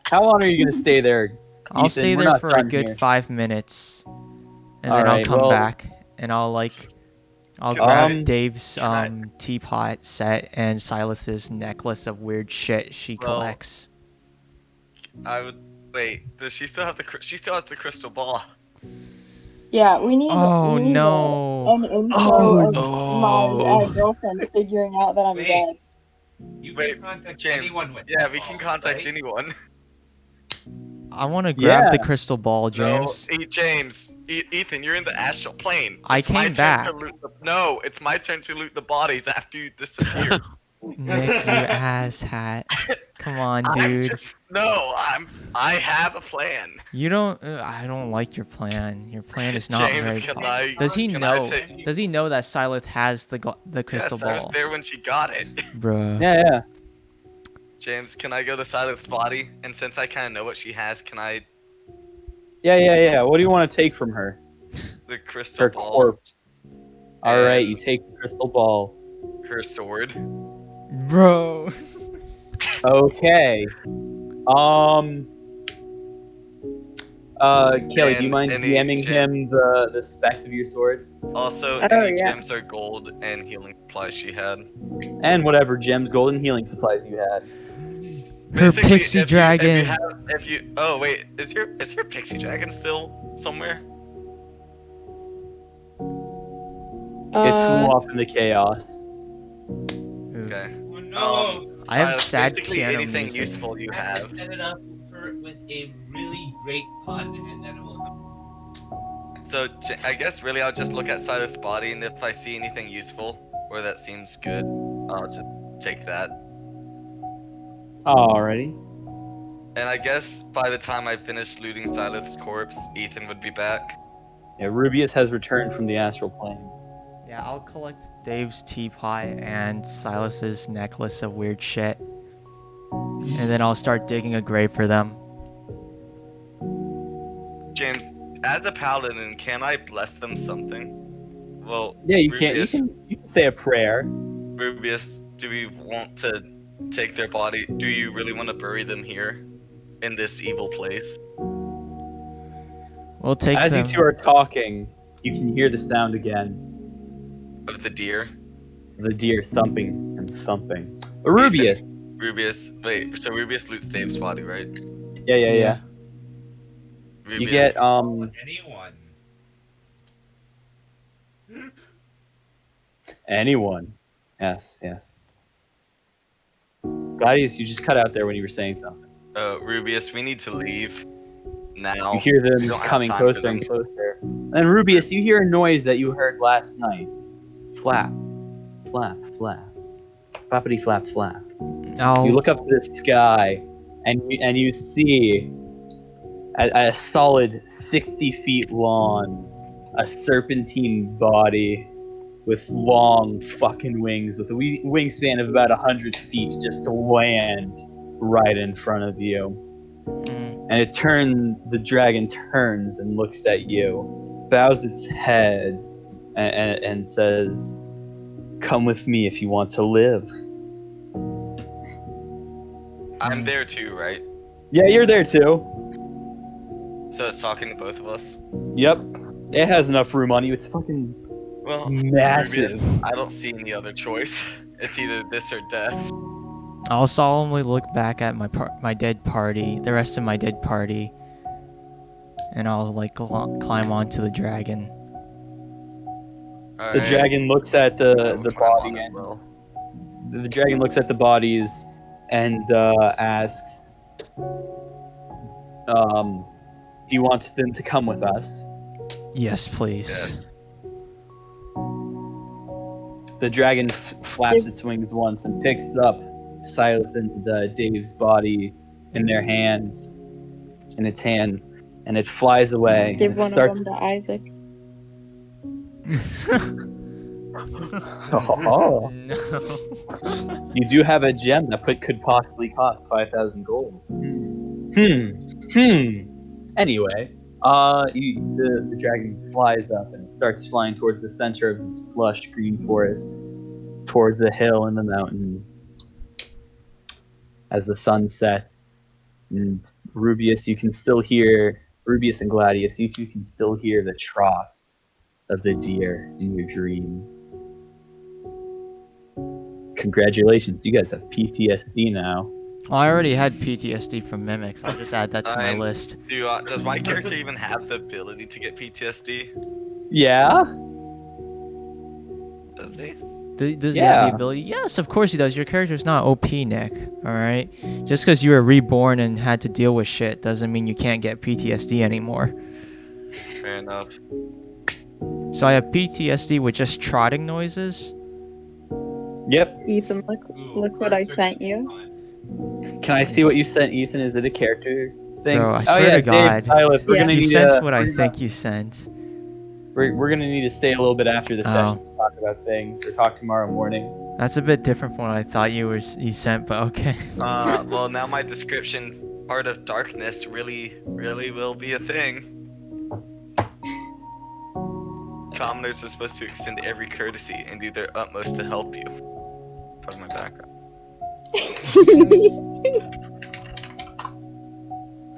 How long are you gonna stay there? I'll Ethan? stay We're there not for a done good here. 5 minutes, and All then I'll right, come well- back and I'll grab Dave's teapot set and Silas's necklace of weird shit she Well, collects. I would wait. Does she still have the? She still has the crystal ball. Yeah, we need. Oh, we need no. an intro Oh, of my girlfriend figuring out that I'm Wait. dead. You Wait, can contact James. anyone with Yeah, that we can ball, contact right? anyone. I want to grab the Yeah. crystal ball, James. No, James. Ethan, you're in the astral plane. I It's my came turn back. To loot no, it's my turn to loot the bodies after you disappear. Nick, you asshat. Come on, dude. I have a plan. You don't. I don't like your plan. Your plan is not James, very. can I? Does he can I know? take- Does he know that Silith has the crystal Yes, I was ball, there when she got it. bruh? Yeah. James, can I go to Silent's body? And since I kind of know what she has, can I Yeah. What do you want to take from her? the crystal Her ball, corpse. All right, And- you take the crystal ball. her sword? Bro. Okay. Kelly, do you And mind any DMing gem- him the specs of your sword? Also, Oh, any yeah. gems or gold and healing supplies she had. And whatever gems, gold, and healing supplies you had. Her Basically, pixie dragon. Oh wait, is your pixie dragon still somewhere? It flew off in the chaos. Oof. Okay. Oh no! I have Silas, sad basically piano anything music. useful you I have have. to set it up with a really great pun, and then it will come. So I guess really I'll just look at Silas' body, and if I see anything useful or that seems good, I'll just take that. Alrighty. And I guess by the time I finished looting Silas' corpse, Ethan would be back. Yeah, Rubius has returned from the astral plane. Yeah, I'll collect Dave's teapot and Silas's necklace of weird shit. And then I'll start digging a grave for them. James, as a paladin, can I bless them something? Well, Yeah, you Rubius, can say a prayer. Rubius, do we want to take their body? Do you really want to bury them here, in this evil place? We'll take As them. you two are talking, you can hear the sound again. Of the deer? The deer thumping and thumping. Rubius! Rubius, wait, so Rubius loots Dave's body, right? Yeah. Rubius, You get, Anyone. anyone. Yes. Gladius, you just cut out there when you were saying something. Rubius, we need to leave now. You hear We them don't have coming time for closer them. and closer. And Rubius, you hear a noise that you heard last night. Flap. Flap. Flappity flap flap. You look up to the sky, and you see at a solid 60 feet long, a serpentine body with long fucking wings, with a wingspan of about 100 feet, just to land right in front of you. And the dragon turns and looks at you, bows its head, and says, "Come with me if you want to live." I'm there too, right? Yeah, you're there too. So it's talking to both of us? Yep. It has enough room on you. It's fucking Well, massive. Rubius, I don't see any other choice. It's either this or death. I'll solemnly look back at my dead party, the rest of my dead party, and I'll like climb onto the dragon. The dragon looks at the body as and well. the dragon looks at the bodies and asks, "Do you want them to come with us?" Yes, please. Yes. The dragon flaps its wings once and picks up Silas and Dave's body in its hands, and it flies away. Give and it one starts. of them to Isaac. Oh. No. You do have a gem that could possibly cost 5,000 gold. Anyway, the dragon flies up and starts flying towards the center of this lush green forest, towards the hill and the mountain. As the sun sets, and Rubius and Gladius, you two can still hear the trots of the deer in your dreams. Congratulations, you guys have PTSD now. Well, I already had PTSD from mimics. I'll just add that to my list. Does my character even have the ability to get PTSD? Yeah? Does he? Does he have the ability? Yes, of course he does. Your character's not OP, Nick. Alright? Just because you were reborn and had to deal with shit doesn't mean you can't get PTSD anymore. Fair enough. So I have PTSD with just trotting noises? Yep. Ethan, look what I sent you. Can I see what you sent, Ethan? Is it a character thing? Bro, I swear to God. Dave, Silas, we're Yeah. gonna You need sent to, what I think you sent. we're gonna need to stay a little bit after the Oh. session to talk about things, or talk tomorrow morning. That's a bit different from what I thought you sent, but okay. Well, now my description, part of darkness, really will be a thing. Commoners are supposed to extend every courtesy and do their utmost to help you. Part of my background.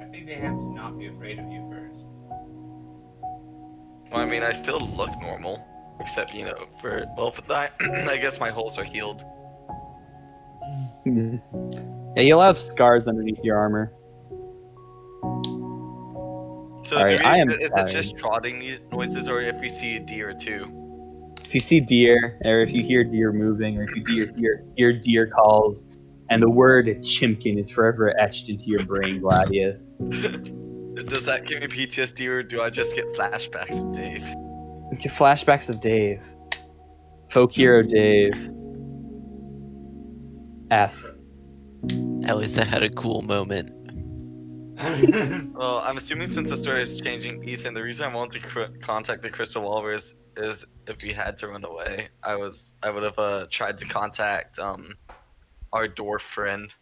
I think they have to not be afraid of you first. Well, I mean, I still look normal, except I guess my holes are healed. Yeah, you'll have scars underneath your armor. So Alright, is it just trotting noises, or if we see a deer or two? If you see deer, or if you hear deer moving, or if you hear deer calls, and the word chimkin is forever etched into your brain, Gladius. Does that give me PTSD, or do I just get flashbacks of Dave? You get flashbacks of Dave. Folk hero Dave. F. At least I had a cool moment. Well, I'm assuming since the story is changing, Ethan, the reason I wanted to contact the Crystal Walrus is if we had to run away, I would have tried to contact our dwarf friend.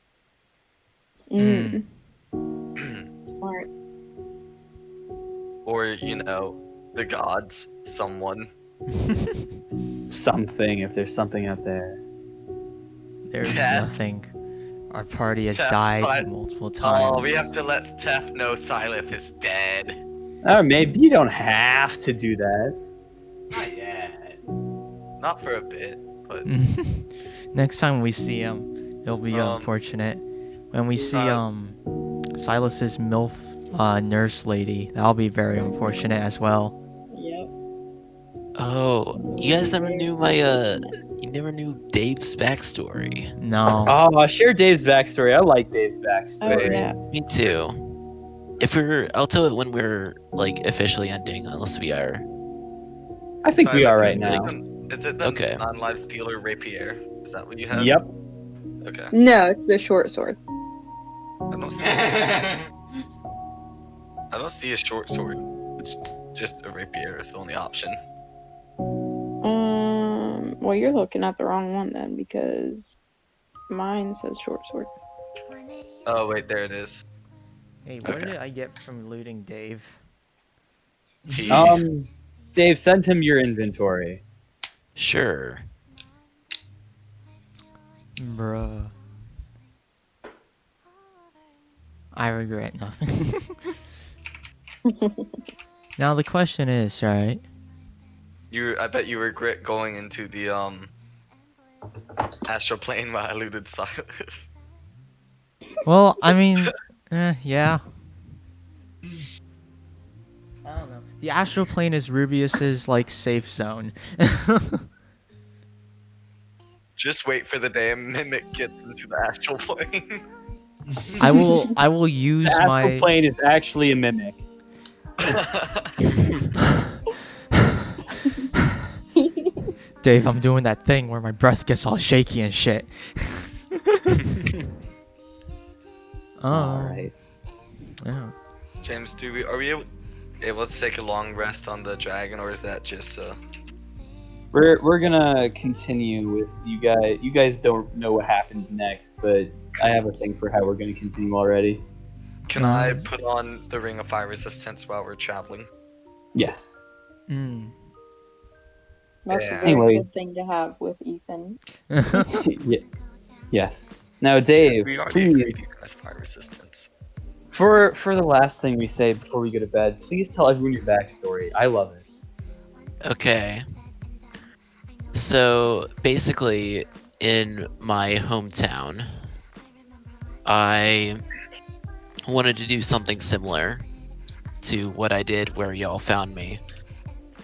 Mm. Smart. Or, the gods, someone. Something, if there's something out there. There's Tef. nothing. Our party has Tef, died but- multiple times. Oh, we have to let Tef know Silith is dead. Oh, maybe you don't have to do that. Not yet. Not for a bit, but Next time we see him, it'll be unfortunate. When we see Silas's MILF nurse lady, that'll be very unfortunate as well. Yep. Oh, you guys never knew you never knew Dave's backstory. No. Oh, share Dave's backstory. I like Dave's Oh backstory. yeah. Me too. I'll tell it when we're like officially ending, unless we are. I think we Silith are right is now. Is it the Okay. non-live stealer rapier? Is that what you have? Yep. Okay. No, it's the short sword. I don't see a short sword. It's just a rapier is the only option. Well, you're looking at the wrong one then, because mine says short sword. Oh wait, there it is. Hey, what Okay. did I get from looting Dave? T. Dave, send him your inventory. Sure. Bruh. I regret nothing. Now the question is, right? I bet you regret going into the astral plane while I looted Silas. Well, I mean, yeah. I don't know. The astral plane is Rubius's like safe zone. Just wait for the day a mimic gets into the astral plane. I will use The astral my plane is actually a mimic. Dave, I'm doing that thing where my breath gets all shaky and shit. All right. Yeah. James, are we able to take a long rest on the dragon, or is that just We're gonna continue with you guys. You guys don't know what happens next, but I have a thing for how we're gonna continue already. Can I put on the ring of fire resistance while we're traveling? Yes. Mm. That's Yeah. a very Anyway. good thing to have with Ethan. Yes. Now, Dave, We already please, agreed you guys fire resistance. for the last thing we say before we go to bed, please tell everyone your backstory. I love it. Okay. So basically, in my hometown, I wanted to do something similar to what I did where y'all found me.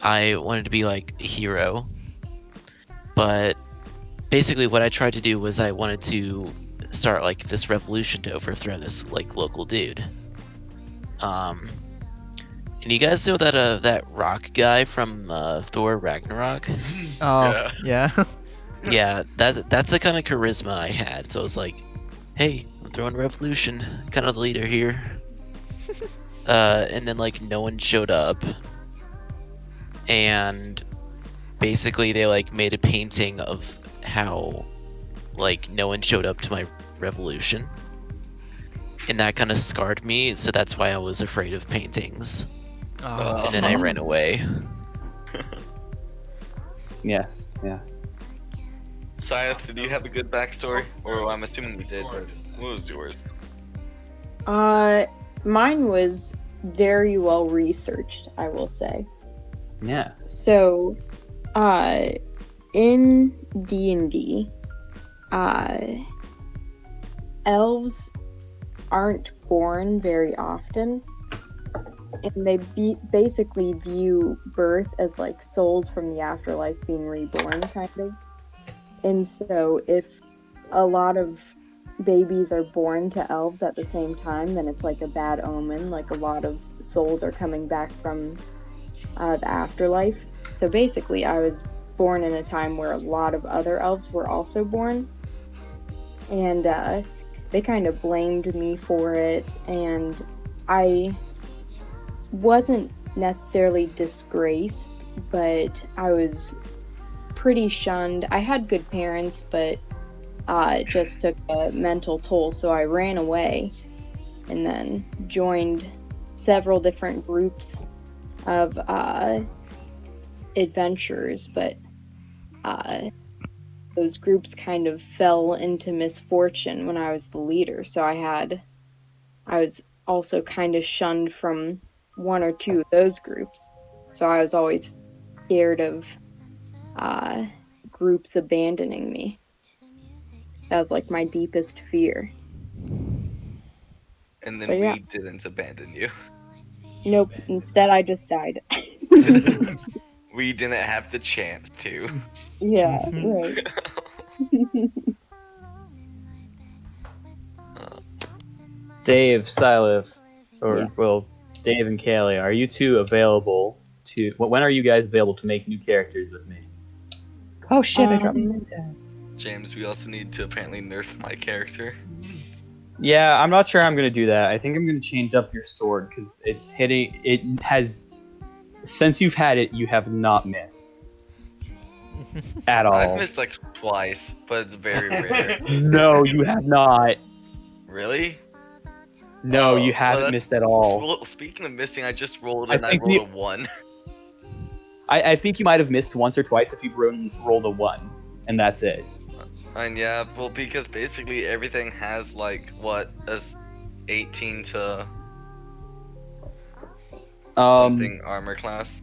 I wanted to be like a hero, but basically what I tried to do was I wanted to start like this revolution to overthrow this like local dude. And you guys know that that rock guy from Thor Ragnarok? Oh, yeah. Yeah, that's the kind of charisma I had. So I was like, hey, I'm throwing a revolution, kind of the leader here. And then like no one showed up, and basically they like made a painting of how like no one showed up to my revolution, and that kind of scarred me. So that's why I was afraid of paintings, and then I ran away. Yes. Yes. Scythe, did you have a good backstory? Or I'm assuming you did, but what was yours? Mine was very well researched, I will say. Yeah. So, in D&D, elves aren't born very often, and they basically view birth as like souls from the afterlife being reborn, kind of. And so, if a lot of babies are born to elves at the same time, then it's like a bad omen. Like a lot of souls are coming back from the afterlife. So basically, I was born in a time where a lot of other elves were also born. and they kind of blamed me for it, and I wasn't necessarily disgraced, but I was pretty shunned. I had good parents, but it just took a mental toll, so I ran away and then joined several different groups of adventurers, but those groups kind of fell into misfortune when I was the leader, so I was also kind of shunned from one or two of those groups. So I was always scared of groups abandoning me. That was like my deepest fear. And But then yeah, we didn't abandon you. nope. Instead, I just died. We didn't have the chance to. Yeah, right. Dave, Silif, Yeah. Dave and Kaylee, are you two available to? When are you guys available to make new characters with me? Oh shit! I dropped my Um, pen. James, we also need to apparently nerf my character. Yeah, I'm not sure I'm gonna do that. I think I'm gonna change up your sword because it's hitting. It has since you've had it, you have not missed at I've all. missed like twice, but it's very rare. No, you have not. Really? No, you Well, haven't that's missed at all. well, speaking of missing, I just rolled I and I think rolled a 1. I think you might have missed once or twice if you've rolled a 1, and that's it. And yeah, well, because basically everything has like what as 18 to something armor class.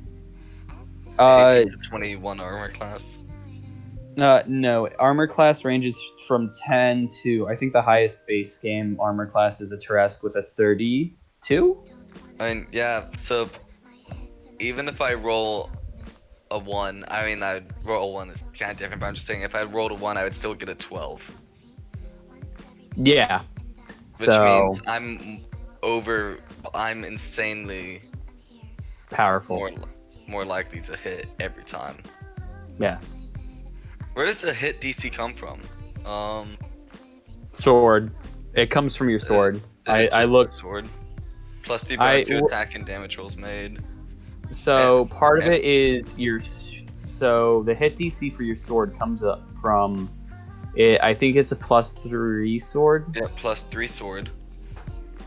18 to 21 armor class. No, armor class ranges from 10 to I think the highest base game armor class is a Teresk with a 32. And yeah, so even if I roll a 1, I mean, I'd roll a 1 is kind of different, but I'm just saying if I rolled a 1, I would still get a 12. Yeah. Which So means I'm insanely powerful. more likely to hit every time. Yes. Where does the hit DC come from? Sword. It comes from your sword. I looked. Sword. Plus the bonus to attack and damage rolls made. So part of it is so the hit DC for your sword comes up from it. I think it's a +3 sword. Yeah, +3 sword.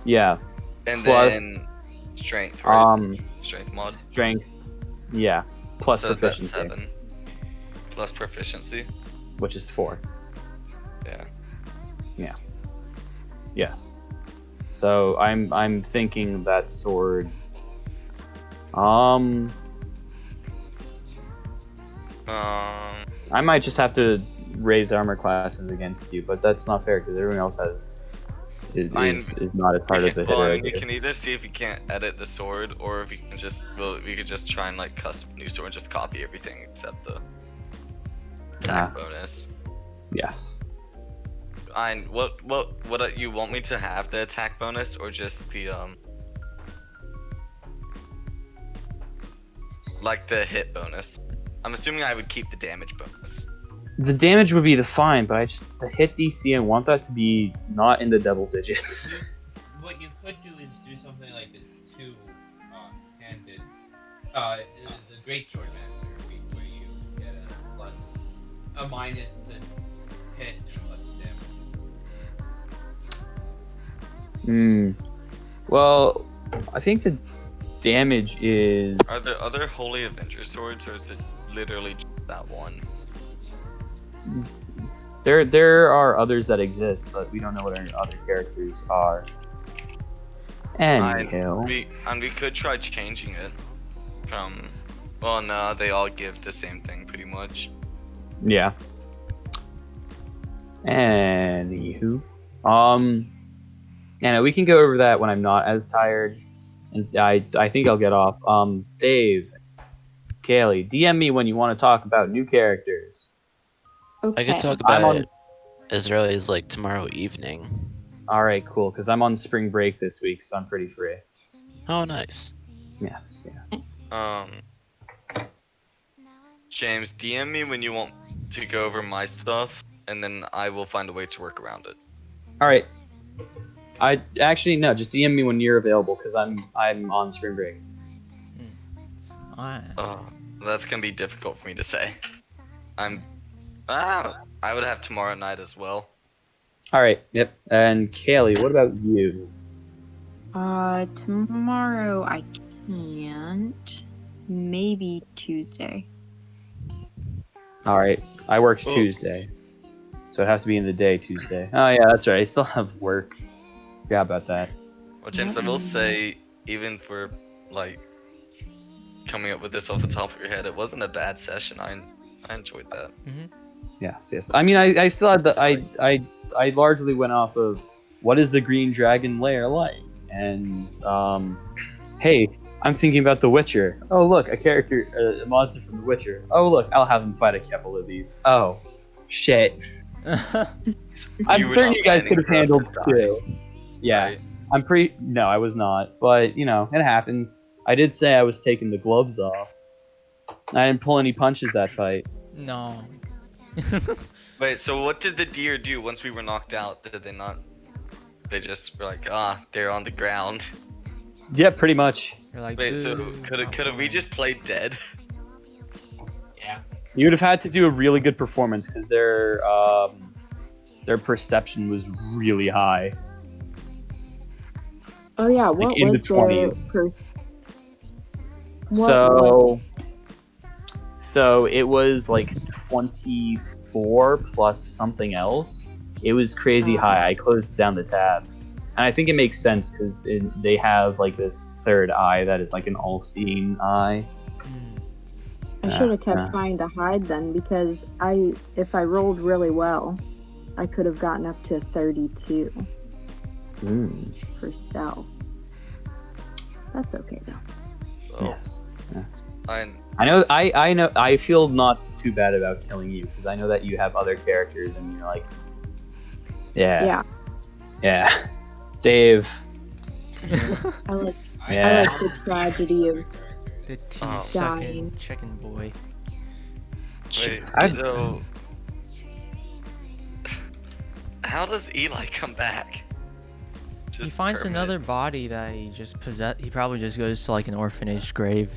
Yeah. And Plus, then strength, right? Strength mod. Strength. Yeah. Plus So proficiency. that's 7. Plus proficiency. Which is 4. Yeah. Yeah. Yes. So I'm thinking that sword. I might just have to raise armor classes against you, but that's not fair because everyone else is not as hard of a hitter. Well, I mean, you can either see if you can't edit the sword, or if you can just we could just try and like custom new sword and just copy everything except the attack bonus. Yes. And what you want me to have the attack bonus or just the like the hit bonus? I'm assuming I would keep the damage bonus. The damage would be the fine, but the hit DC, I want that to be not in the double digits. What you could do is do something like the two-handed, the Great Sword Master, where you get a minus to hit and plus damage. Well, I think the damage is. Are there other Holy Avenger swords, or is it literally just that one? There are others that exist, but we don't know what our other characters are. Anyhow. And we could try changing it from. Well, no, they all give the same thing pretty much. Yeah. Anywho, and we can go over that when I'm not as tired, and I think I'll get off. Dave, Kaylee, DM me when you want to talk about new characters. Okay. I could talk about it as early as like tomorrow evening. All right, cool. Because I'm on spring break this week, so I'm pretty free. Oh, nice. Yes. Yeah. James, DM me when you want to go over my stuff. and then I will find a way to work around it. All right. I actually no, just DM me when you're available because I'm on spring break. That's gonna be difficult for me to say. I would have tomorrow night as well. All right. Yep. And Kaylee, what about you? Tomorrow I can't. Maybe Tuesday. All right. I work Oh. Tuesday, so it has to be in the day Tuesday. Oh yeah, that's right. I still have work. Yeah, about that. Well, James, I will say, even for like coming up with this off the top of your head, it wasn't a bad session. I enjoyed that. Yes. I mean, I still had the I largely went off of what is the green dragon lair like, and hey, I'm thinking about The Witcher. Oh look, a monster from The Witcher. Oh look, I'll have him fight a couple of these. Oh, shit. I'm certain you guys could have handled two. Yeah, Right? No, I was not, but you know, it happens. I did say I was taking the gloves off. I didn't pull any punches that fight. No. Wait, so what did the deer do once we were knocked out? Did they not? They just were like, they're on the ground. Yeah, pretty much. You're like, Wait, so "Boo, could not we one." just played dead? Yeah. You would have had to do a really good performance because their perception was really high. Oh yeah, what in the was their 20s. So it was like 24 plus something else. It was crazy high. I closed down the tab, and I think it makes sense because they have like this third eye that is like an all-seeing eye. I should have kept trying to hide then because if I rolled really well, I could have gotten up to 32 for stealth. That's okay though. Yes. I know. I feel not too bad about killing you because I know that you have other characters and you're like, yeah, Dave. I like Yeah. I like the tragedy of The tea dying. sucking chicken boy. wait. So how does Eli come back? He finds another body that he just possessed. He probably just goes to like an orphanage grave.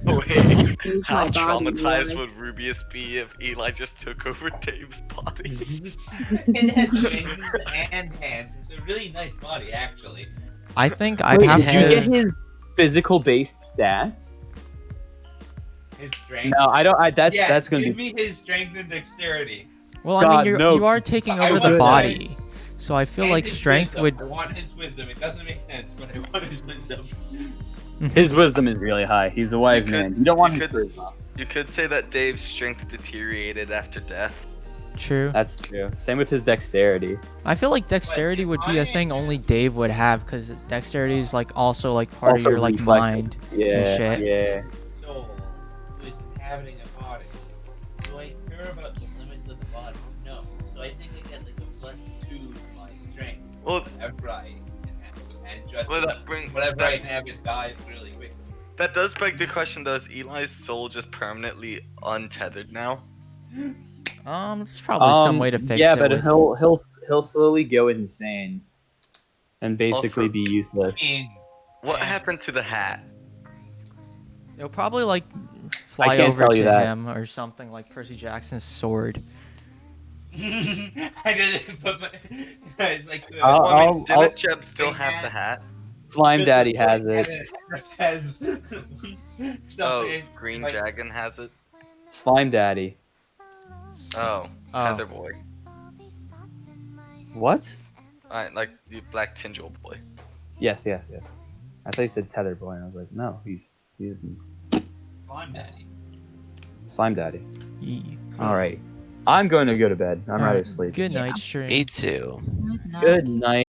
Wait, Use how my body, traumatized Eli. would Rubius be if Eli just took over Dave's body? It has fingers and hands. It's a really nice body, actually. I think I'd Wait, have did you get to. his physical-based stats? His strength. No, I don't. That's gonna give be. me his strength and dexterity. Well, I God, mean, no. you are taking I over want the that. body, so I feel And like his strength wisdom. would. I want his wisdom. It doesn't make sense, but I want his wisdom. His wisdom is really high. He's a wise You man. could- You don't want you his could- charisma. You could say that Dave's strength deteriorated after death. True. That's true. Same with his dexterity. I feel like dexterity would be a thing only Dave would have because dexterity is like also like part Also of your like reflective. mind. Yeah, shit. yeah. Soul who is inhabiting a body. Do I care about the limits of the body? No. So I think I get like a +2 to my strength. Well, Whenever I inhabit. And just well, that brings whatever I inhabit dies really quickly. that does beg the question though: is Eli's soul just permanently untethered now? There's probably some way to fix yeah, it. but with... he'll slowly go insane and basically Also- be useless. What happened to the hat? It'll probably like fly can't over tell to you that. him or something like Percy Jackson's sword. I didn't put my. It's like the. I'll- Well, I mean, I'll- didn't Jeb still have the hat? Slime Daddy has it. Has Oh, something Green like- Dragon has it. Slime Daddy. Oh, Oh. Tether Boy. What? Like the Black Tingle Boy. Yes. I thought you said Tether Boy, and I was like, no, he's Slime Daddy. Slime Daddy. Yee. All right, I'm going to go to bed. I'm ready Alright, to sleep. Good Yeah. night, stream. Me too. Good night. Good night.